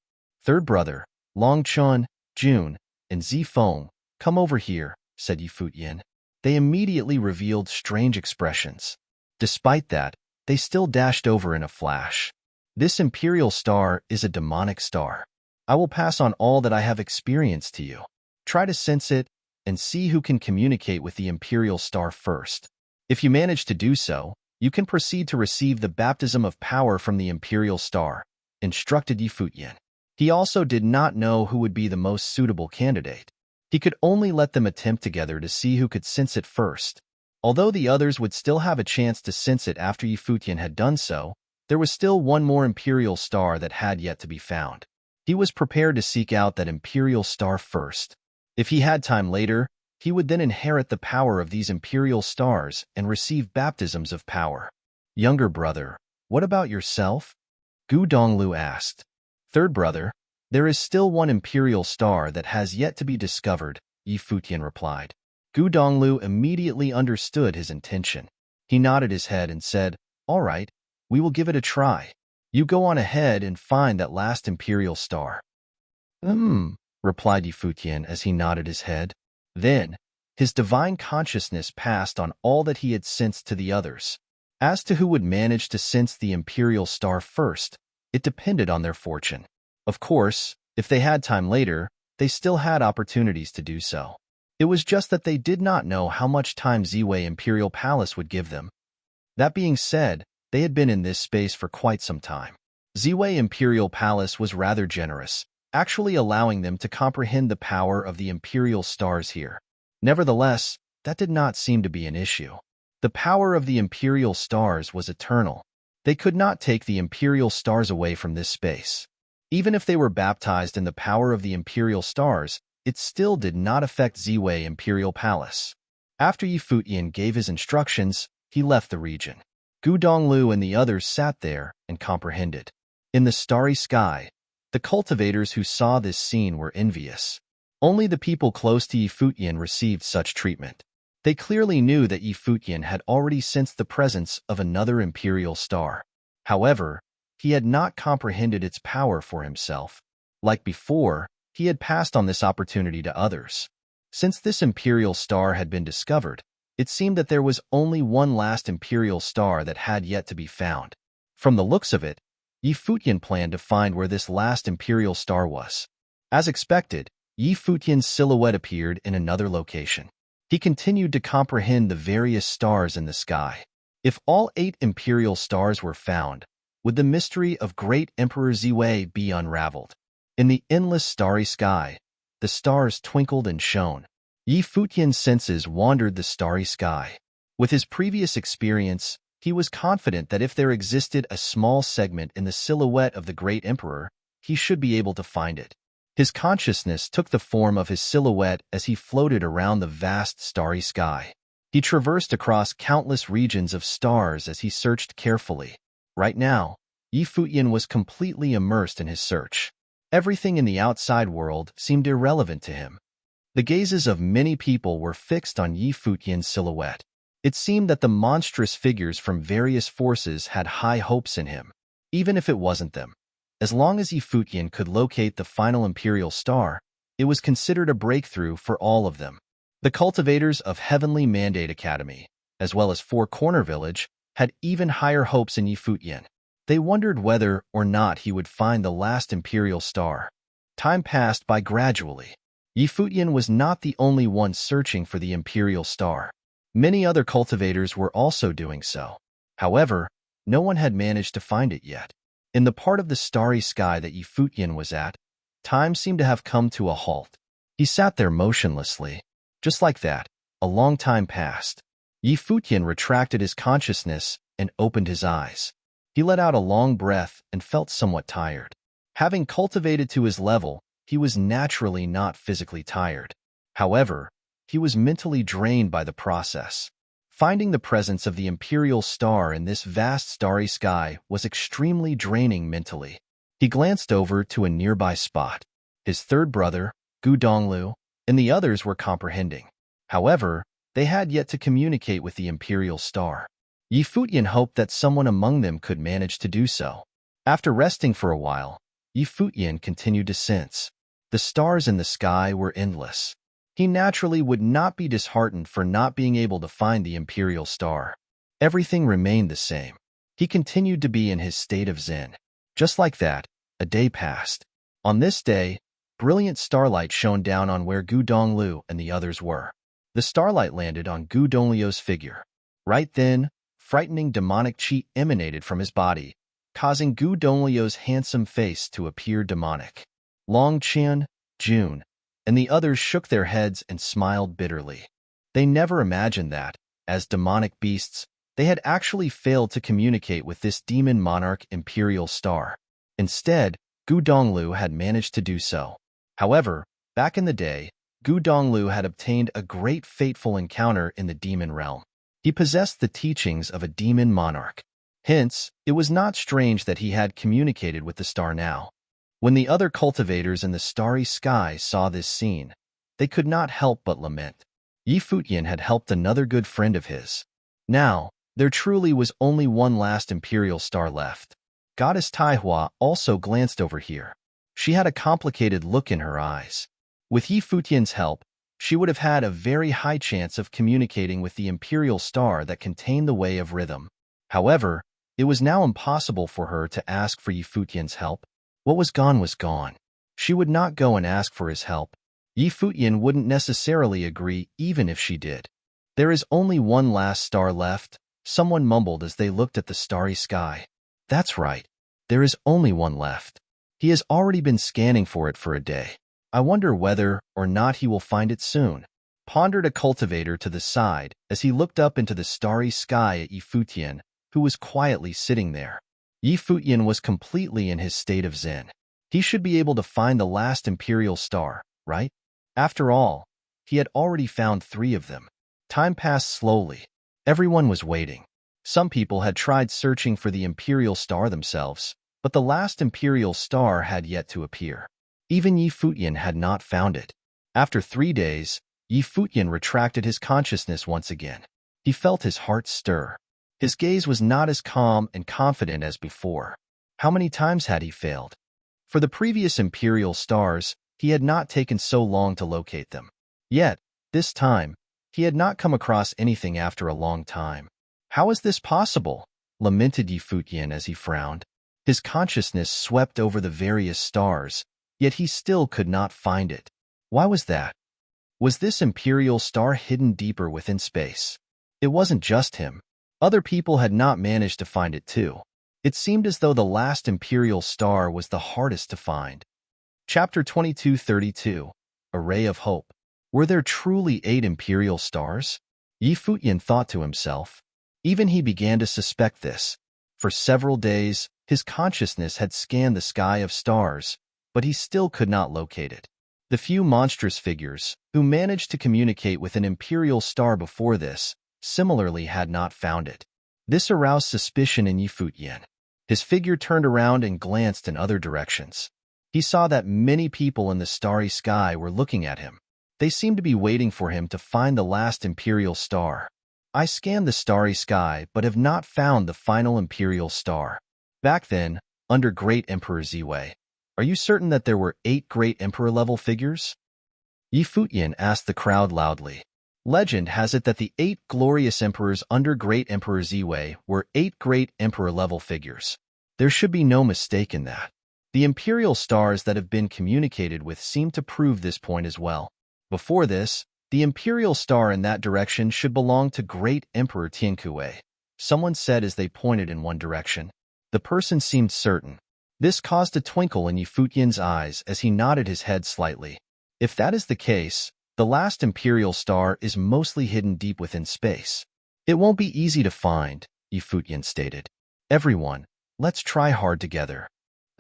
"Third brother, Long Chun, Jun, and Zifeng, come over here," said Yi Futian. They immediately revealed strange expressions. Despite that, they still dashed over in a flash. "This imperial star is a demonic star. I will pass on all that I have experienced to you. Try to sense it and see who can communicate with the imperial star first. If you manage to do so, you can proceed to receive the baptism of power from the imperial star," instructed Yi Futian. He also did not know who would be the most suitable candidate. He could only let them attempt together to see who could sense it first. Although the others would still have a chance to sense it after Futian had done so, there was still one more imperial star that had yet to be found. He was prepared to seek out that imperial star first. If he had time later, he would then inherit the power of these imperial stars and receive baptisms of power. Younger brother, what about yourself? Gu Donglu asked. Third brother, there is still one imperial star that has yet to be discovered, Futian replied. Gu Donglu immediately understood his intention. He nodded his head and said, "All right, we will give it a try. You go on ahead and find that last imperial star." Replied Futian as he nodded his head. Then, his divine consciousness passed on all that he had sensed to the others. As to who would manage to sense the imperial star first, it depended on their fortune. Of course, if they had time later, they still had opportunities to do so. It was just that they did not know how much time Ziwei Imperial Palace would give them. That being said, they had been in this space for quite some time. Ziwei Imperial Palace was rather generous, actually allowing them to comprehend the power of the imperial stars here. Nevertheless, that did not seem to be an issue. The power of the imperial stars was eternal. They could not take the imperial stars away from this space. Even if they were baptized in the power of the imperial stars, it still did not affect Ziwei Imperial Palace. After Futian gave his instructions, he left the region. Gu Donglu and the others sat there and comprehended. In the starry sky, the cultivators who saw this scene were envious. Only the people close to Futian received such treatment. They clearly knew that Futian had already sensed the presence of another imperial star. However, he had not comprehended its power for himself. Like before, he had passed on this opportunity to others. Since this imperial star had been discovered, it seemed that there was only one last imperial star that had yet to be found. From the looks of it, Futian planned to find where this last imperial star was. As expected, Futian's silhouette appeared in another location. He continued to comprehend the various stars in the sky. If all 8 imperial stars were found, would the mystery of great Emperor Ziwei be unraveled? In the endless starry sky, the stars twinkled and shone. Futian's senses wandered the starry sky. With his previous experience, he was confident that if there existed a small segment in the silhouette of the great emperor, he should be able to find it. His consciousness took the form of his silhouette as he floated around the vast starry sky. He traversed across countless regions of stars as he searched carefully. Right now, Futian was completely immersed in his search. Everything in the outside world seemed irrelevant to him. The gazes of many people were fixed on Futian's silhouette. It seemed that the monstrous figures from various forces had high hopes in him, even if it wasn't them. As long as Futian could locate the final imperial star, it was considered a breakthrough for all of them. The cultivators of Heavenly Mandate Academy, as well as Four Corner Village, had even higher hopes in Futian. They wondered whether or not he would find the last imperial star. Time passed by gradually. Futian was not the only one searching for the imperial star. Many other cultivators were also doing so. However, no one had managed to find it yet. In the part of the starry sky that Futian was at, time seemed to have come to a halt. He sat there motionlessly. Just like that, a long time passed. Futian retracted his consciousness and opened his eyes. He let out a long breath and felt somewhat tired. Having cultivated to his level, he was naturally not physically tired. However, he was mentally drained by the process. Finding the presence of the imperial star in this vast starry sky was extremely draining mentally. He glanced over to a nearby spot. His third brother, Gu Donglu, and the others were comprehending. However, they had yet to communicate with the imperial star. Futian hoped that someone among them could manage to do so. After resting for a while, Futian continued to sense. The stars in the sky were endless. He naturally would not be disheartened for not being able to find the imperial star. Everything remained the same. He continued to be in his state of zen. Just like that, a day passed. On this day, brilliant starlight shone down on where Gu Donglu and the others were. The starlight landed on Gu Donglu's figure. Right then, frightening demonic chi emanated from his body, causing Gu Donglu's handsome face to appear demonic. Long Qian, June, and the others shook their heads and smiled bitterly. They never imagined that, As demonic beasts, they had actually failed to communicate with this demon monarch imperial star. Instead, Gu Donglu had managed to do so. However, back in the day, Gu Donglu had obtained a great fateful encounter in the demon realm. He possessed the teachings of a demon monarch. Hence, it was not strange that he had communicated with the star now. When the other cultivators in the starry sky saw this scene, they could not help but lament. Yi Futian had helped another good friend of his. Now, there truly was only one last imperial star left. Goddess Taihua also glanced over here. She had a complicated look in her eyes. With Yi Futian's help, she would have had a very high chance of communicating with the imperial star that contained the way of rhythm. However, it was now impossible for her to ask for Yi Futian's help. What was gone was gone. She would not go and ask for his help. Yi Futian wouldn't necessarily agree even if she did. There is only one last star left, someone mumbled as they looked at the starry sky. That's right. There is only one left. He has already been scanning for it for a day. I wonder whether or not he will find it soon, pondered a cultivator to the side as he looked up into the starry sky at Yi Futian, who was quietly sitting there. Yi Futian was completely in his state of zen. He should be able to find the last imperial star, right? After all, he had already found 3 of them. Time passed slowly. Everyone was waiting. Some people had tried searching for the imperial star themselves, but the last imperial star had yet to appear. Even Yi Futian had not found it. After 3 days, Yi Futian retracted his consciousness once again. He felt his heart stir. His gaze was not as calm and confident as before. How many times had he failed? For the previous imperial stars, he had not taken so long to locate them. Yet, this time, he had not come across anything after a long time. How is this possible? Lamented Yi Futian as he frowned. His consciousness swept over the various stars, yet he still could not find it. Why was that? Was this imperial star hidden deeper within space? It wasn't just him. Other people had not managed to find it too. It seemed as though the last imperial star was the hardest to find. Chapter 2232, A Ray of Hope. Were there truly 8 imperial stars? Yi Futian thought to himself. Even he began to suspect this. For several days, his consciousness had scanned the sky of stars, but he still could not locate it. The few monstrous figures, who managed to communicate with an imperial star before this, similarly had not found it. This aroused suspicion in Yi Futian. His figure turned around and glanced in other directions. He saw that many people in the starry sky were looking at him. They seemed to be waiting for him to find the last imperial star. I scanned the starry sky but have not found the final imperial star. Back then, under Great Emperor Ziwei, are you certain that there were 8 Great Emperor-level figures? Yi Futian asked the crowd loudly. Legend has it that the 8 glorious emperors under Great Emperor Ziwei were 8 Great Emperor-level figures. There should be no mistake in that. The imperial stars that have been communicated with seem to prove this point as well. Before this, the imperial star in that direction should belong to Great Emperor Tiankue, someone said as they pointed in one direction. The person seemed certain. This caused a twinkle in Yi Futian's eyes as he nodded his head slightly. If that is the case, the last imperial star is mostly hidden deep within space. It won't be easy to find, Yi Futian stated. Everyone, let's try hard together.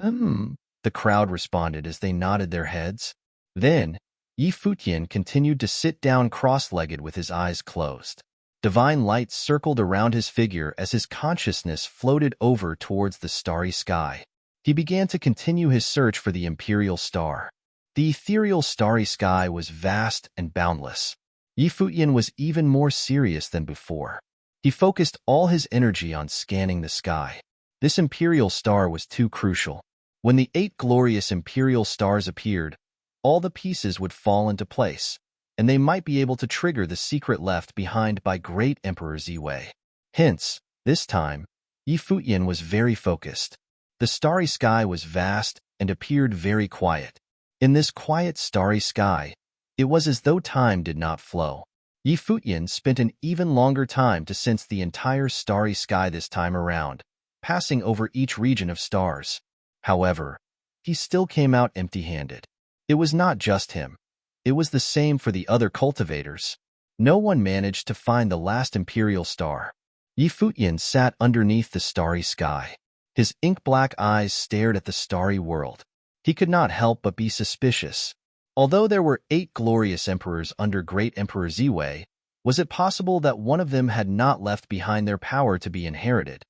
The crowd responded as they nodded their heads. Then, Yi Futian continued to sit down cross-legged with his eyes closed. Divine light circled around his figure as his consciousness floated over towards the starry sky. He began to continue his search for the imperial star. The ethereal starry sky was vast and boundless. Yi Futian was even more serious than before. He focused all his energy on scanning the sky. This imperial star was too crucial. When the 8 glorious imperial stars appeared, all the pieces would fall into place, and they might be able to trigger the secret left behind by Great Emperor Ziwei. Hence, this time, Yi Futian was very focused. The starry sky was vast and appeared very quiet. In this quiet starry sky, it was as though time did not flow. Yi Futian spent an even longer time to sense the entire starry sky this time around, passing over each region of stars. However, he still came out empty-handed. It was not just him. It was the same for the other cultivators. No one managed to find the last imperial star. Futian sat underneath the starry sky. His ink-black eyes stared at the starry world. He could not help but be suspicious. Although there were 8 glorious emperors under Great Emperor Ziwei, was it possible that one of them had not left behind their power to be inherited?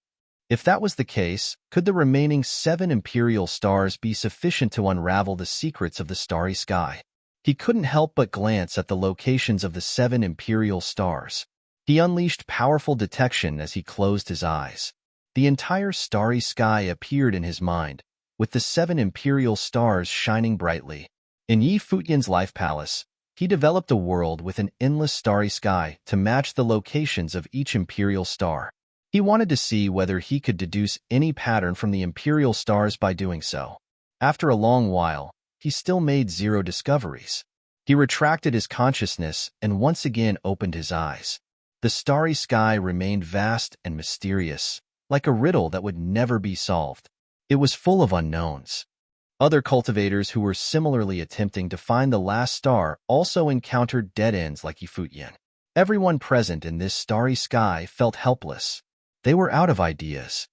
If that was the case, could the remaining 7 imperial stars be sufficient to unravel the secrets of the starry sky? He couldn't help but glance at the locations of the 7 imperial stars. He unleashed powerful detection as he closed his eyes. The entire starry sky appeared in his mind, with the 7 imperial stars shining brightly. In Futian's life palace, he developed a world with an endless starry sky to match the locations of each imperial star. He wanted to see whether he could deduce any pattern from the imperial stars by doing so. After a long while, he still made 0 discoveries. He retracted his consciousness and once again opened his eyes. The starry sky remained vast and mysterious, like a riddle that would never be solved. It was full of unknowns. Other cultivators who were similarly attempting to find the last star also encountered dead ends like Futian. Everyone present in this starry sky felt helpless. They were out of ideas.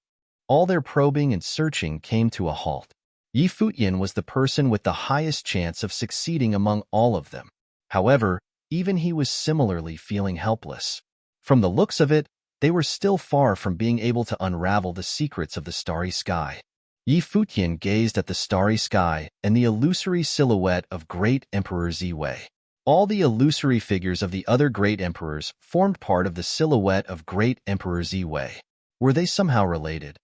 All their probing and searching came to a halt. Futian was the person with the highest chance of succeeding among all of them. However, even he was similarly feeling helpless. From the looks of it, they were still far from being able to unravel the secrets of the starry sky. Futian gazed at the starry sky and the illusory silhouette of Great Emperor Ziwei. All the illusory figures of the other great emperors formed part of the silhouette of Great Emperor Ziwei. Were they somehow related?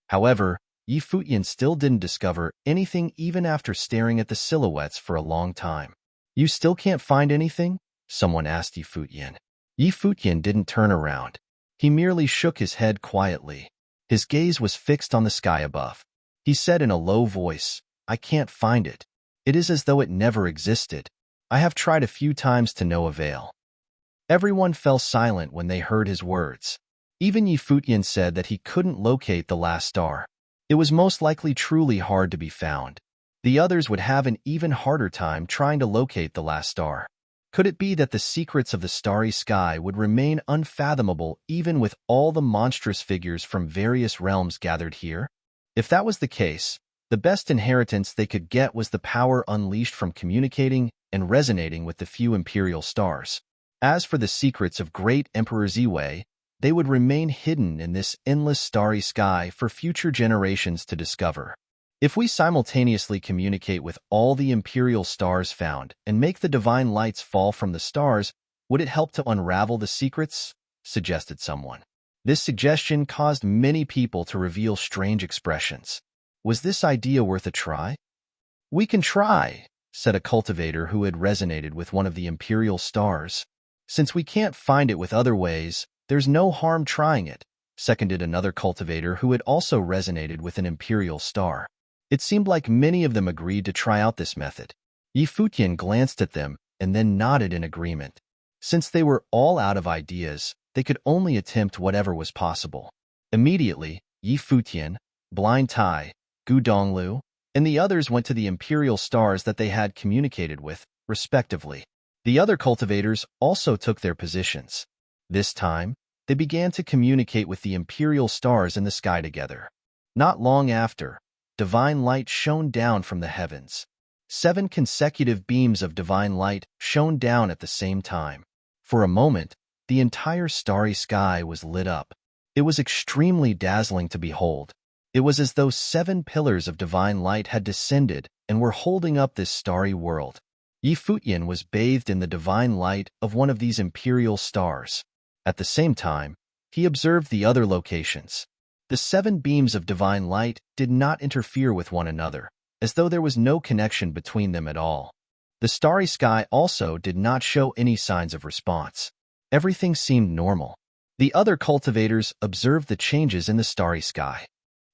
However, Futian still didn't discover anything even after staring at the silhouettes for a long time. You still can't find anything? Someone asked Futian. Futian didn't turn around. He merely shook his head quietly. His gaze was fixed on the sky above. He said in a low voice, "I can't find it. It is as though it never existed. I have tried a few times to no avail." Everyone fell silent when they heard his words. Even Futian said that he couldn't locate the last star. It was most likely truly hard to be found. The others would have an even harder time trying to locate the last star. Could it be that the secrets of the starry sky would remain unfathomable even with all the monstrous figures from various realms gathered here? If that was the case, the best inheritance they could get was the power unleashed from communicating and resonating with the few imperial stars. As for the secrets of Great Emperor Ziwei, they would remain hidden in this endless starry sky for future generations to discover. If we simultaneously communicate with all the imperial stars found and make the divine lights fall from the stars, would it help to unravel the secrets? Suggested someone. This suggestion caused many people to reveal strange expressions. Was this idea worth a try? "We can try," said a cultivator who had resonated with one of the imperial stars. "Since we can't find it with other ways, there's no harm trying it," seconded another cultivator who had also resonated with an imperial star. It seemed like many of them agreed to try out this method. Futian glanced at them and then nodded in agreement. Since they were all out of ideas, they could only attempt whatever was possible. Immediately, Futian, Blind Tai, Gu Donglu, and the others went to the imperial stars that they had communicated with, respectively. The other cultivators also took their positions. This time, they began to communicate with the imperial stars in the sky together. Not long after, divine light shone down from the heavens. 7 consecutive beams of divine light shone down at the same time. For a moment, the entire starry sky was lit up. It was extremely dazzling to behold. It was as though 7 pillars of divine light had descended and were holding up this starry world. Futian was bathed in the divine light of one of these imperial stars. At the same time, he observed the other locations. The 7 beams of divine light did not interfere with one another, as though there was no connection between them at all. The starry sky also did not show any signs of response. Everything seemed normal. The other cultivators observed the changes in the starry sky.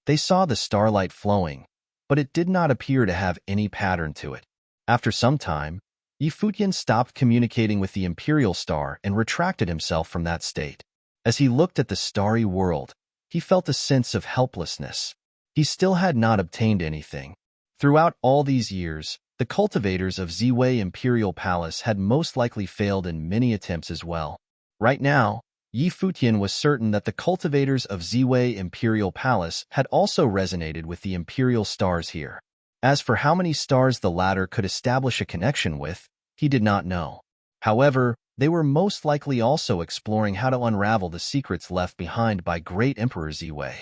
They saw the starlight flowing, but it did not appear to have any pattern to it. After some time, Futian stopped communicating with the imperial star and retracted himself from that state. As he looked at the starry world, he felt a sense of helplessness. He still had not obtained anything. Throughout all these years, The cultivators of Ziwei Imperial Palace had most likely failed in many attempts as well. Right now, Yi Futian was certain that the cultivators of Ziwei Imperial Palace had also resonated with the Imperial stars here. As for how many stars the latter could establish a connection with, he did not know. However, they were most likely also exploring how to unravel the secrets left behind by Great Emperor Ziwei.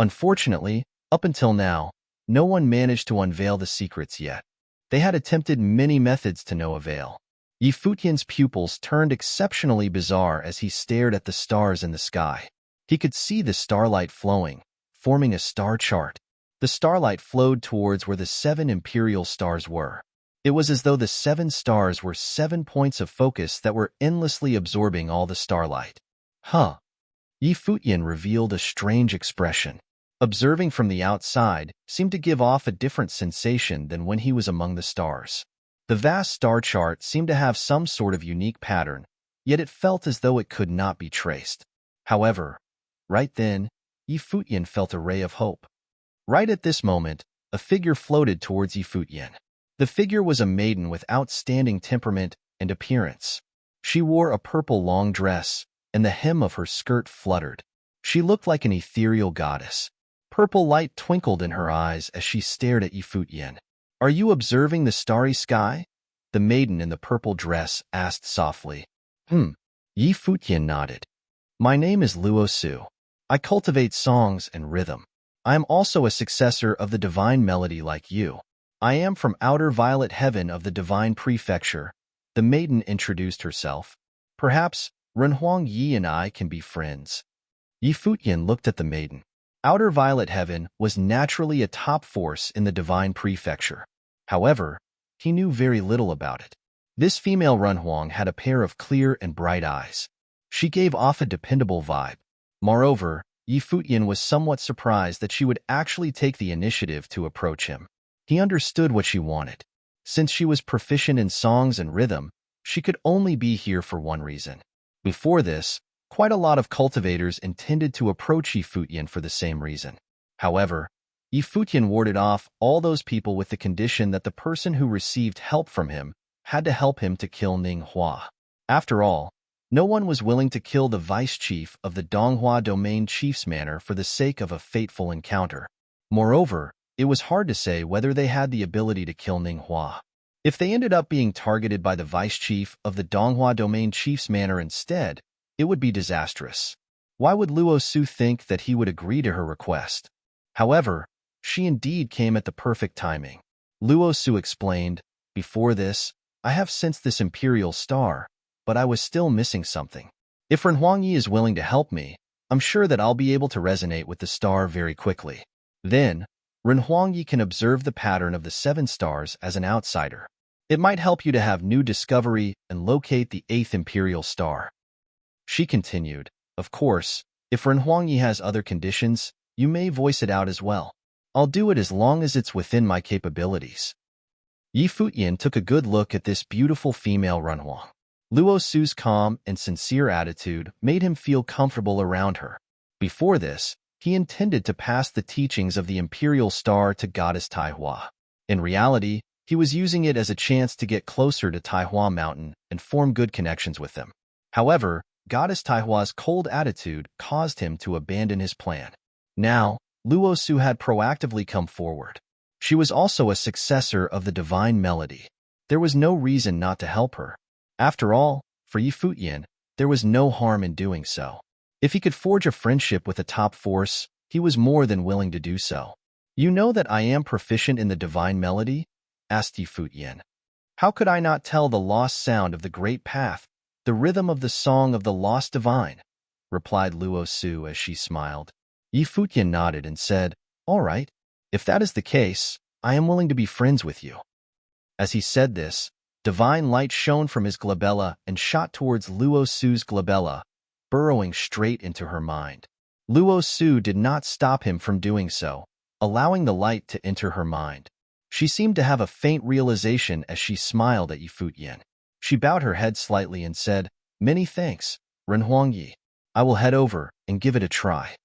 Unfortunately, up until now, no one managed to unveil the secrets yet. They had attempted many methods to no avail. Yi Futian's pupils turned exceptionally bizarre as he stared at the stars in the sky. He could see the starlight flowing, forming a star chart. The starlight flowed towards where the 7 imperial stars were. It was as though the 7 stars were 7 points of focus that were endlessly absorbing all the starlight. Huh. Yi Futian revealed a strange expression. Observing from the outside seemed to give off a different sensation than when he was among the stars. The vast star chart seemed to have some sort of unique pattern, yet it felt as though it could not be traced. However, right then, Yi Futian felt a ray of hope. Right at this moment, a figure floated towards Yi Futian. The figure was a maiden with outstanding temperament and appearance. She wore a purple long dress, and the hem of her skirt fluttered. She looked like an ethereal goddess. Purple light twinkled in her eyes as she stared at Yi Futian. "Are you observing the starry sky?" the maiden in the purple dress asked softly. Yi Futian nodded. "My name is Luo Su. I cultivate songs and rhythm. I am also a successor of the divine melody like you. I am from outer violet heaven of the divine prefecture." The maiden introduced herself. "Perhaps Renhuang Yi and I can be friends." Yi Futian looked at the maiden. Outer violet heaven was naturally a top force in the divine prefecture. However, he knew very little about it. This female Renhuang had a pair of clear and bright eyes. She gave off a dependable vibe. Moreover, Yi Futian was somewhat surprised that she would actually take the initiative to approach him. He understood what she wanted. Since she was proficient in songs and rhythm, she could only be here for one reason. Before this, quite a lot of cultivators intended to approach Yi Futian for the same reason. However, Yi Futian warded off all those people with the condition that the person who received help from him had to help him to kill Ning Hua. After all, no one was willing to kill the vice chief of the Donghua domain chief's manor for the sake of a fateful encounter. Moreover, it was hard to say whether they had the ability to kill Ning Hua. If they ended up being targeted by the vice chief of the Donghua domain chief's manor instead, it would be disastrous. Why would Luo Su think that he would agree to her request? However, she indeed came at the perfect timing. Luo Su explained, "Before this, I have sensed this imperial star, but I was still missing something. If Renhuang Yi is willing to help me, I'm sure that I'll be able to resonate with the star very quickly. Then, Renhuang Yi can observe the pattern of the 7 stars as an outsider. It might help you to have new discovery and locate the 8th imperial star." She continued, "Of course, if Renhuang Yi has other conditions, you may voice it out as well. I'll do it as long as it's within my capabilities." Yi Futian took a good look at this beautiful female Renhuang. Luo Su's calm and sincere attitude made him feel comfortable around her. Before this, he intended to pass the teachings of the imperial star to goddess Taihua. In reality, he was using it as a chance to get closer to Taihua Mountain and form good connections with them. However, Goddess Taihua's cold attitude caused him to abandon his plan. Now, Luo Su had proactively come forward. She was also a successor of the divine melody. There was no reason not to help her. After all, for Yi Futian, there was no harm in doing so. If he could forge a friendship with a top force, he was more than willing to do so. "You know that I am proficient in the divine melody?" asked Yi Futian. "How could I not tell the lost sound of the great path, the rhythm of the song of the lost divine?" replied Luo Su as she smiled. Yi Futian nodded and said, "All right, if that is the case, I am willing to be friends with you." As he said this, divine light shone from his glabella and shot towards Luo Su's glabella, burrowing straight into her mind. Luo Su did not stop him from doing so, allowing the light to enter her mind. She seemed to have a faint realization as she smiled at Yi Futian. She bowed her head slightly and said, "Many thanks, Renhuang Yi. I will head over and give it a try."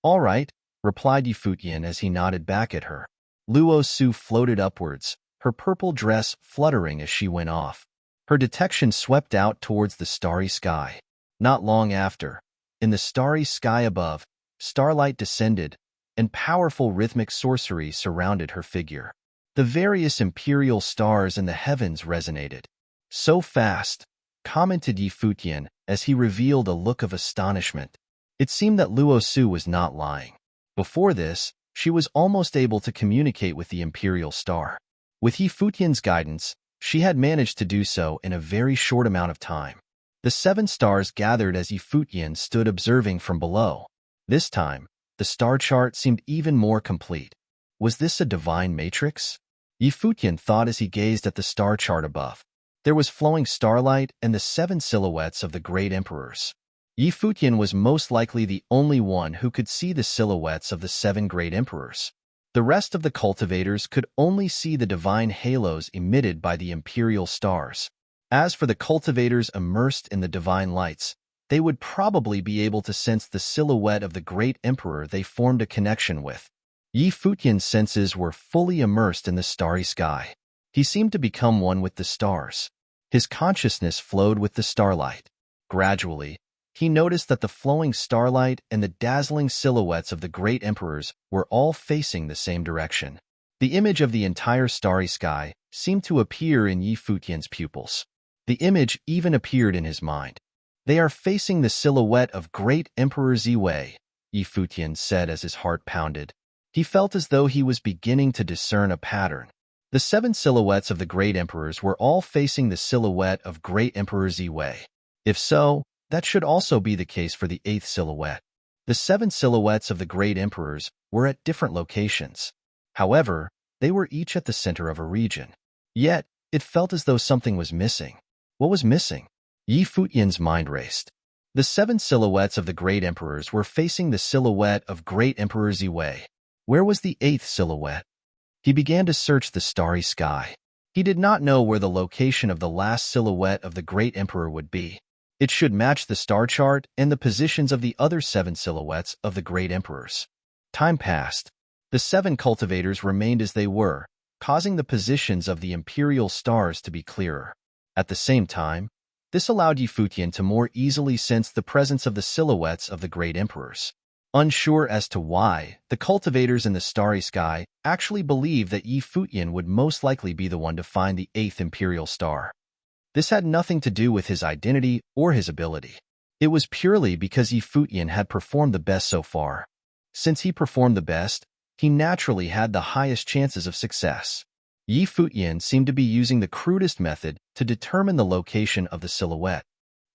"All right," replied Yi Futian as he nodded back at her. Luo Su floated upwards, her purple dress fluttering as she went off. Her detection swept out towards the starry sky. Not long after, in the starry sky above, starlight descended, and powerful rhythmic sorcery surrounded her figure. The various imperial stars in the heavens resonated. "So fast," commented Yi Futian as he revealed a look of astonishment. It seemed that Luo Su was not lying. Before this, she was almost able to communicate with the imperial star. With Yi Futian's guidance, she had managed to do so in a very short amount of time. The 7 stars gathered as Yi Futian stood observing from below. This time, the star chart seemed even more complete. Was this a divine matrix? Yi Futian thought as he gazed at the star chart above. There was flowing starlight and the 7 silhouettes of the great emperors. Yi Futian was most likely the only one who could see the silhouettes of the 7 great emperors. The rest of the cultivators could only see the divine halos emitted by the imperial stars. As for the cultivators immersed in the divine lights, they would probably be able to sense the silhouette of the great emperor they formed a connection with. Yi Futian's senses were fully immersed in the starry sky. He seemed to become one with the stars. His consciousness flowed with the starlight. Gradually, he noticed that the flowing starlight and the dazzling silhouettes of the great emperors were all facing the same direction. The image of the entire starry sky seemed to appear in Yi Futian's pupils. The image even appeared in his mind. "They are facing the silhouette of great Emperor Ziwei," Yi Futian said as his heart pounded. He felt as though he was beginning to discern a pattern. The 7 silhouettes of the great emperors were all facing the silhouette of great Emperor Ziwei. If so, that should also be the case for the 8th silhouette. The 7 silhouettes of the great emperors were at different locations. However, they were each at the center of a region. Yet, it felt as though something was missing. What was missing? Yi Futian's mind raced. The 7 silhouettes of the great emperors were facing the silhouette of great Emperor Ziwei. Where was the 8th silhouette? He began to search the starry sky. He did not know where the location of the last silhouette of the great emperor would be. It should match the star chart and the positions of the other 7 silhouettes of the great emperors. Time passed. The 7 cultivators remained as they were, causing the positions of the imperial stars to be clearer. At the same time, this allowed Yi Futian to more easily sense the presence of the silhouettes of the great emperors. Unsure as to why, the cultivators in the starry sky actually believed that Yi Futian would most likely be the one to find the 8th imperial star. This had nothing to do with his identity or his ability. It was purely because Yi Futian had performed the best so far. Since he performed the best, he naturally had the highest chances of success. Yi Futian seemed to be using the crudest method to determine the location of the silhouette.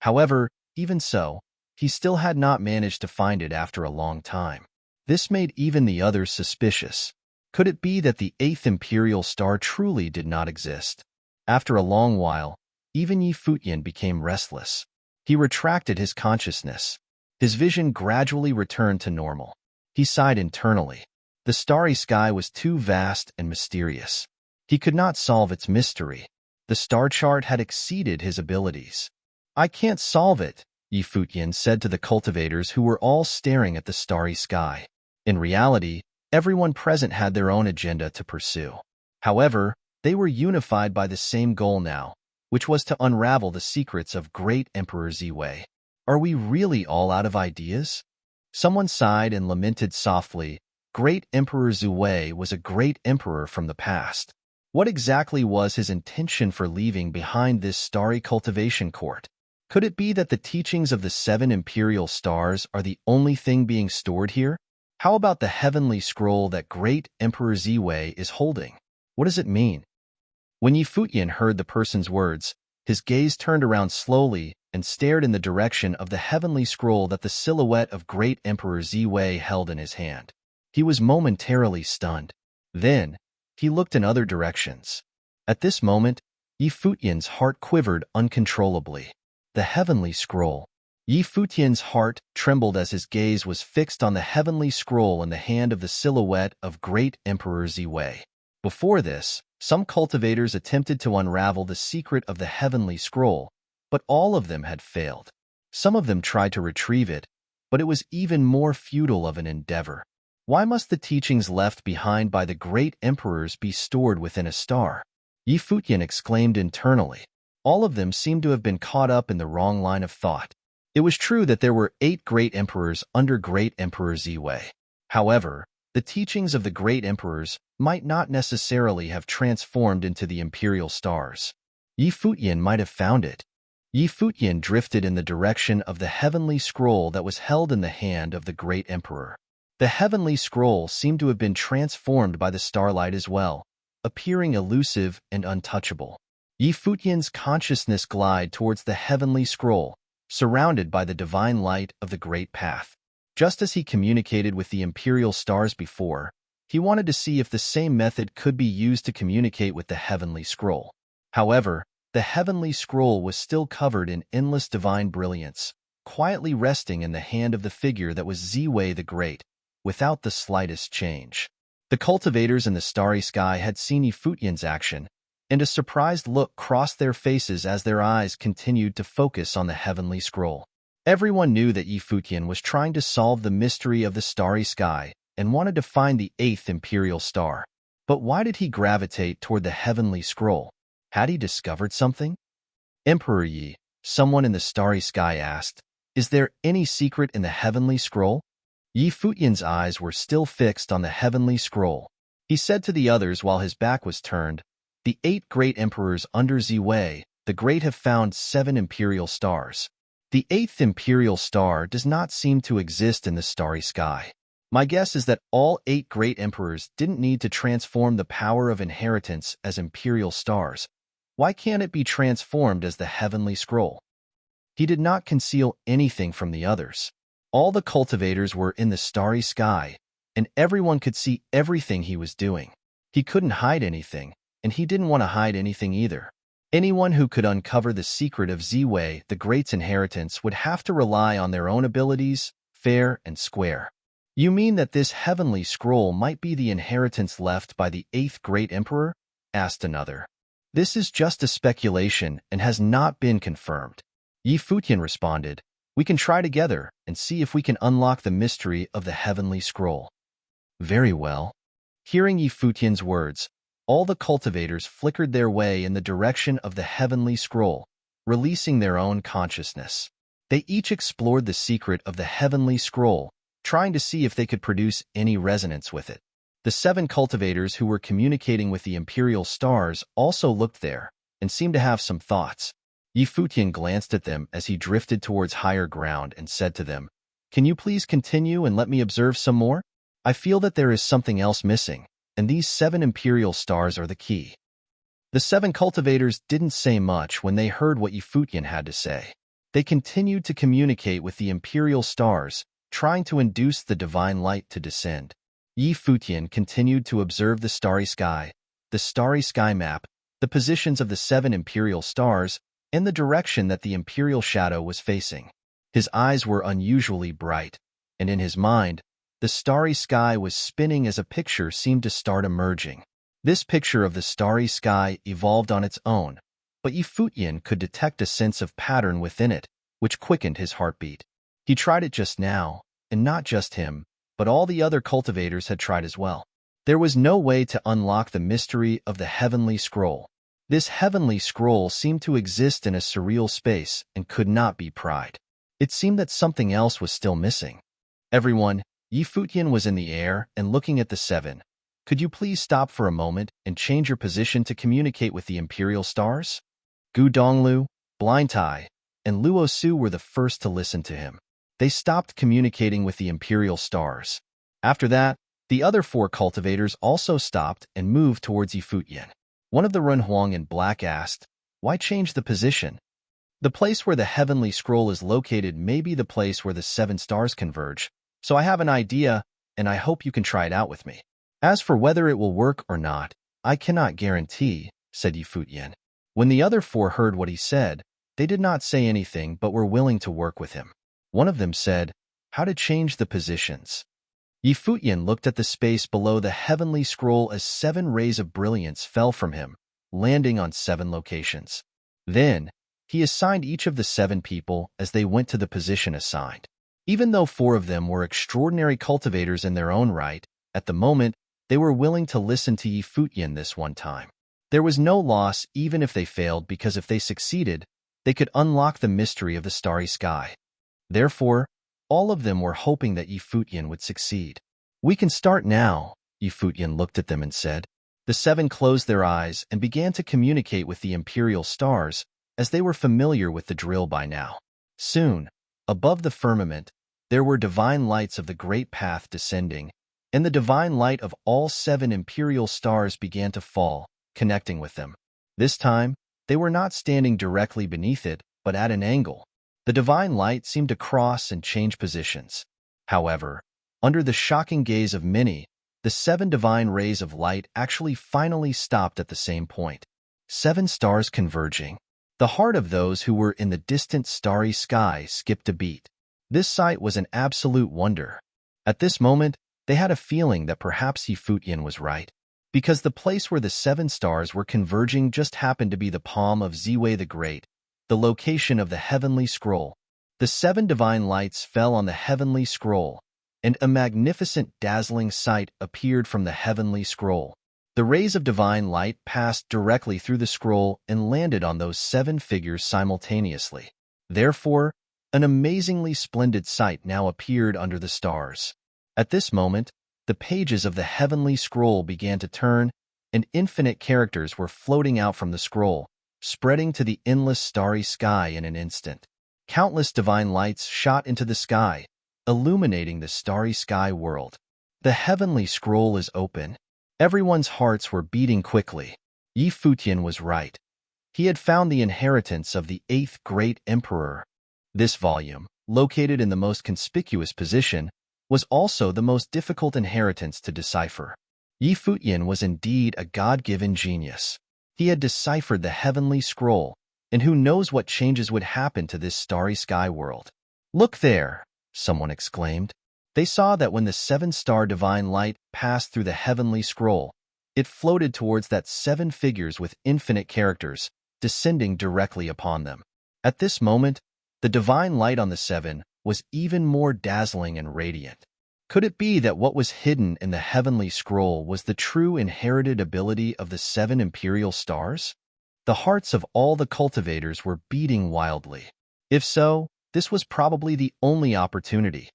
However, even so, he still had not managed to find it after a long time. This made even the others suspicious. Could it be that the 8th imperial star truly did not exist? After a long while, even Yi Futian became restless. He retracted his consciousness. His vision gradually returned to normal. He sighed internally. The starry sky was too vast and mysterious. He could not solve its mystery. The star chart had exceeded his abilities. "I can't solve it," Yi Futian said to the cultivators who were all staring at the starry sky. In reality, everyone present had their own agenda to pursue. However, they were unified by the same goal now, which was to unravel the secrets of great Emperor Ziwei. "Are we really all out of ideas?" Someone sighed and lamented softly. Great Emperor Ziwei was a great emperor from the past. What exactly was his intention for leaving behind this starry cultivation court? Could it be that the teachings of the 7 imperial stars are the only thing being stored here? How about the heavenly scroll that great Emperor Ziwei is holding? What does it mean? When Yi Futian heard the person's words, his gaze turned around slowly and stared in the direction of the heavenly scroll that the silhouette of great Emperor Ziwei held in his hand. He was momentarily stunned. Then, he looked in other directions. At this moment, Yi Futian's heart quivered uncontrollably. The heavenly scroll. Yi Futian's heart trembled as his gaze was fixed on the heavenly scroll in the hand of the silhouette of great Emperor Ziwei. Before this, some cultivators attempted to unravel the secret of the heavenly scroll, but all of them had failed. Some of them tried to retrieve it, but it was even more futile of an endeavor. Why must the teachings left behind by the great emperors be stored within a star? Yi Futian exclaimed internally. All of them seemed to have been caught up in the wrong line of thought. It was true that there were 8 great emperors under Great Emperor Ziwei. However, the teachings of the great emperors might not necessarily have transformed into the imperial stars. Yi Futian might have found it. Yi Futian drifted in the direction of the heavenly scroll that was held in the hand of the great emperor. The heavenly scroll seemed to have been transformed by the starlight as well, appearing elusive and untouchable. Yi Futian's consciousness glided towards the heavenly scroll, surrounded by the divine light of the great path. Just as he communicated with the imperial stars before, he wanted to see if the same method could be used to communicate with the heavenly scroll. However, the heavenly scroll was still covered in endless divine brilliance, quietly resting in the hand of the figure that was Ziwei the Great, without the slightest change. The cultivators in the starry sky had seen Yi Futian's action, and a surprised look crossed their faces as their eyes continued to focus on the heavenly scroll. Everyone knew that Yi Futian was trying to solve the mystery of the starry sky and wanted to find the 8th imperial star. But why did he gravitate toward the heavenly scroll? Had he discovered something? Emperor Yi, someone in the starry sky asked, is there any secret in the heavenly scroll? Yi Futian's eyes were still fixed on the heavenly scroll. He said to the others while his back was turned, the 8 great emperors under Ziwei the Great have found 7 imperial stars. The 8th imperial star does not seem to exist in the starry sky. My guess is that all 8 great emperors didn't need to transform the power of inheritance as imperial stars. Why can't it be transformed as the heavenly scroll? He did not conceal anything from the others. All the cultivators were in the starry sky, and everyone could see everything he was doing. He couldn't hide anything, and he didn't want to hide anything either. Anyone who could uncover the secret of Ziwei the Great's inheritance would have to rely on their own abilities, fair and square. You mean that this heavenly scroll might be the inheritance left by the 8th great emperor? Asked another. This is just a speculation and has not been confirmed. Yi Futian responded, we can try together and see if we can unlock the mystery of the heavenly scroll. Very well. Hearing Yi Futian's words, all the cultivators flickered their way in the direction of the heavenly scroll, releasing their own consciousness. They each explored the secret of the heavenly scroll, trying to see if they could produce any resonance with it. The 7 cultivators who were communicating with the imperial stars also looked there and seemed to have some thoughts. Yi Futian glanced at them as he drifted towards higher ground and said to them, can you please continue and let me observe some more? I feel that there is something else missing, and these 7 imperial stars are the key. The 7 cultivators didn't say much when they heard what Yi Futian had to say. They continued to communicate with the imperial stars, trying to induce the divine light to descend. Yi Futian continued to observe the starry sky map, the positions of the 7 imperial stars, and the direction that the imperial shadow was facing. His eyes were unusually bright, and in his mind, the starry sky was spinning as a picture seemed to start emerging. This picture of the starry sky evolved on its own, but Yi Futian could detect a sense of pattern within it, which quickened his heartbeat. He tried it just now, and not just him, but all the other cultivators had tried as well. There was no way to unlock the mystery of the heavenly scroll. This heavenly scroll seemed to exist in a surreal space and could not be pried. It seemed that something else was still missing. Everyone, Yi Futian was in the air and looking at the 7. Could you please stop for a moment and change your position to communicate with the imperial stars? Gu Donglu, Blind Tai, and Luo Su were the first to listen to him. They stopped communicating with the imperial stars. After that, the other 4 cultivators also stopped and moved towards Yi Futian. One of the Renhuang in black asked, why change the position? The place where the heavenly scroll is located may be the place where the 7 stars converge, so I have an idea, and I hope you can try it out with me. As for whether it will work or not, I cannot guarantee, said Yi Futian. When the other 4 heard what he said, they did not say anything but were willing to work with him. One of them said, how to change the positions. Yi Futian looked at the space below the heavenly scroll as 7 rays of brilliance fell from him, landing on 7 locations. Then, he assigned each of the 7 people as they went to the position assigned. Even though 4 of them were extraordinary cultivators in their own right, at the moment, they were willing to listen to Yi Futian this one time. There was no loss even if they failed, because if they succeeded, they could unlock the mystery of the starry sky. Therefore, all of them were hoping that Futian would succeed. "We can start now," Futian looked at them and said. The seven closed their eyes and began to communicate with the imperial stars, as they were familiar with the drill by now. Soon, above the firmament, there were divine lights of the great path descending, and the divine light of all seven imperial stars began to fall, connecting with them. This time, they were not standing directly beneath it, but at an angle. The divine light seemed to cross and change positions. However, under the shocking gaze of many, the seven divine rays of light actually finally stopped at the same point. Seven stars converging. The heart of those who were in the distant starry sky skipped a beat. This sight was an absolute wonder. At this moment, they had a feeling that perhaps Futian was right, because the place where the seven stars were converging just happened to be the palm of Ziwei the Great, the location of the heavenly scroll. The seven divine lights fell on the heavenly scroll, and a magnificent, dazzling sight appeared from the heavenly scroll. The rays of divine light passed directly through the scroll and landed on those seven figures simultaneously. Therefore, an amazingly splendid sight now appeared under the stars. At this moment, the pages of the heavenly scroll began to turn, and infinite characters were floating out from the scroll, spreading to the endless starry sky in an instant. Countless divine lights shot into the sky, illuminating the starry sky world. The heavenly scroll is open. Everyone's hearts were beating quickly. Futian was right. He had found the inheritance of the 8th great emperor. This volume, located in the most conspicuous position, was also the most difficult inheritance to decipher. Futian was indeed a God-given genius. He had deciphered the heavenly scroll, and who knows what changes would happen to this starry sky world. "Look there!" someone exclaimed. They saw that when the seven-star divine light passed through the heavenly scroll, it floated towards that seven figures with infinite characters, descending directly upon them. At this moment, the divine light on the seven was even more dazzling and radiant. Could it be that what was hidden in the heavenly scroll was the true inherited ability of the seven imperial stars? The hearts of all the cultivators were beating wildly. If so, this was probably the only opportunity.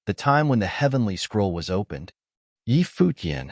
The time when the heavenly scroll was opened. Futian.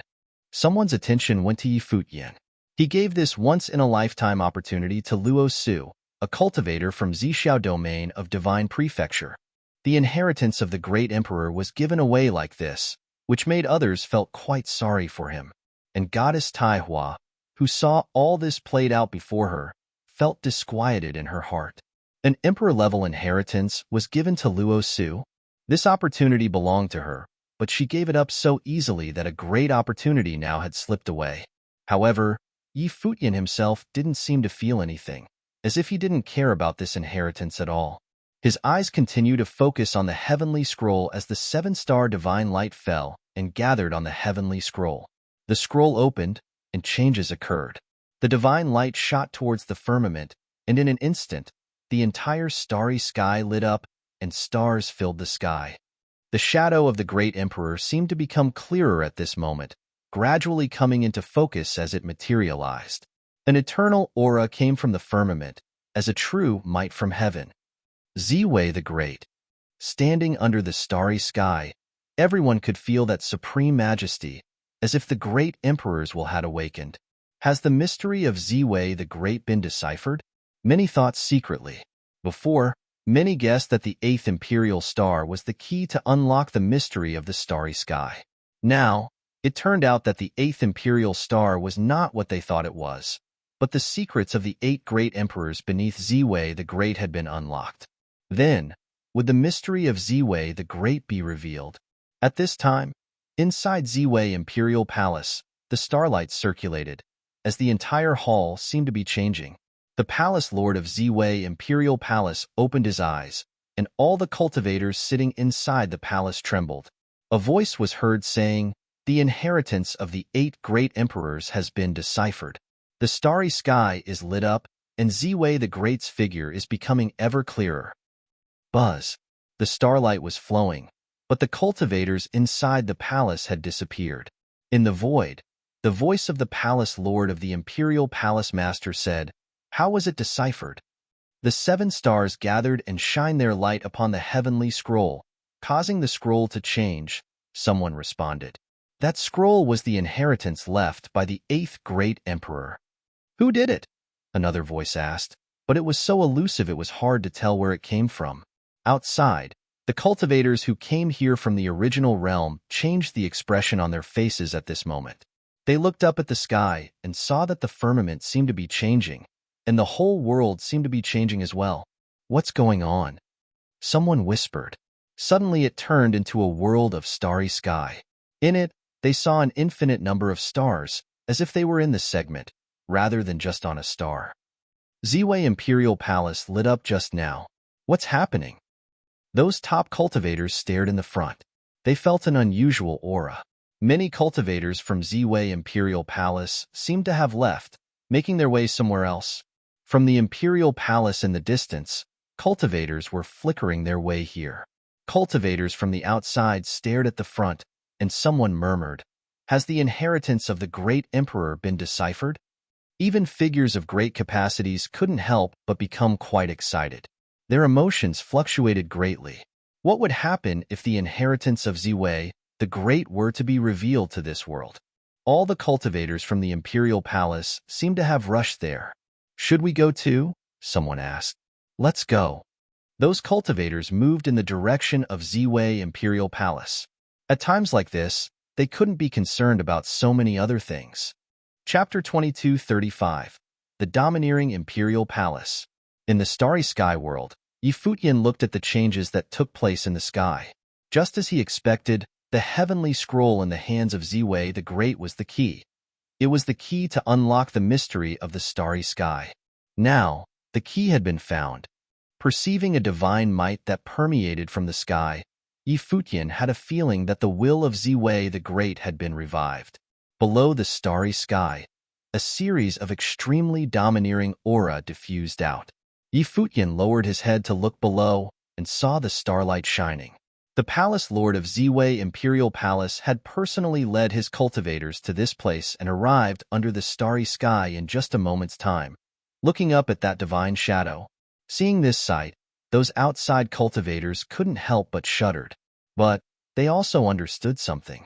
Someone's attention went to Futian. He gave this once-in-a-lifetime opportunity to Luo Su, a cultivator from Zhixiao domain of Divine Prefecture. The inheritance of the great emperor was given away like this, which made others felt quite sorry for him. And Goddess Taihua, who saw all this played out before her, felt disquieted in her heart. An emperor-level inheritance was given to Luo Su. This opportunity belonged to her, but she gave it up so easily that a great opportunity now had slipped away. However, Futian himself didn't seem to feel anything, as if he didn't care about this inheritance at all. His eyes continued to focus on the heavenly scroll as the seven-star divine light fell and gathered on the heavenly scroll. The scroll opened, and changes occurred. The divine light shot towards the firmament, and in an instant, the entire starry sky lit up, and stars filled the sky. The shadow of the great emperor seemed to become clearer at this moment, gradually coming into focus as it materialized. An eternal aura came from the firmament, as a true might from heaven. Ziwei the Great. Standing under the starry sky, everyone could feel that supreme majesty, as if the great emperor's will had awakened. Has the mystery of Ziwei the Great been deciphered? Many thought secretly. Before, many guessed that the 8th imperial star was the key to unlock the mystery of the starry sky. Now, it turned out that the 8th imperial star was not what they thought it was, but the secrets of the 8 great emperors beneath Ziwei the Great had been unlocked. Then, would the mystery of Ziwei the Great be revealed? At this time, inside Ziwei Imperial Palace, the starlight circulated, as the entire hall seemed to be changing. The palace lord of Ziwei Imperial Palace opened his eyes, and all the cultivators sitting inside the palace trembled. A voice was heard saying, "The inheritance of the 8 great emperors has been deciphered. The starry sky is lit up, and Ziwei the Great's figure is becoming ever clearer." Buzz. The starlight was flowing, but the cultivators inside the palace had disappeared. In the void, The voice of the palace lord of the imperial palace master said, "How was it deciphered?" The 7 stars gathered and shined their light upon the heavenly scroll, causing the scroll to change, someone responded. That scroll was the inheritance left by the 8th great emperor. Who did it? Another voice asked, but it was so elusive it was hard to tell where it came from. Outside, the cultivators who came here from the original realm changed the expression on their faces at this moment. They looked up at the sky and saw that the firmament seemed to be changing, and the whole world seemed to be changing as well. What's going on? Someone whispered. Suddenly it turned into a world of starry sky. In it, they saw an infinite number of stars, as if they were in the segment, rather than just on a star. Ziwei Imperial Palace lit up just now. What's happening? Those top cultivators stared in the front. They felt an unusual aura. Many cultivators from Ziwei Imperial Palace seemed to have left, making their way somewhere else. From the Imperial Palace in the distance, cultivators were flickering their way here. Cultivators from the outside stared at the front, and someone murmured, "Has the inheritance of the great emperor been deciphered?" Even figures of great capacities couldn't help but become quite excited. Their emotions fluctuated greatly. What would happen if the inheritance of Ziwei, the Great, were to be revealed to this world? All the cultivators from the Imperial Palace seemed to have rushed there. "Should we go too?" someone asked. "Let's go." Those cultivators moved in the direction of Ziwei Imperial Palace. At times like this, they couldn't be concerned about so many other things. Chapter 22:35. The Domineering Imperial Palace. In the starry sky world, Futian looked at the changes that took place in the sky. Just as he expected, the heavenly scroll in the hands of Ziwei the Great was the key. It was the key to unlock the mystery of the starry sky. Now, the key had been found. Perceiving a divine might that permeated from the sky, Futian had a feeling that the will of Ziwei the Great had been revived. Below the starry sky, a series of extremely domineering aura diffused out. Futian lowered his head to look below and saw the starlight shining. The palace lord of Ziwei Imperial Palace had personally led his cultivators to this place and arrived under the starry sky in just a moment's time. Looking up at that divine shadow, seeing this sight, those outside cultivators couldn't help but shuddered. But they also understood something.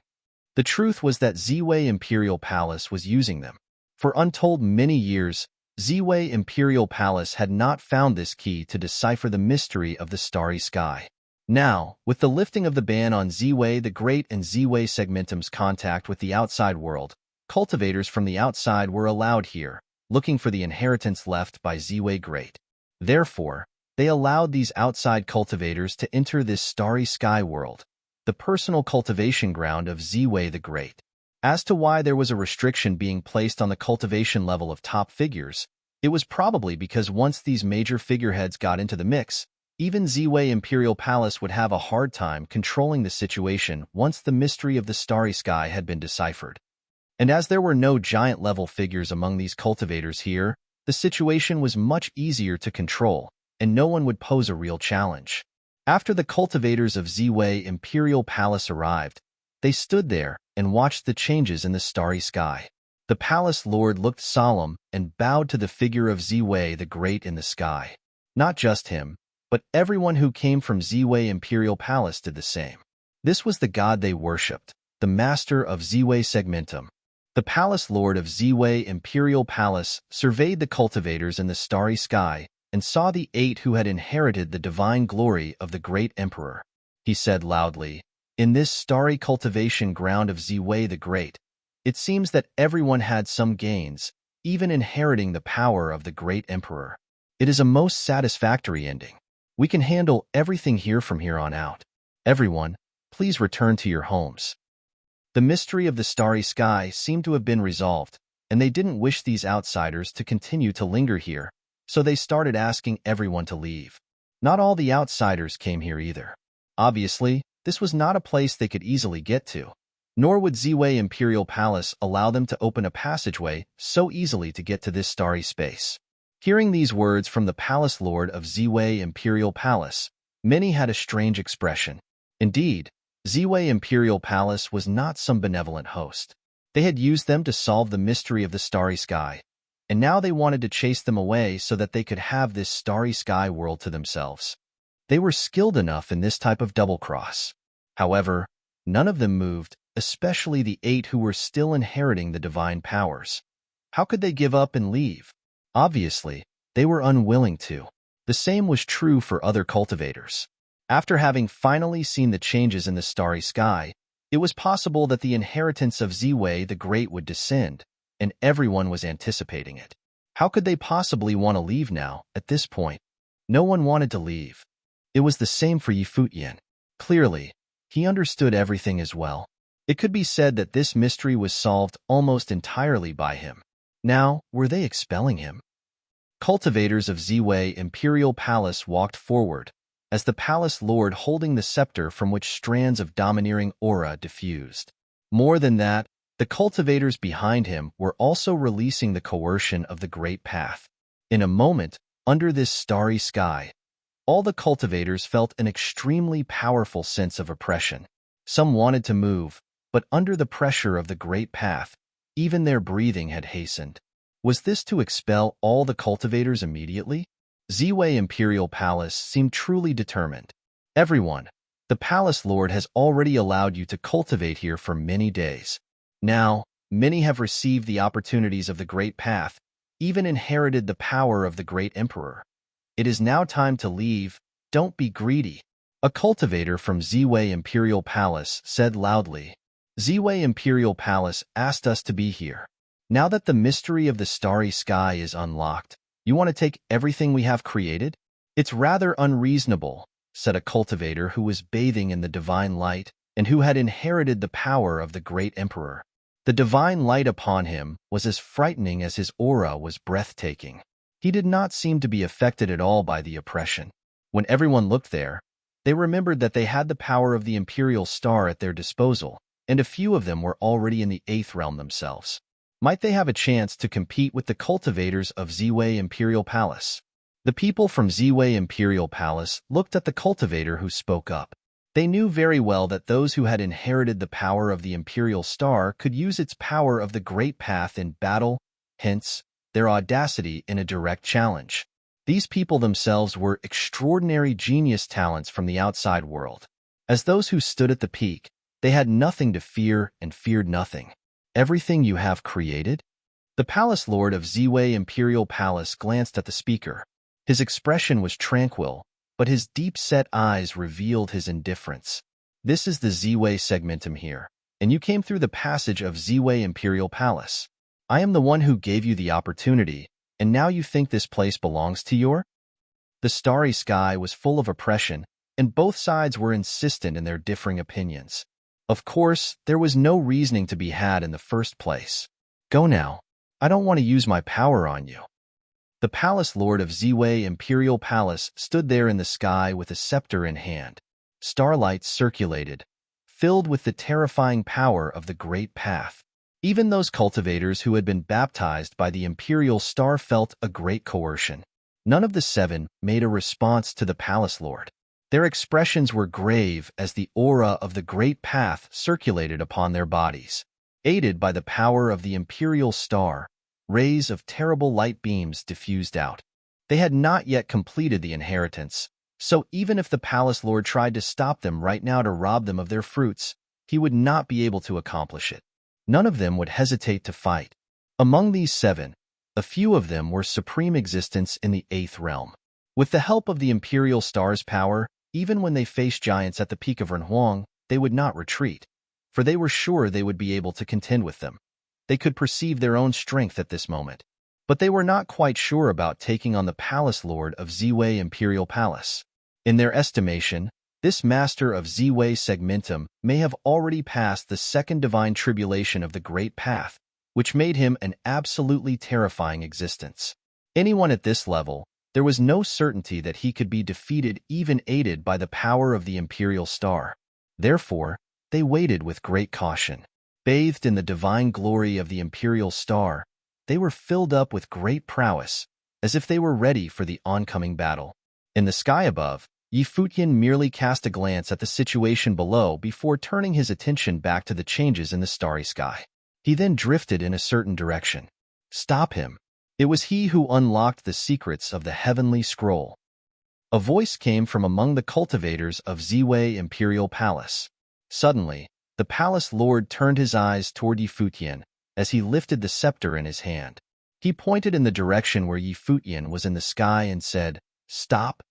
The truth was that Ziwei Imperial Palace was using them. For untold many years, Ziwei Imperial Palace had not found this key to decipher the mystery of the starry sky. Now, with the lifting of the ban on Ziwei the Great and Ziwei Segmentum's contact with the outside world, cultivators from the outside were allowed here, looking for the inheritance left by Ziwei Great. Therefore, they allowed these outside cultivators to enter this starry sky world, the personal cultivation ground of Ziwei the Great. As to why there was a restriction being placed on the cultivation level of top figures, it was probably because once these major figureheads got into the mix, even Ziwei Imperial Palace would have a hard time controlling the situation once the mystery of the starry sky had been deciphered. And as there were no giant-level figures among these cultivators here, the situation was much easier to control, and no one would pose a real challenge. After the cultivators of Ziwei Imperial Palace arrived, they stood there and watched the changes in the starry sky. The palace lord looked solemn and bowed to the figure of Ziwei the Great in the sky. Not just him, but everyone who came from Ziwei Imperial Palace did the same. This was the god they worshipped, the master of Ziwei Segmentum. The palace lord of Ziwei Imperial Palace surveyed the cultivators in the starry sky and saw the 8 who had inherited the divine glory of the great emperor. He said loudly, "In this starry cultivation ground of Ziwei the Great, it seems that everyone had some gains, even inheriting the power of the great emperor. It is a most satisfactory ending. We can handle everything here from here on out. Everyone, please return to your homes." The mystery of the starry sky seemed to have been resolved, and they didn't wish these outsiders to continue to linger here, so they started asking everyone to leave. Not all the outsiders came here either. Obviously, this was not a place they could easily get to, nor would Ziwei Imperial Palace allow them to open a passageway so easily to get to this starry space. Hearing these words from the palace lord of Ziwei Imperial Palace, many had a strange expression. Indeed, Ziwei Imperial Palace was not some benevolent host. They had used them to solve the mystery of the starry sky, and now they wanted to chase them away so that they could have this starry sky world to themselves. They were skilled enough in this type of double-cross. However, none of them moved, especially the 8 who were still inheriting the divine powers. How could they give up and leave? Obviously, they were unwilling to. The same was true for other cultivators. After having finally seen the changes in the starry sky, it was possible that the inheritance of Ziwei the Great would descend, and everyone was anticipating it. How could they possibly want to leave now, at this point? No one wanted to leave. It was the same for Futian. Clearly, he understood everything as well. It could be said that this mystery was solved almost entirely by him. Now, were they expelling him? Cultivators of Ziwei Imperial Palace walked forward, as the palace lord holding the scepter from which strands of domineering aura diffused. More than that, the cultivators behind him were also releasing the coercion of the Great Path. In a moment, under this starry sky, all the cultivators felt an extremely powerful sense of oppression. Some wanted to move, but under the pressure of the Great Path, even their breathing had hastened. Was this to expel all the cultivators immediately? Ziwei Imperial Palace seemed truly determined. Everyone, the palace lord has already allowed you to cultivate here for many days. Now, many have received the opportunities of the Great Path, even inherited the power of the Great Emperor. It is now time to leave. Don't be greedy. A cultivator from Ziwei Imperial Palace said loudly. Ziwei Imperial Palace asked us to be here. Now that the mystery of the starry sky is unlocked, you want to take everything we have created? It's rather unreasonable, said a cultivator who was bathing in the divine light and who had inherited the power of the Great Emperor. The divine light upon him was as frightening as his aura was breathtaking. He did not seem to be affected at all by the oppression. When everyone looked there, they remembered that they had the power of the Imperial Star at their disposal, and a few of them were already in the 8th realm themselves. Might they have a chance to compete with the cultivators of Ziwei Imperial Palace? The people from Ziwei Imperial Palace looked at the cultivator who spoke up. They knew very well that those who had inherited the power of the Imperial Star could use its power of the Great Path in battle, hence, their audacity in a direct challenge. These people themselves were extraordinary genius talents from the outside world. As those who stood at the peak, they had nothing to fear and feared nothing. Everything you have created? The palace lord of Ziwei Imperial Palace glanced at the speaker. His expression was tranquil, but his deep-set eyes revealed his indifference. This is the Ziwei segmentum here, and you came through the passage of Ziwei Imperial Palace. I am the one who gave you the opportunity, and now you think this place belongs to you? The starry sky was full of oppression, and both sides were insistent in their differing opinions. Of course, there was no reasoning to be had in the first place. Go now. I don't want to use my power on you. The palace lord of Ziwei Imperial Palace stood there in the sky with a scepter in hand. Starlight circulated, filled with the terrifying power of the Great Path. Even those cultivators who had been baptized by the Imperial Star felt a great coercion. None of the 7 made a response to the palace lord. Their expressions were grave as the aura of the Great Path circulated upon their bodies. Aided by the power of the Imperial Star, rays of terrible light beams diffused out. They had not yet completed the inheritance, so even if the palace lord tried to stop them right now to rob them of their fruits, he would not be able to accomplish it. None of them would hesitate to fight. Among these 7, a few of them were supreme existence in the 8th realm. With the help of the Imperial Star's power, even when they faced giants at the peak of Renhuang, they would not retreat, for they were sure they would be able to contend with them. They could perceive their own strength at this moment, but they were not quite sure about taking on the palace lord of Ziwei Imperial Palace. In their estimation, this master of Ziwei Segmentum may have already passed the 2nd divine tribulation of the Great Path, which made him an absolutely terrifying existence. Anyone at this level, there was no certainty that he could be defeated even aided by the power of the Imperial Star. Therefore, they waited with great caution. Bathed in the divine glory of the Imperial Star, they were filled up with great prowess, as if they were ready for the oncoming battle. In the sky above, Futian merely cast a glance at the situation below before turning his attention back to the changes in the starry sky. He then drifted in a certain direction. Stop him. It was he who unlocked the secrets of the heavenly scroll. A voice came from among the cultivators of Ziwei Imperial Palace. Suddenly, the palace lord turned his eyes toward Futian as he lifted the scepter in his hand. He pointed in the direction where Futian was in the sky and said, "Stop."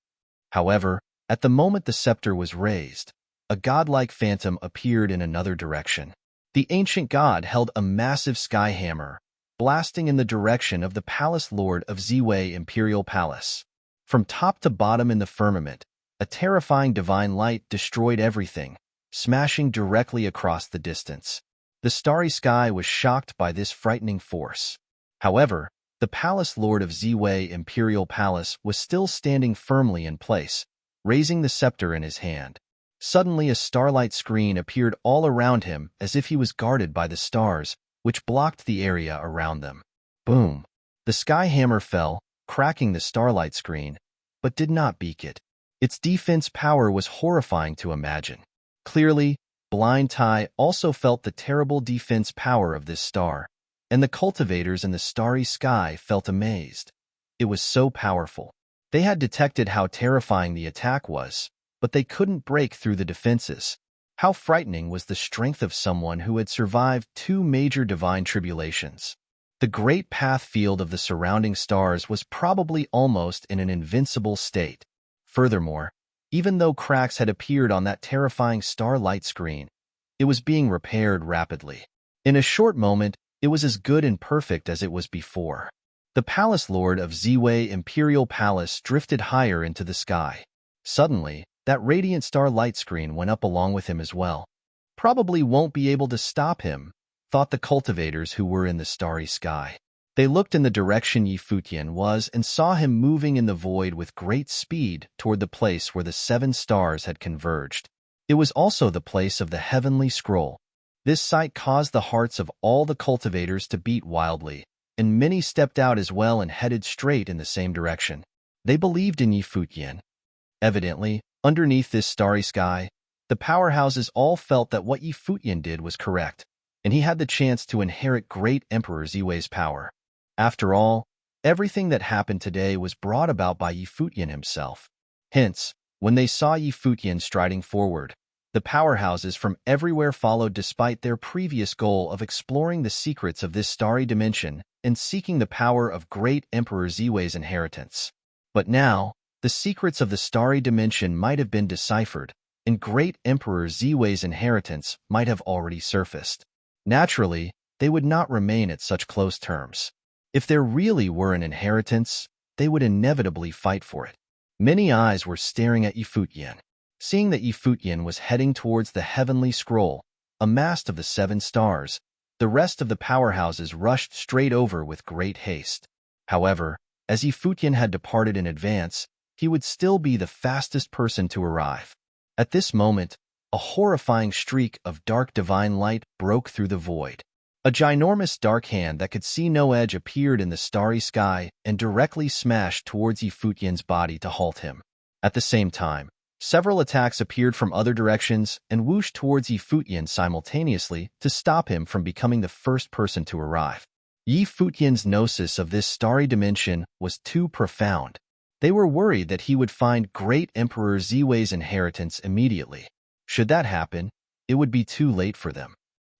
However, at the moment the scepter was raised, a godlike phantom appeared in another direction. The ancient god held a massive sky hammer, blasting in the direction of the palace lord of Ziwei Imperial Palace. From top to bottom in the firmament, a terrifying divine light destroyed everything, smashing directly across the distance. The starry sky was shocked by this frightening force. However, the palace lord of Ziwei Imperial Palace was still standing firmly in place, raising the scepter in his hand. Suddenly a starlight screen appeared all around him as if he was guarded by the stars, which blocked the area around them. Boom! The sky hammer fell, cracking the starlight screen, but did not break it. Its defense power was horrifying to imagine. Clearly, Blind Tai also felt the terrible defense power of this star, and the cultivators in the starry sky felt amazed. It was so powerful. They had detected how terrifying the attack was, but they couldn't break through the defenses. How frightening was the strength of someone who had survived 2 major divine tribulations. The great path field of the surrounding stars was probably almost in an invincible state. Furthermore, even though cracks had appeared on that terrifying starlight screen, it was being repaired rapidly. In a short moment, it was as good and perfect as it was before. The palace lord of Ziwei Imperial Palace drifted higher into the sky. Suddenly, that radiant starlight screen went up along with him as well. Probably won't be able to stop him, thought the cultivators who were in the starry sky. They looked in the direction Futian was and saw him moving in the void with great speed toward the place where the 7 stars had converged. It was also the place of the heavenly scroll. This sight caused the hearts of all the cultivators to beat wildly, and many stepped out as well and headed straight in the same direction. They believed in Futian. Evidently, underneath this starry sky, the powerhouses all felt that what Futian did was correct, and he had the chance to inherit great Emperor Ziwei's power. After all, everything that happened today was brought about by Futian himself. Hence, when they saw Futian striding forward, the powerhouses from everywhere followed despite their previous goal of exploring the secrets of this starry dimension and seeking the power of great Emperor Ziwei's inheritance. But now, the secrets of the starry dimension might have been deciphered, and great Emperor Ziwei's inheritance might have already surfaced. Naturally, they would not remain at such close terms. If there really were an inheritance, they would inevitably fight for it. Many eyes were staring at Futian. Seeing that Futian was heading towards the heavenly scroll, amassed of the 7 stars, the rest of the powerhouses rushed straight over with great haste. However, as Futian had departed in advance, he would still be the fastest person to arrive. At this moment, a horrifying streak of dark divine light broke through the void. A ginormous dark hand that could see no edge appeared in the starry sky and directly smashed towards Futian's body to halt him. At the same time, several attacks appeared from other directions and whooshed towards Futian simultaneously to stop him from becoming the first person to arrive. Futian's gnosis of this starry dimension was too profound. They were worried that he would find great Emperor Ziwei's inheritance immediately. Should that happen, it would be too late for them.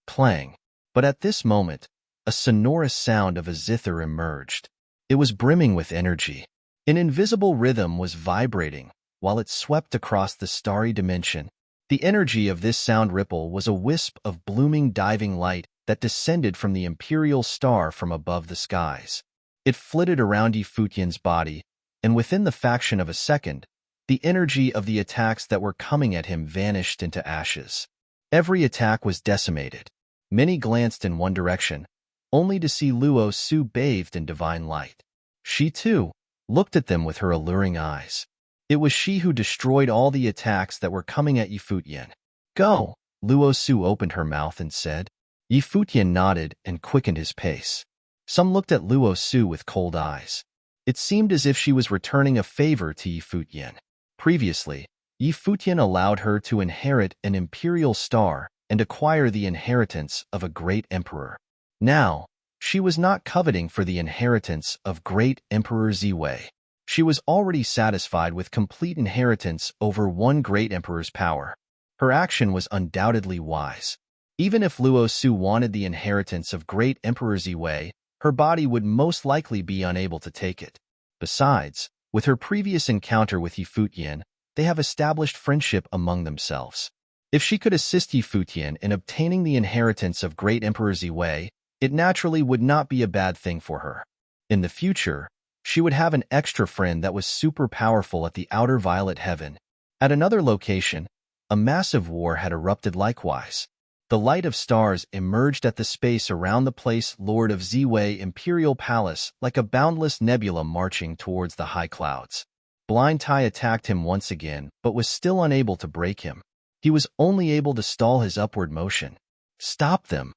Clang. But at this moment, a sonorous sound of a zither emerged. It was brimming with energy. An invisible rhythm was vibrating while it swept across the starry dimension. The energy of this sound ripple was a wisp of blooming diving light that descended from the imperial star from above the skies. It flitted around Futian's body, and within the fraction of a second, the energy of the attacks that were coming at him vanished into ashes. Every attack was decimated. Many glanced in one direction, only to see Luo Su bathed in divine light. She, too, looked at them with her alluring eyes. It was she who destroyed all the attacks that were coming at Futian. Go! Luo Su opened her mouth and said. Futian nodded and quickened his pace. Some looked at Luo Su with cold eyes. It seemed as if she was returning a favor to Futian. Previously, Futian allowed her to inherit an imperial star and acquire the inheritance of a great emperor. Now, she was not coveting for the inheritance of great Emperor Ziwei. She was already satisfied with complete inheritance over one great emperor's power. Her action was undoubtedly wise. Even if Luo Su wanted the inheritance of great Emperor Ziwei, her body would most likely be unable to take it. Besides, with her previous encounter with Futian, they have established friendship among themselves. If she could assist Futian in obtaining the inheritance of great Emperor Ziwei, it naturally would not be a bad thing for her. In the future, she would have an extra friend that was super powerful at the outer violet heaven. At another location, a massive war had erupted likewise. The light of stars emerged at the space around the place Lord of Ziwei Imperial Palace like a boundless nebula marching towards the high clouds. Blind Tai attacked him once again, but was still unable to break him. He was only able to stall his upward motion. "Stop them,"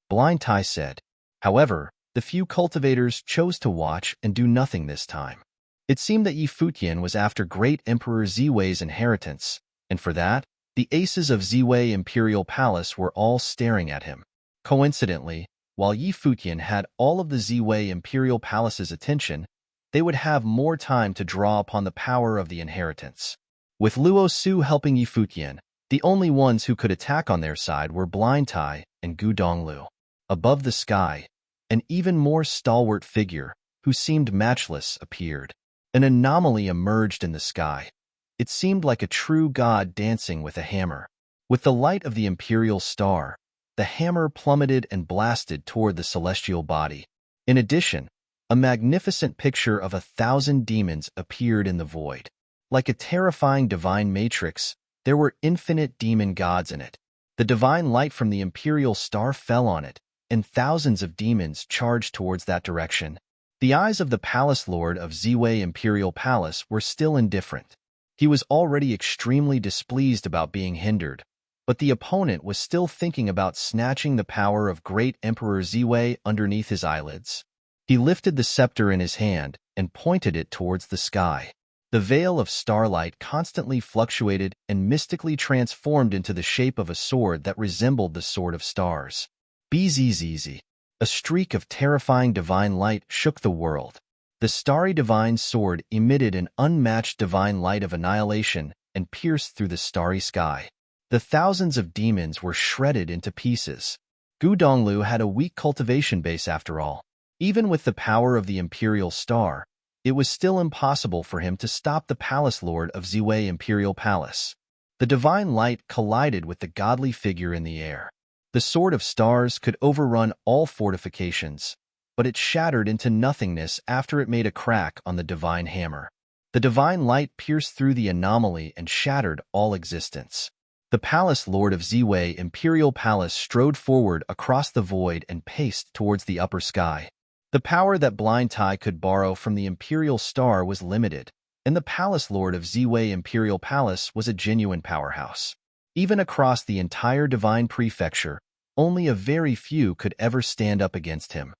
Blind Tai said. However, the few cultivators chose to watch and do nothing this time. It seemed that Futian was after great Emperor Ziwei's inheritance, and for that, the aces of Ziwei Imperial Palace were all staring at him. Coincidentally, while Futian had all of the Ziwei Imperial Palace's attention, they would have more time to draw upon the power of the inheritance. With Luo Su helping Futian, the only ones who could attack on their side were Blind Tai and Gu Donglu. Above the sky, an even more stalwart figure, who seemed matchless, appeared. An anomaly emerged in the sky. It seemed like a true god dancing with a hammer. With the light of the imperial star, the hammer plummeted and blasted toward the celestial body. In addition, a magnificent picture of 1,000 demons appeared in the void. Like a terrifying divine matrix, there were infinite demon gods in it. The divine light from the imperial star fell on it, and thousands of demons charged towards that direction. The eyes of the palace lord of Ziwei Imperial Palace were still indifferent. He was already extremely displeased about being hindered, but the opponent was still thinking about snatching the power of great Emperor Ziwei underneath his eyelids. He lifted the scepter in his hand and pointed it towards the sky. The veil of starlight constantly fluctuated and mystically transformed into the shape of a sword that resembled the sword of stars. Bzzz. A streak of terrifying divine light shook the world. The starry divine sword emitted an unmatched divine light of annihilation and pierced through the starry sky. The thousands of demons were shredded into pieces. Gu Donglu had a weak cultivation base after all. Even with the power of the imperial star, it was still impossible for him to stop the palace lord of Ziwei Imperial Palace. The divine light collided with the godly figure in the air. The sword of stars could overrun all fortifications, but it shattered into nothingness after it made a crack on the divine hammer. The divine light pierced through the anomaly and shattered all existence. The palace lord of Ziwei Imperial Palace strode forward across the void and paced towards the upper sky. The power that Blind Tai could borrow from the imperial star was limited, and the palace lord of Ziwei Imperial Palace was a genuine powerhouse. Even across the entire divine prefecture, only a very few could ever stand up against him.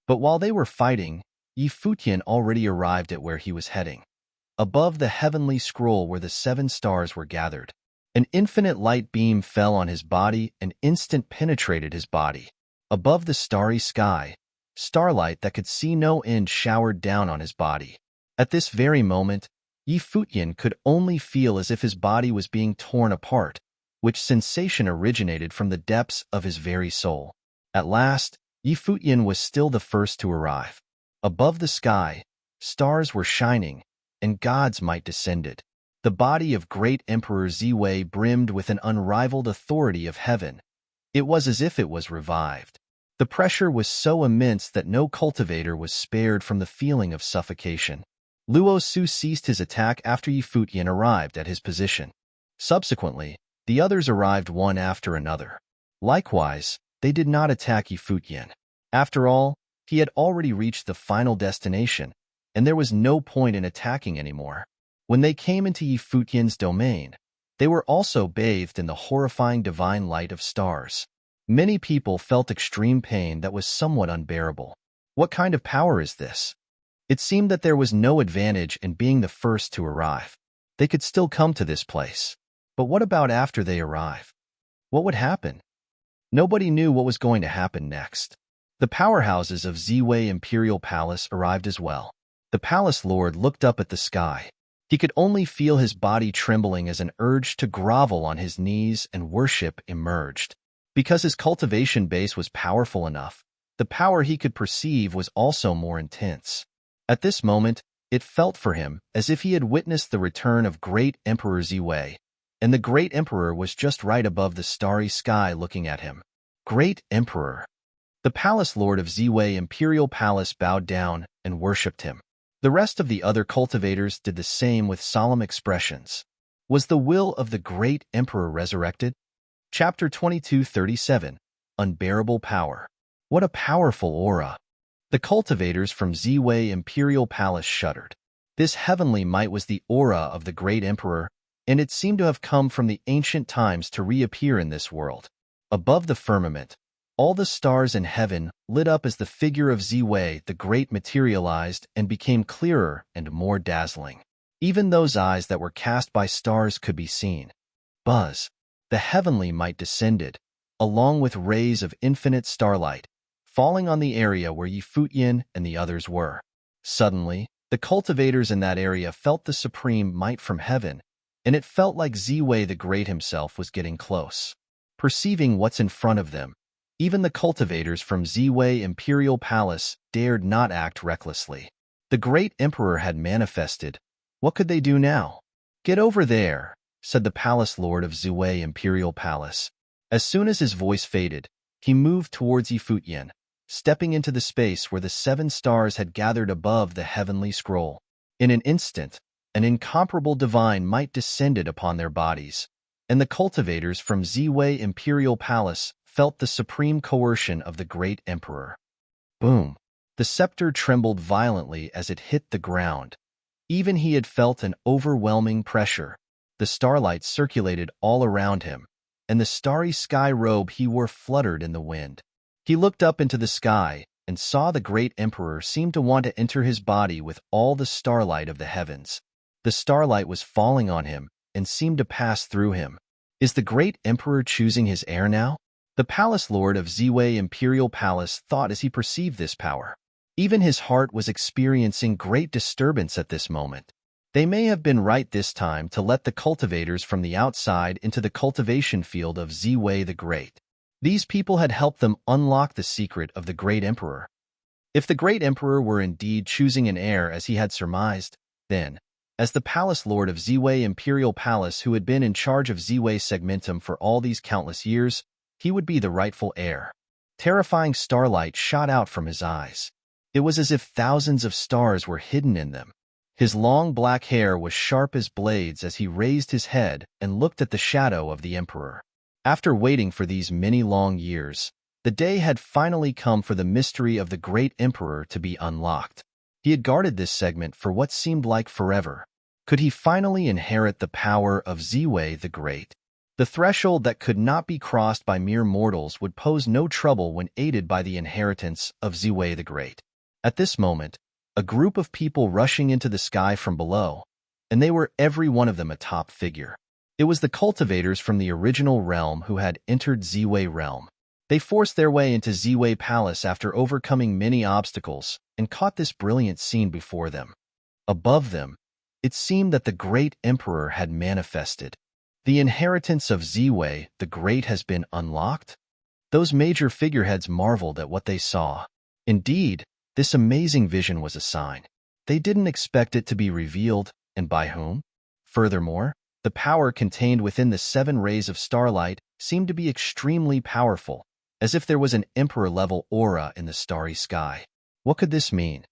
But while they were fighting, Futian already arrived at where he was heading. Above the heavenly scroll where the 7 stars were gathered, an infinite light beam fell on his body and instant penetrated his body. Above the starry sky, starlight that could see no end showered down on his body. At this very moment, Futian could only feel as if his body was being torn apart, which sensation originated from the depths of his very soul. At last, Futian was still the first to arrive. Above the sky, stars were shining, and God's might descended. The body of great Emperor Ziwei brimmed with an unrivaled authority of heaven. It was as if it was revived. The pressure was so immense that no cultivator was spared from the feeling of suffocation. Luo Su ceased his attack after Futian arrived at his position. Subsequently, the others arrived one after another. Likewise, they did not attack Futian. After all, he had already reached the final destination, and there was no point in attacking anymore. When they came into Futian's domain, they were also bathed in the horrifying divine light of stars. Many people felt extreme pain that was somewhat unbearable. What kind of power is this? It seemed that there was no advantage in being the first to arrive. They could still come to this place. But what about after they arrive? What would happen? Nobody knew what was going to happen next. The powerhouses of Ziwei Imperial Palace arrived as well. The palace lord looked up at the sky. He could only feel his body trembling as an urge to grovel on his knees and worship emerged. Because his cultivation base was powerful enough, the power he could perceive was also more intense. At this moment, it felt for him as if he had witnessed the return of Great Emperor Ziwei, and the Great Emperor was just right above the starry sky looking at him. Great Emperor. The palace lord of Ziwei Imperial Palace bowed down and worshipped him. The rest of the other cultivators did the same with solemn expressions. Was the will of the Great Emperor resurrected? Chapter 22:37. Unbearable Power. What a powerful aura! The cultivators from Ziwei Imperial Palace shuddered. This heavenly might was the aura of the Great Emperor, and it seemed to have come from the ancient times to reappear in this world. Above the firmament, all the stars in heaven lit up as the figure of Ziwei the Great materialized and became clearer and more dazzling. Even those eyes that were cast by stars could be seen. Buzz. The heavenly might descended, along with rays of infinite starlight, falling on the area where Futian and the others were. Suddenly, the cultivators in that area felt the supreme might from heaven, and it felt like Ziwei the Great himself was getting close. Perceiving what's in front of them, even the cultivators from Ziwei Imperial Palace dared not act recklessly. The Great Emperor had manifested. What could they do now? Get over there, said the palace lord of Ziwei Imperial Palace. As soon as his voice faded, he moved towards Futian, stepping into the space where the 7 stars had gathered above the heavenly scroll. In an instant, an incomparable divine might descended upon their bodies, and the cultivators from Ziwei Imperial Palace felt the supreme coercion of the Great Emperor. Boom! The scepter trembled violently as it hit the ground. Even he had felt an overwhelming pressure. The starlight circulated all around him, and the starry sky robe he wore fluttered in the wind. He looked up into the sky and saw the Great Emperor seem to want to enter his body with all the starlight of the heavens. The starlight was falling on him and seemed to pass through him. Is the Great Emperor choosing his heir now? The palace lord of Ziwei Imperial Palace thought as he perceived this power. Even his heart was experiencing great disturbance at this moment. They may have been right this time to let the cultivators from the outside into the cultivation field of Ziwei the Great. These people had helped them unlock the secret of the Great Emperor. If the Great Emperor were indeed choosing an heir as he had surmised, then, as the palace lord of Ziwei Imperial Palace who had been in charge of Ziwei Segmentum for all these countless years, he would be the rightful heir. Terrifying starlight shot out from his eyes. It was as if thousands of stars were hidden in them. His long black hair was sharp as blades as he raised his head and looked at the shadow of the emperor. After waiting for these many long years, the day had finally come for the mystery of the Great Emperor to be unlocked. He had guarded this segment for what seemed like forever. Could he finally inherit the power of Ziwei the Great? The threshold that could not be crossed by mere mortals would pose no trouble when aided by the inheritance of Ziwei the Great. At this moment, a group of people rushing into the sky from below, and they were every one of them a top figure. It was the cultivators from the original realm who had entered Ziwei realm. They forced their way into Ziwei Palace after overcoming many obstacles and caught this brilliant scene before them. Above them, it seemed that the Great Emperor had manifested. The inheritance of Ziwei the Great has been unlocked? Those major figureheads marveled at what they saw. Indeed, this amazing vision was a sign. They didn't expect it to be revealed, and by whom? Furthermore, the power contained within the 7 rays of starlight seemed to be extremely powerful, as if there was an emperor-level aura in the starry sky. What could this mean?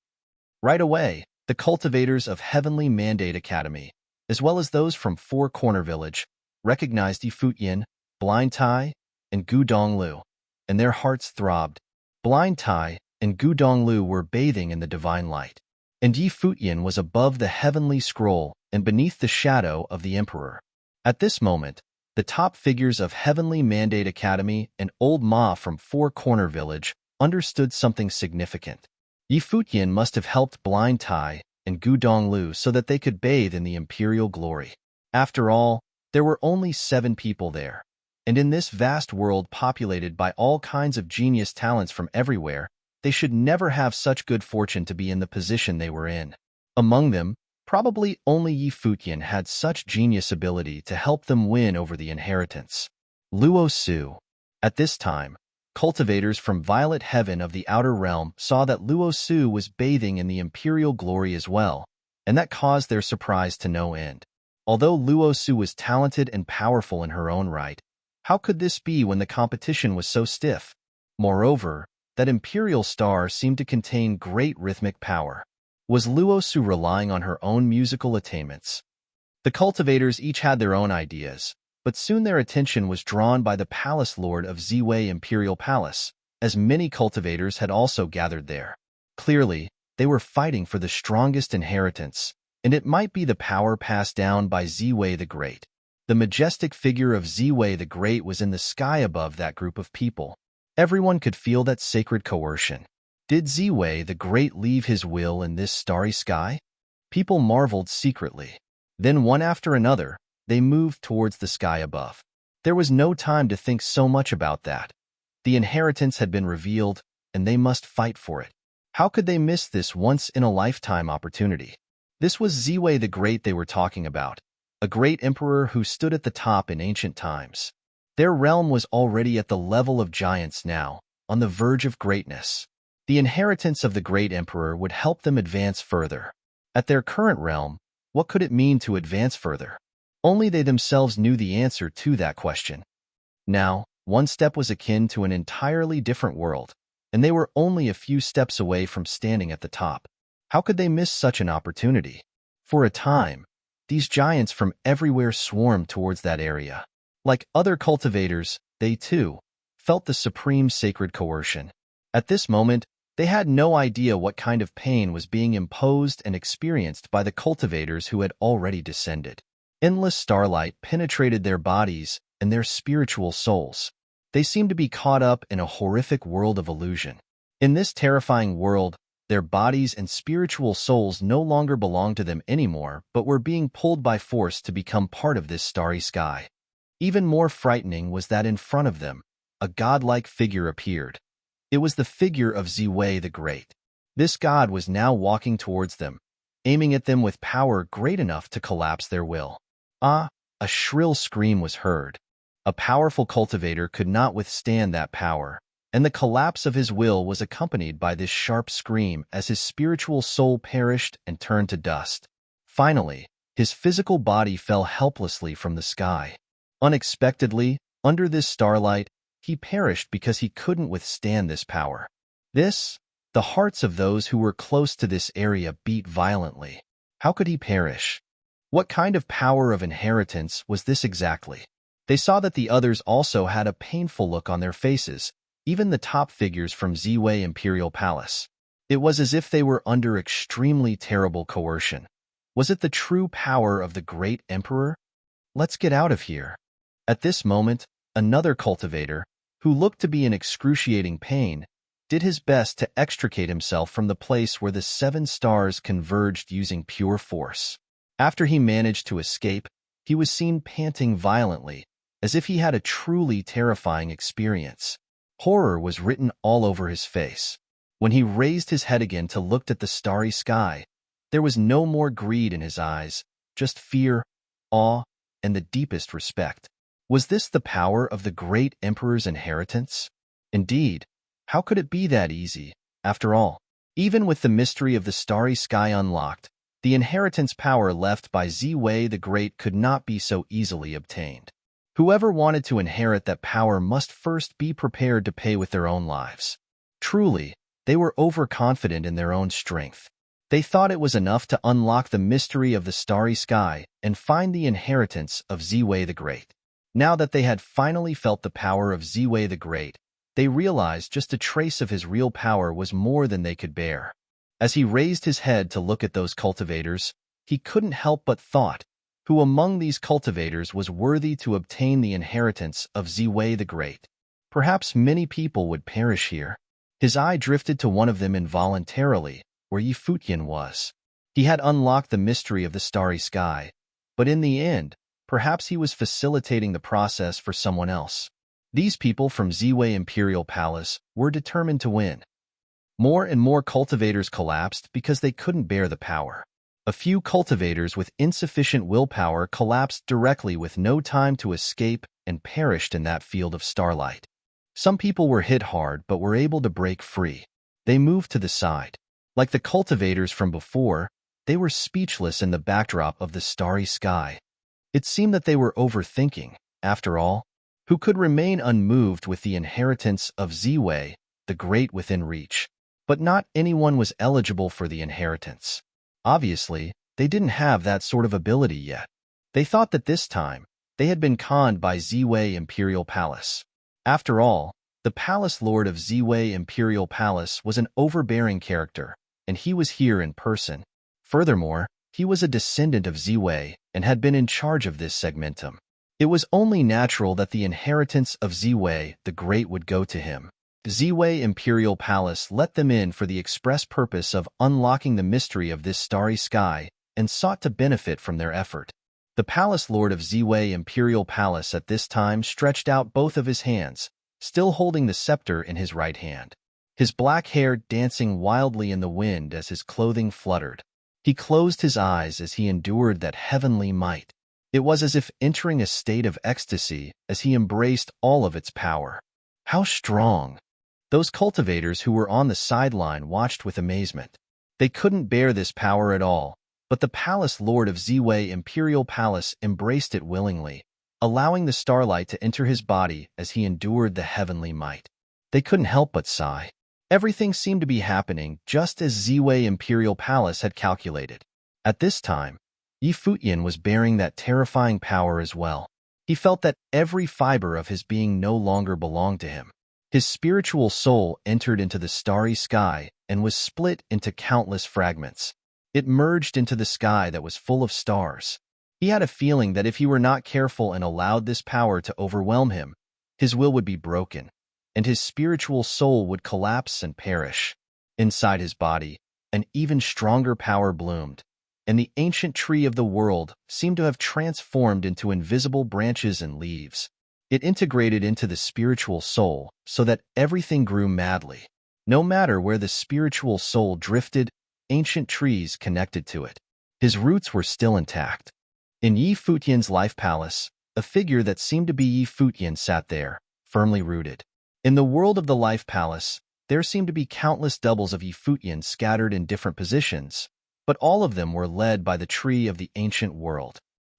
Right away, the cultivators of Heavenly Mandate Academy, as well as those from Four Corner Village, recognized Futian, Blind Tai, and Gu Donglu, and their hearts throbbed. Blind Tai and Gu Donglu were bathing in the divine light, and Futian was above the heavenly scroll and beneath the shadow of the emperor. At this moment, the top figures of Heavenly Mandate Academy and Old Ma from Four Corner Village understood something significant. Futian must have helped Blind Tai and Gu Donglu so that they could bathe in the imperial glory. After all, there were only 7 people there. And in this vast world populated by all kinds of genius talents from everywhere, they should never have such good fortune to be in the position they were in. Among them, probably only Yi Futian had such genius ability to help them win over the inheritance. Luo Su. At this time, cultivators from Violet Heaven of the Outer Realm saw that Luo Su was bathing in the imperial glory as well, and that caused their surprise to no end. Although Luo Su was talented and powerful in her own right, how could this be when the competition was so stiff? Moreover, that imperial star seemed to contain great rhythmic power. Was Luo Su relying on her own musical attainments? The cultivators each had their own ideas, but soon their attention was drawn by the palace lord of Ziwei Imperial Palace, as many cultivators had also gathered there. Clearly, they were fighting for the strongest inheritance, and it might be the power passed down by Ziwei the Great. The majestic figure of Ziwei the Great was in the sky above that group of people. Everyone could feel that sacred coercion. Did Ziwei the Great leave his will in this starry sky? People marveled secretly. Then one after another, they moved towards the sky above. There was no time to think so much about that. The inheritance had been revealed, and they must fight for it. How could they miss this once-in-a-lifetime opportunity? This was Ziwei the Great they were talking about, a great emperor who stood at the top in ancient times. Their realm was already at the level of giants now, on the verge of greatness. The inheritance of the great emperor would help them advance further. At their current realm, what could it mean to advance further? Only they themselves knew the answer to that question. Now, one step was akin to an entirely different world, and they were only a few steps away from standing at the top. How could they miss such an opportunity? For a time, these giants from everywhere swarmed towards that area. Like other cultivators, they too felt the supreme sacred coercion. At this moment, they had no idea what kind of pain was being imposed and experienced by the cultivators who had already descended. Endless starlight penetrated their bodies and their spiritual souls. They seemed to be caught up in a horrific world of illusion. In this terrifying world, their bodies and spiritual souls no longer belonged to them anymore, but were being pulled by force to become part of this starry sky. Even more frightening was that in front of them, a godlike figure appeared. It was the figure of Ziwei the Great. This god was now walking towards them, aiming at them with power great enough to collapse their will. Ah! A shrill scream was heard. A powerful cultivator could not withstand that power, and the collapse of his will was accompanied by this sharp scream as his spiritual soul perished and turned to dust. Finally, his physical body fell helplessly from the sky. Unexpectedly, under this starlight, he perished because he couldn't withstand this power. The hearts of those who were close to this area beat violently. How could he perish? What kind of power of inheritance was this exactly? They saw that the others also had a painful look on their faces, even the top figures from Ziwei Imperial Palace. It was as if they were under extremely terrible coercion. Was it the true power of the great emperor? Let's get out of here. At this moment, another cultivator, who looked to be in excruciating pain, did his best to extricate himself from the place where the 7 stars converged using pure force. After he managed to escape, he was seen panting violently, as if he had a truly terrifying experience. Horror was written all over his face. When he raised his head again to look at the starry sky, there was no more greed in his eyes, just fear, awe, and the deepest respect. Was this the power of the great emperor's inheritance? Indeed, how could it be that easy, after all? Even with the mystery of the starry sky unlocked, the inheritance power left by Ziwei the Great could not be so easily obtained. Whoever wanted to inherit that power must first be prepared to pay with their own lives. Truly, they were overconfident in their own strength. They thought it was enough to unlock the mystery of the starry sky and find the inheritance of Ziwei the Great. Now that they had finally felt the power of Ziwei the Great, they realized just a trace of his real power was more than they could bear. As he raised his head to look at those cultivators, he couldn't help but thought, who among these cultivators was worthy to obtain the inheritance of Ziwei the Great? Perhaps many people would perish here. His eye drifted to one of them involuntarily, where Yi Futian was. He had unlocked the mystery of the starry sky, but in the end, Perhaps he was facilitating the process for someone else. These people from Ziwei Imperial Palace were determined to win. More and more cultivators collapsed because they couldn't bear the power. A few cultivators with insufficient willpower collapsed directly with no time to escape and perished in that field of starlight. Some people were hit hard but were able to break free. They moved to the side. Like the cultivators from before, they were speechless in the backdrop of the starry sky. It seemed that they were overthinking. After all, who could remain unmoved with the inheritance of Ziwei, the great within reach? But not anyone was eligible for the inheritance. Obviously, they didn't have that sort of ability yet. They thought that this time, they had been conned by Ziwei Imperial Palace. After all, the Palace Lord of Ziwei Imperial Palace was an overbearing character, and he was here in person. Furthermore, he was a descendant of Ziwei and had been in charge of this segmentum. It was only natural that the inheritance of Ziwei the Great would go to him. Ziwei Imperial Palace let them in for the express purpose of unlocking the mystery of this starry sky and sought to benefit from their effort. The Palace Lord of Ziwei Imperial Palace at this time stretched out both of his hands, still holding the scepter in his right hand, his black hair dancing wildly in the wind as his clothing fluttered. He closed his eyes as he endured that heavenly might. It was as if entering a state of ecstasy as he embraced all of its power. How strong! Those cultivators who were on the sideline watched with amazement. They couldn't bear this power at all, but the Palace Lord of Ziwei Imperial Palace embraced it willingly, allowing the starlight to enter his body as he endured the heavenly might. They couldn't help but sigh. Everything seemed to be happening just as Ziwei Imperial Palace had calculated. At this time, Futian was bearing that terrifying power as well. He felt that every fiber of his being no longer belonged to him. His spiritual soul entered into the starry sky and was split into countless fragments. It merged into the sky that was full of stars. He had a feeling that if he were not careful and allowed this power to overwhelm him, his will would be broken, and his spiritual soul would collapse and perish. Inside his body, an even stronger power bloomed, and the ancient tree of the world seemed to have transformed into invisible branches and leaves. It integrated into the spiritual soul so that everything grew madly. No matter where the spiritual soul drifted, ancient trees connected to it. His roots were still intact. In Futian's life palace, a figure that seemed to be Futian sat there, firmly rooted. In the world of the life palace, there seemed to be countless doubles of Futian scattered in different positions, but all of them were led by the tree of the ancient world.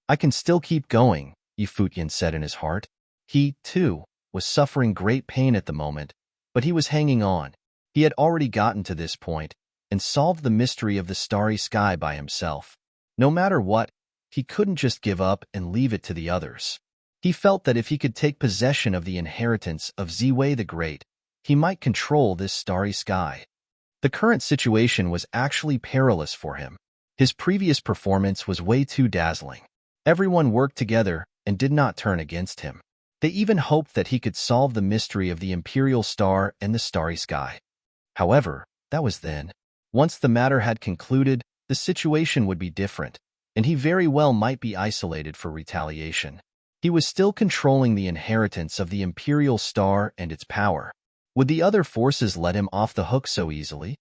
I can still keep going, Futian said in his heart. He, too, was suffering great pain at the moment, but he was hanging on. He had already gotten to this point and solved the mystery of the starry sky by himself. No matter what, he couldn't just give up and leave it to the others. He felt that if he could take possession of the inheritance of Ziwei the Great, he might control this starry sky. The current situation was actually perilous for him. His previous performance was way too dazzling. Everyone worked together and did not turn against him. They even hoped that he could solve the mystery of the Imperial Star and the starry sky. However, that was then. Once the matter had concluded, the situation would be different, and he very well might be isolated for retaliation. He was still controlling the inheritance of the Imperial Star and its power. Would the other forces let him off the hook so easily?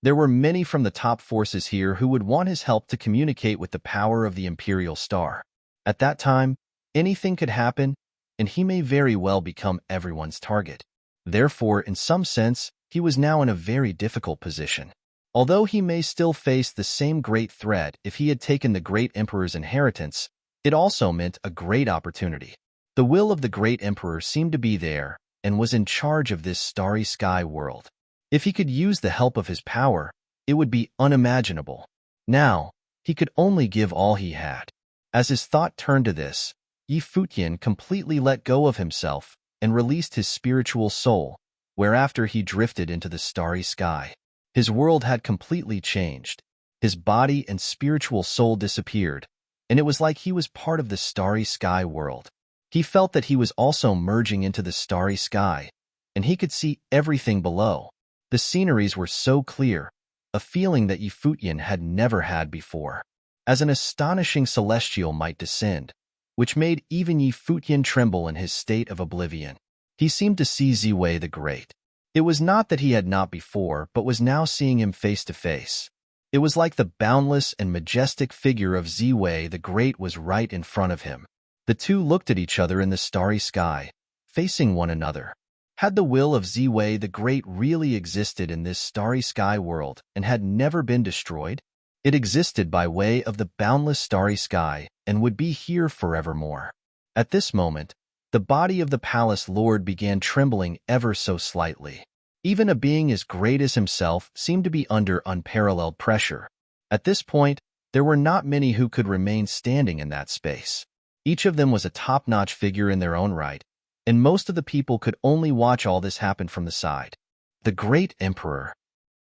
There were many from the top forces here who would want his help to communicate with the power of the Imperial Star. At that time, anything could happen, and he may very well become everyone's target. Therefore, in some sense, he was now in a very difficult position. Although he may still face the same great threat if he had taken the Great Emperor's inheritance, it also meant a great opportunity. The will of the Great Emperor seemed to be there and was in charge of this starry sky world. If he could use the help of his power, it would be unimaginable. Now, he could only give all he had. As his thought turned to this, Futian completely let go of himself and released his spiritual soul, whereafter he drifted into the starry sky. His world had completely changed. His body and spiritual soul disappeared, and it was like he was part of the starry sky world. He felt that he was also merging into the starry sky, and he could see everything below. The sceneries were so clear, a feeling that Futian had never had before. As an astonishing celestial might descend, which made even Yi Futian tremble in his state of oblivion. He seemed to see Ziwei the Great. It was not that he had not before, but was now seeing him face to face. It was like the boundless and majestic figure of Ziwei the Great was right in front of him. The two looked at each other in the starry sky, facing one another. Had the will of Ziwei the Great really existed in this starry sky world and had never been destroyed? It existed by way of the boundless starry sky and would be here forevermore. At this moment, the body of the palace lord began trembling ever so slightly. Even a being as great as himself seemed to be under unparalleled pressure. At this point, there were not many who could remain standing in that space. Each of them was a top-notch figure in their own right, and most of the people could only watch all this happen from the side. The great emperor.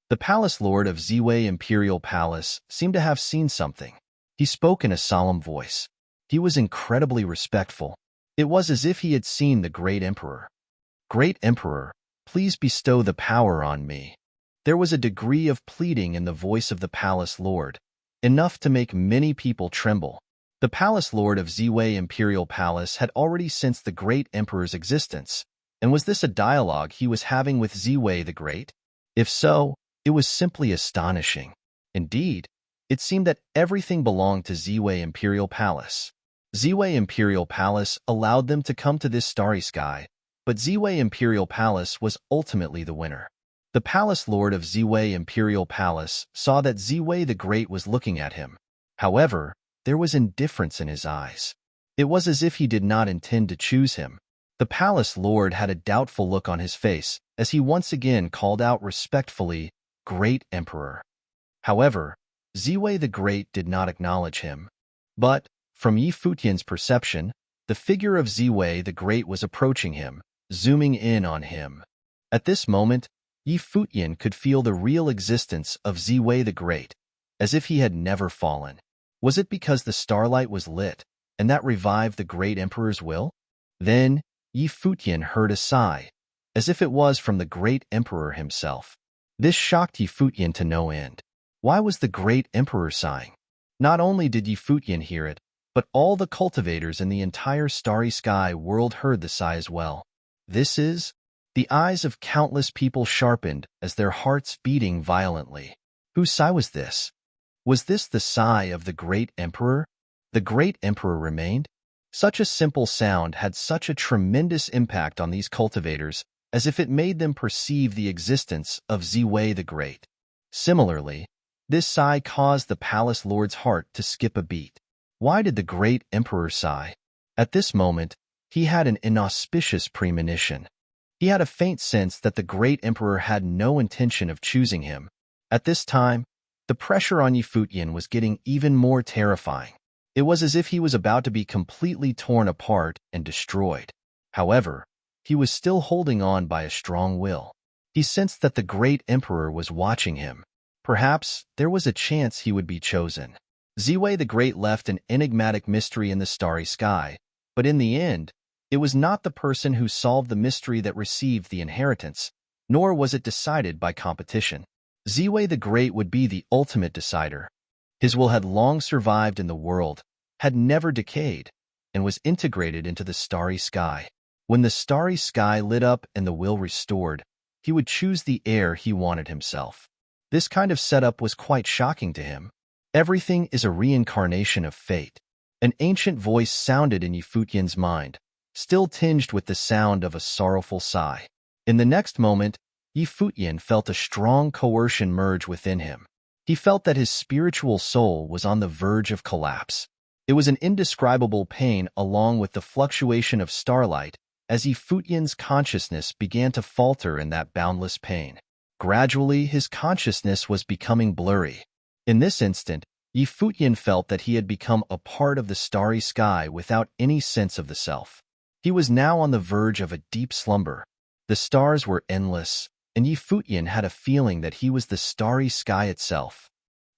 The palace lord of Ziwei Imperial Palace seemed to have seen something. He spoke in a solemn voice. He was incredibly respectful. It was as if he had seen the great emperor. Great emperor, please bestow the power on me. There was a degree of pleading in the voice of the palace lord, enough to make many people tremble. The palace lord of Ziwei Imperial Palace had already sensed the great emperor's existence, and was this a dialogue he was having with Ziwei the Great? If so, it was simply astonishing. Indeed, it seemed that everything belonged to Ziwei Imperial Palace. Ziwei Imperial Palace allowed them to come to this starry sky, but Ziwei Imperial Palace was ultimately the winner. The palace lord of Ziwei Imperial Palace saw that Ziwei the Great was looking at him. However, there was indifference in his eyes. It was as if he did not intend to choose him. The palace lord had a doubtful look on his face as he once again called out respectfully, "Great Emperor." However, Ziwei the Great did not acknowledge him. But, from Yi Futian's perception, the figure of Ziwei the Great was approaching him, zooming in on him. At this moment, Yi Futian could feel the real existence of Ziwei the Great, as if he had never fallen. Was it because the starlight was lit, and that revived the great emperor's will? Then, Yi Futian heard a sigh, as if it was from the great emperor himself. This shocked Yi Futian to no end. Why was the great emperor sighing? Not only did Yi Futian hear it, but all the cultivators in the entire starry sky world heard the sigh as well. This is... The eyes of countless people sharpened as their hearts beating violently. Whose sigh was this? Was this the sigh of the great emperor? The great emperor remained? Such a simple sound had such a tremendous impact on these cultivators, as if it made them perceive the existence of Ziwei the Great. Similarly, this sigh caused the palace lord's heart to skip a beat. Why did the great emperor sigh? At this moment, he had an inauspicious premonition. He had a faint sense that the great emperor had no intention of choosing him. At this time, the pressure on Yi Futian was getting even more terrifying. It was as if he was about to be completely torn apart and destroyed. However, he was still holding on by a strong will. He sensed that the great emperor was watching him. Perhaps there was a chance he would be chosen. Ziwei the Great left an enigmatic mystery in the starry sky, but in the end, it was not the person who solved the mystery that received the inheritance, nor was it decided by competition. Ziwei the Great would be the ultimate decider. His will had long survived in the world, had never decayed, and was integrated into the starry sky. When the starry sky lit up and the will restored, he would choose the heir he wanted himself. This kind of setup was quite shocking to him. Everything is a reincarnation of fate. An ancient voice sounded in Yi Futian's mind, still tinged with the sound of a sorrowful sigh. In the next moment, Yi Futian felt a strong coercion merge within him. He felt that his spiritual soul was on the verge of collapse. It was an indescribable pain along with the fluctuation of starlight as Yi Futian's consciousness began to falter in that boundless pain. Gradually, his consciousness was becoming blurry. In this instant, Yi Futian felt that he had become a part of the starry sky without any sense of the self. He was now on the verge of a deep slumber. The stars were endless, and Yi Futian had a feeling that he was the starry sky itself.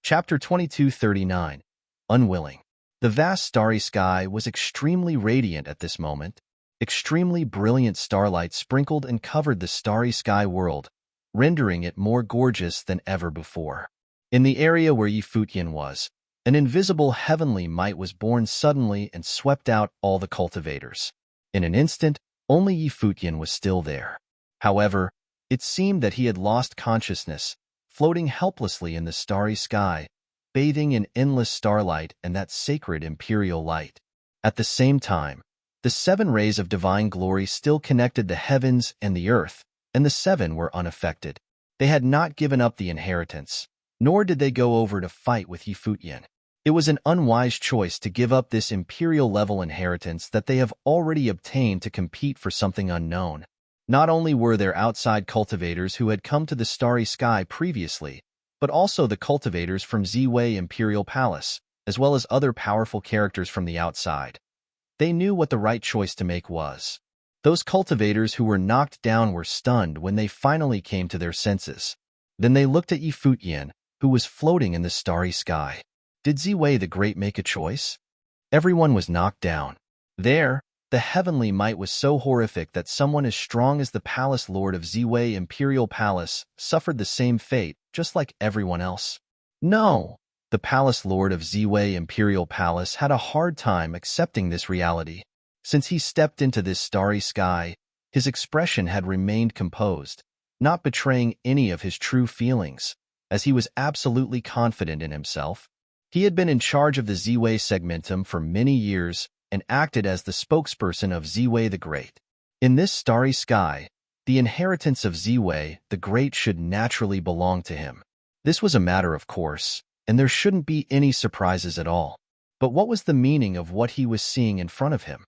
Chapter 2239. Unwilling. The vast starry sky was extremely radiant at this moment. Extremely brilliant starlight sprinkled and covered the starry sky world, rendering it more gorgeous than ever before. In the area where Yi Futian was, An invisible heavenly might was born suddenly and swept out all the cultivators. In an instant, only Yi Futian was still there. However, it seemed that he had lost consciousness, floating helplessly in the starry sky, bathing in endless starlight and that sacred imperial light. At the same time, the 7 rays of divine glory still connected the heavens and the earth, and the 7 were unaffected. They had not given up the inheritance, nor did they go over to fight with Yi Futian. It was an unwise choice to give up this imperial-level inheritance that they have already obtained to compete for something unknown. Not only were there outside cultivators who had come to the starry sky previously, but also the cultivators from Ziwei Imperial Palace, as well as other powerful characters from the outside. They knew what the right choice to make was. Those cultivators who were knocked down were stunned when they finally came to their senses. Then they looked at Yi Futian, who was floating in the starry sky. Did Ziwei the Great make a choice? Everyone was knocked down. There, the heavenly might was so horrific that someone as strong as the palace lord of Ziwei Imperial Palace suffered the same fate, just like everyone else. No! The palace lord of Ziwei Imperial Palace had a hard time accepting this reality. Since he stepped into this starry sky, his expression had remained composed, not betraying any of his true feelings, as he was absolutely confident in himself. He had been in charge of the Ziwei segmentum for many years and acted as the spokesperson of Ziwei the Great. In this starry sky, the inheritance of Ziwei the Great should naturally belong to him. This was a matter of course, and there shouldn't be any surprises at all. But what was the meaning of what he was seeing in front of him?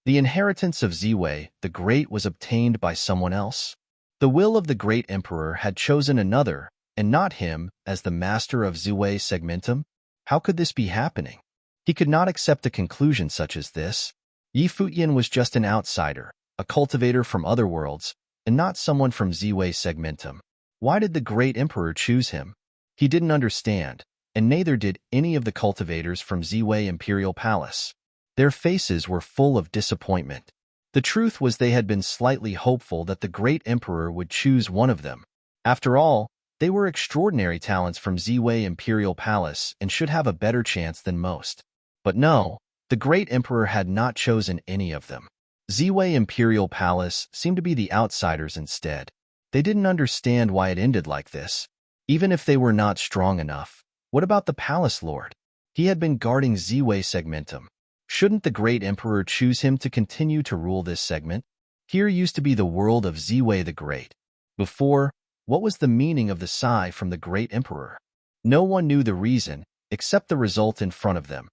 The inheritance of Ziwei the Great was obtained by someone else. The will of the great emperor had chosen another, and not him, as the master of Ziwei segmentum. How could this be happening? He could not accept a conclusion such as this. Yi Futian was just an outsider, a cultivator from other worlds, and not someone from Ziwei segmentum. Why did the great emperor choose him? He didn't understand, and neither did any of the cultivators from Ziwei Imperial Palace. Their faces were full of disappointment. The truth was they had been slightly hopeful that the great emperor would choose one of them. After all, they were extraordinary talents from Ziwei Imperial Palace and should have a better chance than most. But no, the great emperor had not chosen any of them. Ziwei Imperial Palace seemed to be the outsiders instead. They didn't understand why it ended like this. Even if they were not strong enough, what about the palace lord? He had been guarding Ziwei segmentum. Shouldn't the great emperor choose him to continue to rule this segment? Here used to be the world of Ziwei the Great. Before, what was the meaning of the sigh from the great emperor? No one knew the reason, except the result in front of them.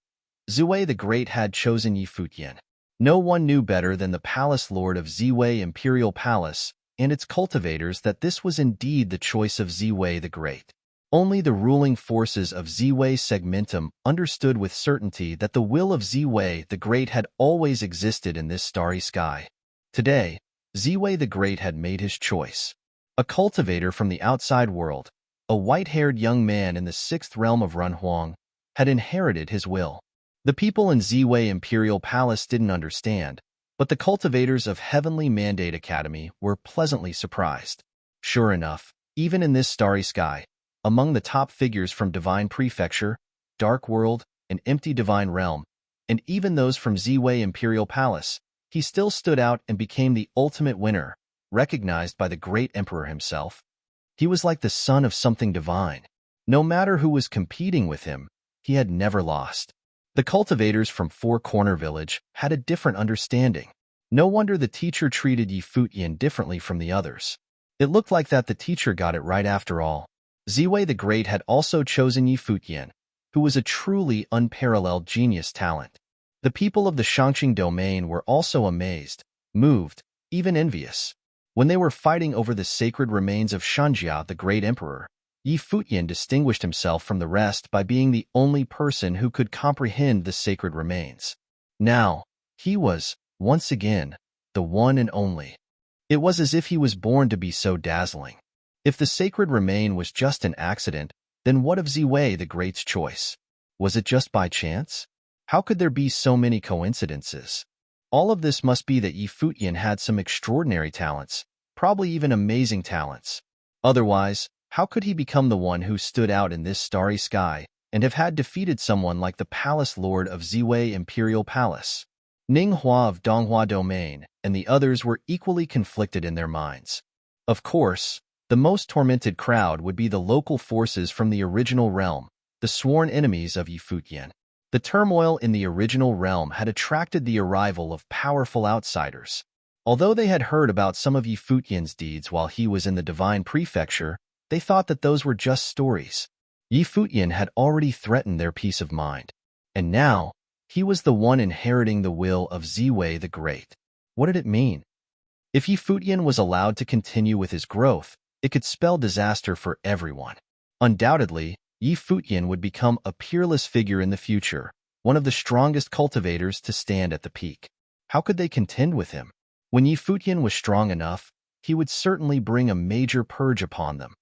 Ziwei the Great had chosen Yi Futian. No one knew better than the palace lord of Ziwei Imperial Palace and its cultivators that this was indeed the choice of Ziwei the Great. Only the ruling forces of Ziwei segmentum understood with certainty that the will of Ziwei the Great had always existed in this starry sky. Today, Ziwei the Great had made his choice. A cultivator from the outside world, a white-haired young man in the 6th realm of Runhuang, had inherited his will. The people in Ziwei Imperial Palace didn't understand, but the cultivators of Heavenly Mandate Academy were pleasantly surprised. Sure enough, even in this starry sky, among the top figures from Divine Prefecture, Dark World, and Empty Divine Realm, and even those from Ziwei Imperial Palace, he still stood out and became the ultimate winner, recognized by the great emperor himself. He was like the son of something divine. No matter who was competing with him, he had never lost. The cultivators from Four Corner Village had a different understanding. No wonder the teacher treated Yi Futian differently from the others. It looked like that the teacher got it right after all. Ziwei the Great had also chosen Yi Futian, who was a truly unparalleled genius talent. The people of the Shangqing domain were also amazed, moved, even envious. When they were fighting over the sacred remains of Shanjia, the great emperor, Yi Futian distinguished himself from the rest by being the only person who could comprehend the sacred remains. Now, he was, once again, the one and only. It was as if he was born to be so dazzling. If the sacred remain was just an accident, then what of Ziwei the Great's choice? Was it just by chance? How could there be so many coincidences? All of this must be that Yi Futian had some extraordinary talents, probably even amazing talents. Otherwise, how could he become the one who stood out in this starry sky and have had defeated someone like the Palace Lord of Ziwei Imperial Palace, Ning Hua of Donghua Domain, and the others were equally conflicted in their minds. Of course, the most tormented crowd would be the local forces from the original realm, the sworn enemies of Yi Futian. The turmoil in the original realm had attracted the arrival of powerful outsiders. Although they had heard about some of Yi Futian's deeds while he was in the Divine Prefecture, they thought that those were just stories. Yi Futian had already threatened their peace of mind, and now he was the one inheriting the will of Ziwei the Great. What did it mean? If Yi Futian was allowed to continue with his growth, it could spell disaster for everyone. Undoubtedly, Yi Futian would become a peerless figure in the future, one of the strongest cultivators to stand at the peak. How could they contend with him? When Yi Futian was strong enough, he would certainly bring a major purge upon them.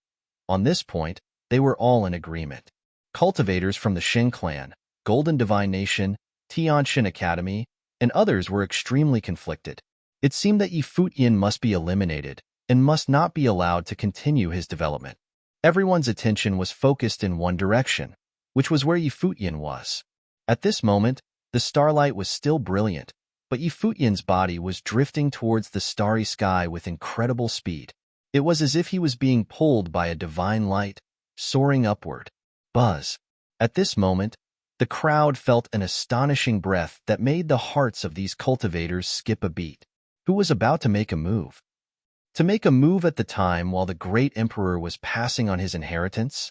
On this point, they were all in agreement. Cultivators from the Shen clan, Golden Divine Nation, Tianshan Academy, and others were extremely conflicted. It seemed that Yi Futian must be eliminated and must not be allowed to continue his development. Everyone's attention was focused in one direction, which was where Yi Futian was. At this moment, the starlight was still brilliant, but Yi Futian's body was drifting towards the starry sky with incredible speed. It was as if he was being pulled by a divine light, soaring upward. Buzz. At this moment, the crowd felt an astonishing breath that made the hearts of these cultivators skip a beat. Who was about to make a move? To make a move at the time while the great emperor was passing on his inheritance?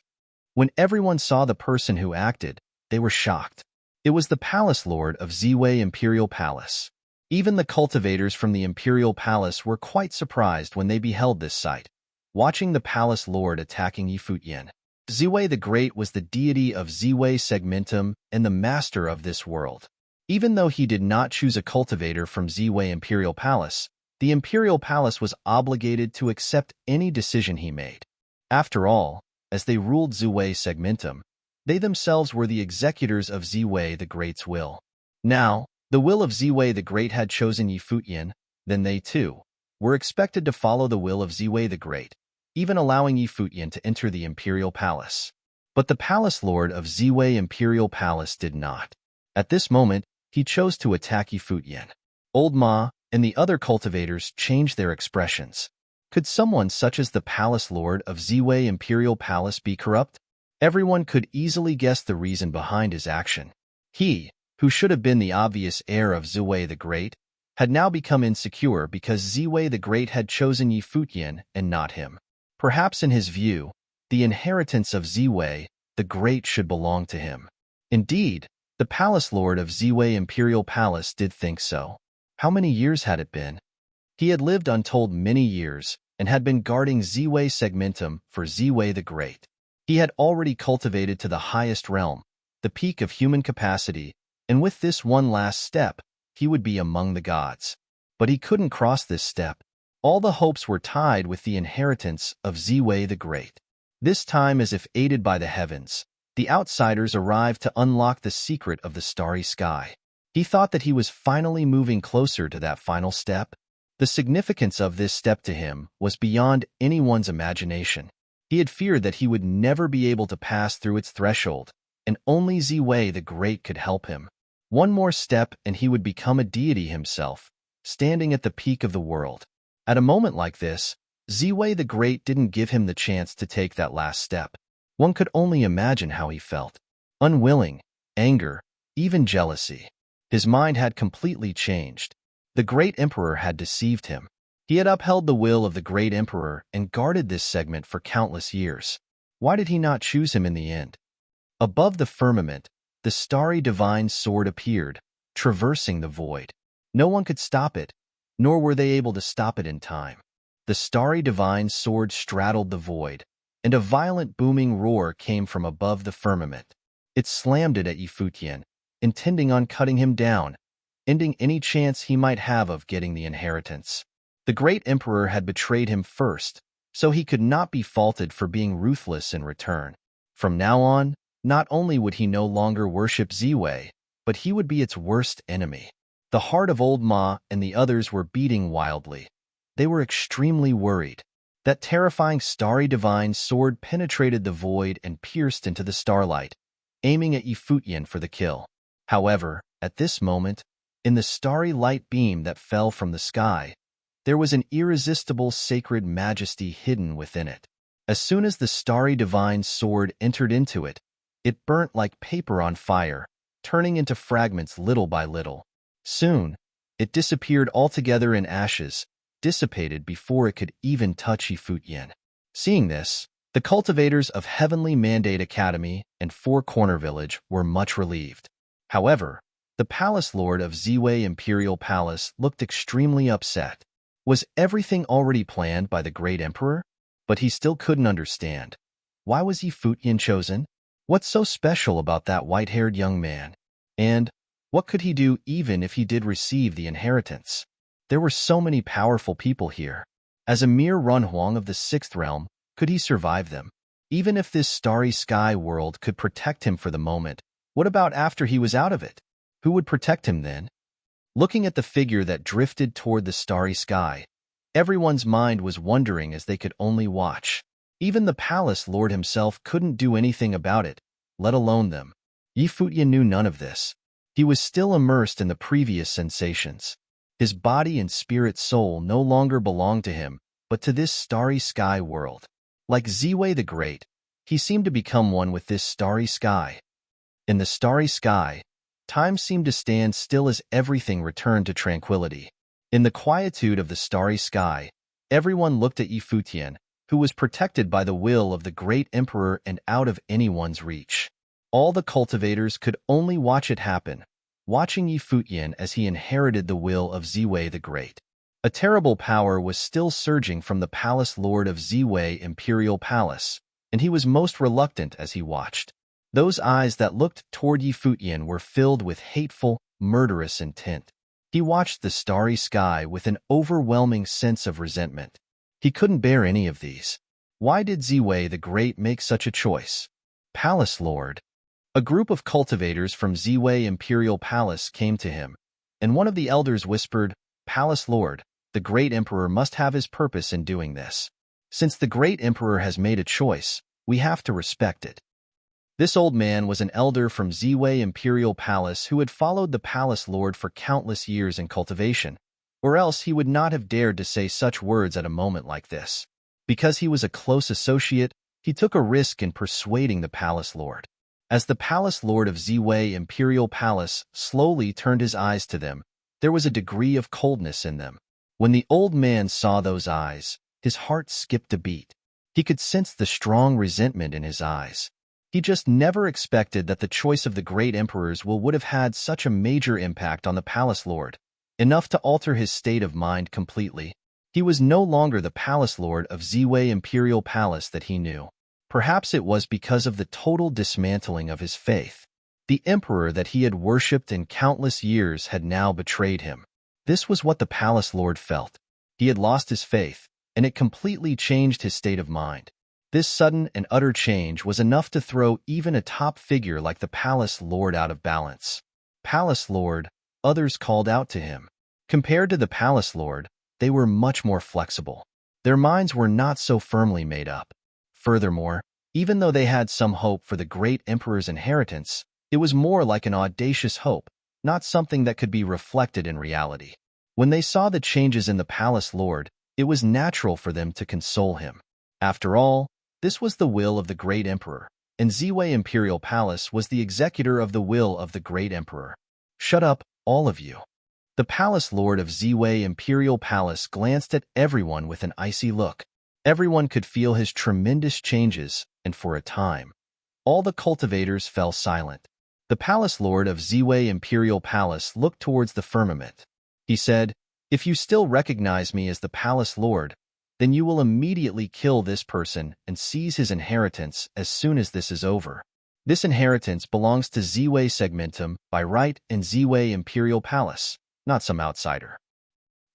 When everyone saw the person who acted, they were shocked. It was the Palace Lord of Ziwei Imperial Palace. Even the cultivators from the Imperial Palace were quite surprised when they beheld this sight, watching the Palace Lord attacking Yi Futian. Ziwei the Great was the deity of Ziwei Segmentum and the master of this world. Even though he did not choose a cultivator from Ziwei Imperial Palace, the Imperial Palace was obligated to accept any decision he made. After all, as they ruled Ziwei Segmentum, they themselves were the executors of Ziwei the Great's will. Now, the will of Ziwei the Great had chosen Yi Futian, then they too were expected to follow the will of Ziwei the Great, even allowing Yi Futian to enter the Imperial Palace. But the Palace Lord of Ziwei Imperial Palace did not. At this moment, he chose to attack Yi Futian. Old Ma and the other cultivators changed their expressions. Could someone such as the Palace Lord of Ziwei Imperial Palace be corrupt? Everyone could easily guess the reason behind his action. He, who should have been the obvious heir of Ziwei the Great, had now become insecure because Ziwei the Great had chosen Yi Futian and not him. Perhaps in his view, the inheritance of Ziwei the Great should belong to him. Indeed, the Palace Lord of Ziwei Imperial Palace did think so. How many years had it been? He had lived untold many years and had been guarding Ziwei Segmentum for Ziwei the Great. He had already cultivated to the highest realm, the peak of human capacity, and with this one last step, he would be among the gods. But he couldn't cross this step. All the hopes were tied with the inheritance of Ziwei the Great. This time, as if aided by the heavens, the outsiders arrived to unlock the secret of the starry sky. He thought that he was finally moving closer to that final step. The significance of this step to him was beyond anyone's imagination. He had feared that he would never be able to pass through its threshold, and only Ziwei the Great could help him. One more step and he would become a deity himself, standing at the peak of the world. At a moment like this, Ziwei the Great didn't give him the chance to take that last step. One could only imagine how he felt. Unwilling, anger, even jealousy. His mind had completely changed. The great emperor had deceived him. He had upheld the will of the great emperor and guarded this segment for countless years. Why did he not choose him in the end? Above the firmament, the starry divine sword appeared, traversing the void. No one could stop it, nor were they able to stop it in time. The starry divine sword straddled the void, and a violent booming roar came from above the firmament. It slammed it at Yi Futian, intending on cutting him down, ending any chance he might have of getting the inheritance. The great emperor had betrayed him first, so he could not be faulted for being ruthless in return. From now on, not only would he no longer worship Ziwei, but he would be its worst enemy. The heart of old Ma and the others were beating wildly. They were extremely worried. That terrifying starry divine sword penetrated the void and pierced into the starlight, aiming at Futian for the kill. However, at this moment, in the starry light beam that fell from the sky, there was an irresistible sacred majesty hidden within it. As soon as the starry divine sword entered into it, it burnt like paper on fire, turning into fragments little by little. Soon, it disappeared altogether in ashes, dissipated before it could even touch Futian. Seeing this, the cultivators of Heavenly Mandate Academy and Four Corner Village were much relieved. However, the Palace Lord of Ziwei Imperial Palace looked extremely upset. Was everything already planned by the Great Emperor? But he still couldn't understand. Why was Futian chosen? What's so special about that white-haired young man? And what could he do even if he did receive the inheritance? There were so many powerful people here. As a mere Runhuang of the Sixth Realm, could he survive them? Even if this starry sky world could protect him for the moment, what about after he was out of it? Who would protect him then? Looking at the figure that drifted toward the starry sky, everyone's mind was wondering as they could only watch. Even the Palace Lord himself couldn't do anything about it, let alone them. Futian knew none of this. He was still immersed in the previous sensations. His body and spirit soul no longer belonged to him, but to this starry sky world. Like Ziwei the Great, he seemed to become one with this starry sky. In the starry sky, time seemed to stand still as everything returned to tranquility. In the quietude of the starry sky, everyone looked at Futian, who was protected by the will of the Great Emperor and out of anyone's reach. All the cultivators could only watch it happen, watching Futian as he inherited the will of Ziwei the Great. A terrible power was still surging from the Palace Lord of Ziwei Imperial Palace, and he was most reluctant as he watched. Those eyes that looked toward Futian were filled with hateful, murderous intent. He watched the starry sky with an overwhelming sense of resentment. He couldn't bear any of these. Why did Ziwei the Great make such a choice? Palace Lord. A group of cultivators from Ziwei Imperial Palace came to him, and one of the elders whispered, "Palace Lord, the Great Emperor must have his purpose in doing this. Since the Great Emperor has made a choice, we have to respect it." This old man was an elder from Ziwei Imperial Palace who had followed the Palace Lord for countless years in cultivation, or else he would not have dared to say such words at a moment like this. Because he was a close associate, he took a risk in persuading the Palace Lord. As the Palace Lord of Ziwei Imperial Palace slowly turned his eyes to them, there was a degree of coldness in them. When the old man saw those eyes, his heart skipped a beat. He could sense the strong resentment in his eyes. He just never expected that the choice of the Great Emperor's will would have had such a major impact on the Palace Lord, enough to alter his state of mind completely. He was no longer the Palace Lord of Ziwei Imperial Palace that he knew. Perhaps it was because of the total dismantling of his faith. The emperor that he had worshipped in countless years had now betrayed him. This was what the Palace Lord felt. He had lost his faith, and it completely changed his state of mind. This sudden and utter change was enough to throw even a top figure like the Palace Lord out of balance. Palace Lord, others called out to him. Compared to the Palace Lord, they were much more flexible. Their minds were not so firmly made up. Furthermore, even though they had some hope for the Great Emperor's inheritance, it was more like an audacious hope, not something that could be reflected in reality. When they saw the changes in the Palace Lord, it was natural for them to console him. After all, this was the will of the Great Emperor, and Ziwei Imperial Palace was the executor of the will of the Great Emperor. "Shut up, all of you." The Palace Lord of Ziwei Imperial Palace glanced at everyone with an icy look. Everyone could feel his tremendous changes, and for a time, all the cultivators fell silent. The Palace Lord of Ziwei Imperial Palace looked towards the firmament. He said, "If you still recognize me as the Palace Lord, then you will immediately kill this person and seize his inheritance as soon as this is over. This inheritance belongs to Ziwei Segmentum by right in Ziwei Imperial Palace, not some outsider."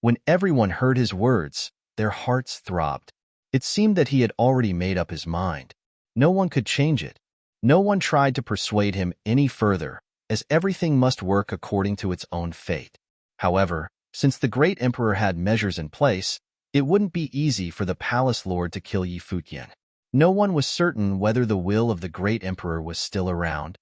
When everyone heard his words, their hearts throbbed. It seemed that he had already made up his mind. No one could change it. No one tried to persuade him any further, as everything must work according to its own fate. However, since the Great Emperor had measures in place, it wouldn't be easy for the Palace Lord to kill Futian. No one was certain whether the will of the Great Emperor was still around.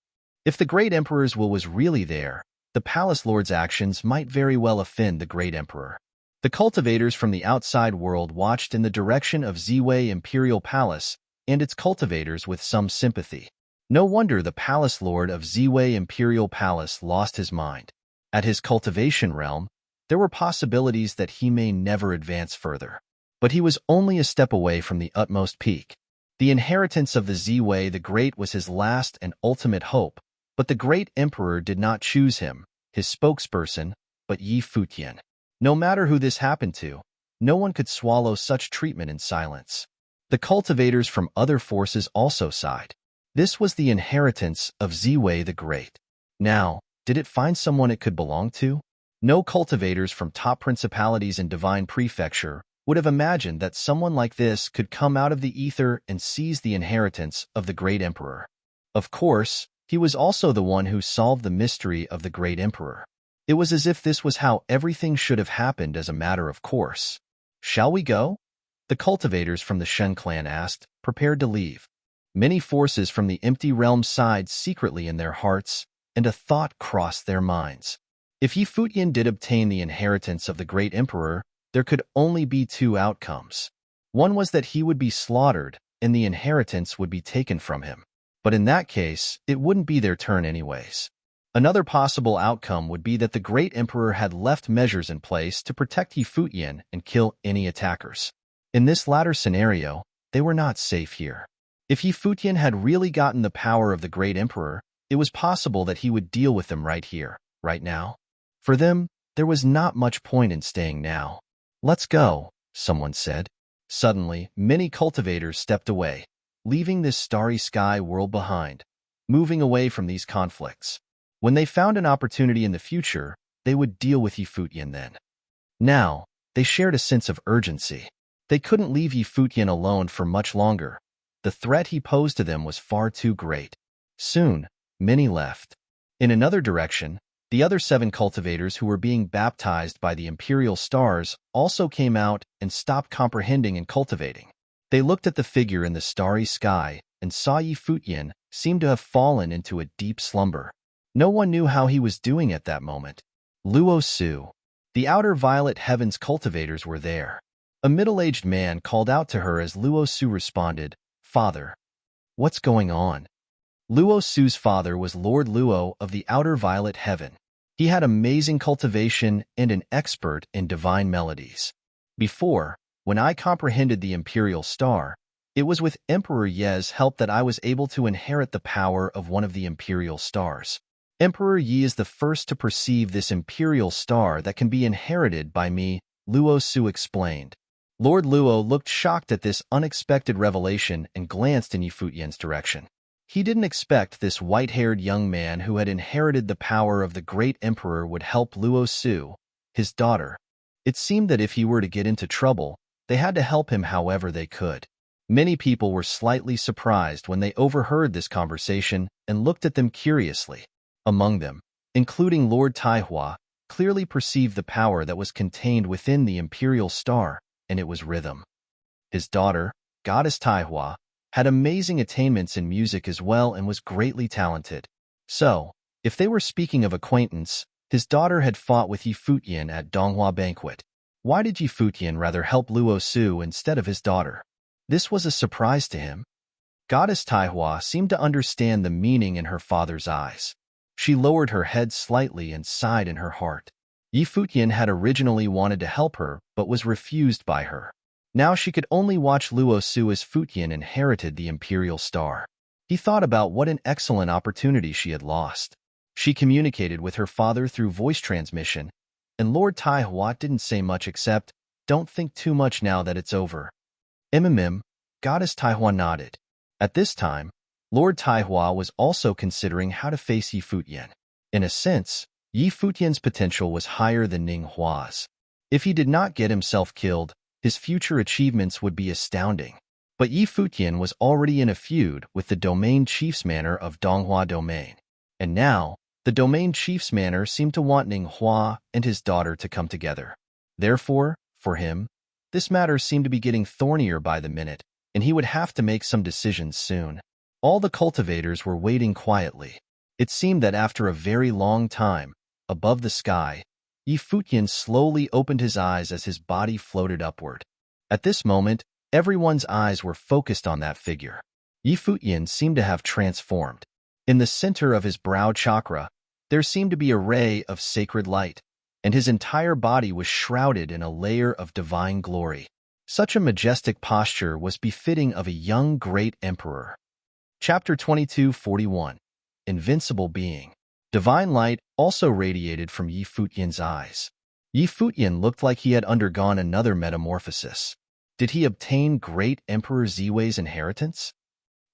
If the great emperor's will was really there, the palace lord's actions might very well offend the great emperor. The cultivators from the outside world watched in the direction of Ziwei Imperial Palace and its cultivators with some sympathy. No wonder the palace lord of Ziwei Imperial Palace lost his mind. At his cultivation realm, there were possibilities that he may never advance further. But he was only a step away from the utmost peak. The inheritance of the Ziwei the Great was his last and ultimate hope, but the great emperor did not choose him, his spokesperson, but Yi Futian. No matter who this happened to, no one could swallow such treatment in silence. The cultivators from other forces also sighed. This was the inheritance of Ziwei the Great. Now, did it find someone it could belong to? No cultivators from top principalities in Divine Prefecture would have imagined that someone like this could come out of the ether and seize the inheritance of the great emperor. Of course, he was also the one who solved the mystery of the great emperor. It was as if this was how everything should have happened as a matter of course. Shall we go? The cultivators from the Shen clan asked, prepared to leave. Many forces from the empty realm sighed secretly in their hearts, and a thought crossed their minds. If Yi Futian did obtain the inheritance of the great emperor, there could only be two outcomes. One was that he would be slaughtered, and the inheritance would be taken from him. But in that case, it wouldn't be their turn anyways. Another possible outcome would be that the great emperor had left measures in place to protect Yi Futian and kill any attackers. In this latter scenario, they were not safe here. If Yi Futian had really gotten the power of the great emperor, it was possible that he would deal with them right here, right now. For them, there was not much point in staying now. Let's go, someone said. Suddenly, many cultivators stepped away, leaving this starry sky world behind, moving away from these conflicts. When they found an opportunity in the future, they would deal with Yi Futian then. Now, they shared a sense of urgency. They couldn't leave Yi Futian alone for much longer. The threat he posed to them was far too great. Soon, many left. In another direction, the other 7 cultivators who were being baptized by the imperial stars also came out and stopped comprehending and cultivating. They looked at the figure in the starry sky and saw Yi Futian seem to have fallen into a deep slumber. No one knew how he was doing at that moment. Luo Su. The outer violet heavens cultivators were there. A middle-aged man called out to her as Luo Su responded, "Father, what's going on?" Luo Su's father was Lord Luo of the outer violet heaven. He had amazing cultivation and an expert in divine melodies. Before, when I comprehended the imperial star, it was with Emperor Ye's help that I was able to inherit the power of one of the imperial stars. Emperor Yi is the first to perceive this imperial star that can be inherited by me, Luo Su explained. Lord Luo looked shocked at this unexpected revelation and glanced in Yi Futian's direction. He didn't expect this white-haired young man who had inherited the power of the great emperor would help Luo Su, his daughter. It seemed that if he were to get into trouble, they had to help him however they could. Many people were slightly surprised when they overheard this conversation and looked at them curiously. Among them, including Lord Taihua, clearly perceived the power that was contained within the imperial star, and it was rhythm. His daughter, Goddess Taihua, had amazing attainments in music as well and was greatly talented. So, if they were speaking of acquaintance, his daughter had fought with Yi Futian at Donghua Banquet. Why did Yi Futian rather help Luo Su instead of his daughter? This was a surprise to him. Goddess Taihua seemed to understand the meaning in her father's eyes. She lowered her head slightly and sighed in her heart. Yi Futian had originally wanted to help her, but was refused by her. Now she could only watch Luo Su as Futian inherited the imperial star. He thought about what an excellent opportunity she had lost. She communicated with her father through voice transmission, and Lord Taihua didn't say much except, "Don't think too much now that it's over." Goddess Taihua nodded. At this time, Lord Taihua was also considering how to face Yi Futian. In a sense, Yi Futian's potential was higher than Ning Hua's. If he did not get himself killed, his future achievements would be astounding. But Yi Futian was already in a feud with the domain chief's manor of Donghua Domain. And now, the domain chief's manor seemed to want Ning Hua and his daughter to come together. Therefore, for him, this matter seemed to be getting thornier by the minute, and he would have to make some decisions soon. All the cultivators were waiting quietly. It seemed that after a very long time, above the sky, Futian slowly opened his eyes as his body floated upward. At this moment, everyone's eyes were focused on that figure. Futian seemed to have transformed. In the center of his brow chakra, there seemed to be a ray of sacred light, and his entire body was shrouded in a layer of divine glory. Such a majestic posture was befitting of a young great emperor. Chapter 22:41 Invincible Being. Divine light also radiated from Futian's eyes. Futian looked like he had undergone another metamorphosis. Did he obtain great Emperor Ziwei's inheritance?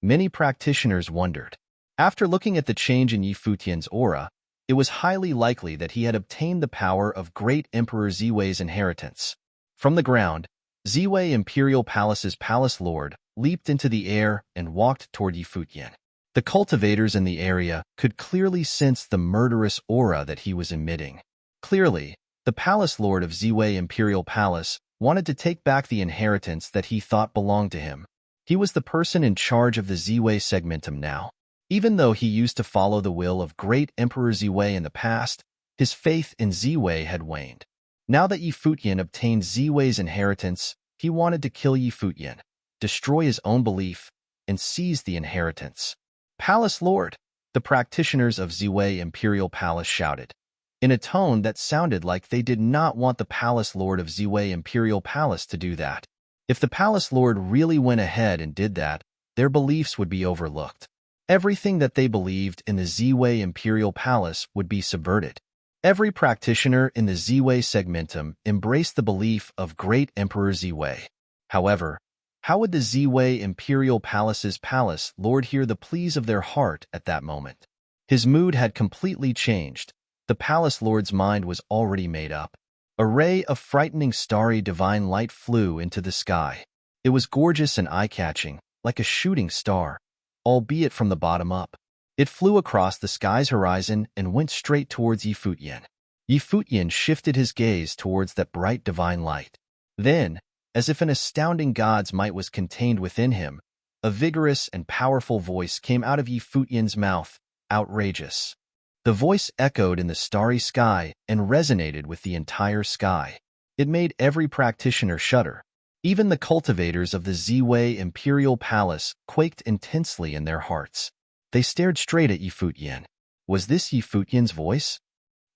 Many practitioners wondered. After looking at the change in Futian's aura, it was highly likely that he had obtained the power of great Emperor Ziwei's inheritance. From the ground, Ziwei Imperial Palace's palace lord leaped into the air and walked toward Futian. The cultivators in the area could clearly sense the murderous aura that he was emitting. Clearly, the palace lord of Ziwei Imperial Palace wanted to take back the inheritance that he thought belonged to him. He was the person in charge of the Ziwei segmentum now. Even though he used to follow the will of great Emperor Ziwei in the past, his faith in Ziwei had waned. Now that Futian obtained Ziwei's inheritance, he wanted to kill Futian, destroy his own belief, and seize the inheritance. Palace Lord, the practitioners of Ziwei Imperial Palace shouted, in a tone that sounded like they did not want the Palace Lord of Ziwei Imperial Palace to do that. If the Palace Lord really went ahead and did that, their beliefs would be overlooked. Everything that they believed in the Ziwei Imperial Palace would be subverted. Every practitioner in the Ziwei segmentum embraced the belief of great Emperor Ziwei. However, how would the Ziwei Imperial Palace's palace lord hear the pleas of their heart at that moment? His mood had completely changed. The palace lord's mind was already made up. A ray of frightening starry divine light flew into the sky. It was gorgeous and eye-catching, like a shooting star, albeit from the bottom up. It flew across the sky's horizon and went straight towards Futian. Futian shifted his gaze towards that bright divine light. Then, as if an astounding god's might was contained within him, a vigorous and powerful voice came out of Futian's mouth, outrageous. The voice echoed in the starry sky and resonated with the entire sky. It made every practitioner shudder. Even the cultivators of the Ziwei Imperial Palace quaked intensely in their hearts. They stared straight at Futian. Was this Futian's voice?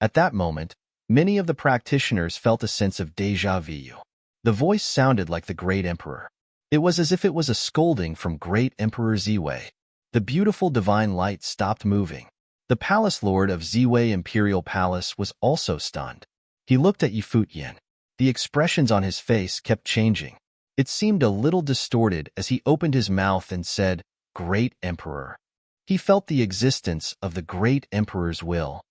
At that moment, many of the practitioners felt a sense of déjà vu. The voice sounded like the great emperor. It was as if it was a scolding from great Emperor Ziwei. The beautiful divine light stopped moving. The palace lord of Ziwei Imperial Palace was also stunned. He looked at Futian. The expressions on his face kept changing. It seemed a little distorted as he opened his mouth and said, "Great Emperor." He felt the existence of the great emperor's will.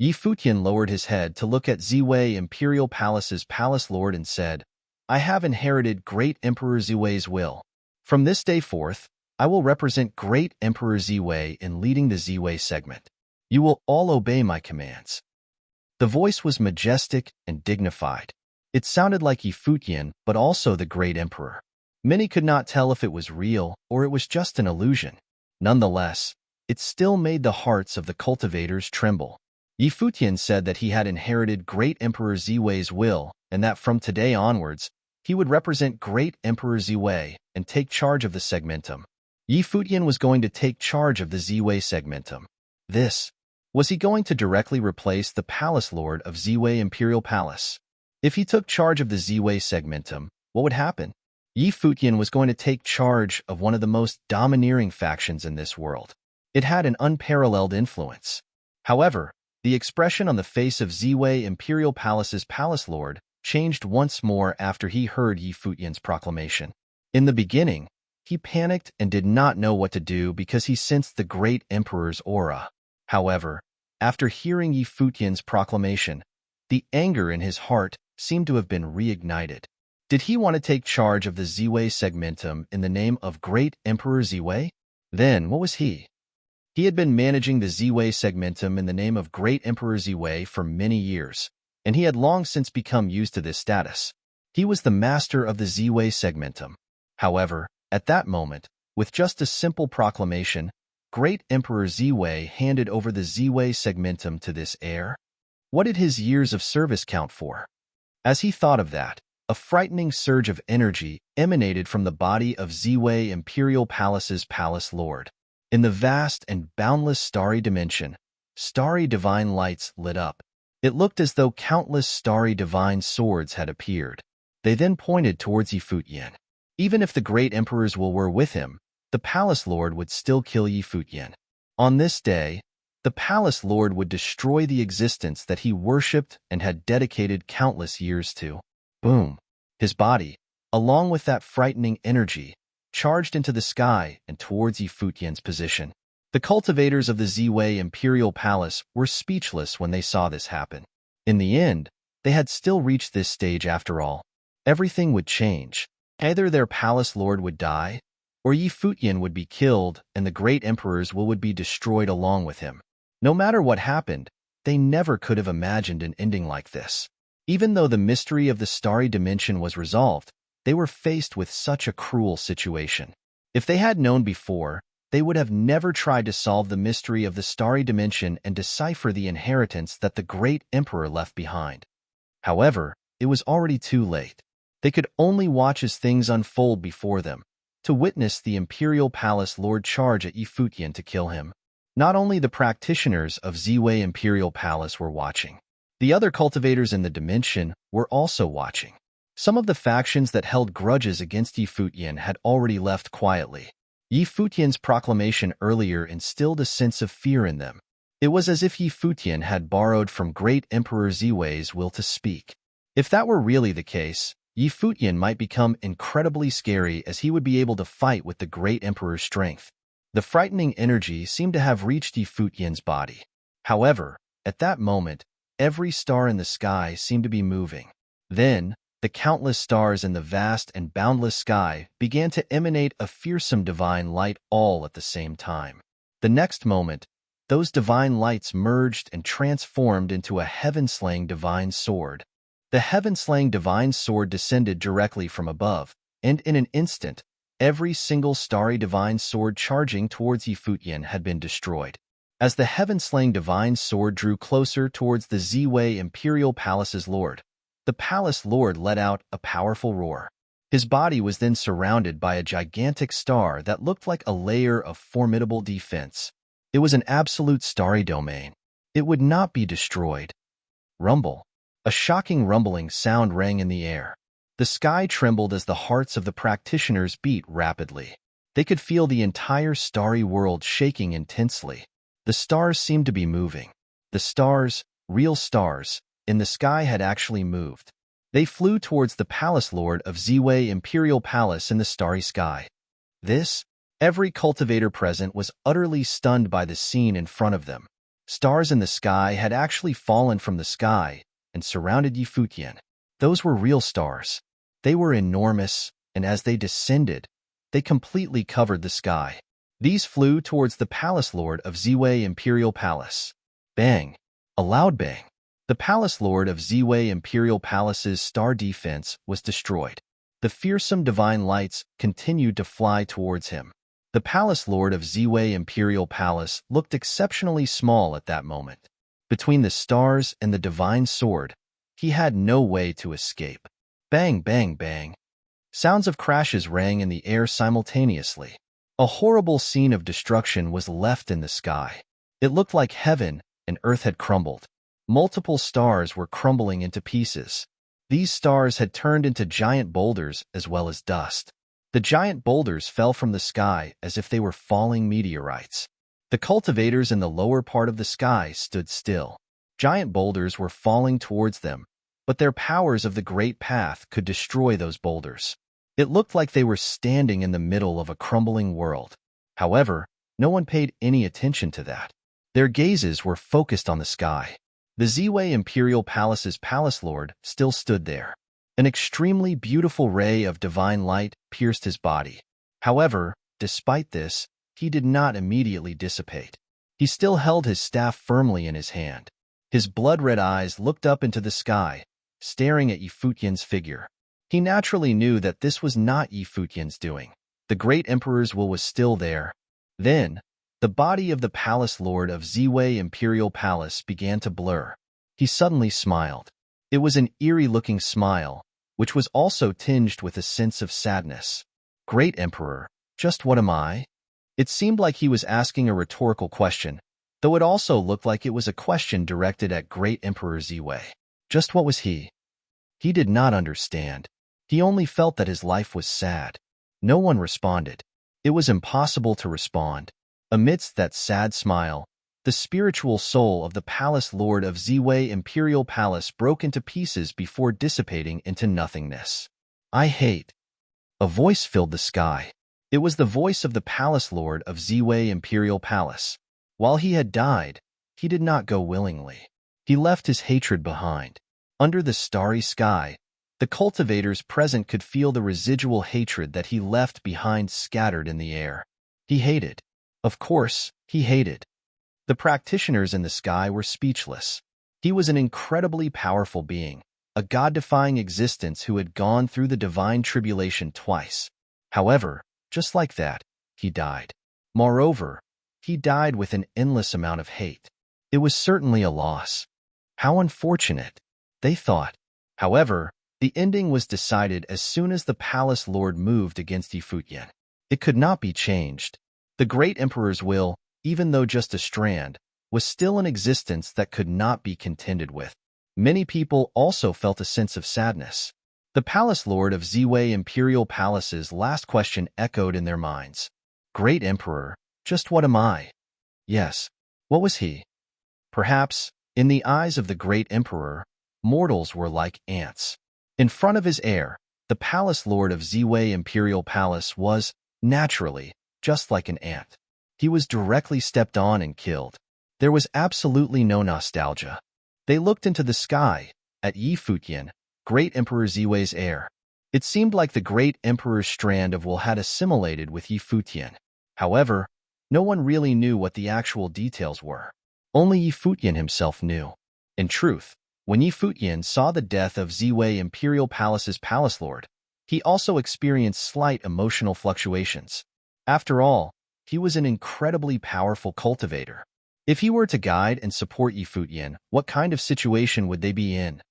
Futian lowered his head to look at Ziwei Imperial Palace's palace lord and said, "I have inherited great Emperor Ziwei's will. From this day forth, I will represent great Emperor Ziwei in leading the Ziwei segment. You will all obey my commands." The voice was majestic and dignified. It sounded like Futian, but also the great emperor. Many could not tell if it was real or it was just an illusion. Nonetheless, it still made the hearts of the cultivators tremble. Futian said that he had inherited great Emperor Ziwei's will and that from today onwards, he would represent great Emperor Ziwei and take charge of the segmentum. Futian was going to take charge of the Ziwei segmentum. Was he going to directly replace the palace lord of Ziwei Imperial Palace? If he took charge of the Ziwei segmentum, what would happen? Futian was going to take charge of one of the most domineering factions in this world. It had an unparalleled influence. However, the expression on the face of Ziwei Imperial Palace's palace lord changed once more after he heard Futian's proclamation. In the beginning, he panicked and did not know what to do because he sensed the great emperor's aura. However, after hearing Futian's proclamation, the anger in his heart seemed to have been reignited. Did he want to take charge of the Ziwei segmentum in the name of great Emperor Ziwei? Then what was he? He had been managing the Ziwei segmentum in the name of great Emperor Ziwei for many years, and he had long since become used to this status. He was the master of the Ziwei segmentum. However, at that moment, with just a simple proclamation, Great Emperor Ziwei handed over the Ziwei segmentum to this heir? What did his years of service count for? As he thought of that, a frightening surge of energy emanated from the body of Ziwei Imperial Palace's palace lord. In the vast and boundless starry dimension, starry divine lights lit up. It looked as though countless starry divine swords had appeared. They then pointed towards Futian. Even if the great emperor's will were with him, the palace lord would still kill Futian. On this day, the palace lord would destroy the existence that he worshipped and had dedicated countless years to. Boom! His body, along with that frightening energy, charged into the sky and towards Futian's position. The cultivators of the Ziwei Imperial Palace were speechless when they saw this happen. In the end, they had still reached this stage after all. Everything would change. Either their palace lord would die, or Futian would be killed and the great emperor's will would be destroyed along with him. No matter what happened, they never could have imagined an ending like this. Even though the mystery of the starry dimension was resolved, they were faced with such a cruel situation. If they had known before, they would have never tried to solve the mystery of the starry dimension and decipher the inheritance that the great emperor left behind. However, it was already too late. They could only watch as things unfold before them, to witness the imperial palace lord charge at Futian to kill him. Not only the practitioners of Ziwei Imperial Palace were watching. The other cultivators in the dimension were also watching. Some of the factions that held grudges against Futian had already left quietly. Futian's proclamation earlier instilled a sense of fear in them. It was as if Futian had borrowed from great Emperor Ziwei's will to speak. If that were really the case, Futian might become incredibly scary as he would be able to fight with the great emperor's strength. The frightening energy seemed to have reached Futian's body. However, at that moment, every star in the sky seemed to be moving. Then, the countless stars in the vast and boundless sky began to emanate a fearsome divine light all at the same time. The next moment, those divine lights merged and transformed into a heaven-slaying divine sword. The heaven-slaying divine sword descended directly from above, and in an instant, every single starry divine sword charging towards Futian had been destroyed. As the heaven-slaying divine sword drew closer towards the Ziwei Imperial Palace's lord, the palace lord let out a powerful roar. His body was then surrounded by a gigantic star that looked like a layer of formidable defense. It was an absolute starry domain. It would not be destroyed. Rumble. A shocking rumbling sound rang in the air. The sky trembled as the hearts of the practitioners beat rapidly. They could feel the entire starry world shaking intensely. The stars seemed to be moving. The stars, real stars, in the sky had actually moved. They flew towards the palace lord of Ziwei Imperial Palace in the starry sky. Every cultivator present was utterly stunned by the scene in front of them. Stars in the sky had actually fallen from the sky and surrounded Futian. Those were real stars. They were enormous, and as they descended, they completely covered the sky. These flew towards the palace lord of Ziwei Imperial Palace. Bang! A loud bang. The palace lord of Ziwei Imperial Palace's star defense was destroyed. The fearsome divine lights continued to fly towards him. The palace lord of Ziwei Imperial Palace looked exceptionally small at that moment. Between the stars and the divine sword, he had no way to escape. Bang, bang, bang. Sounds of crashes rang in the air simultaneously. A horrible scene of destruction was left in the sky. It looked like heaven and earth had crumbled. Multiple stars were crumbling into pieces. These stars had turned into giant boulders as well as dust. The giant boulders fell from the sky as if they were falling meteorites. The cultivators in the lower part of the sky stood still. Giant boulders were falling towards them, but their powers of the great path could destroy those boulders. It looked like they were standing in the middle of a crumbling world. However, no one paid any attention to that. Their gazes were focused on the sky. The Ziwei Imperial Palace's palace lord still stood there. An extremely beautiful ray of divine light pierced his body. However, despite this, he did not immediately dissipate. He still held his staff firmly in his hand. His blood-red eyes looked up into the sky, staring at Futian's figure. He naturally knew that this was not Futian's doing. The great emperor's will was still there. Then, The body of the palace lord of Ziwei Imperial Palace began to blur. He suddenly smiled. It was an eerie-looking smile, which was also tinged with a sense of sadness. Great Emperor, just what am I? It seemed like he was asking a rhetorical question, though it also looked like it was a question directed at Great Emperor Ziwei. Just what was he? He did not understand. He only felt that his life was sad. No one responded. It was impossible to respond. Amidst that sad smile, the spiritual soul of the palace lord of Ziwei Imperial Palace broke into pieces before dissipating into nothingness. I hate. A voice filled the sky. It was the voice of the palace lord of Ziwei Imperial Palace. While he had died, he did not go willingly. He left his hatred behind. Under the starry sky, the cultivators present could feel the residual hatred that he left behind scattered in the air. He hated. Of course, he hated. The practitioners in the sky were speechless. He was an incredibly powerful being, a god-defying existence who had gone through the divine tribulation twice. However, just like that, he died. Moreover, he died with an endless amount of hate. It was certainly a loss. How unfortunate, they thought. However, the ending was decided as soon as the palace lord moved against Futian. It could not be changed. The great emperor's will, even though just a strand, was still an existence that could not be contended with. Many people also felt a sense of sadness. The palace lord of Ziwei Imperial Palace's last question echoed in their minds. Great Emperor, just what am I? Yes, what was he? Perhaps, in the eyes of the great emperor, mortals were like ants. In front of his heir, the palace lord of Ziwei Imperial Palace was, naturally, just like an ant. He was directly stepped on and killed. There was absolutely no nostalgia. They looked into the sky, at Futian, great Emperor Ziwei's heir. It seemed like the great emperor's strand of will had assimilated with Futian. However, no one really knew what the actual details were. Only Futian himself knew. In truth, when Futian saw the death of Ziwei Imperial Palace's palace lord, he also experienced slight emotional fluctuations. After all, he was an incredibly powerful cultivator. If he were to guide and support Futian, what kind of situation would they be in?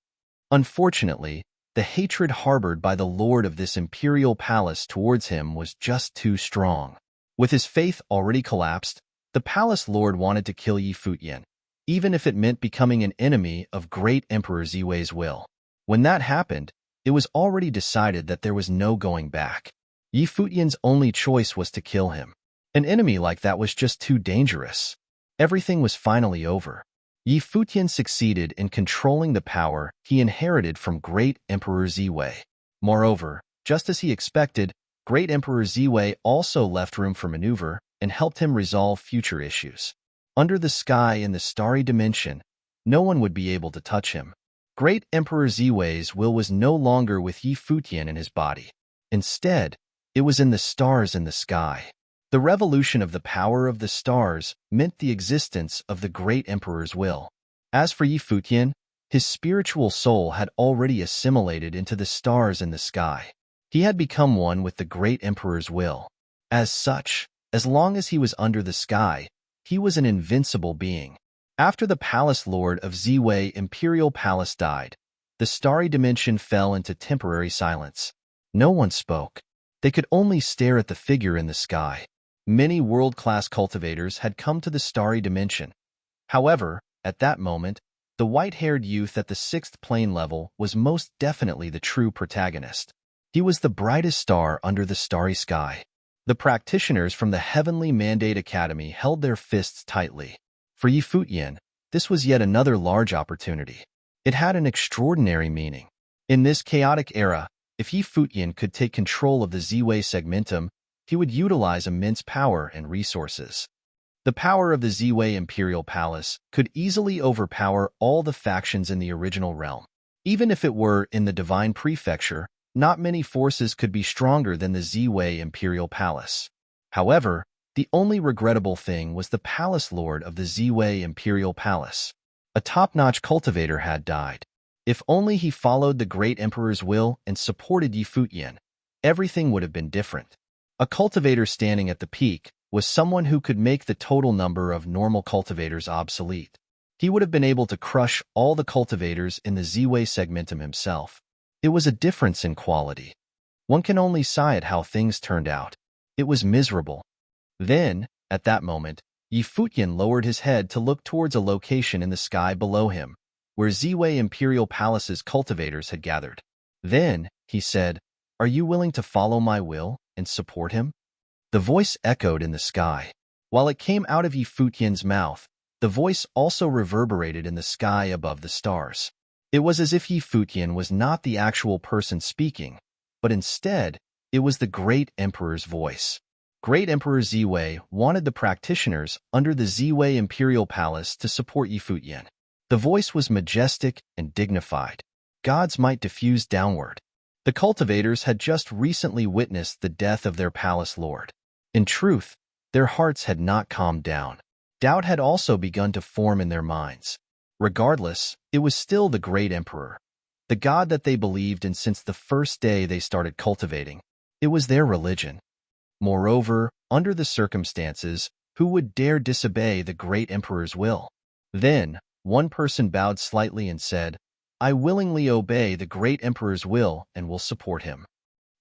Unfortunately, the hatred harbored by the lord of this imperial palace towards him was just too strong. With his faith already collapsed, the palace lord wanted to kill Futian, even if it meant becoming an enemy of great Emperor Ziwei's will. When that happened, it was already decided that there was no going back. Futian's only choice was to kill him. An enemy like that was just too dangerous. Everything was finally over. Futian succeeded in controlling the power he inherited from great Emperor Ziwei. Moreover, just as he expected, great Emperor Ziwei also left room for maneuver and helped him resolve future issues. Under the sky in the starry dimension, no one would be able to touch him. Great Emperor Ziwei's will was no longer with Futian in his body. Instead, it was in the stars in the sky. The revolution of the power of the stars meant the existence of the great emperor's will. As for Futian, his spiritual soul had already assimilated into the stars in the sky. He had become one with the great emperor's will. As such, as long as he was under the sky, he was an invincible being. After the palace lord of Ziwei Imperial Palace died, the starry dimension fell into temporary silence. No one spoke. They could only stare at the figure in the sky. Many world-class cultivators had come to the starry dimension. However, at that moment, the white-haired youth at the 6th plane level was most definitely the true protagonist. He was the brightest star under the starry sky. The practitioners from the Heavenly Mandate Academy held their fists tightly. For Futian, this was yet another large opportunity. It had an extraordinary meaning. In this chaotic era, if Futian could take control of the Ziwei segmentum, he would utilize immense power and resources. The power of the Ziwei Imperial Palace could easily overpower all the factions in the original realm. Even if it were in the Divine Prefecture, not many forces could be stronger than the Ziwei Imperial Palace. However, the only regrettable thing was the palace lord of the Ziwei Imperial Palace. A top-notch cultivator had died. If only he followed the great emperor's will and supported Futian, everything would have been different. A cultivator standing at the peak was someone who could make the total number of normal cultivators obsolete. He would have been able to crush all the cultivators in the Z-Way segmentum himself. It was a difference in quality. One can only sigh at how things turned out. It was miserable. Then, at that moment, Futian lowered his head to look towards a location in the sky below him, where Z-Way Imperial Palace's cultivators had gathered. Then, he said, "Are you willing to follow my will and support him?" The voice echoed in the sky. While it came out of Futian's mouth, the voice also reverberated in the sky above the stars. It was as if Futian was not the actual person speaking, but instead, it was the Great Emperor's voice. Great Emperor Z-Way wanted the practitioners under the Z-Way Imperial Palace to support Futian. The voice was majestic and dignified. God's might diffused downward. The cultivators had just recently witnessed the death of their palace lord. In truth, their hearts had not calmed down. Doubt had also begun to form in their minds. Regardless, it was still the Great Emperor, the god that they believed in since the first day they started cultivating. It was their religion. Moreover, under the circumstances, who would dare disobey the Great Emperor's will? Then, one person bowed slightly and said, "I willingly obey the Great Emperor's will and will support him."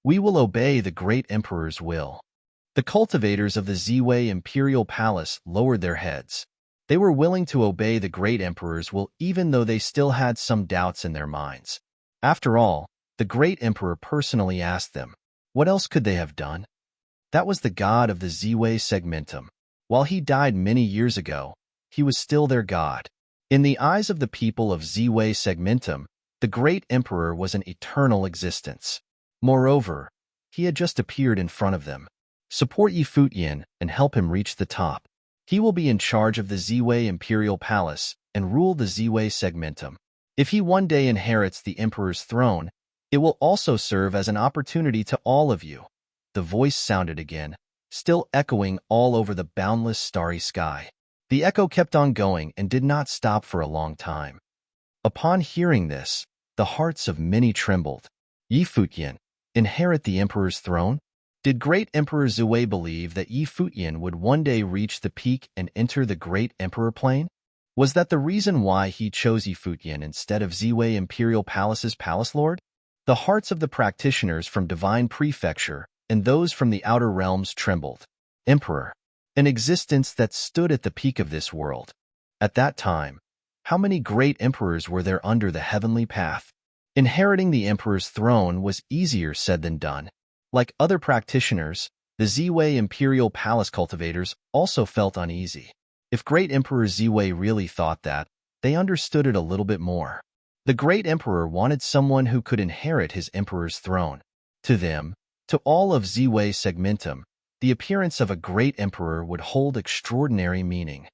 "We will obey the Great Emperor's will." The cultivators of the Z-Way Imperial Palace lowered their heads. They were willing to obey the Great Emperor's will even though they still had some doubts in their minds. After all, the Great Emperor personally asked them, what else could they have done? That was the god of the Z-Way segmentum. While he died many years ago, he was still their god. In the eyes of the people of Z-Way segmentum, the Great Emperor was an eternal existence. Moreover, he had just appeared in front of them. Support Futian and help him reach the top. He will be in charge of the Z-Way Imperial Palace and rule the Z-Way segmentum. If he one day inherits the Emperor's throne, it will also serve as an opportunity to all of you. The voice sounded again, still echoing all over the boundless starry sky. The echo kept on going and did not stop for a long time. Upon hearing this, the hearts of many trembled. Futian, inherit the Emperor's throne? Did Great Emperor Z-Way believe that Futian would one day reach the peak and enter the Great Emperor plane? Was that the reason why he chose Futian instead of Z-Way Imperial Palace's palace lord? The hearts of the practitioners from Divine Prefecture and those from the outer realms trembled. Emperor, an existence that stood at the peak of this world. At that time, how many great emperors were there under the heavenly path? Inheriting the Emperor's throne was easier said than done. Like other practitioners, the Z-Way Imperial Palace cultivators also felt uneasy. If Great Emperor Z-Way really thought that, they understood it a little bit more. The Great Emperor wanted someone who could inherit his Emperor's throne. To them, to all of Z-Way segmentum, the appearance of a Great Emperor would hold extraordinary meaning.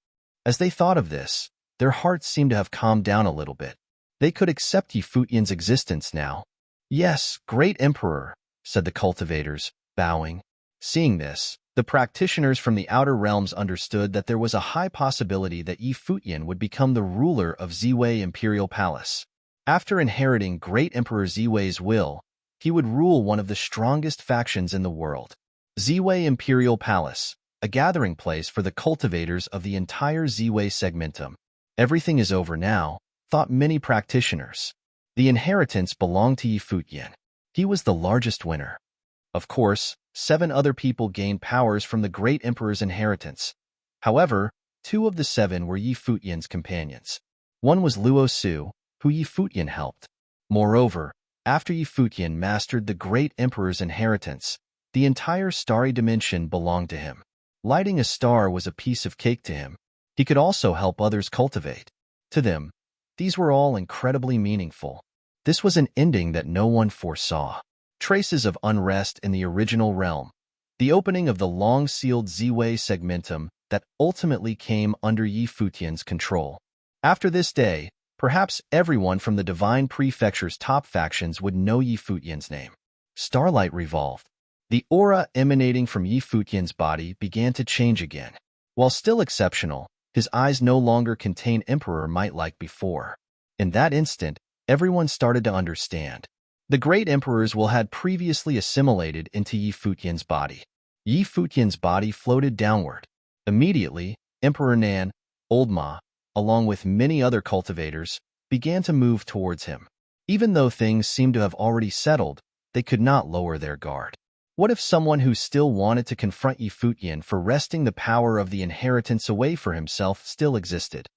As they thought of this, their hearts seemed to have calmed down a little bit. They could accept Futian's existence now. "Yes, Great Emperor," said the cultivators, bowing. Seeing this, the practitioners from the outer realms understood that there was a high possibility that Futian would become the ruler of Z-Way Imperial Palace. After inheriting Great Emperor Z-Way's will, he would rule one of the strongest factions in the world. Z-Way Imperial Palace, a gathering place for the cultivators of the entire Z-Way segmentum. Everything is over now, thought many practitioners. The inheritance belonged to Futian. He was the largest winner. Of course, 7 other people gained powers from the Great Emperor's inheritance. However, 2 of the 7 were Futian's companions. One was Luo Su, who Futian helped. Moreover, after Futian mastered the Great Emperor's inheritance, the entire starry dimension belonged to him. Lighting a star was a piece of cake to him. He could also help others cultivate. To them, these were all incredibly meaningful. This was an ending that no one foresaw. Traces of unrest in the original realm. The opening of the long-sealed Z-Way segmentum that ultimately came under Futian's control. After this day, perhaps everyone from the Divine Prefecture's top factions would know Futian's name. Starlight revolved. The aura emanating from Futian's body began to change again. While still exceptional, his eyes no longer contained emperor might like before. In that instant, everyone started to understand. The great emperor's will had previously assimilated into Futian's body. Yi Futian's body floated downward. Immediately, Emperor Nan, Old Ma, along with many other cultivators, began to move towards him. Even though things seemed to have already settled, they could not lower their guard. What if someone who still wanted to confront Yi Futian for wresting the power of the inheritance away for himself still existed?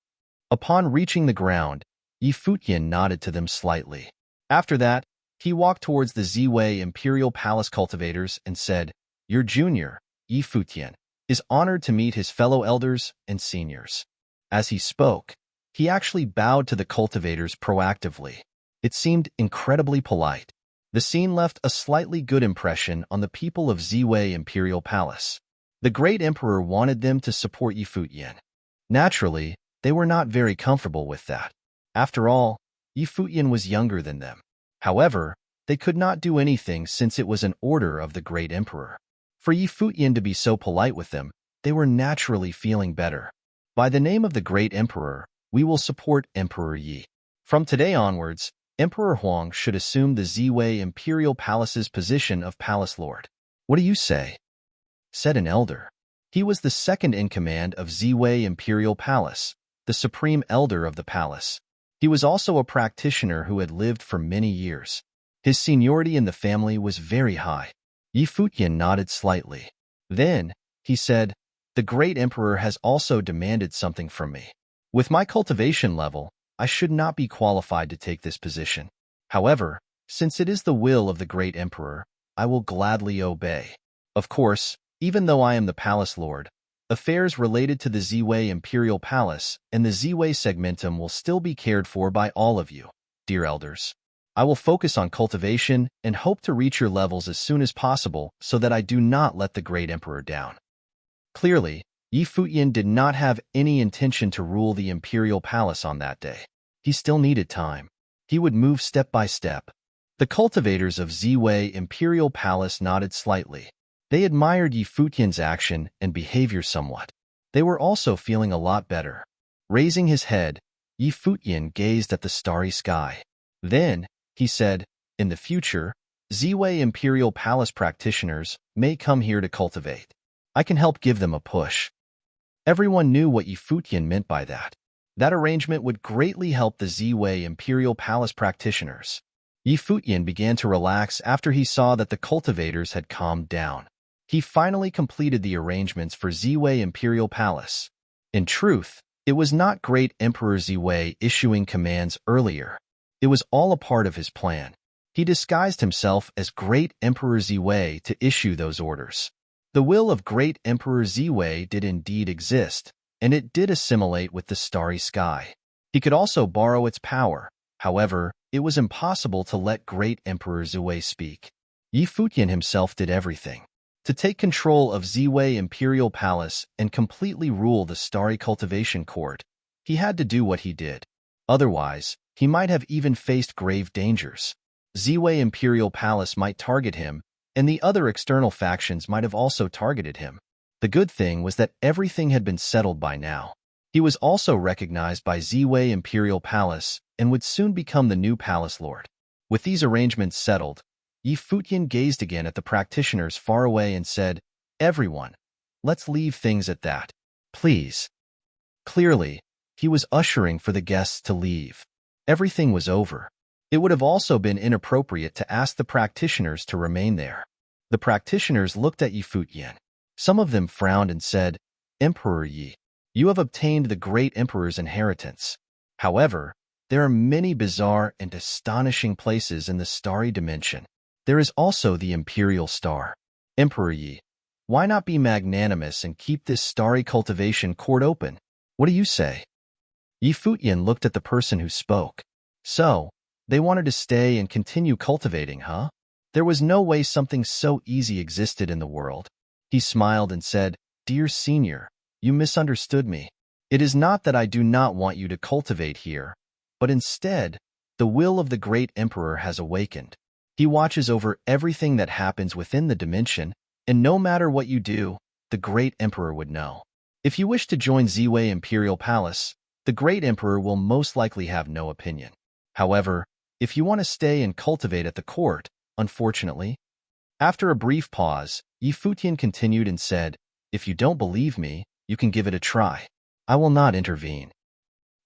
Upon reaching the ground, Yi Futian nodded to them slightly. After that, he walked towards the Ziwei Imperial Palace cultivators and said, "Your junior, Yi Futian, is honored to meet his fellow elders and seniors." As he spoke, he actually bowed to the cultivators proactively. It seemed incredibly polite. The scene left a slightly good impression on the people of Ziwei Imperial Palace. The great emperor wanted them to support Yi Futian. Naturally, they were not very comfortable with that. After all, Yi Futian was younger than them. However, they could not do anything since it was an order of the great emperor. For Yi Futian to be so polite with them, they were naturally feeling better. By the name of the great emperor, we will support Emperor Yi. From today onwards, Emperor Huang should assume the Ziwei Imperial Palace's position of Palace Lord. "What do you say?" said an elder. He was the second in command of Ziwei Imperial Palace, the supreme elder of the palace. He was also a practitioner who had lived for many years. His seniority in the family was very high. Yi Futian nodded slightly. Then, he said, "The great emperor has also demanded something from me. With my cultivation level, I should not be qualified to take this position. However, since it is the will of the great emperor, I will gladly obey. Of course, even though I am the palace lord, affairs related to the Ziwei Imperial Palace and the Ziwei Segmentum will still be cared for by all of you, dear elders. I will focus on cultivation and hope to reach your levels as soon as possible so that I do not let the great emperor down." Clearly, Yi Futian did not have any intention to rule the Imperial Palace on that day. He still needed time. He would move step by step. The cultivators of Ziwei Imperial Palace nodded slightly. They admired Yi Futian's action and behavior somewhat. They were also feeling a lot better. Raising his head, Yi Futian gazed at the starry sky. Then, he said, "In the future, Ziwei Imperial Palace practitioners may come here to cultivate. I can help give them a push." Everyone knew what Yi Futian meant by that. That arrangement would greatly help the Ziwei Imperial Palace practitioners. Yi Futian began to relax after he saw that the cultivators had calmed down. He finally completed the arrangements for Ziwei Imperial Palace. In truth, it was not Great Emperor Ziwei issuing commands earlier. It was all a part of his plan. He disguised himself as Great Emperor Ziwei to issue those orders. The will of Great Emperor Ziwei did indeed exist, and it did assimilate with the starry sky. He could also borrow its power. However, it was impossible to let Great Emperor Ziwei speak. Yi Futian himself did everything. To take control of Ziwei Imperial Palace and completely rule the starry cultivation court, he had to do what he did. Otherwise, he might have even faced grave dangers. Ziwei Imperial Palace might target him, and the other external factions might have also targeted him. The good thing was that everything had been settled by now. He was also recognized by Ziwei Imperial Palace and would soon become the new palace lord. With these arrangements settled, Yi Futian gazed again at the practitioners far away and said, "Everyone, let's leave things at that. Please." Clearly, he was ushering for the guests to leave. Everything was over. It would have also been inappropriate to ask the practitioners to remain there. The practitioners looked at Yi Futian. Some of them frowned and said, "Emperor Yi, you have obtained the great emperor's inheritance. However, there are many bizarre and astonishing places in the starry dimension. There is also the imperial star. Emperor Yi, why not be magnanimous and keep this starry cultivation court open? What do you say?" Yi Futian looked at the person who spoke. So, they wanted to stay and continue cultivating, huh? There was no way something so easy existed in the world. He smiled and said, "Dear senior, you misunderstood me. It is not that I do not want you to cultivate here, but instead, the will of the great emperor has awakened. He watches over everything that happens within the dimension, and no matter what you do, the great emperor would know. If you wish to join Ziwei Imperial Palace, the great emperor will most likely have no opinion. However, if you want to stay and cultivate at the court, unfortunately, After a brief pause, Futian continued and said, "If you don't believe me, you can give it a try. I will not intervene."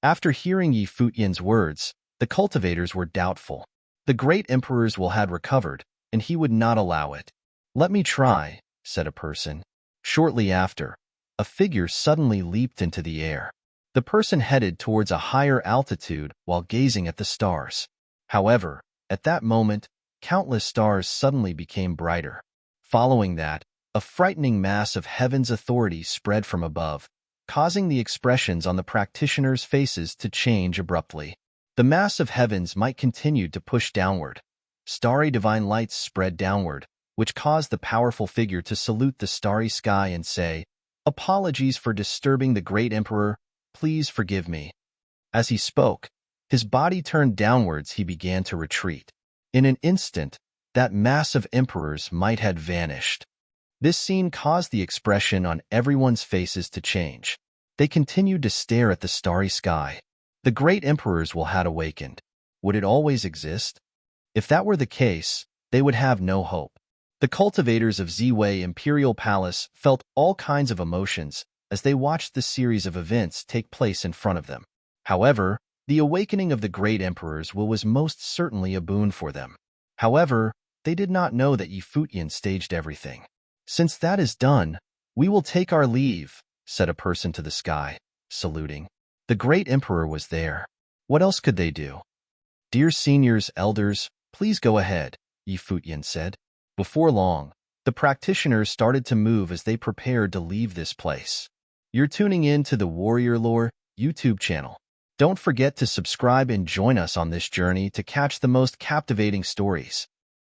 After hearing Futian's words, the cultivators were doubtful. The great emperor's will had recovered, and he would not allow it. "Let me try," said a person. Shortly after, a figure suddenly leaped into the air. The person headed towards a higher altitude while gazing at the stars. However, at that moment, countless stars suddenly became brighter. Following that, a frightening mass of heaven's authority spread from above, causing the expressions on the practitioners' faces to change abruptly. The mass of heavens might continue to push downward. Starry divine lights spread downward, which caused the powerful figure to salute the starry sky and say, "Apologies for disturbing the great emperor. Please forgive me." As he spoke, his body turned downwards. He began to retreat. In an instant, that mass of emperors might have vanished. This scene caused the expression on everyone's faces to change. They continued to stare at the starry sky. The great emperor's will had awakened. Would it always exist? If that were the case, they would have no hope. The cultivators of Ziwei Imperial Palace felt all kinds of emotions as they watched the series of events take place in front of them. However, the awakening of the great emperor's will was most certainly a boon for them. However, they did not know that Futian staged everything. "Since that is done, we will take our leave," said a person to the sky, saluting. The great emperor was there. What else could they do? "Dear seniors, elders, please go ahead," Futian said. Before long, the practitioners started to move as they prepared to leave this place. You're tuning in to the Warrior Lore YouTube channel. Don't forget to subscribe and join us on this journey to catch the most captivating stories.